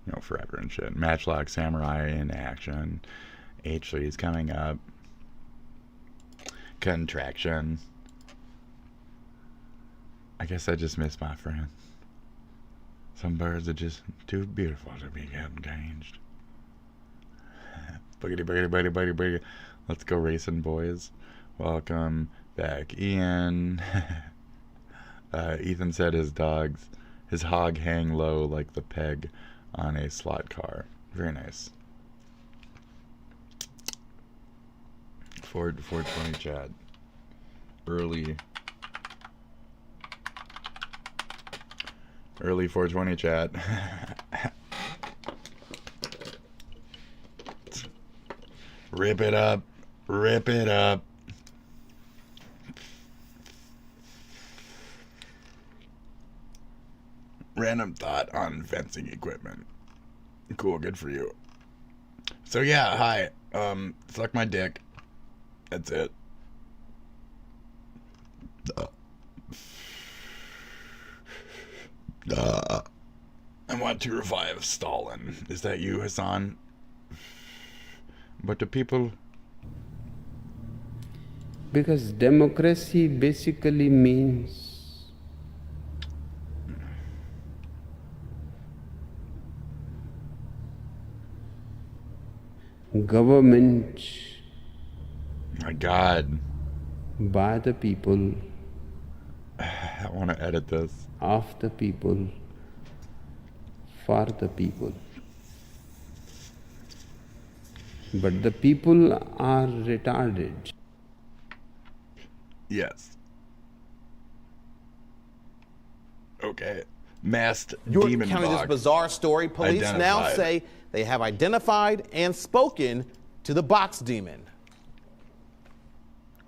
Speaker 3: you know, forever and shit. Matchlock Samurai in action. H3's coming up. Contraction. I guess I just miss my friends. Some birds are just too beautiful to be getting caged. Boogity, boogity, boogity, boogity, boogity. Let's go racing, boys. Welcome back, Ian. Ethan said his hog hang low like the peg on a slot car. Very nice. Ford 420 chat. Early 420 chat. Rip it up. Rip it up. Random thought on fencing equipment. Cool, good for you. So yeah, hi. Suck my dick. That's it. I want to revive Stalin. Is that you, Hassan? But the people...
Speaker 21: Because democracy basically means government.
Speaker 3: My God.
Speaker 21: By the people.
Speaker 3: I want to edit this.
Speaker 21: Of the people. For the people. But the people are retarded.
Speaker 3: Yes. Okay. Masked
Speaker 22: You're
Speaker 3: demon
Speaker 22: counting this
Speaker 3: box.
Speaker 22: bizarre story. Police now
Speaker 3: Identified.
Speaker 22: say they have identified and spoken to the box demon.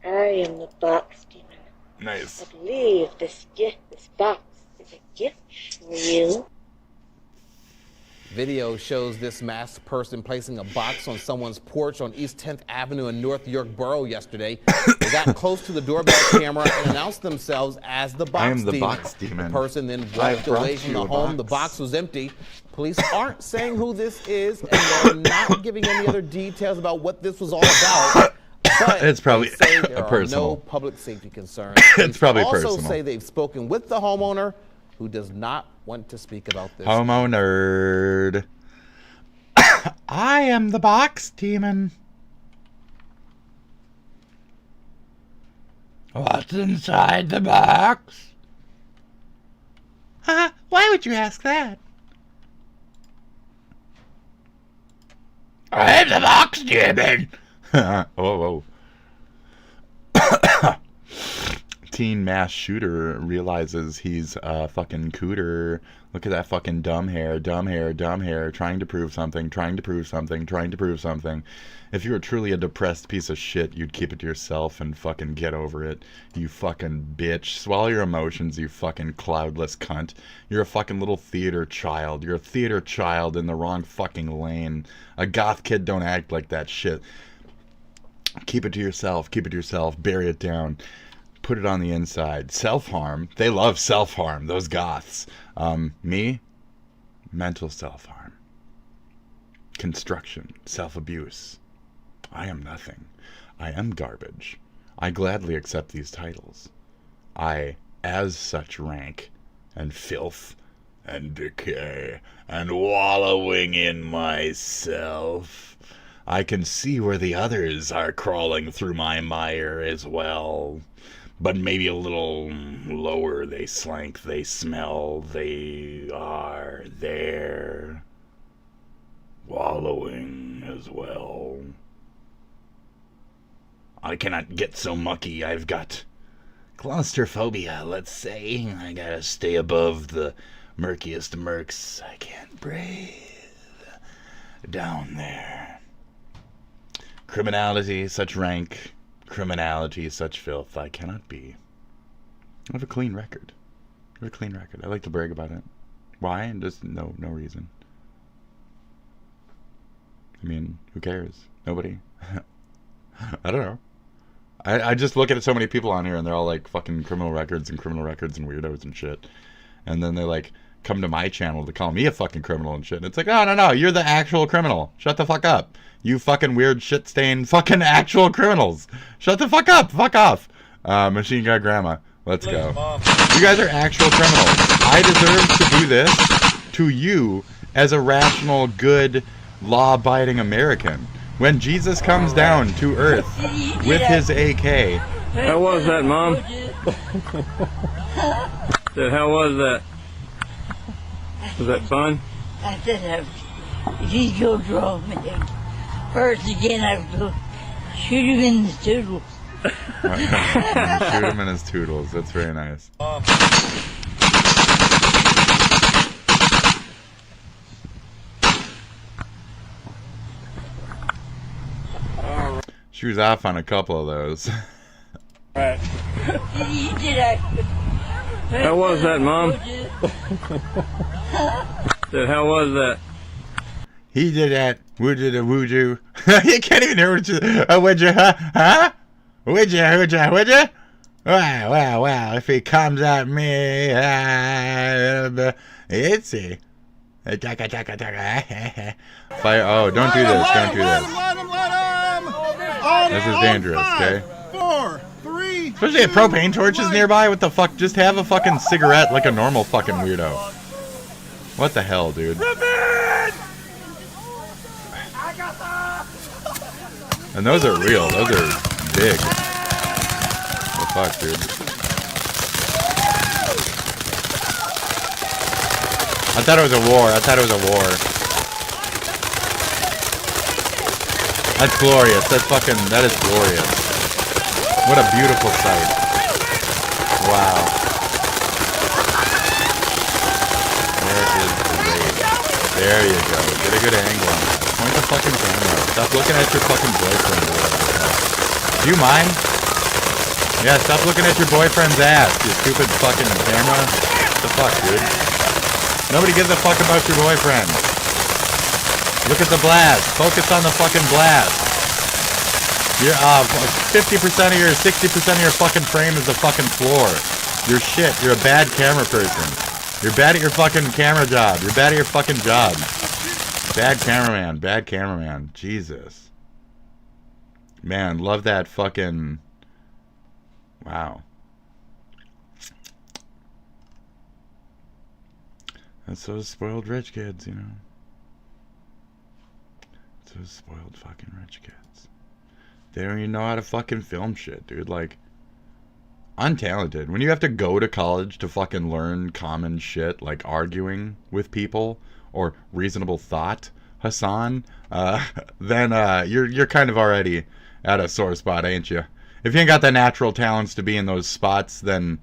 Speaker 16: I am the box demon.
Speaker 3: Nice.
Speaker 16: I believe this box is a gift for you.
Speaker 22: Video shows this masked person placing a box on someone's porch on East 10th Avenue in North York Borough yesterday. They got close to the doorbell camera and announced themselves as the box
Speaker 3: I am the
Speaker 22: demon.
Speaker 3: box demon.
Speaker 22: The person then
Speaker 3: I
Speaker 22: walked
Speaker 3: brought
Speaker 22: away from
Speaker 3: you
Speaker 22: the
Speaker 3: a
Speaker 22: home. The
Speaker 3: box.
Speaker 22: box was empty. Police aren't saying who this is, and they're not giving any other details about what this was all about. But
Speaker 3: It's probably
Speaker 22: they say there are
Speaker 3: personal.
Speaker 22: no public safety concerns.
Speaker 3: It's probably
Speaker 22: also
Speaker 3: personal.
Speaker 22: say they've spoken with the homeowner, who does not want to speak about this.
Speaker 3: Homo nerd. I am the box demon. What's inside the box? Why would you ask that? I'm the box demon. Whoa. Teen mass shooter realizes he's a fucking cooter. Look at that fucking dumb hair, trying to prove something. If you were truly a depressed piece of shit, you'd keep it to yourself and fucking get over it. You fucking bitch. Swallow your emotions, you fucking cloudless cunt. You're a fucking little theater child. You're a theater child in the wrong fucking lane. A goth kid don't act like that shit. Keep it to yourself, bury it down. put it on the inside. Self-harm. They love self-harm, those goths. Me? Mental self-harm. Construction. Self-abuse. I am nothing. I am garbage. I gladly accept these titles. I, as such, rank and filth and decay and wallowing in myself. I can see where the others are crawling through my mire as well. But maybe a little lower they slank, they smell, they are there. Wallowing as well. I cannot get so mucky. I've got claustrophobia, let's say. I gotta stay above the murkiest murks. I can't breathe down there. Criminality, such rank. Criminality, such filth. I cannot be. I have a clean record. I have a clean record. I like to brag about it. Why? Just no reason. I mean, who cares? Nobody. I don't know. I just look at so many people on here and they're all like fucking criminal records and weirdos and shit. And then they like come to my channel to call me a fucking criminal and shit. And it's like, no, you're the actual criminal. Shut the fuck up. You fucking weird shit stained fucking actual criminals. Shut the fuck up. Fuck off. Machine Gun Grandma. Let's go. You guys are actual criminals. I deserve to do this to you as a rational, good, law-abiding American. When Jesus comes down to earth with his AK.
Speaker 2: How was that, Mom? Said, how was that? Was that fun?
Speaker 16: I said, you go draw me. First again, I go shoot him in the toodles.
Speaker 3: Shoot him in his toodles. That's very nice. She was off on a couple of those.
Speaker 2: Right. How was that, Mom? Said, how was that?
Speaker 3: He did that. Would you? You can't even hear what you. Would you? Huh? Would you? Wow. If he comes at me, it's a. Fire. Oh, don't do this. Don't do this. This is dangerous, okay?
Speaker 8: 4, 3.
Speaker 3: Especially if propane torches nearby. What the fuck? Just have a fucking cigarette like a normal fucking weirdo. What the hell, dude? And those are real. Those are big. What the fuck, dude? I thought it was a war. That's glorious. That is glorious. What a beautiful sight. Wow. There you go. Get a good angle on that. Point the fucking camera. Stop looking at your fucking boyfriend. Do you mind? Yeah, stop looking at your boyfriend's ass, you stupid fucking camera. What the fuck, dude? Nobody gives a fuck about your boyfriend. Look at the blast. Focus on the fucking blast. You're 50% of your, 60% of your fucking frame is the fucking floor. You're shit. You're a bad camera person. You're bad at your fucking camera job. You're bad at your fucking job. Bad cameraman. Jesus. Man, love that fucking... Wow. That's those spoiled rich kids, you know. Those spoiled fucking rich kids. They don't even know how to fucking film shit, dude. Like, untalented. When you have to go to college to fucking learn common shit, like arguing with people or reasonable thought, Hassan, then you're kind of already at a sore spot, ain't you? If you ain't got the natural talents to be in those spots, then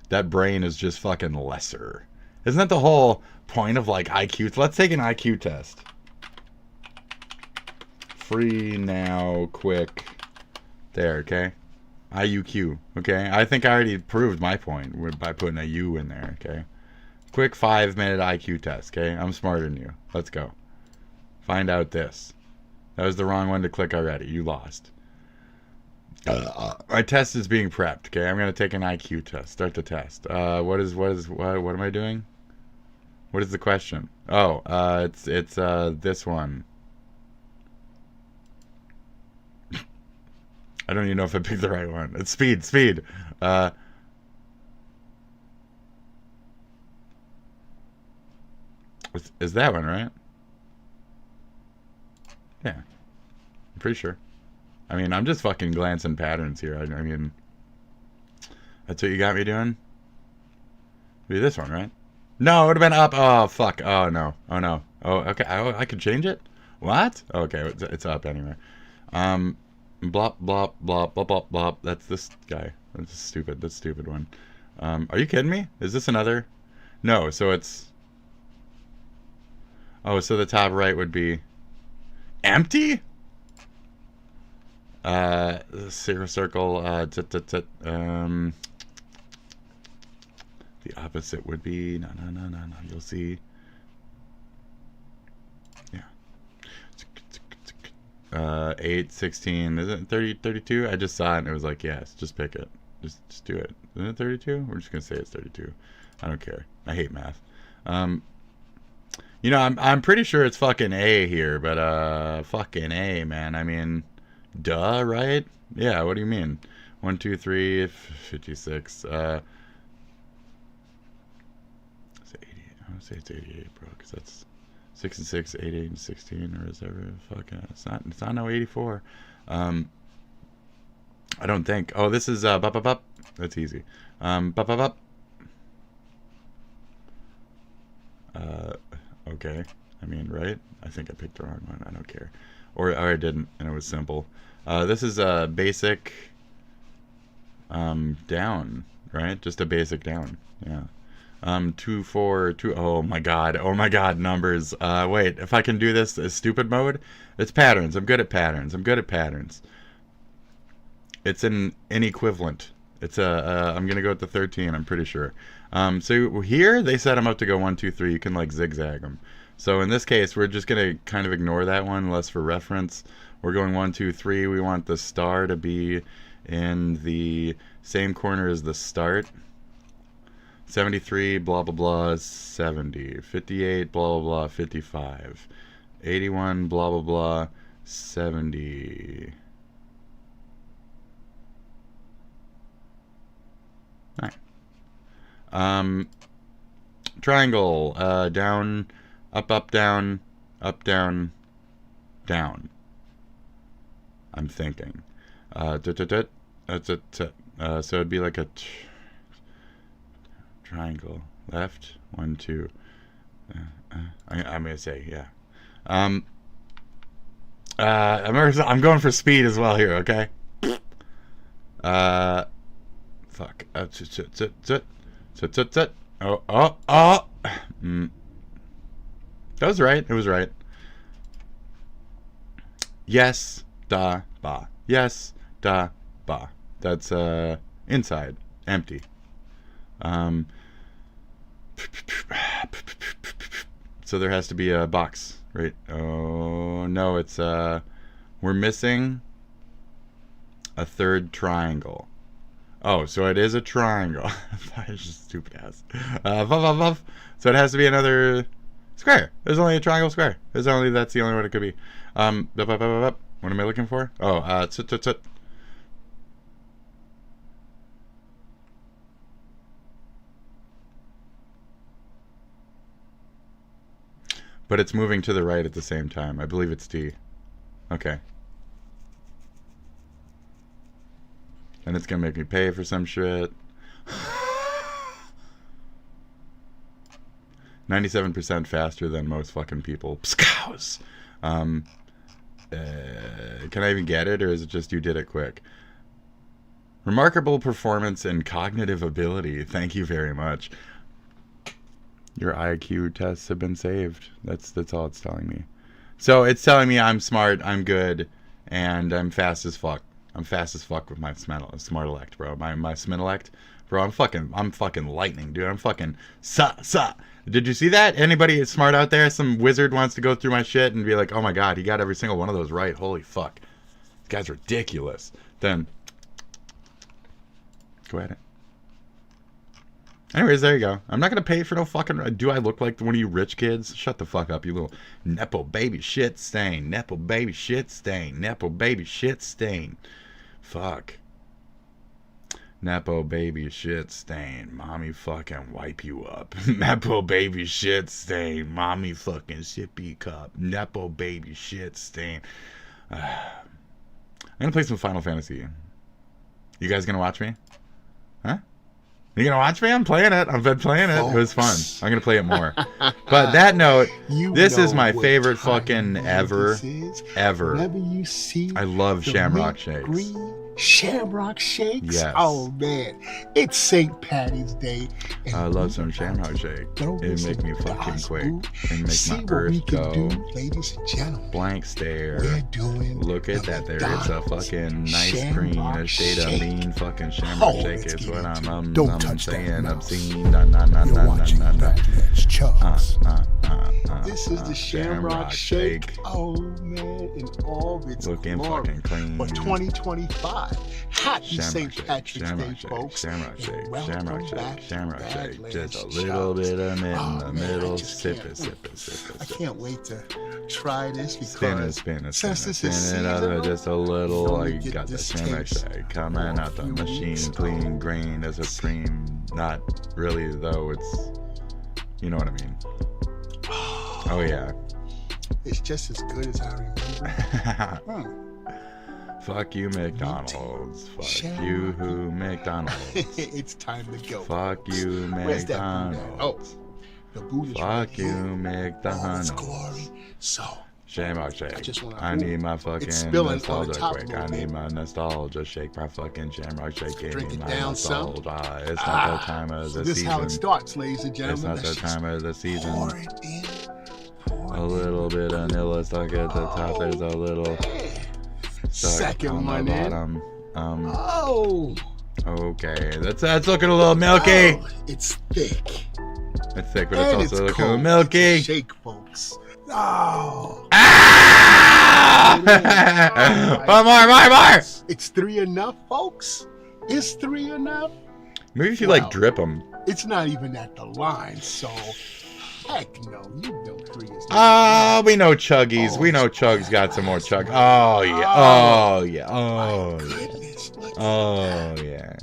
Speaker 3: that brain is just fucking lesser. Isn't that the whole point of like IQ? Let's take an IQ test. Free now, quick. There, okay? IUQ, okay? I think I already proved my point by putting a U in there, okay? Quick 5-minute IQ test, okay? I'm smarter than you. Let's go. Find out this. That was the wrong one to click already. You lost. My test is being prepped. Okay, I'm gonna take an IQ test. Start the test. What am I doing? What is the question? Oh, it's this one. I don't even know if I picked the right one. It's speed. Is that one right? Yeah, I'm pretty sure. I mean, I'm just fucking glancing patterns here. I mean, that's what you got me doing? Be this one, right? No, it would have been up. Oh, fuck. Oh, no. Oh, no. Oh, okay. I could change it? What? Okay, it's up anyway. Blop, blop, blop, blop, blop, blop. That's this guy. That's stupid. That's a stupid one. Are you kidding me? Is this another? No, so it's... Oh, so the top right would be... Empty? Circle, the opposite would be no, you'll see. Yeah. 8, 16, is it 30, 32? I just saw it and it was like, yes, just pick it. Just do it. Isn't it 32? We're just gonna say it's 32. I don't care. I hate math. You know, I'm pretty sure it's fucking A here, but fucking A, man. I mean, duh, right? Yeah, what do you mean? 1, 2, 3, 56. I would say it's 88, bro, because that's 6 and 6, 8, 8 and 16, or is ever fucking? It's not no 84. I don't think. Oh, this is bup bup bup. That's easy. Bup bup bup. Okay. I mean, right? I think I picked the wrong one. I don't care. Or I didn't, and it was simple. This is a basic down, right? Just a basic down. Yeah. 2, 4, 2. Oh my god, numbers. Wait, if I can do this as stupid mode, it's patterns. I'm good at patterns. It's an inequivalent. It's I'm gonna go with the 13. I'm pretty sure. So here they set them up to go 1, 2, 3. You can like zigzag them. So in this case, we're just gonna kind of ignore that one, less for reference. We're going 1, 2, 3. We want the star to be in the same corner as the start. 73, blah, blah, blah, 70. 58, blah, blah, blah, 55. 81, blah, blah, blah, 70. Right. Triangle, down, up, down, down. I'm thinking. So it'd be like a... triangle left 1, 2 I'm gonna say yeah. I'm going for speed as well here, okay? Fuck. Oh. That was right. It was right. Yes, da, ba. Yes, da, ba. That's inside, empty. So there has to be a box, right? Oh no, it's we're missing a third triangle. Oh, so it is a triangle. It's just stupid ass. So it has to be another square. There's only a triangle square. That's the only one it could be. What am I looking for? Oh, but it's moving to the right at the same time. I believe it's T. Okay. And it's gonna make me pay for some shit. 97% faster than most fucking people. Pskows! Can I even get it, or is it just you did it quick? Remarkable performance and cognitive ability. Thank you very much. Your IQ tests have been saved. That's all it's telling me. So it's telling me I'm smart, I'm good, and I'm fast as fuck. I'm fast as fuck with my smart elect, bro. My smitellect, bro. I'm fucking lightning, dude. I'm fucking sa. Did you see that? Anybody smart out there? Some wizard wants to go through my shit and be like, oh my god, he got every single one of those right. Holy fuck, this guy's ridiculous. Then Go at it. Anyways, there you go. I'm not going to pay for no fucking... Do I look like one of you rich kids? Shut the fuck up, you little Nepo baby shit stain. Nepo baby shit stain. Nepo baby shit stain. Fuck. Nepo baby shit stain. Mommy fucking wipe you up. Nepo baby shit stain. Mommy fucking sippy cup. Nepo baby shit stain. I'm going to play some Final Fantasy. You guys going to watch me? Huh? You gonna watch me? I'm playing it. I've been playing it. It was fun. I'm gonna play it more. But that note, this is my favorite fucking ever.
Speaker 12: Whenever you see
Speaker 3: I love Shamrock Shakes.
Speaker 12: Green Shamrock Shakes?
Speaker 3: Yes.
Speaker 12: Oh man, it's St. Patty's Day.
Speaker 3: I love some Shamrock Shake. It make me fucking quick. And make my earth go.
Speaker 12: Ladies and gentlemen,
Speaker 3: Blank stare.
Speaker 12: we're doing
Speaker 3: Look at that there. It's a fucking nice
Speaker 12: Shamrock
Speaker 3: green, a shade of
Speaker 12: Shake.
Speaker 3: mean fucking Shamrock
Speaker 12: Oh,
Speaker 3: Shake
Speaker 12: let's
Speaker 3: is
Speaker 12: get
Speaker 3: what
Speaker 12: into
Speaker 3: I'm
Speaker 12: it. Don't touch that
Speaker 3: saying.
Speaker 12: mouse.
Speaker 3: Obscene. Nah, nah, nah,
Speaker 12: You're
Speaker 3: nah,
Speaker 12: watching
Speaker 3: nah, nah.
Speaker 12: Batman's Chucks.
Speaker 3: This
Speaker 12: is the Shamrock Shake. Oh man, in all its
Speaker 3: Looking
Speaker 12: glory.
Speaker 3: fucking clean.
Speaker 12: For 2025. Happy
Speaker 3: Shamrock
Speaker 12: St.
Speaker 3: Shake,
Speaker 12: Patrick's
Speaker 3: Shamrock
Speaker 12: Day,
Speaker 3: Shake,
Speaker 12: folks.
Speaker 3: Shamrock
Speaker 12: and
Speaker 3: Shake,
Speaker 12: welcome
Speaker 3: Shamrock
Speaker 12: back
Speaker 3: Shake,
Speaker 12: to
Speaker 3: Shamrock Shake.
Speaker 12: Badlands
Speaker 3: Just a
Speaker 12: Chucks.
Speaker 3: little bit of mint in
Speaker 12: Oh,
Speaker 3: the
Speaker 12: man, I
Speaker 3: middle.
Speaker 12: just
Speaker 3: Sip
Speaker 12: can't
Speaker 3: it, sip
Speaker 12: wait.
Speaker 3: it, sip
Speaker 12: I
Speaker 3: it, sip
Speaker 12: can't wait to try this because
Speaker 3: Spin it, spin it, spin
Speaker 12: since
Speaker 3: it,
Speaker 12: this is
Speaker 3: spin it out
Speaker 12: seasonal,
Speaker 3: just a little.
Speaker 12: only
Speaker 3: I
Speaker 12: get
Speaker 3: got the
Speaker 12: this
Speaker 3: Shamrock
Speaker 12: taste
Speaker 3: Shake coming out the
Speaker 12: few
Speaker 3: machine,
Speaker 12: weeks.
Speaker 3: clean, green as a cream. Not really though. It's, you know what I mean. Oh yeah.
Speaker 12: It's just as good as I remember.
Speaker 3: Fuck you, McDonald's. Fuck
Speaker 12: Shamrock.
Speaker 3: you, who McDonald's.
Speaker 12: It's time to go.
Speaker 3: Fuck you,
Speaker 12: Where's that boot at?
Speaker 3: McDonald's.
Speaker 12: The boot is
Speaker 3: Fuck
Speaker 12: right
Speaker 3: you,
Speaker 12: here. All
Speaker 3: McDonald's.
Speaker 12: its glory. So,
Speaker 3: Shamrock Shake. I
Speaker 12: ooh,
Speaker 3: need my
Speaker 12: it's
Speaker 3: fucking
Speaker 12: spilling on the
Speaker 3: nostalgia
Speaker 12: top
Speaker 3: quick.
Speaker 12: a little
Speaker 3: I need
Speaker 12: bit.
Speaker 3: my nostalgia shake. My fucking Shamrock Shake gave
Speaker 12: Drink
Speaker 3: me
Speaker 12: it
Speaker 3: my
Speaker 12: down some.
Speaker 3: nostalgia. It's not that time of
Speaker 12: so
Speaker 3: the
Speaker 12: this is
Speaker 3: season.
Speaker 12: how it starts, ladies and
Speaker 3: It's
Speaker 12: gentlemen.
Speaker 3: not
Speaker 12: Let's
Speaker 3: that
Speaker 12: just
Speaker 3: time of the season.
Speaker 12: pour it in.
Speaker 3: A little bit of vanilla stuck at the top. There's a little stuck
Speaker 12: Second
Speaker 3: on
Speaker 12: one
Speaker 3: the
Speaker 12: in.
Speaker 3: bottom.
Speaker 12: Oh,
Speaker 3: Okay, that's looking a little milky.
Speaker 12: oh, it's thick.
Speaker 3: It's thick, but
Speaker 12: And
Speaker 3: it's also looking a
Speaker 12: cold.
Speaker 3: little
Speaker 12: It's a
Speaker 3: milky.
Speaker 12: shake, folks. Oh.
Speaker 3: More.
Speaker 12: It's 3 enough, folks. Is 3 enough?
Speaker 3: Maybe if you
Speaker 12: Well,
Speaker 3: like drip them.
Speaker 12: It's not even at the line, so heck no. You know 3 is not.
Speaker 3: We know Chuggies. We know Chug's got some more Chug. Oh yeah. Oh yeah. Oh yeah.
Speaker 12: Goodness.
Speaker 3: Oh yeah.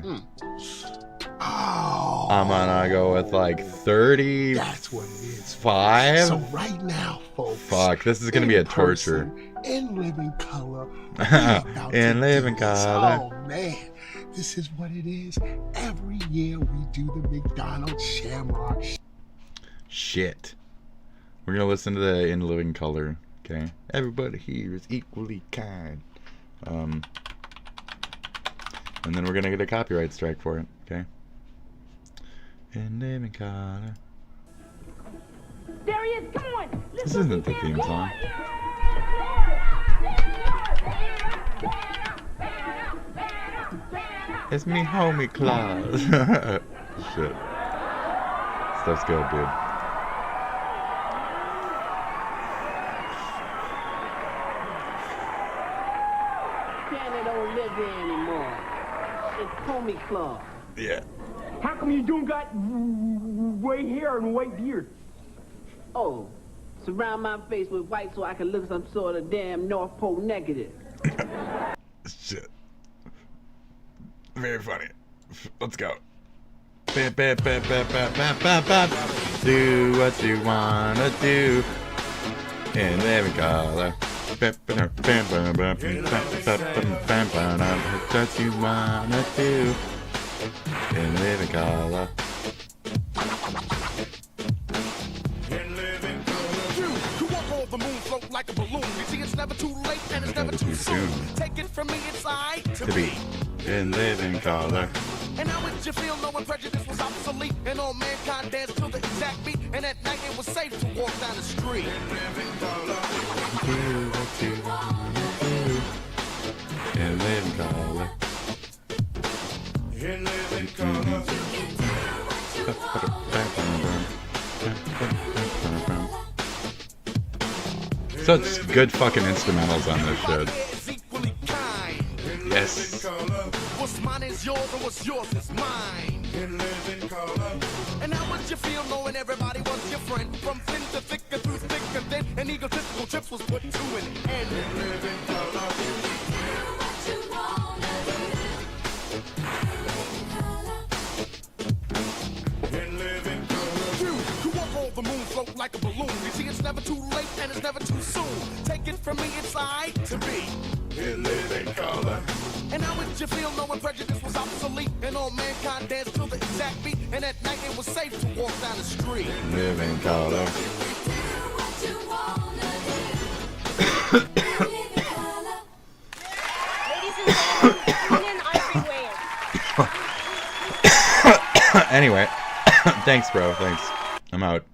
Speaker 12: Oh.
Speaker 3: I'm gonna go with like 30.
Speaker 12: That's what it is.
Speaker 3: 5.
Speaker 12: So right now, folks.
Speaker 3: Fuck, this is gonna be a torture.
Speaker 12: In living color. we about
Speaker 3: In
Speaker 12: to
Speaker 3: living
Speaker 12: do this.
Speaker 3: color.
Speaker 12: Oh man, this is what it is. Every year we do the McDonald's Shamrock.
Speaker 3: Shit. We're gonna listen to the In Living Color. Okay. Everybody here is equally kind. And then we're gonna get a copyright strike for it. Okay. In Living Color.
Speaker 1: There he is. Come on.
Speaker 3: This isn't the theme song. It's me, homie Claus. Shit. Stuff's good, dude.
Speaker 1: Santa don't live here anymore. It's Homie Claus.
Speaker 3: Yeah.
Speaker 1: How come you don't got white hair and white beard? Oh, surround my face with white so I can look some sort of damn North Pole negative.
Speaker 3: Shit. Very funny. Let's go. Bam, bam, bam, bam, bam, bam, bam, bam. Do what you wanna do. In living color. Bam, bam, bam, bam, bam, bam, bam, bam, bam. What you wanna do. In living color.
Speaker 9: The moon float like a balloon. You see, it's never too late and it's never too soon. Take it from me, it's alright
Speaker 3: To be in living color.
Speaker 9: And how would you feel knowing prejudice was obsolete and all mankind danced to the exact beat? And at night it was safe to walk down the street.
Speaker 3: Do what you wanna do. In living color.
Speaker 9: In living color.
Speaker 3: Such good fucking instrumentals on this shit. Yes.
Speaker 9: What's mine is yours and what's what's yours is mine. In living color. And how would you feel knowing everybody was your friend? From thin to thick and through thick and thin, and egotistical trips was put to an end. In living color. Do what you wanna do. In living color. You walk on the moon, float like a balloon. You see, it's never too late and it's never too soon. Take it from me, it's alright to be. In living color. And how would you feel knowing prejudice was obsolete and all mankind danced to the exact beat, and at night it was safe to walk down the street?
Speaker 3: Living color. Anyway, thanks, bro. Thanks. I'm out.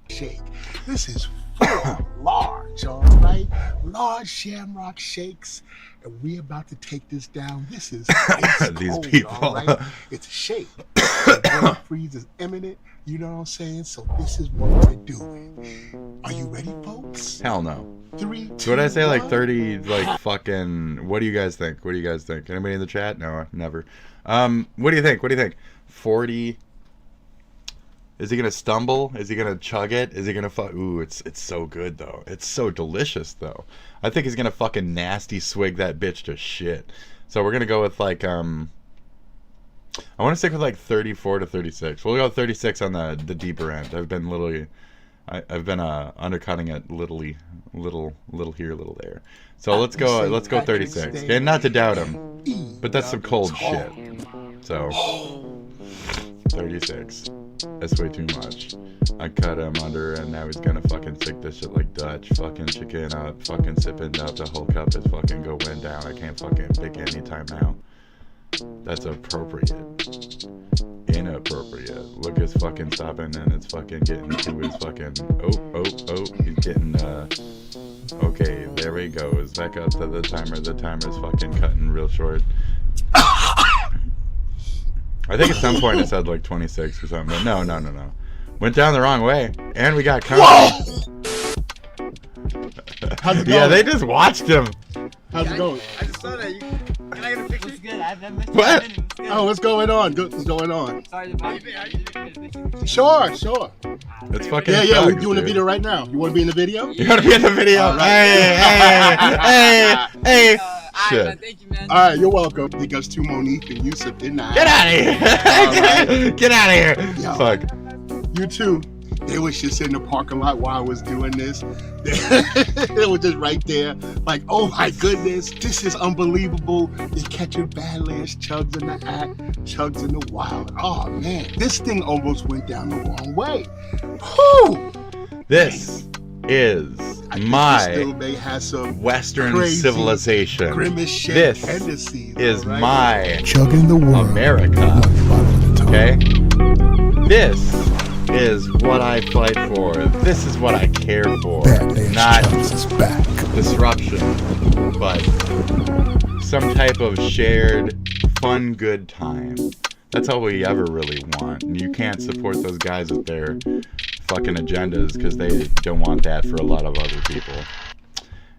Speaker 12: Shake. This is full large, all right? Large shamrock shakes, and we're about to take this down. This is ice
Speaker 3: These
Speaker 12: cold,
Speaker 3: people.
Speaker 12: all right? It's a shake. The freeze is imminent. You know what I'm saying? So this is what we're doing. Are you ready, folks?
Speaker 3: Hell no.
Speaker 12: 3, 2,
Speaker 3: So what did I say? Like
Speaker 12: 1?
Speaker 3: 30, like fucking. What do you guys think? What do you guys think? Anybody in the chat? No, never. What do you think? What do you think? 40. Is he gonna stumble? Is he gonna chug it? Is he gonna Ooh, it's so good though. It's so delicious though. I think he's gonna fucking nasty swig that bitch to shit. So we're gonna go with like I want to stick with like 34 to 36. We'll go 36 on the deeper end. I've been undercutting it little here, little there. So let's go 36. And not to doubt him, but that's some cold shit. So 36. That's way too much. I cut him under, and now he's gonna fucking stick this shit like Dutch. Fucking chicken up, fucking sipping up. The whole cup is fucking going down. I can't fucking pick any time now. That's appropriate. Inappropriate. Look, it's fucking stopping, and it's fucking getting to his fucking. Oh. He's getting. Okay, there he goes. Back up to the timer. The timer's fucking cutting real short. I think at some point it said like 26 or something, but no. Went down the wrong way, and we got company.
Speaker 12: How's it going?
Speaker 3: Yeah, they just watched him.
Speaker 12: How's it going?
Speaker 10: I just saw that. Can I get a picture? It's good. I've missed
Speaker 3: What?
Speaker 12: Oh, what's going on? What's going on?
Speaker 10: Sorry to bother you.
Speaker 12: Sure.
Speaker 3: It's fucking.
Speaker 12: Yeah,
Speaker 3: thugs,
Speaker 12: we're doing a
Speaker 3: dude.
Speaker 12: video right now. You want to be in the video?
Speaker 3: You gotta be in the video. Hey. Shit.
Speaker 10: Man, thank you, man.
Speaker 12: All right, you're welcome. Because to Monique and Yusuf in the
Speaker 3: Get out of here.
Speaker 12: Right.
Speaker 3: Get out of here.
Speaker 12: Yo,
Speaker 3: Fuck.
Speaker 12: You too. They was just in the parking lot while I was doing this. They were just right there. Like, oh my goodness, this is unbelievable. They catching Badlands, Chugs in the act, Chugs in the wild. Oh man, this thing almost went down the wrong way. Whew.
Speaker 3: This is my Western civilization. This is my
Speaker 12: Chugging the world.
Speaker 3: America. Okay? This is what I fight for. This is what I care for. Not disruption, but some type of shared, fun, good time. That's all we ever really want. And you can't support those guys with their fucking agendas because they don't want that for a lot of other people.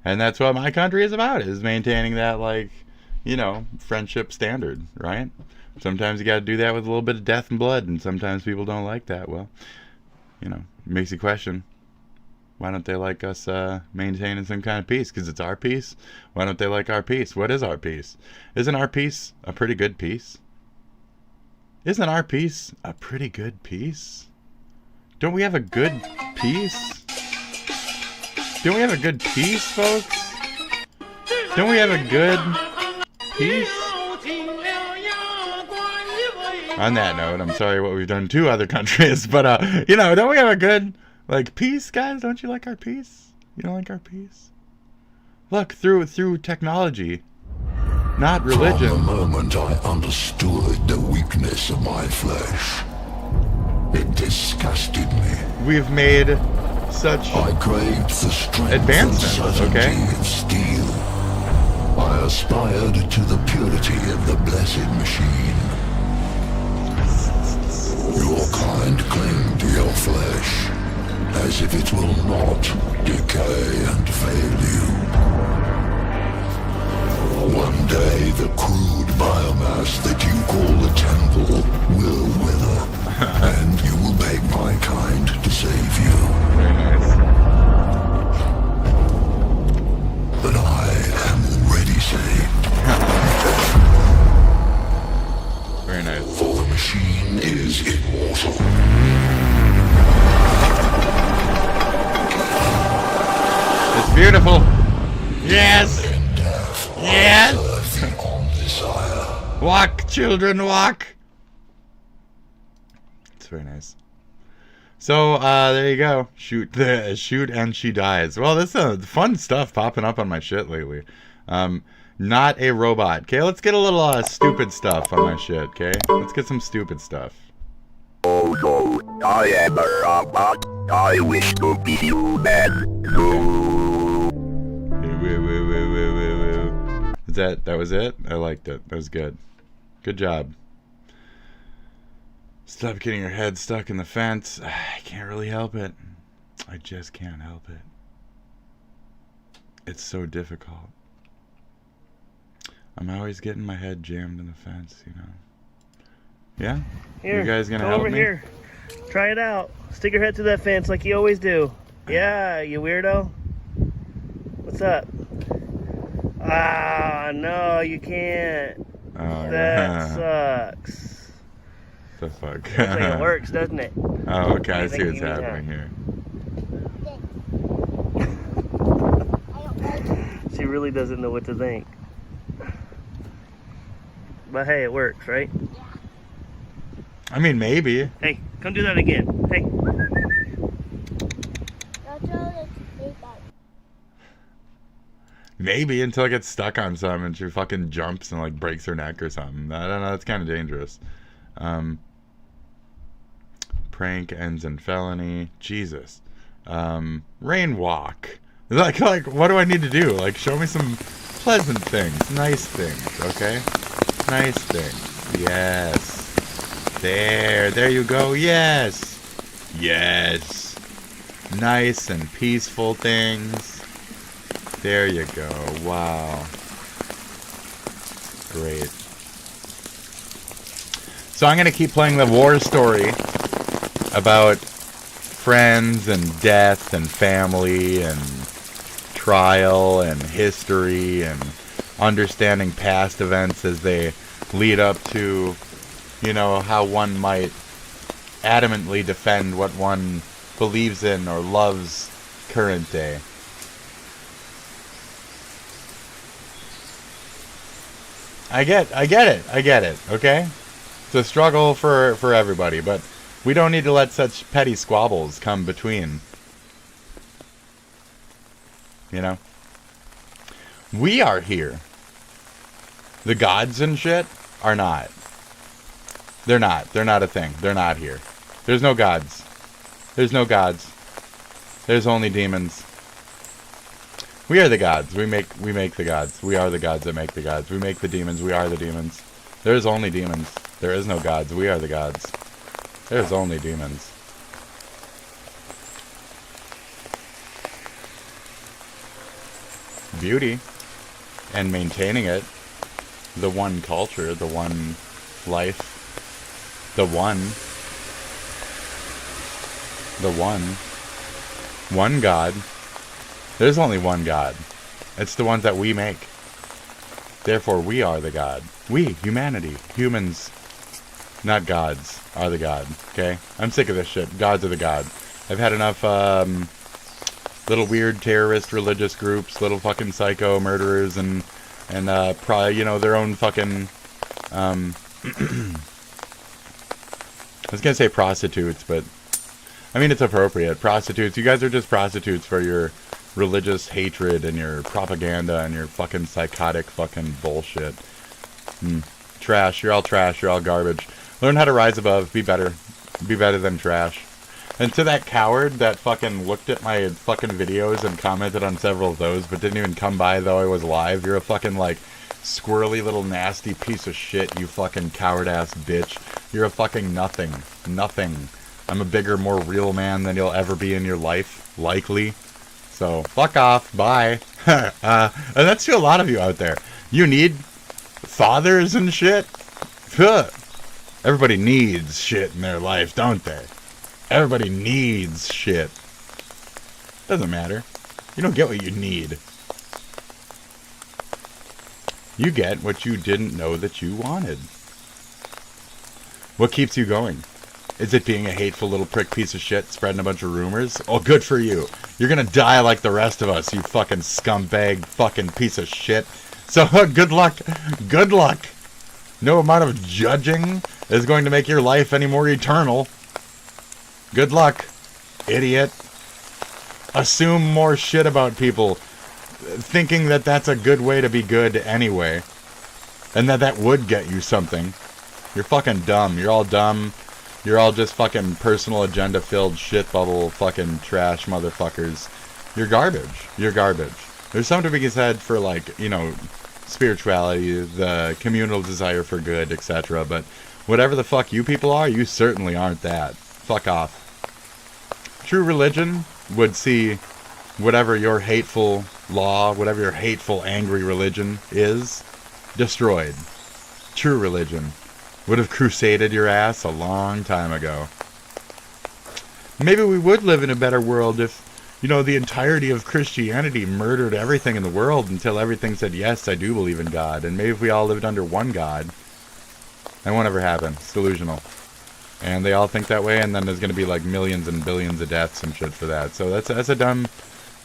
Speaker 3: And that's what my country is about, is maintaining that, like, you know, friendship standard, right? Sometimes you got to do that with a little bit of death and blood, and sometimes people don't like that. Well, you know, it makes you question, why don't they like us maintaining some kind of peace? Because it's our peace. Why don't they like our peace? What is our peace? Isn't our peace a pretty good peace? Isn't our peace a pretty good peace? Don't we have a good peace? Don't we have a good peace, folks? Don't we have a good peace? On that note, I'm sorry what we've done to other countries, but, you know, don't we have a good, like, peace, guys? Don't you like our peace? You don't like our peace? Look, through technology, not religion.
Speaker 13: From the moment I understood the weakness of my flesh, it disgusted me.
Speaker 3: We've made such advancements, okay?
Speaker 13: Of steel. I aspired to the purity of the blessed machine. Your kind cling to your flesh, as if it will not decay and fail you. One day, the crude biomass that you call a temple will wither, and you will beg my kind to save you.
Speaker 3: Very nice.
Speaker 13: But I am already saved.
Speaker 3: Very nice.
Speaker 13: For the machine is immortal.
Speaker 3: It's beautiful. Yes. Yes. Walk, children, walk. It's very nice. So there you go. Shoot and she dies. Well, this is fun stuff popping up on my shit lately. Not a robot. Okay, let's get a little stupid stuff on my shit. Okay, let's get some stupid stuff.
Speaker 14: Oh no, I am a robot. I wish to be human. No.
Speaker 3: That was it? I liked it. That was good. Good job. Stop getting your head stuck in the fence. I can't really help it. I just can't help it. It's so difficult. I'm always getting my head jammed in the fence, you know. Yeah?
Speaker 15: Here,
Speaker 3: you guys gonna
Speaker 15: go
Speaker 3: help
Speaker 15: over
Speaker 3: me?
Speaker 15: here. Try it out. Stick your head through that fence like you always do. Yeah, you weirdo. What's up? Ah, no, you can't.
Speaker 3: Oh,
Speaker 15: That sucks.
Speaker 3: The fuck?
Speaker 15: Looks like it works, doesn't it?
Speaker 3: Oh, okay. I see
Speaker 15: think
Speaker 3: what's
Speaker 15: you need
Speaker 3: happening here.
Speaker 15: She really doesn't know what to think. But hey, it works, right?
Speaker 3: I mean, maybe.
Speaker 15: Hey, come do that again. Hey.
Speaker 3: Maybe until it gets stuck on something and she fucking jumps and like breaks her neck or something. I don't know. That's kind of dangerous. Prank ends in felony. Jesus. Rain walk. Like, what do I need to do? Like, show me some pleasant things, nice things, okay? Nice things. Yes. There you go. Yes. Yes. Nice and peaceful things. There you go. Wow. Great. So I'm going to keep playing the war story about friends and death and family and trial and history and understanding past events as they lead up to, you know, how one might adamantly defend what one believes in or loves current day. I get it, okay? It's a struggle for everybody, but we don't need to let such petty squabbles come between. You know? We are here. The gods and shit are not. They're not. They're not a thing. They're not here. There's no gods. There's no gods. There's only demons. We are the gods. We make the gods. We are the gods that make the gods. We make the demons. We are the demons. There's only demons. There is no gods. We are the gods. There's only demons. Beauty and maintaining it. The one culture, the one life, the one God. There's only one God. It's the ones that we make. Therefore, we are the God. We, humanity, humans, not gods, are the God. Okay? I'm sick of this shit. Gods are the God. I've had enough little weird terrorist religious groups, little fucking psycho murderers, and probably, you know, their own fucking I was gonna say prostitutes, but I mean it's appropriate. Prostitutes. You guys are just prostitutes for your religious hatred and your propaganda and your fucking psychotic fucking bullshit. Trash. You're all trash. You're all garbage. Learn how to rise above. Be better. Be better than trash. And to that coward that fucking looked at my fucking videos and commented on several of those, but didn't even come by though I was live, you're a fucking, like, squirrely little nasty piece of shit, you fucking coward-ass bitch. You're a fucking nothing. Nothing. I'm a bigger, more real man than you'll ever be in your life. Likely. So, fuck off. Bye. And that's to a lot of you out there. You need fathers and shit. Huh. Everybody needs shit in their life, don't they? Everybody needs shit. Doesn't matter. You don't get what you need. You get what you didn't know that you wanted. What keeps you going? Is it being a hateful little prick piece of shit spreading a bunch of rumors? Oh, good for you. You're gonna die like the rest of us, you fucking scumbag fucking piece of shit. So, good luck. Good luck. No amount of judging is going to make your life any more eternal. Good luck, idiot. Assume more shit about people, thinking that that's a good way to be good anyway, and that would get you something. You're fucking dumb. You're all dumb. You're all just fucking personal agenda filled shit bubble fucking trash motherfuckers. You're garbage. You're garbage. There's something to be said for, like, you know, spirituality, the communal desire for good, etc. But whatever the fuck you people are, you certainly aren't that. Fuck off. True religion would see whatever your hateful law, whatever your hateful, angry religion is, destroyed. True religion would have crusaded your ass a long time ago. Maybe we would live in a better world if, you know, the entirety of Christianity murdered everything in the world until everything said, yes, I do believe in God. And maybe if we all lived under one God, that won't ever happen. It's delusional. And they all think that way, and then there's going to be like millions and billions of deaths and shit for that. So that's a dumb,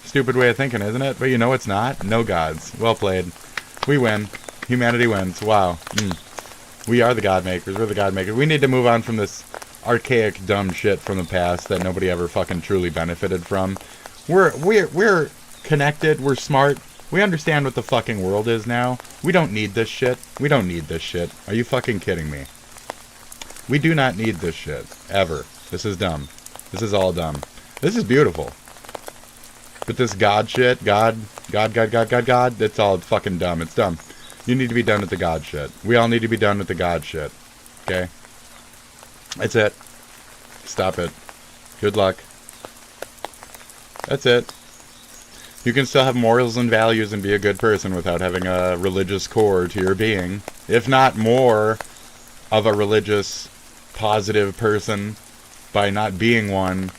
Speaker 3: stupid way of thinking, isn't it? But you know it's not. No gods. Well played. We win. Humanity wins. Wow. We are the God makers. We're the God makers. We need to move on from this archaic, dumb shit from the past that nobody ever fucking truly benefited from. We're connected. We're smart. We understand what the fucking world is now. We don't need this shit. We don't need this shit. Are you fucking kidding me? We do not need this shit. Ever. This is dumb. This is all dumb. This is beautiful. But this God shit, God, it's all fucking dumb. It's dumb. You need to be done with the God shit. We all need to be done with the God shit. Okay? That's it. Stop it. Good luck. That's it. You can still have morals and values and be a good person without having a religious core to your being. If not more of a religious, positive person by not being one.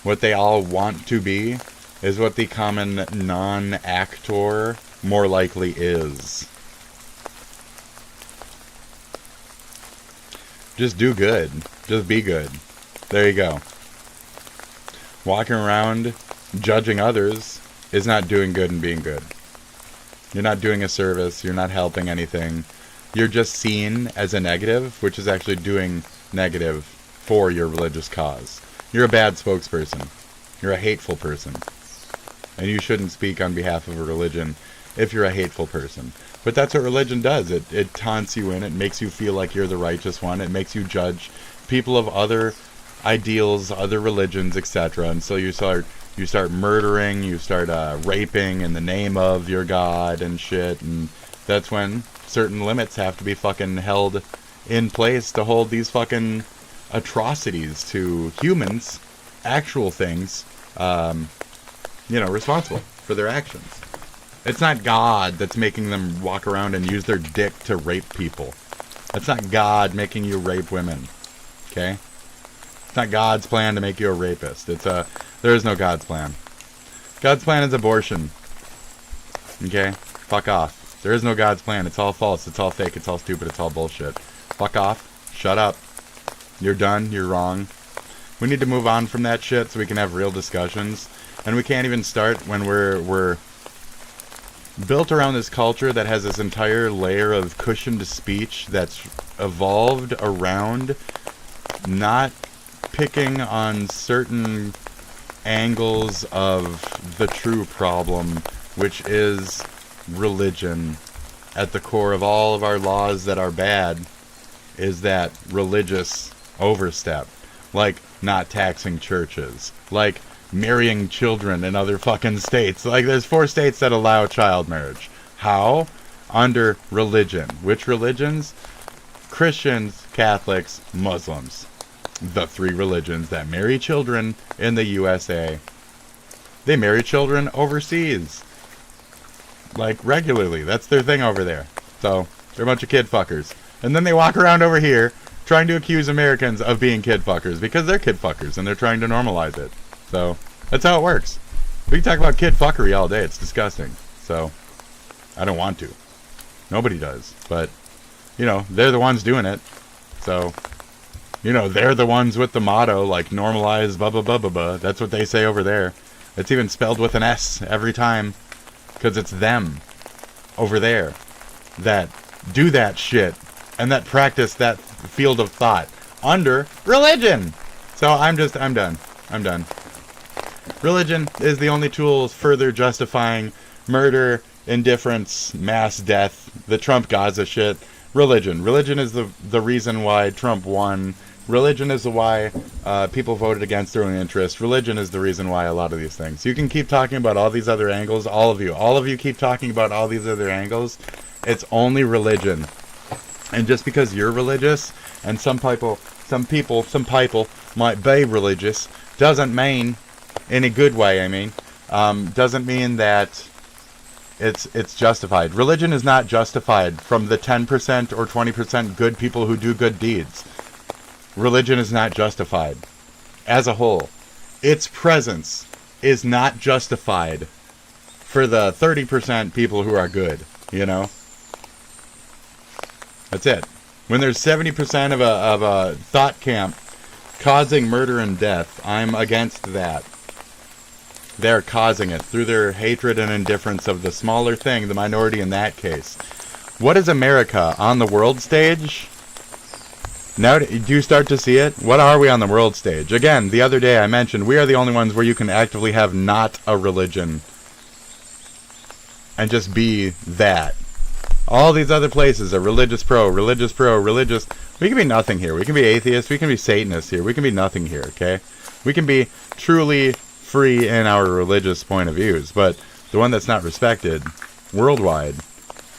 Speaker 3: What they all want to be is what the common non-actor more likely is. Just do good. Just be good. There you go. Walking around judging others is not doing good and being good. You're not doing a service. You're not helping anything. You're just seen as a negative, which is actually doing negative for your religious cause. You're a bad spokesperson. You're a hateful person. And you shouldn't speak on behalf of a religion if you're a hateful person. But that's what religion does. It taunts you in. It makes you feel like you're the righteous one. It makes you judge people of other ideals, other religions, etc. And so you start murdering, you start raping in the name of your God and shit. And that's when certain limits have to be fucking held in place to hold these fucking atrocities to humans, actual things, responsible for their actions. It's not God that's making them walk around and use their dick to rape people. That's not God making you rape women. Okay? It's not God's plan to make you a rapist. There is no God's plan. God's plan is abortion. Okay? Fuck off. There is no God's plan. It's all false. It's all fake. It's all stupid. It's all bullshit. Fuck off. Shut up. You're done. You're wrong. We need to move on from that shit so we can have real discussions. And we can't even start when we're built around this culture that has this entire layer of cushioned speech that's evolved around not picking on certain angles of the true problem, which is religion. At the core of all of our laws that are bad is that religious overstep, like not taxing churches, like marrying children in other fucking states. Like, there's 4 states that allow child marriage. How? Under religion. Which religions? Christians, Catholics, Muslims. The 3 religions that marry children in the USA. They marry children overseas. Like, regularly. That's their thing over there. So, They're a bunch of kid fuckers. And then they walk around over here trying to accuse Americans of being kid fuckers because they're kid fuckers and they're trying to normalize it. So, that's how it works. We can talk about kid fuckery all day. It's disgusting. So, I don't want to. Nobody does. But, you know, they're the ones doing it. So, you know, they're the ones with the motto, like, normalize, blah, blah, blah, blah, blah. That's what they say over there. It's even spelled with an S every time. Because it's them over there that do that shit and that practice that field of thought under religion. So I'm done. I'm done. Religion is the only tool further justifying murder, indifference, mass death, the Trump Gaza shit. Religion. Religion is the reason why Trump won. Religion is the why people voted against their own interest. Religion is the reason why a lot of these things. You can keep talking about all these other angles. All of you keep talking about all these other angles. It's only religion. And just because you're religious, and some people might be religious, doesn't mean, in a good way, I mean, doesn't mean that it's justified. Religion is not justified from the 10% or 20% good people who do good deeds. Religion is not justified as a whole. Its presence is not justified for the 30% people who are good, you know? That's it. When there's 70% of a thought camp causing murder and death, I'm against that. They're causing it through their hatred and indifference of the smaller thing, the minority in that case. What is America on the world stage? Now, do you start to see it? What are we on the world stage? Again, the other day I mentioned we are the only ones where you can actively have not a religion and just be that. All these other places are religious pro, religious pro, religious. We can be nothing here. We can be atheists. We can be Satanists here. We can be nothing here, okay? We can be truly free in our religious point of views. But the one that's not respected worldwide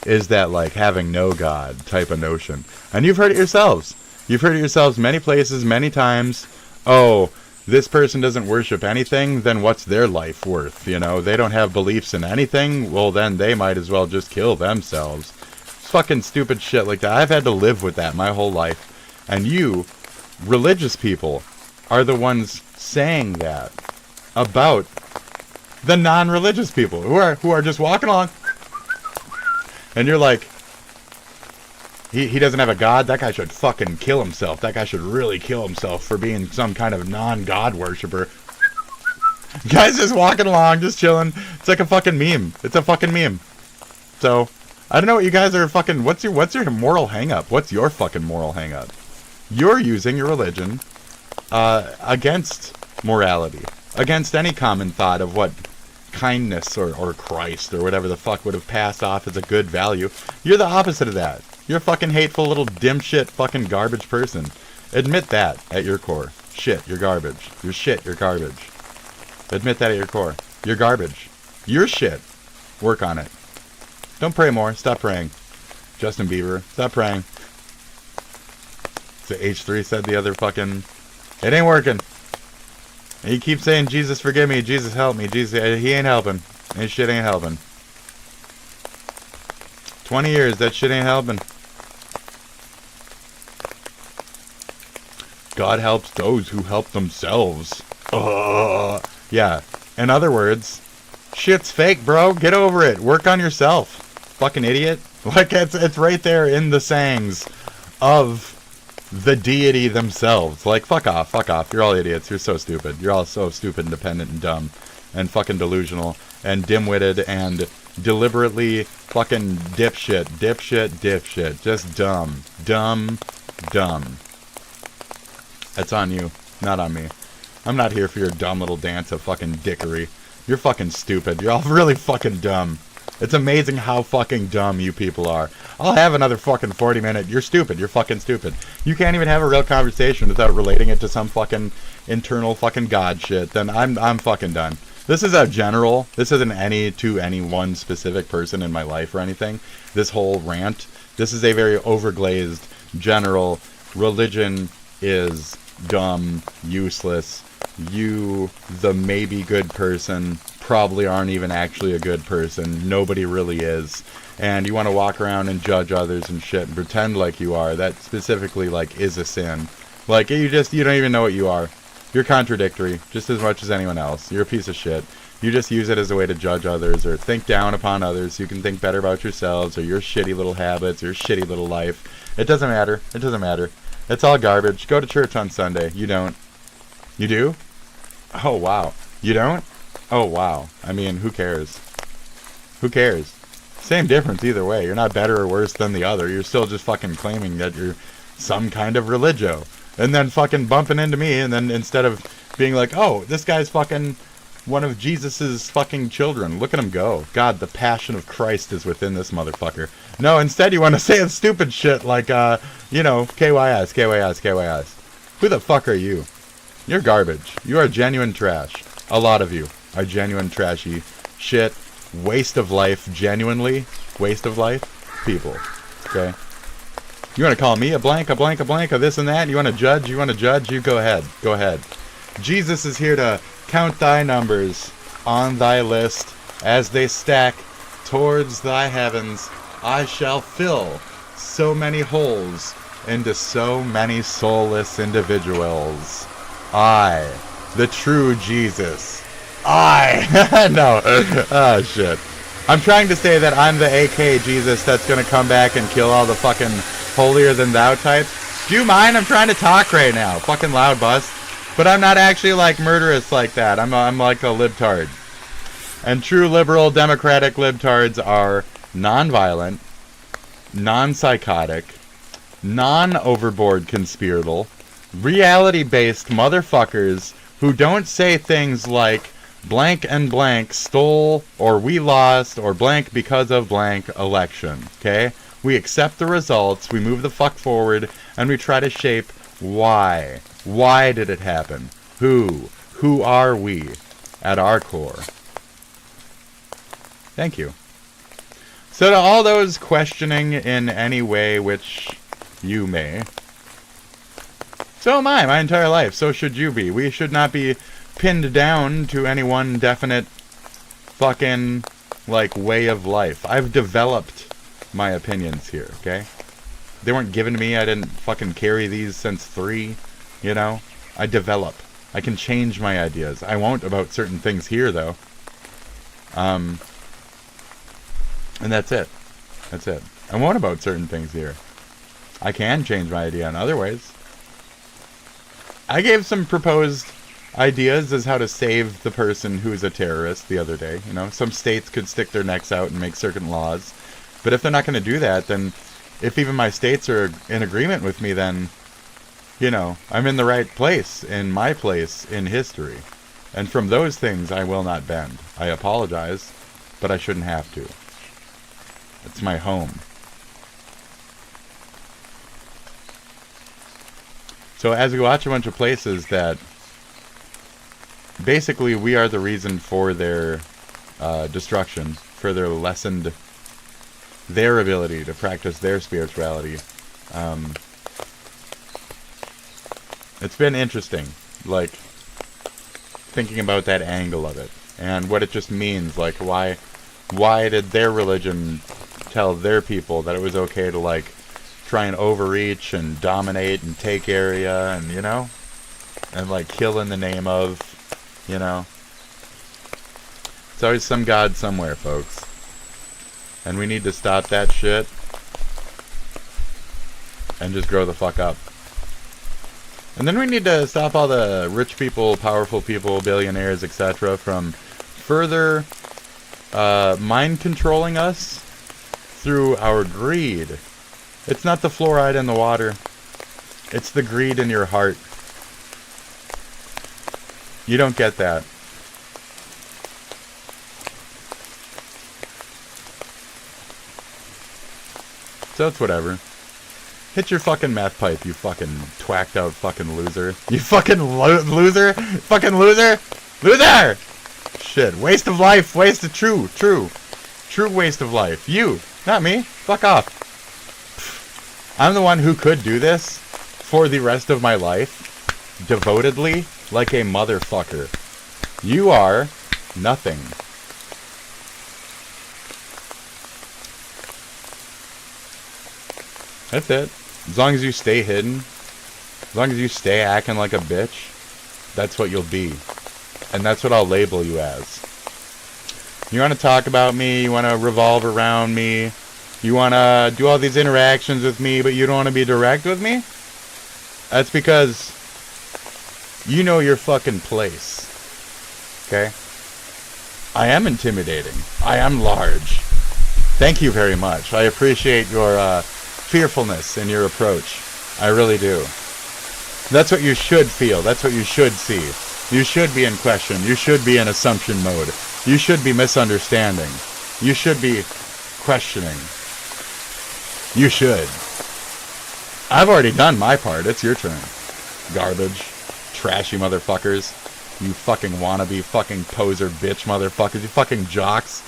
Speaker 3: is that, like, having no God type of notion. And you've heard it yourselves. You've heard it yourselves many places, many times. Oh, this person doesn't worship anything, then what's their life worth? You know, they don't have beliefs in anything, well, then they might as well just kill themselves. Fucking stupid shit like that. I've had to live with that my whole life. And you, religious people, are the ones saying that about the non-religious people who are just walking along. And you're like, he doesn't have a God? That guy should fucking kill himself. That guy should really kill himself for being some kind of non-God worshiper. Guy's just walking along, just chilling. It's like a fucking meme. It's a fucking meme. So, I don't know what you guys are fucking... What's your moral hang-up? What's your fucking moral hang-up? You're using your religion against morality. Against any common thought of what kindness or Christ or whatever the fuck would have passed off as a good value. You're the opposite of that. You're a fucking hateful little dimshit fucking garbage person. Admit that at your core. Shit, you're garbage. You're shit, you're garbage. Admit that at your core. You're garbage. You're shit. Work on it. Don't pray more. Stop praying. Justin Bieber, stop praying. So H3 said the other fucking... It ain't working. And he keeps saying, Jesus forgive me, Jesus help me, Jesus... He ain't helping. His shit ain't helping. 20 years, that shit ain't helping. God helps those who help themselves. Yeah. In other words, shit's fake, bro. Get over it. Work on yourself. Fucking idiot. Like, it's right there in the sayings of the deity themselves. Like, fuck off, fuck off. You're all idiots. You're so stupid. You're all so stupid, independent, and dumb. And fucking delusional. And dim-witted, and deliberately fucking dipshit. Dipshit, dipshit. Just dumb. Dumb. Dumb. That's on you, not on me. I'm not here for your dumb little dance of fucking dickery. You're fucking stupid. You're all really fucking dumb. It's amazing how fucking dumb you people are. I'll have another fucking 40-minute. You're stupid. You're fucking stupid. You can't even have a real conversation without relating it to some fucking internal fucking God shit. Then I'm fucking done. This is a general. This isn't any one specific person in my life or anything. This whole rant. This is a very overglazed general. Religion is dumb, useless. You, the maybe good person, probably aren't even actually a good person. Nobody really is. and you want to walk around and judge others and shit and pretend like you are, that specifically, like, is a sin. Like, you don't even know what you are. You're contradictory, just as much as anyone else. You're a piece of shit. You just use it as a way to judge others or think down upon others. You can think better about yourselves or your shitty little habits or your shitty little life. It doesn't matter. It doesn't matter. It's all garbage. Go to church on Sunday. You don't. You do? Oh, wow. You don't? Oh, wow. I mean, who cares? Who cares? Same difference either way. You're not better or worse than the other. You're still just fucking claiming that you're some kind of religio. And then fucking bumping into me, and then instead of being like, oh, this guy's fucking one of Jesus's fucking children. Look at him go. God, the passion of Christ is within this motherfucker. No, instead you want to say stupid shit like, you know, KYS, KYS, KYS. Who the fuck are you? You're garbage. You are genuine trash. A lot of you are genuine trashy shit. Waste of life. Genuinely waste of life people. Okay? You want to call me a blank, a blank, a blank, a this and that? You want to judge? You want to judge? You go ahead. Go ahead. Jesus is here to count thy numbers on thy list as they stack towards thy heavens. I shall fill so many holes into so many soulless individuals. I, the true Jesus. I. No. Oh, shit. I'm trying to say that I'm the AK Jesus that's going to come back and kill all the fucking holier than thou types. Do you mind? I'm trying to talk right now. Fucking loud bust. But I'm not actually like murderous like that. I'm like a libtard. And true liberal democratic libtards are non-violent, non-psychotic, non-overboard conspiratorial, reality-based motherfuckers who don't say things like blank and blank stole or we lost or blank because of blank election. Okay? We accept the results, we move the fuck forward, and we try to shape why. Why did it happen? Who? Who are we at our core? Thank you. So to all those questioning in any way which you may, so am I my entire life. So should you be. We should not be pinned down to any one definite fucking, like, way of life. I've developed my opinions here, okay? They weren't given to me. I didn't fucking carry these since 3. You know, I develop. I can change my ideas. I won't about certain things here, though. And that's it. That's it. I won't about certain things here. I can change my idea in other ways. I gave some proposed ideas as how to save the person who's a terrorist the other day. You know, some states could stick their necks out and make certain laws. But if they're not going to do that, then if even my states are in agreement with me, then, you know, I'm in the right place, in my place in history. And from those things, I will not bend. I apologize, but I shouldn't have to. It's my home. So as we watch a bunch of places that basically we are the reason for their destruction, for their lessened, their ability to practice their spirituality, it's been interesting, like, thinking about that angle of it, and what it just means, like, why did their religion tell their people that it was okay to, like, try and overreach and dominate and take area and, you know, and, like, kill in the name of, you know. It's always some god somewhere, folks. And we need to stop that shit and just grow the fuck up. And then we need to stop all the rich people, powerful people, billionaires, etc. from further mind controlling us through our greed. It's not the fluoride in the water. It's the greed in your heart. You don't get that. So it's whatever. Hit your fucking meth pipe, you fucking twacked out fucking loser. You fucking loser? Fucking loser? Loser! Shit, waste of life, waste of true waste of life. You, not me. Fuck off. I'm the one who could do this for the rest of my life, devotedly, like a motherfucker. You are nothing. That's it. As long as you stay hidden, as long as you stay acting like a bitch, that's what you'll be. And that's what I'll label you as. You want to talk about me, you want to revolve around me, you want to do all these interactions with me, but you don't want to be direct with me? That's because you know your fucking place. Okay? I am intimidating. I am large. Thank you very much. I appreciate your fearfulness in your approach. I really do. That's what you should feel. That's what you should see. You should be in question. You should be in assumption mode. You should be misunderstanding. You should be questioning. You should. I've already done my part. It's your turn. Garbage. Trashy motherfuckers. You fucking wannabe fucking poser bitch motherfuckers. You fucking jocks.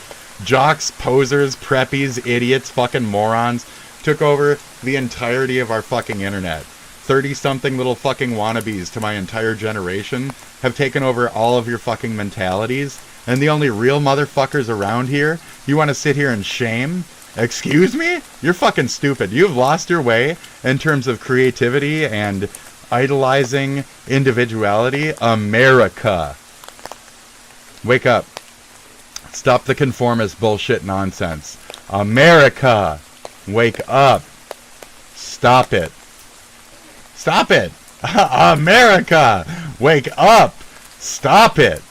Speaker 3: Jocks, posers, preppies, idiots, fucking morons. Took over the entirety of our fucking internet. 30-something little fucking wannabes to my entire generation have taken over all of your fucking mentalities, and the only real motherfuckers around here you want to sit here and shame? Excuse me? You're fucking stupid. You've lost your way in terms of creativity and idolizing individuality. America. Wake up. Stop the conformist bullshit nonsense. America. Wake up. Stop it. Stop it! America! Wake up! Stop it!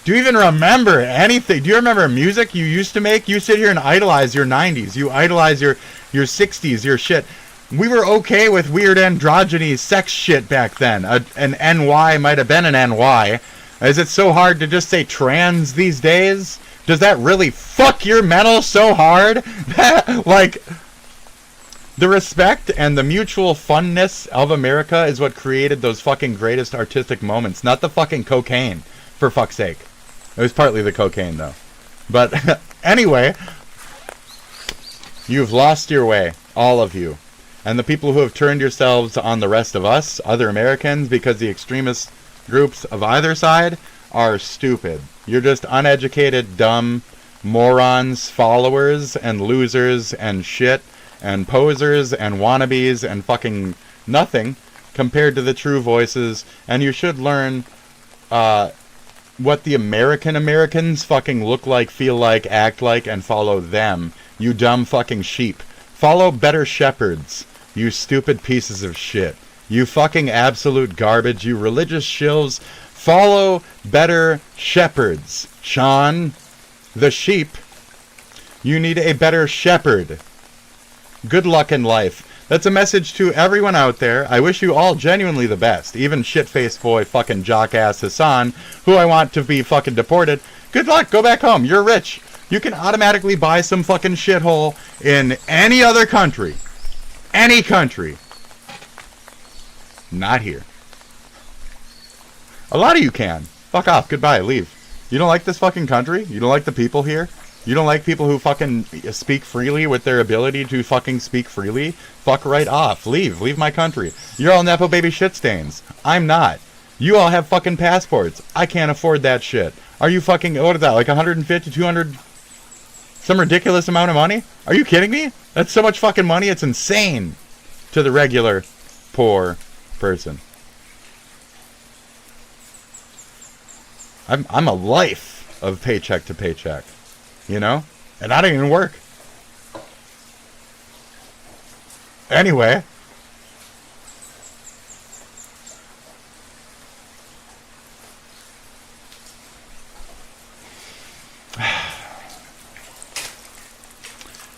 Speaker 3: Do you even remember anything? Do you remember music you used to make? You sit here and idolize your 90s. You idolize your 60s, your shit. We were okay with weird androgyny sex shit back then. An NY might have been an NY. Is it so hard to just say trans these days? Does that really fuck your mental so hard? Like... The respect and the mutual funness of America is what created those fucking greatest artistic moments, not the fucking cocaine, for fuck's sake. It was partly the cocaine, though. But anyway, you've lost your way, all of you. And the people who have turned yourselves on the rest of us, other Americans, because the extremist groups of either side are stupid. You're just uneducated, dumb morons, followers, and losers, and shit. And posers and wannabes and fucking nothing compared to the true voices. And you should learn what the Americans fucking look like, feel like, act like, and follow them. You dumb fucking sheep. Follow better shepherds. You stupid pieces of shit. You fucking absolute garbage. You religious shills. Follow better shepherds. Sean, the sheep. You need a better shepherd. Good luck in life. That's a message to everyone out there. I wish you all genuinely the best. Even shit-faced boy fucking jock-ass Hassan, who I want to be fucking deported. Good luck. Go back home. You're rich. You can automatically buy some fucking shithole in any other country. Any country. Not here. A lot of you can. Fuck off. Goodbye. Leave. You don't like this fucking country? You don't like the people here? You don't like people who fucking speak freely with their ability to fucking speak freely? Fuck right off. Leave. Leave my country. You're all Nepo baby shit stains. I'm not. You all have fucking passports. I can't afford that shit. Are you fucking, what is that, like 150, 200, some ridiculous amount of money? Are you kidding me? That's so much fucking money, it's insane to the regular poor person. I'm a life of paycheck to paycheck. You know? And I don't even work. Anyway.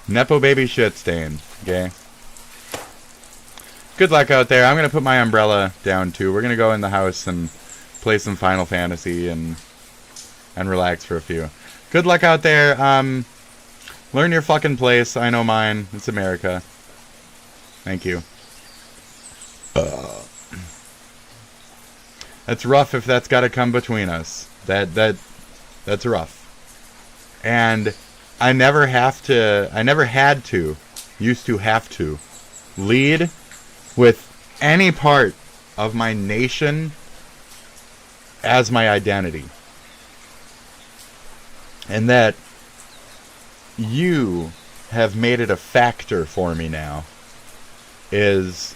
Speaker 3: Nepo baby shit stain. Okay? Good luck out there. I'm going to put my umbrella down too. We're going to go in the house and play some Final Fantasy and relax for a few. Good luck out there. Learn your fucking place. I know mine. It's America. Thank you. That's rough if that's got to come between us. That's rough. And I never had to, used to have to, lead with any part of my nation as my identity. And that you have made it a factor for me now. is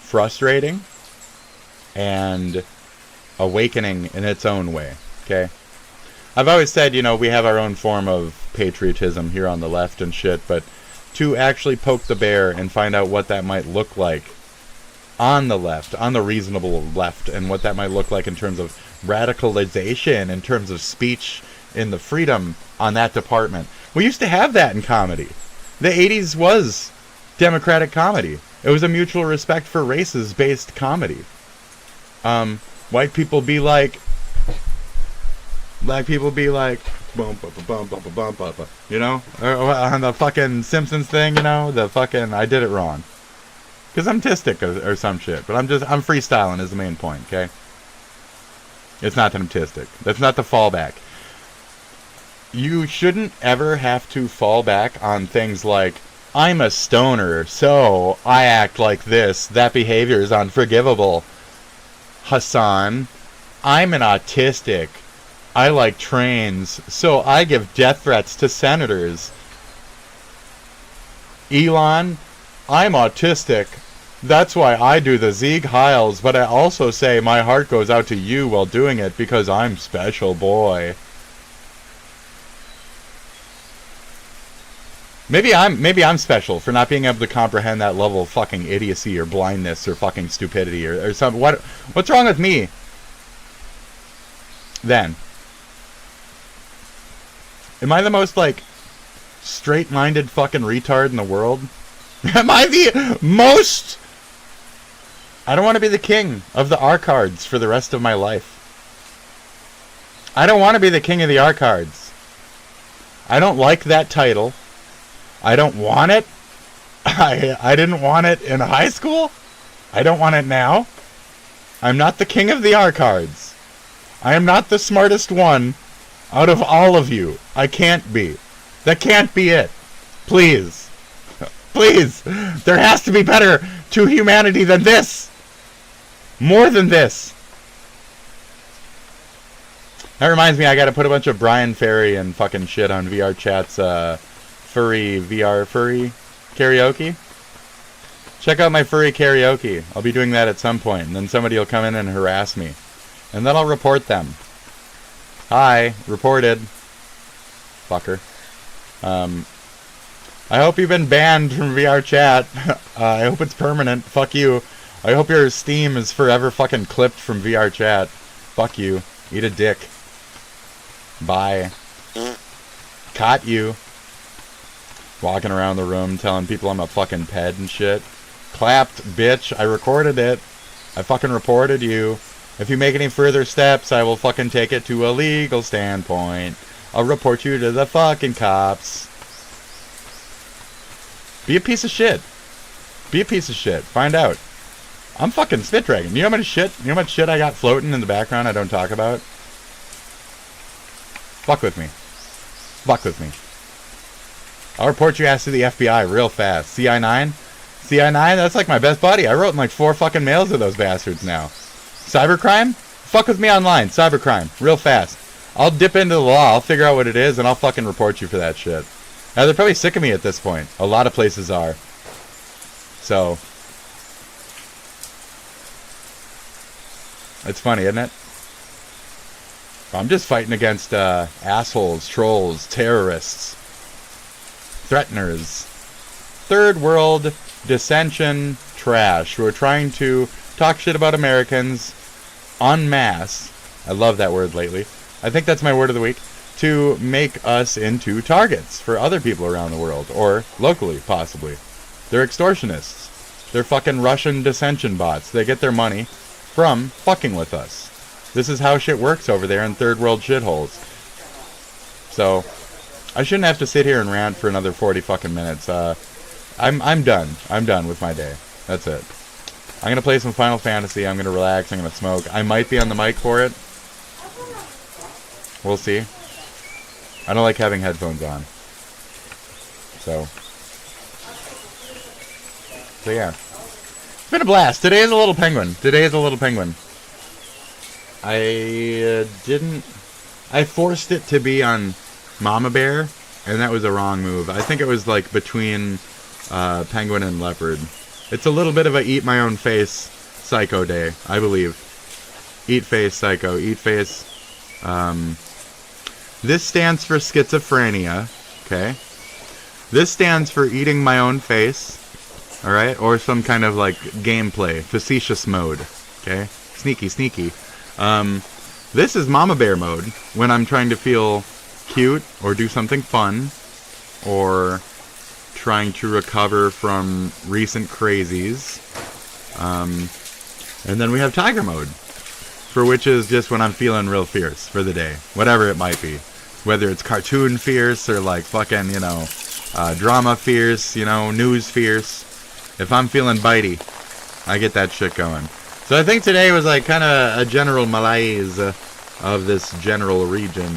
Speaker 3: frustrating and awakening in its own way, okay? I've always said, you know, we have our own form of patriotism here on the left and shit, but to actually poke the bear and find out what that might look like on the left, on the reasonable left, and what that might look like in terms of radicalization, in terms of speech in the freedom on that department. We used to have that in comedy. The 80s was democratic comedy. It was a mutual respect for races based comedy. White people be like, black people be like, bum, bum, bum, bum, bum, bum, bum, you know, on the fucking Simpsons thing, you know, the fucking, I did it wrong. Because I'm tistic or some shit, but I'm freestyling is the main point, okay? It's not that I'm tistic. That's not the fallback. You shouldn't ever have to fall back on things like, I'm a stoner, so I act like this. That behavior is unforgivable. Hassan, I'm an autistic. I like trains, so I give death threats to senators. Elon, I'm autistic. That's why I do the Sieg Heils, but I also say my heart goes out to you while doing it because I'm special, boy. Maybe I'm special for not being able to comprehend that level of fucking idiocy or blindness or fucking stupidity or something. What's wrong with me? Then. Am I the most, like, straight-minded fucking retard in the world? Am I the most... I don't want to be the king of the R cards for the rest of my life. I don't want to be the king of the R cards. I don't like that title. I don't want it. I didn't want it in high school. I don't want it now. I'm not the king of the R cards. I am not the smartest one out of all of you. I can't be. That can't be it. Please. Please. There has to be better to humanity than this. More than this. That reminds me, I gotta put a bunch of Brian Ferry and fucking shit on VR Chat's VR furry karaoke. Check out my furry karaoke. I'll be doing that at some point, and then somebody will come in and harass me. And then I'll report them. Hi, reported. Fucker. I hope you've been banned from VR Chat. I hope it's permanent. Fuck you. I hope your Steam is forever fucking clipped from VR Chat. Fuck you. Eat a dick. Bye. Caught you. Walking around the room telling people I'm a fucking ped and shit. Clapped, bitch. I recorded it. I fucking reported you. If you make any further steps, I will fucking take it to a legal standpoint. I'll report you to the fucking cops. Be a piece of shit. Be a piece of shit. Find out. I'm fucking SpitDragon. You know how much shit I got floating in the background I don't talk about? Fuck with me. Fuck with me. I'll report your ass to the FBI real fast. CI9? CI9? That's like my best buddy. I wrote in like 4 fucking mails to those bastards now. Cybercrime? Fuck with me online. Cybercrime. Real fast. I'll dip into the law. I'll figure out what it is and I'll fucking report you for that shit. Now they're probably sick of me at this point. A lot of places are. So... it's funny, isn't it? I'm just fighting against assholes, trolls, terrorists, threateners, third world dissension trash who are trying to talk shit about Americans en masse. I love that word lately. I think that's my word of the week. To make us into targets for other people around the world, or locally, possibly. They're extortionists. They're fucking Russian dissension bots. They get their money from fucking with us. This is how shit works over there in third world shitholes. So, I shouldn't have to sit here and rant for another 40 fucking minutes. I'm done. I'm done with my day. That's it. I'm gonna play some Final Fantasy. I'm gonna relax. I'm gonna smoke. I might be on the mic for it. We'll see. I don't like having headphones on. So yeah. It's been a blast. Today is a little penguin. I forced it to be on Mama Bear, and that was a wrong move. I think it was like between penguin and leopard. It's a little bit of a eat my own face psycho day, I believe. Eat face psycho. Eat face. This stands for schizophrenia. Okay. This stands for eating my own face. Alright? Or some kind of like gameplay. Facetious mode. Okay? Sneaky, sneaky. This is mama bear mode. When I'm trying to feel cute or do something fun. Or trying to recover from recent crazies. And then we have tiger mode. For which is just when I'm feeling real fierce for the day. Whatever it might be. Whether it's cartoon fierce or like fucking, you know, drama fierce, you know, news fierce. If I'm feeling bitey, I get that shit going. So I think today was like kind of a general malaise of this general region.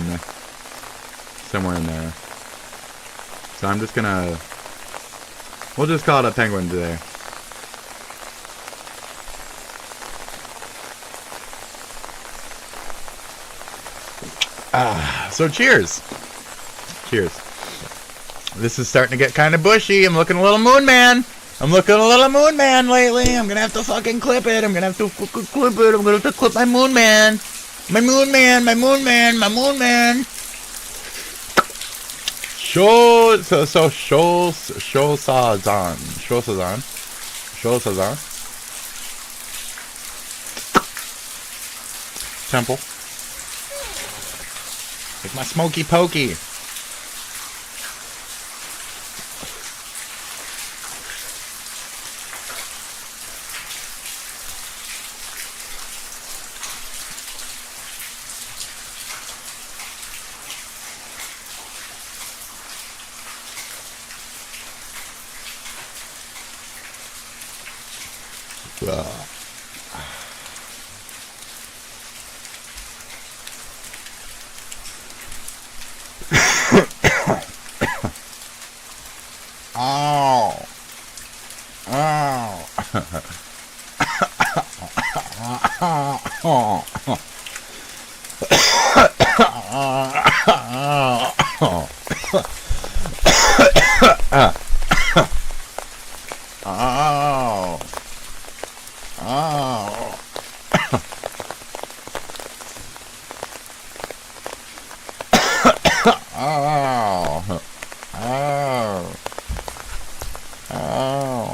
Speaker 3: Somewhere in there. So I'm just gonna... We'll just call it a penguin today. So cheers. Cheers. This is starting to get kind of bushy. I'm looking a little moon man. I'm looking a little moon man lately. I'm gonna have to fucking clip it. I'm gonna have to fucking clip it. I'm gonna have to clip my moon man. My moon man, my moon man, my moon man. Show Sazan. Temple. With my smoky pokey.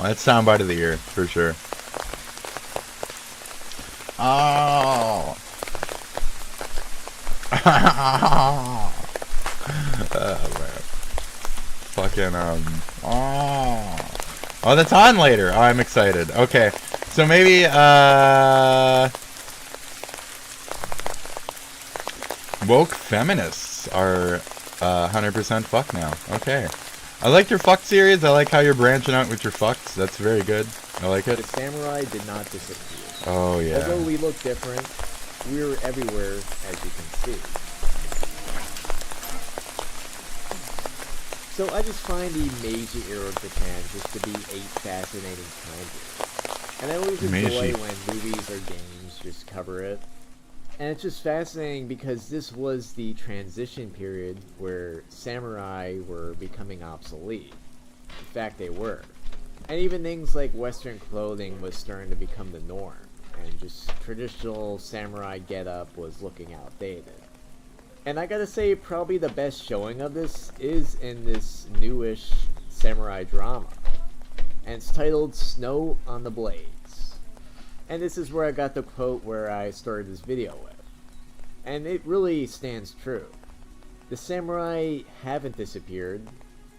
Speaker 3: That's soundbite of the year, for sure. Oh. Oh, man. Fucking, Oh, that's on later. Oh, I'm excited. Okay. So maybe, woke feminists are 100% fuck now. Okay. I like your fuck series. I like how you're branching out with your fucks. That's very good. I like it.
Speaker 5: The samurai did not disappear.
Speaker 3: Oh, yeah.
Speaker 5: Although we look different, we're everywhere, as you can see. So I just find the Meiji era of Japan just to be a fascinating time period. And I always enjoy when movies or games just cover it. And it's just fascinating because this was the transition period where samurai were becoming obsolete. In fact, they were. And even things like Western clothing was starting to become the norm. And just traditional samurai getup was looking outdated. And I gotta say, probably the best showing of this is in this newish samurai drama. And it's titled Snow on the Blades. And this is where I got the quote where I started this video with. And it really stands true. The samurai haven't disappeared,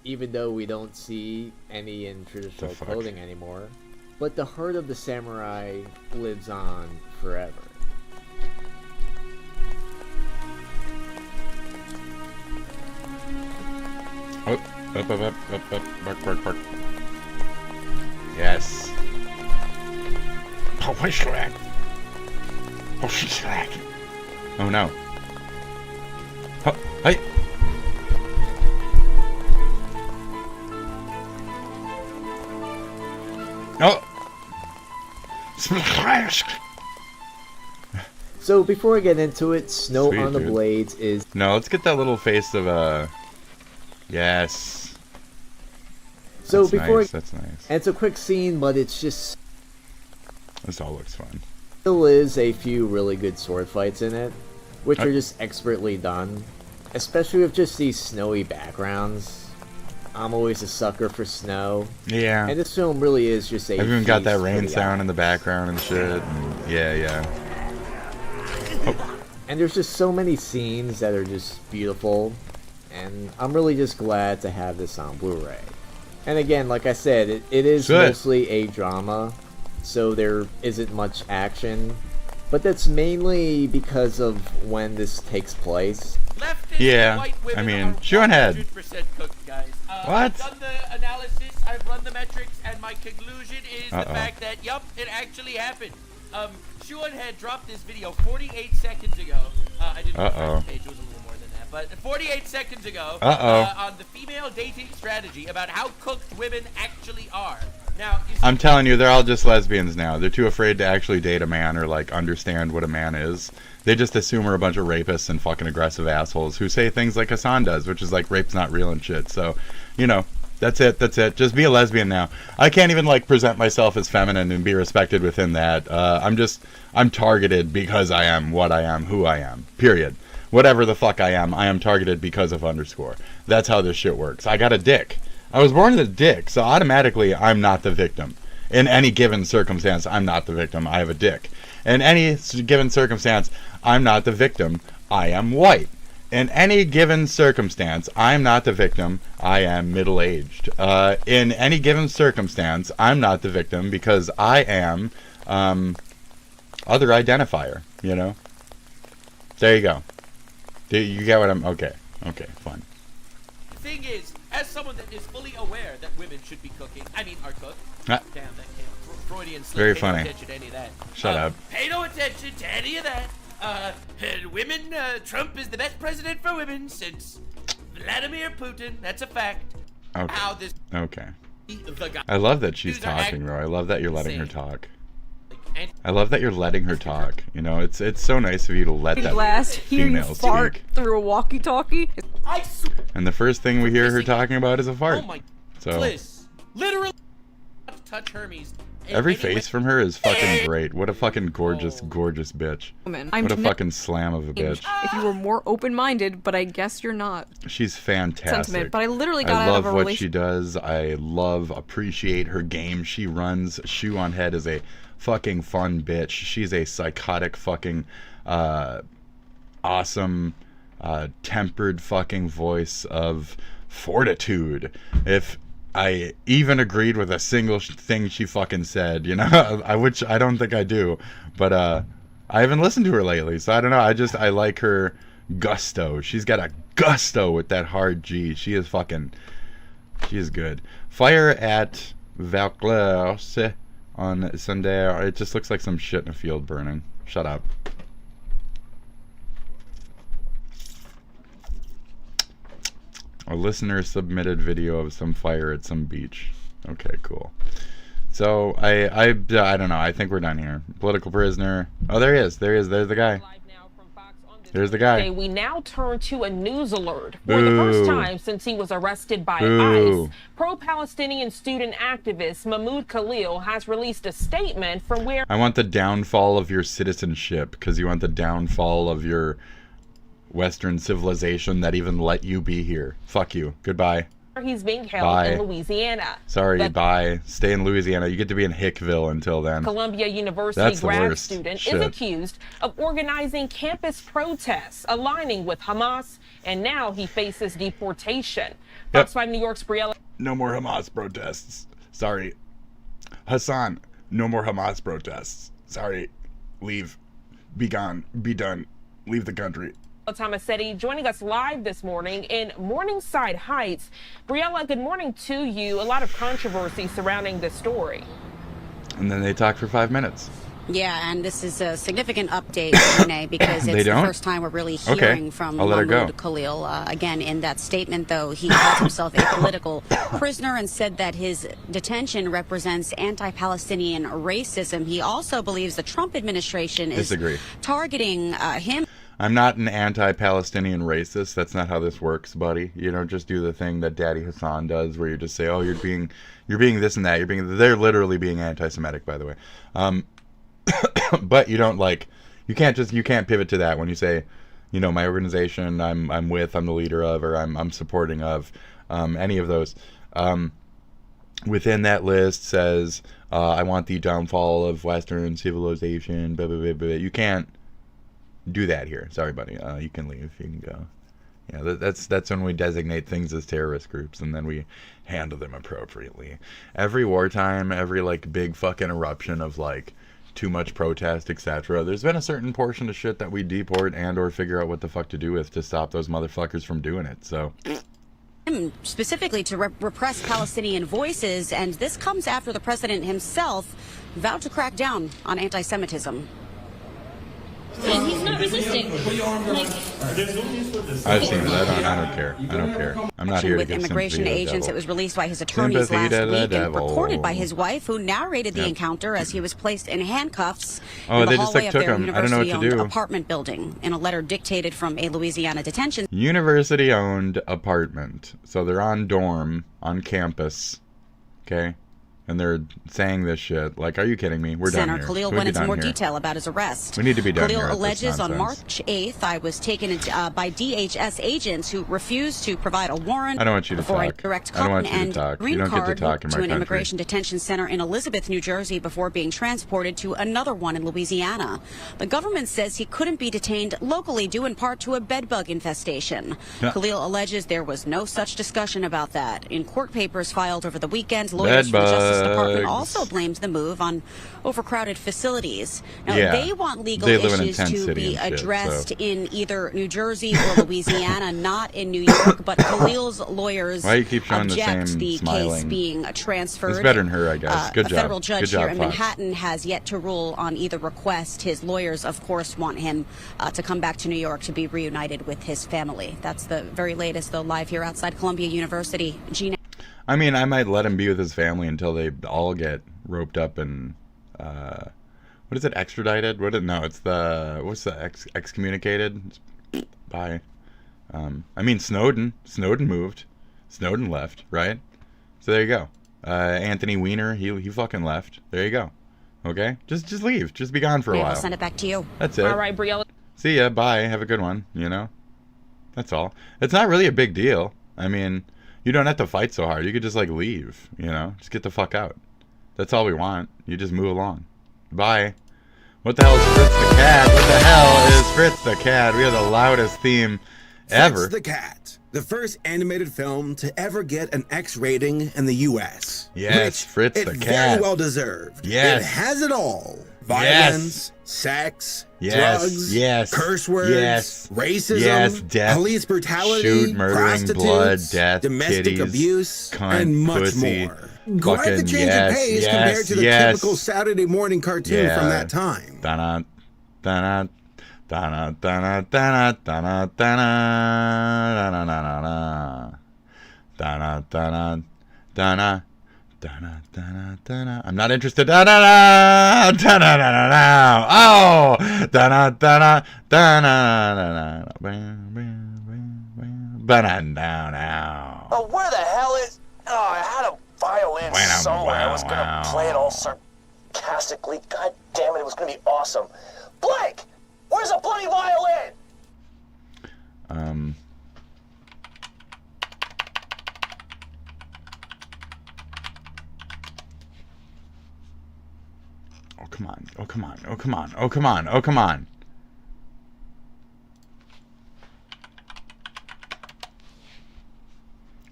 Speaker 5: even though we don't see any in traditional clothing anymore. But the heart of the samurai lives on forever.
Speaker 3: Bark. Yes. Oh, what's that? Oh, she's that. Oh, no. Oh, hey. Oh.
Speaker 5: So before I get into it, Snow on the Blades is...
Speaker 3: No, let's get that little face of, yes.
Speaker 5: So
Speaker 3: that's nice.
Speaker 5: And it's a quick scene, but it's just.
Speaker 3: This all looks fun.
Speaker 5: Still is a few really good sword fights in it, which are just expertly done, especially with just these snowy backgrounds. I'm always a sucker for snow.
Speaker 3: Yeah.
Speaker 5: And this film really is just a.
Speaker 3: I've even got that rain sound in the background and shit. And yeah. Oh.
Speaker 5: And there's just so many scenes that are just beautiful, and I'm really just glad to have this on Blu-ray. And again, like I said, it is mostly a drama, so there isn't much action, but that's mainly because of when this takes place.
Speaker 3: Yeah, I mean, Shoehead. What?
Speaker 11: I've done the analysis, I've run the metrics, and my conclusion is the fact that, yup, it actually happened. Shoehead dropped this video 48 seconds ago. I didn't know the page was a little more than that, but 48 seconds ago on the female dating strategy about how cooked women actually are. Now,
Speaker 3: I'm telling you, they're all just lesbians now. They're too afraid to actually date a man or like understand what a man is. They just assume we're a bunch of rapists and fucking aggressive assholes who say things like Hassan does, which is like rape's not real and shit. So, you know, that's it. Just be a lesbian now. I can't even like present myself as feminine and be respected within that. I'm targeted because I am what I am, who I am. Period. Whatever the fuck I am targeted because of underscore. That's how this shit works. I got a dick. I was born with a dick, so automatically I'm not the victim. In any given circumstance, I'm not the victim. I have a dick. In any given circumstance, I'm not the victim. I am white. In any given circumstance, I'm not the victim. I am middle-aged. In any given circumstance, I'm not the victim because I am other identifier, you know? There you go. You get what I'm... Okay, fine.
Speaker 11: The thing is, as someone that is fully aware that women should be cooking, I mean, are cooked. Damn, that came Freudian slip.
Speaker 3: Very
Speaker 11: pay
Speaker 3: funny.
Speaker 11: No attention to any of that.
Speaker 3: Shut up.
Speaker 11: Pay no attention to any of that. Women, Trump is the best president for women since Vladimir Putin. That's a fact.
Speaker 3: Okay.
Speaker 11: How this
Speaker 3: Okay. I love that she's talking, though. I love that you're letting her talk. I love that you're letting her talk. You know, it's so nice of you to let that female
Speaker 17: fart
Speaker 3: speak.
Speaker 17: through a walkie-talkie.
Speaker 3: And the first thing we hear her talking about is a fart.
Speaker 11: Oh my.
Speaker 3: So
Speaker 11: Literally touch Hermes.
Speaker 3: every face from her is fucking great. What a fucking gorgeous bitch. What a fucking slam of a bitch.
Speaker 17: If you were more open-minded, but I guess you're not.
Speaker 3: She's fantastic.
Speaker 17: Sentiment, but I literally got
Speaker 3: I
Speaker 17: out of
Speaker 3: love
Speaker 17: a
Speaker 3: what she does. I appreciate her game she runs. Shoe on Head is a fucking fun bitch. She's a psychotic fucking awesome tempered fucking voice of fortitude. If I even agreed with a single thing she fucking said, you know, which I don't think I do, but I haven't listened to her lately, so I don't know. I like her gusto. She's got a gusto with that hard G. She is good. Fire at Vaucluse on Sunday. It just looks like some shit in a field burning. Shut up. A listener submitted video of some fire at some beach. Okay, cool. So I don't know. I think we're done here. Political prisoner. Oh, there he is. There's the guy. There's the guy.
Speaker 23: We now turn to a news alert. For the first time since he was arrested by ICE, pro-Palestinian student activist Mahmoud Khalil has released a statement from where...
Speaker 3: I want the downfall of your citizenship, because you want the downfall of your Western civilization that even let you be here. Fuck you. Goodbye.
Speaker 23: He's being held in Louisiana.
Speaker 3: Sorry, bye. Stay in Louisiana. You get to be in Hickville until then.
Speaker 23: Columbia University grad student is accused of organizing campus protests, aligning with Hamas, and now he faces deportation. Fox 5 New York's Briella.
Speaker 3: No more Hamas protests. Sorry. Hassan, no more Hamas protests. Sorry. Leave. Be gone. Be done. Leave the country.
Speaker 23: Tomasetti joining us live this morning in Morningside Heights. Briella, good morning to you. A lot of controversy surrounding this story.
Speaker 3: And then they talk for 5 minutes.
Speaker 24: Yeah, and this is a significant update, Renee, because it's the first time we're really hearing from Mahmoud Khalil. Again, in that statement, though, he called himself a political prisoner and said that his detention represents anti-Palestinian racism. He also believes the Trump administration is targeting him.
Speaker 3: I'm not an anti-Palestinian racist. That's not how this works, buddy. You don't just do the thing that Daddy Hassan does, where you just say, "Oh, you're being this and that." They're literally being anti-Semitic, by the way. But you don't you can't pivot to that when you say, you know, my organization, I'm the leader of, or I'm supporting of, any of those. Within that list says, I want the downfall of Western civilization. Blah, blah, blah, blah. You can't do that here. Sorry, buddy. You can leave. You can go. Yeah, that's when we designate things as terrorist groups, and then we handle them appropriately. Every wartime, every big fucking eruption of too much protest, etc. There's been a certain portion of shit that we deport and or figure out what the fuck to do with to stop those motherfuckers from doing it. So.
Speaker 24: Specifically to repress Palestinian voices, and this comes after the president himself vowed to crack down on anti-Semitism.
Speaker 16: He's not resisting.
Speaker 3: I've seen it. I don't care. I don't care. I'm not here to
Speaker 24: with
Speaker 3: give
Speaker 24: immigration agents. It was released by his attorneys last week and recorded by his wife, who narrated the encounter as he was placed in handcuffs in the hallway of their university-owned apartment building. In a letter dictated from a Louisiana detention.
Speaker 3: University-owned apartment. So they're on dorm, on campus. Okay? And they're saying this shit. Are you kidding me? We're done here.
Speaker 24: Senator Khalil went into more detail about his arrest.
Speaker 3: We need to be done here.
Speaker 24: Khalil alleges on March 8th, I was taken by DHS agents who refused to provide a warrant
Speaker 3: I don't want you to
Speaker 24: before
Speaker 3: talk.
Speaker 24: a direct
Speaker 3: I don't want
Speaker 24: cotton
Speaker 3: you to
Speaker 24: and
Speaker 3: talk.
Speaker 24: green
Speaker 3: You don't get to
Speaker 24: card
Speaker 3: talk in my
Speaker 24: to an
Speaker 3: country.
Speaker 24: immigration detention center in Elizabeth, New Jersey, before being transported to another one in Louisiana. The government says he couldn't be detained locally due in part to a bedbug infestation. Khalil alleges there was no such discussion about that. In court papers filed over the weekend, lawyers from the Justice Department also blames the move on overcrowded facilities. Now, they want legal issues to be addressed in either New Jersey or Louisiana, not in New York, but Khalil's lawyers object the case being transferred.
Speaker 3: It's better than her, I guess. Good job.
Speaker 24: A federal judge here in
Speaker 3: Fox.
Speaker 24: Manhattan has yet to rule on either request. His lawyers, of course, want him to come back to New York to be reunited with his family. That's the very latest, though, live here outside Columbia University. Gina.
Speaker 3: I mean, I might let him be with his family until they all get roped up and what is it, extradited? It's the excommunicated? Bye. I mean, Snowden moved. Snowden left, right? So there you go. Anthony Weiner, he fucking left. There you go. Okay? Just leave. Just be gone for a while.
Speaker 24: I'll send it back to you.
Speaker 3: That's it.
Speaker 23: All right, Briella.
Speaker 3: See ya. Bye. Have a good one. You know? That's all. It's not really a big deal. I mean, you don't have to fight so hard. You could just leave, you know? Just get the fuck out. That's all we want. You just move along. Bye. What the hell is Fritz the Cat? What the hell is Fritz the Cat? We have the loudest theme ever.
Speaker 4: Fritz the Cat, the first animated film to ever get an X rating in the U.S.
Speaker 3: Yes, Fritz the Cat.
Speaker 4: Very well deserved.
Speaker 3: Yes.
Speaker 4: It has it all. Violence, sex, drugs, curse words, racism, police brutality,
Speaker 3: shoot, murdering, blood, death,
Speaker 4: domestic abuse,
Speaker 3: cunt,
Speaker 4: and much
Speaker 3: pussy,
Speaker 4: more. Quite the change of pace compared to the typical Saturday morning cartoon from that time.
Speaker 3: Dana, dana, dana, dana, dana, dana, dana, dana, dana, dana, dana. Dana, dana, dana. I'm not interested. Dana, dana, dana, dana, dana. Oh, dana, dana, dana, dana.
Speaker 9: Oh, where the hell is? Oh, I had a violin somewhere. I was gonna play it all sarcastically. God damn it! It was gonna be awesome. Blake, where's a bloody violin?
Speaker 3: Oh, come on. Oh, come on. Oh, come on. Oh, come on. Oh, come on.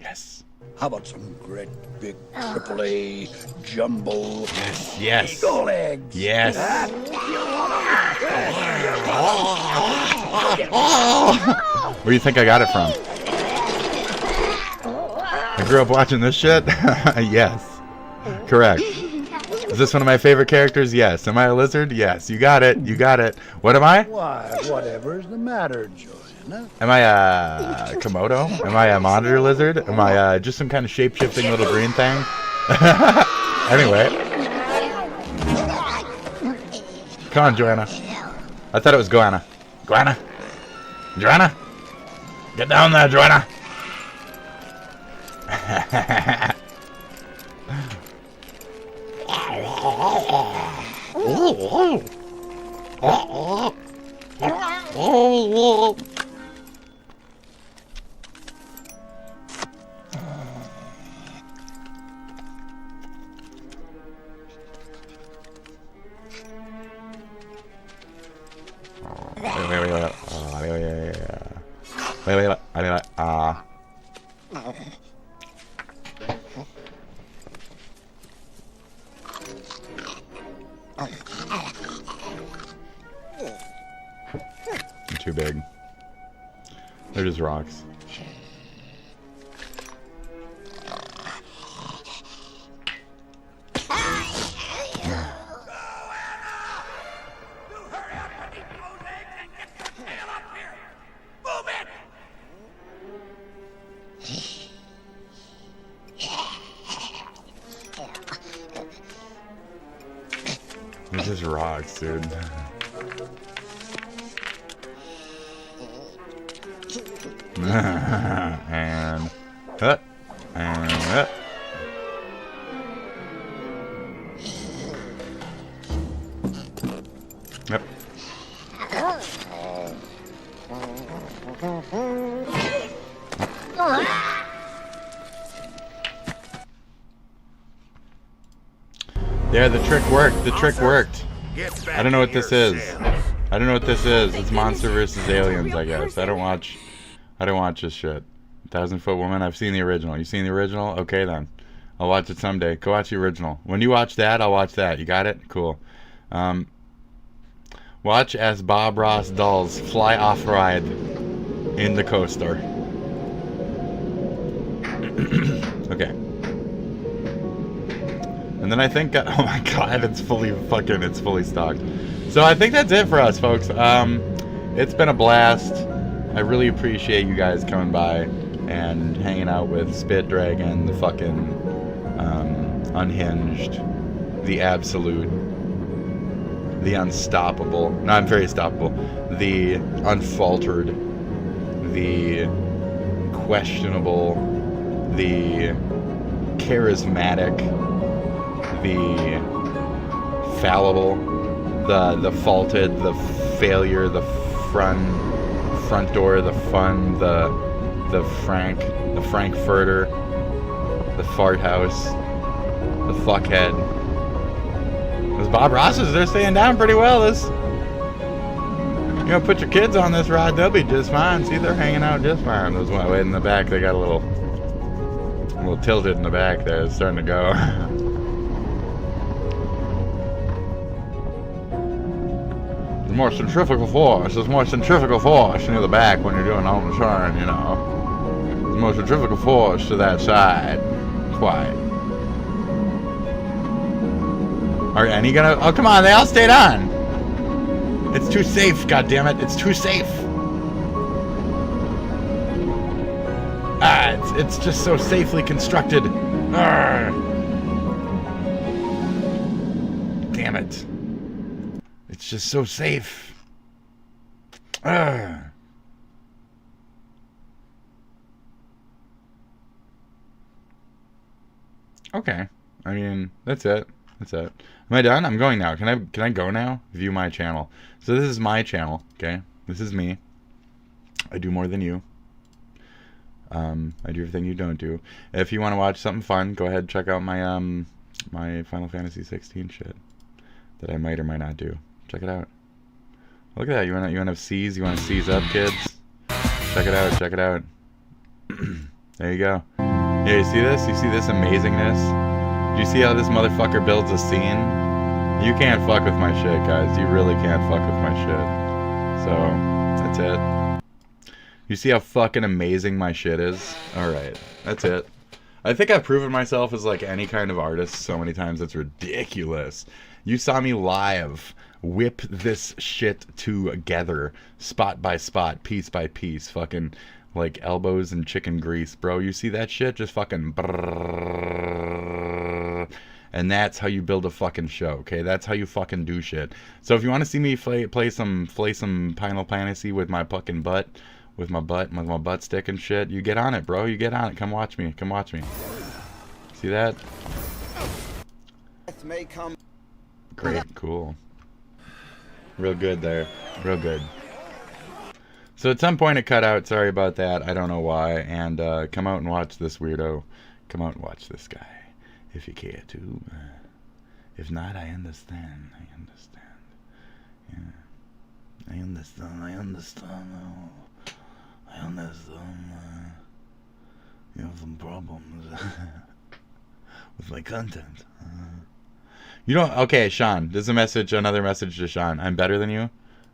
Speaker 3: Yes.
Speaker 13: How about some great big AAA jumbo
Speaker 3: yes.
Speaker 13: eagle eggs?
Speaker 3: Yes. Where do you think I got it from? I grew up watching this shit? Yes. Correct. Is this one of my favorite characters? Yes. Am I a lizard? Yes. You got it. You got it. What am I?
Speaker 13: Why, whatever's the matter, Joanna?
Speaker 3: Am I a Komodo? Am I a monitor lizard? Am I just some kind of shape-shifting little green thing? Anyway. Come on, Joanna. I thought it was Goanna. Goanna. Joanna! Get down there, Joanna! Too big. They're just rocks. They're just rocks, dude. And cut and cut. Yep. Yeah, the trick worked. The trick worked. I don't know what this is. I don't know what this is. It's Monster vs. Aliens, I guess. I don't watch this shit. 1,000-Foot Woman. I've seen the original. You seen the original? Okay then. I'll watch it someday. Go watch the original. When you watch that, I'll watch that. You got it? Cool. Watch as Bob Ross dolls fly off ride in the coaster. Okay. And then I think, oh my god, it's fully stocked. So I think that's it for us, folks. It's been a blast. I really appreciate you guys coming by and hanging out with TheSpitDragon, the fucking unhinged, the absolute, the unstoppable. No, I'm very stoppable. The unfaltered, the questionable, the charismatic, the fallible, the faulted, the failure, the front door, the fun, the Frankfurter, the fart house, the fuckhead. Those Bob Rosses, they're staying down pretty well. You know, put your kids on this ride, they'll be just fine. See, they're hanging out just fine. Those way in the back, they got a little tilted in the back there. It's starting to go. There's more centrifugal force. There's more centrifugal force near the back when you're doing on the turn, you know. There's more centrifugal force to that side. Quite. Are any gonna? Oh, come on! They all stayed on. It's too safe. God damn it! It's too safe. It's just so safely constructed. Damn it! It's just so safe. Okay. I mean, that's it. That's it. Am I done? I'm going now. Can I go now? View my channel. So this is my channel, okay? This is me. I do more than you. I do everything you don't do. If you want to watch something fun, go ahead and check out my my Final Fantasy 16 shit that I might or might not do. Check it out. Look at that. You want to have C's? You want to C's up, kids? Check it out. Check it out. There you go. Yeah, you see this? You see this amazingness? Do you see how this motherfucker builds a scene? You can't fuck with my shit, guys. You really can't fuck with my shit. So, that's it. You see how fucking amazing my shit is? Alright, that's it. I think I've proven myself as like any kind of artist so many times it's ridiculous. You saw me live whip this shit together, spot by spot, piece by piece, fucking like elbows and chicken grease, bro. You see that shit? Just fucking brrrr. And that's how you build a fucking show, okay? That's how you fucking do shit. So if you want to see me play some Final Fantasy with my fucking butt, with my butt stick and shit, you get on it, bro. You get on it. Come watch me. Come watch me. See that?
Speaker 9: May come.
Speaker 3: Great, cool. Real good there. Real good. So at some point it cut out. Sorry about that. I don't know why. And come out and watch this weirdo. Come out and watch this guy. If you care to. If not, I understand. I understand. Yeah. I understand. I understand. I understand. You have some problems with my content. You don't. Okay, Sean. This is a message. Another message to Sean. I'm better than you.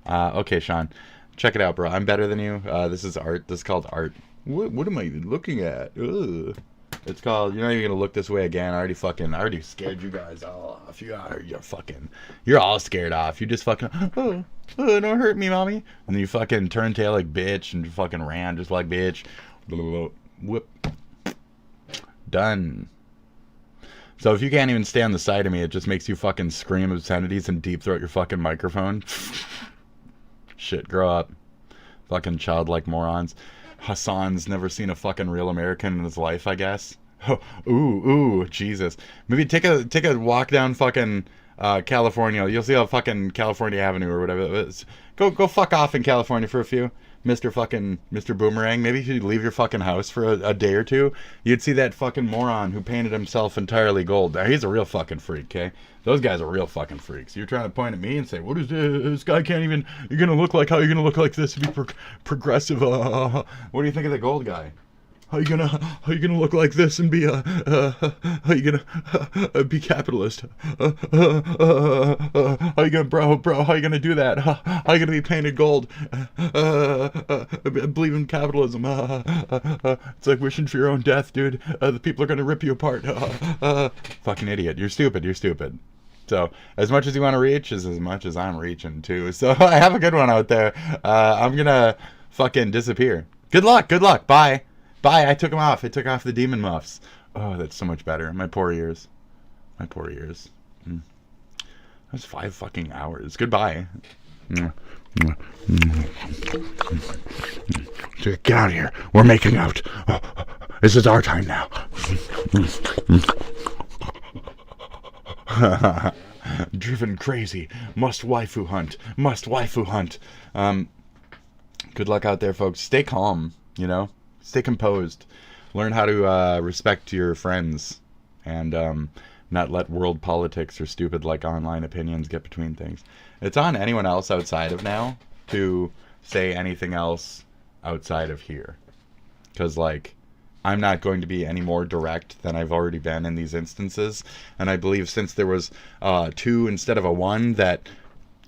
Speaker 3: Okay, Sean. Check it out, bro. I'm better than you. This is art. This is called art. What am I even looking at? Ugh. It's called. You're not even gonna look this way again. I already scared you guys all off. You're all scared off. You just fucking. Oh, don't hurt me, mommy. And then you fucking turn tail like bitch and fucking ran just like bitch. Whoop. Done. So if you can't even stay on the side of me, it just makes you fucking scream obscenities and deep throat your fucking microphone. Shit, grow up. Fucking childlike morons. Hassan's never seen a fucking real American in his life, I guess. Oh, ooh, Jesus. Maybe take a walk down fucking California. You'll see how fucking California Avenue or whatever it is. Go fuck off in California for a few. Mr. Boomerang, maybe if you leave your fucking house for a day or two, you'd see that fucking moron who painted himself entirely gold. Now, he's a real fucking freak, okay? Those guys are real fucking freaks. You're trying to point at me and say, what is this guy can't even, you're gonna look like, how you're gonna look like this to be progressive, what do you think of the gold guy? How you gonna look like this and be how you gonna be capitalist? How you gonna bro? How you gonna do that? How you gonna be painted gold? Believe in capitalism. It's like wishing for your own death, dude. The people are gonna rip you apart. Fucking idiot. You're stupid. So as much as you want to reach is as much as I'm reaching too. So I have a good one out there. I'm gonna fucking disappear. Good luck. Bye. I took them off. I took off the demon muffs. Oh, that's so much better. My poor ears. That's 5 fucking hours. Goodbye. Get out of here. We're making out. Oh, this is our time now. Driven crazy. Must waifu hunt. Good luck out there, folks. Stay calm, Stay composed. Learn how to respect your friends and not let world politics or stupid online opinions get between things. It's on anyone else outside of now to say anything else outside of here. Because, I'm not going to be any more direct than I've already been in these instances. And I believe since there was 2 instead of a 1, that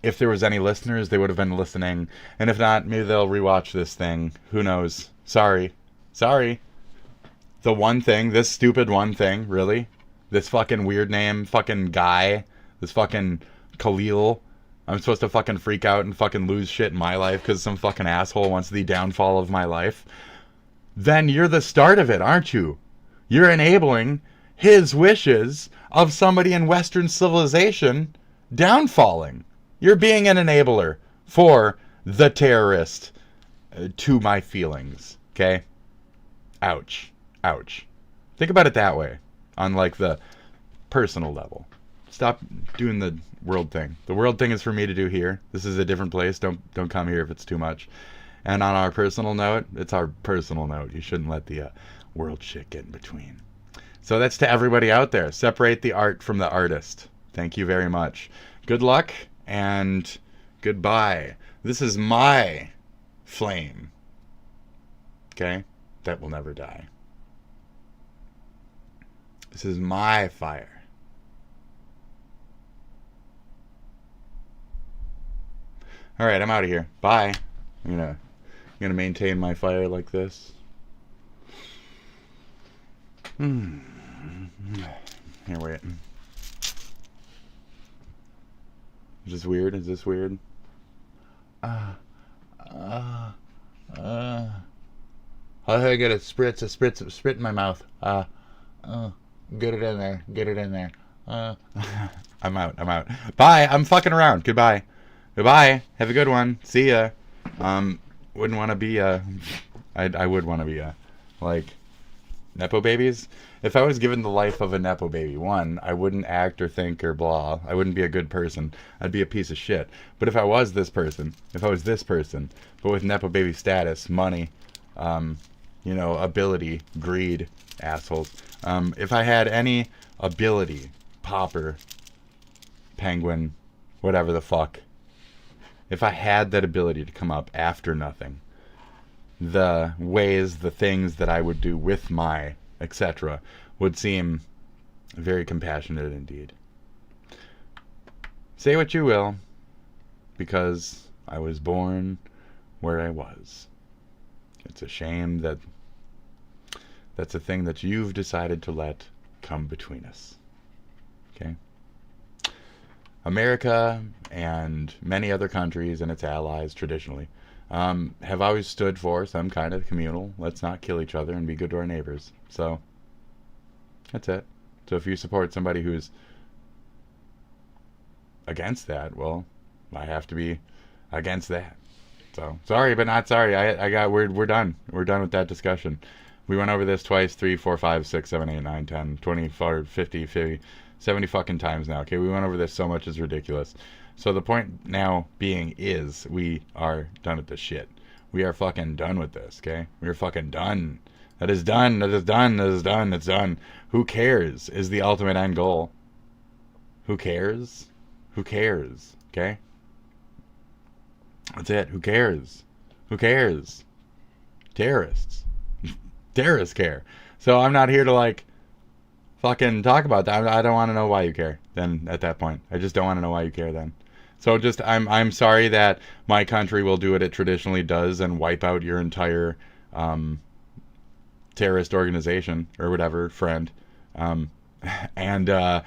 Speaker 3: if there was any listeners, they would have been listening. And if not, maybe they'll rewatch this thing. Who knows? Sorry. The one thing, this stupid one thing, really? This fucking weird name, fucking guy, this fucking Khalil. I'm supposed to fucking freak out and fucking lose shit in my life because some fucking asshole wants the downfall of my life. Then you're the start of it, aren't you? You're enabling his wishes of somebody in Western civilization downfalling. You're being an enabler for the terrorist to my feelings, okay? Ouch. Think about it that way, on the personal level. Stop doing the world thing. The world thing is for me to do here. This is a different place. Don't come here if it's too much. And on our personal note, it's our personal note. You shouldn't let the world shit get in between. So that's to everybody out there. Separate the art from the artist. Thank you very much. Good luck and goodbye. This is my flame. Okay? That will never die. This is my fire. All right, I'm out of here. Bye. I'm gonna maintain my fire like this. Here, wait. Is this weird? How do I get a sprit in my mouth? Get it in there. I'm out. Bye. I'm fucking around. Goodbye. Have a good one. See ya. Wouldn't want to be I would want to be like nepo babies. If I was given the life of a nepo baby, one, I wouldn't act or think or blah. I wouldn't be a good person. I'd be a piece of shit. But if I was this person, but with nepo baby status, money, ability, greed, assholes. If I had any ability, Popper, Penguin, whatever the fuck, if I had that ability to come up after nothing, the ways, the things that I would do with my etc. would seem very compassionate indeed. Say what you will, because I was born where I was. It's a shame that that's a thing that you've decided to let come between us. Okay? America and many other countries and its allies traditionally have always stood for some kind of communal, let's not kill each other and be good to our neighbors. So, that's it. So if you support somebody who's against that, well, I have to be against that. So, sorry, but not sorry. We're done. We're done with that discussion. We went over this twice, 3, 4, 5, 6, 7, 8, 9, 10, 20, 50, 70 fucking times now. Okay, we went over this so much it's ridiculous. So the point now being is we are done with this shit. We are fucking done with this, okay? We are fucking done. That is done. It's done. Who cares is the ultimate end goal. Who cares? Okay? That's it. Who cares? Terrorists. Terrorists care. So I'm not here to fucking talk about that. I don't want to know why you care then at that point. I just don't want to know why you care then. So just I'm sorry that my country will do what it traditionally does and wipe out your entire terrorist organization or whatever, friend. In the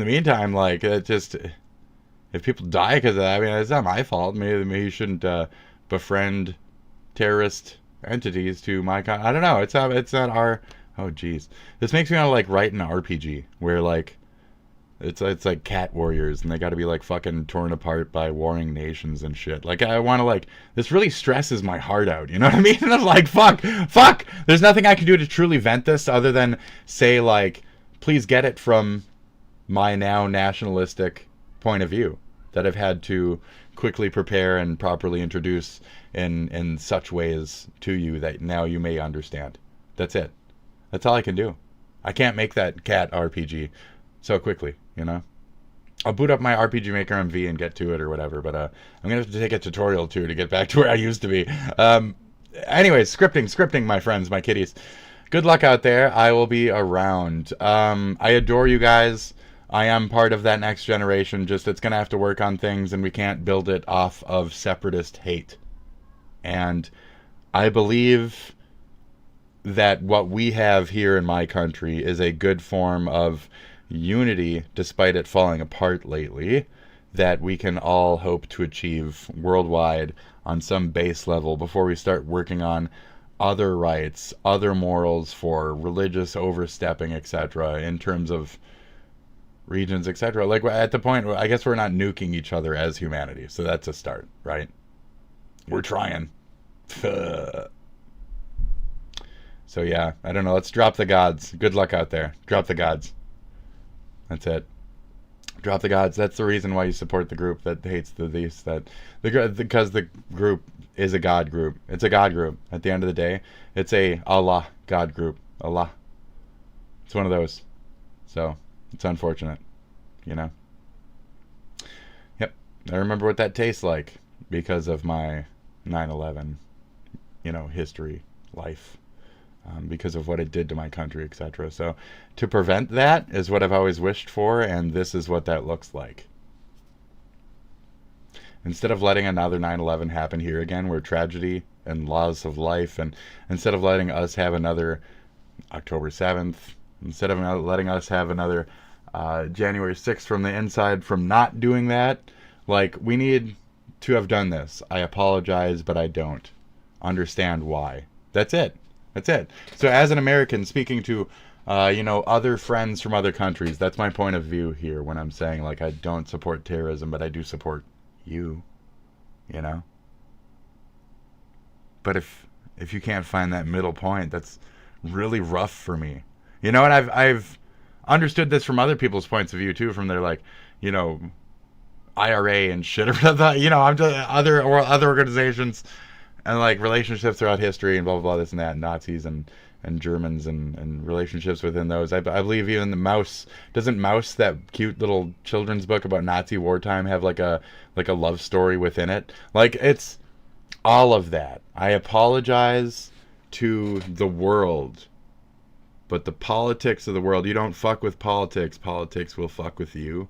Speaker 3: meantime, it just, if people die because of that, I mean, it's not my fault. Maybe you shouldn't befriend terrorist entities to my I don't know. It's not our. Oh geez, this makes me want to write an RPG where it's like cat warriors and they got to be fucking torn apart by warring nations and shit. I want to this really stresses my heart out. You know what I mean? And I'm fuck. There's nothing I can do to truly vent this other than say please get it from my now nationalistic point of view that I've had to quickly prepare and properly introduce in such ways to you that now you may understand. That's it. That's all I can do. I can't make that cat RPG so quickly, I'll boot up my RPG Maker MV and get to it or whatever, but I'm going to have to take a tutorial too to get back to where I used to be. Anyways, scripting, my friends, my kitties. Good luck out there. I will be around. I adore you guys. I am part of that next generation, just it's going to have to work on things and we can't build it off of separatist hate. And I believe that what we have here in my country is a good form of unity, despite it falling apart lately, that we can all hope to achieve worldwide on some base level before we start working on other rights, other morals for religious overstepping, etc., in terms of regions, etc. At the point where I guess we're not nuking each other as humanity, so that's a start, right? We're trying. So yeah, I don't know. Let's drop the gods. Good luck out there. Drop the gods. That's it. Drop the gods. That's the reason why you support the group that hates because the group is a God group. It's a God group. At the end of the day, it's a Allah God group. Allah. It's one of those. So it's unfortunate, Yep. I remember what that tastes like because of my 9/11, history, life. Because of what it did to my country, etc. So to prevent that is what I've always wished for, and this is what that looks like. Instead of letting another 9/11 happen here again, where tragedy and loss of life, and instead of letting us have another October 7th, instead of letting us have another January 6th from the inside from not doing that, we need to have done this. I apologize, but I don't understand why. That's it. So as an American speaking to you know, other friends from other countries. That's my point of view here when I'm saying, like, I don't support terrorism, but I do support you, you know? But if you can't find that middle point, that's really rough for me. You know, and I've understood this from other people's points of view, too, from their, like, you know, IRA and shit, or, you know, I'm just other organizations and, like, relationships throughout history and blah, blah, blah, this and that, Nazis and Germans and relationships within those. I believe even the Mouse, doesn't Mouse, that cute little children's book about Nazi wartime, have like a love story within it? Like, it's all of that. I apologize to the world, but the politics of the world, you don't fuck with politics, politics will fuck with you,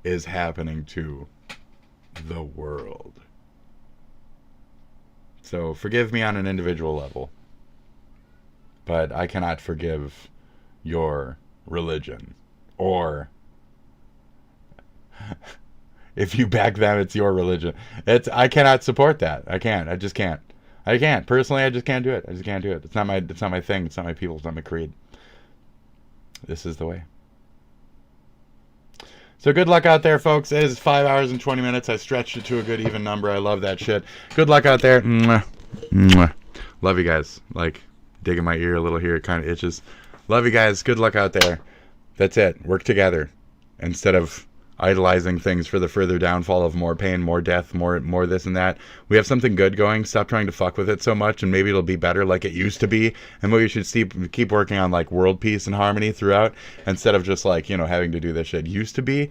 Speaker 3: is happening to the world. So forgive me on an individual level, but I cannot forgive your religion. Or if you back them, it's your religion. I cannot support that. I can't. I just can't. I can't. Personally, I just can't do it. I just can't do it. It's not my thing. It's not my people. It's not my creed. This is the way. So good luck out there, folks. It is 5 hours and 20 minutes. I stretched it to a good even number. I love that shit. Good luck out there. Mwah. Mwah. Love you guys. Like, digging my ear a little here. It kind of itches. Love you guys. Good luck out there. That's it. Work together. Instead of idolizing things for the further downfall of more pain, more death, more this and that. We have something good going. Stop trying to fuck with it so much, and maybe it'll be better like it used to be. And we should keep working on, like, world peace and harmony throughout, instead of just, like, you know, having to do this shit. Used to be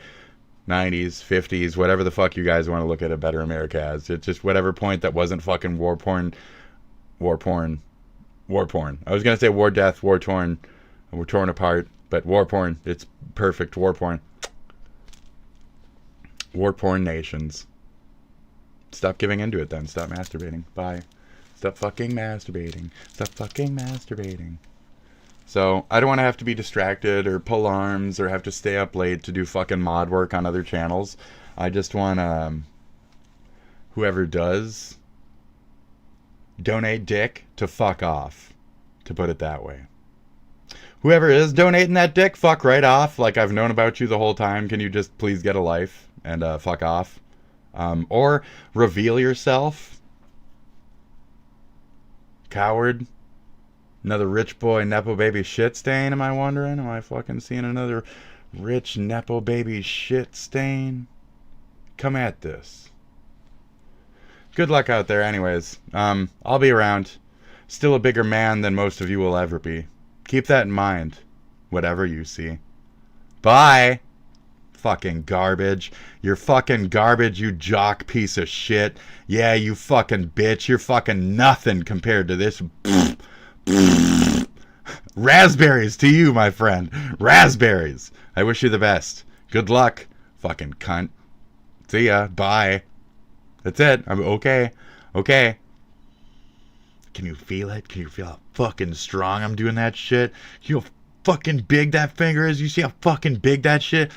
Speaker 3: 90s, 50s, whatever the fuck you guys want to look at a better America as. It's just whatever point that wasn't fucking war porn. I was gonna say war death, war torn, we're torn apart, but war porn, it's perfect. War porn. War porn nations. Stop giving into it then. Stop masturbating. Bye. Stop fucking masturbating. Stop fucking masturbating. So, I don't want to have to be distracted or pull arms or have to stay up late to do fucking mod work on other channels. I just want whoever does donate dick to fuck off, to put it that way. Whoever is donating that dick, fuck right off. Like, I've known about you the whole time. Can you just please get a life and fuck off? Or reveal yourself. Coward. Another rich boy Nepo baby shit stain, am I wondering? Am I fucking seeing another rich Nepo baby shit stain? Come at this. Good luck out there anyways. I'll be around. Still a bigger man than most of you will ever be. Keep that in mind. Whatever you see. Bye! Fucking garbage. You're fucking garbage, you jock piece of shit. Yeah, you fucking bitch. You're fucking nothing compared to this. Raspberries to you, my friend. Raspberries. I wish you the best. Good luck. Fucking cunt. See ya. Bye. That's it. I'm okay. Okay. Can you feel it? Can you feel how fucking strong I'm doing that shit? You know how fucking big that finger is? You see how fucking big that shit?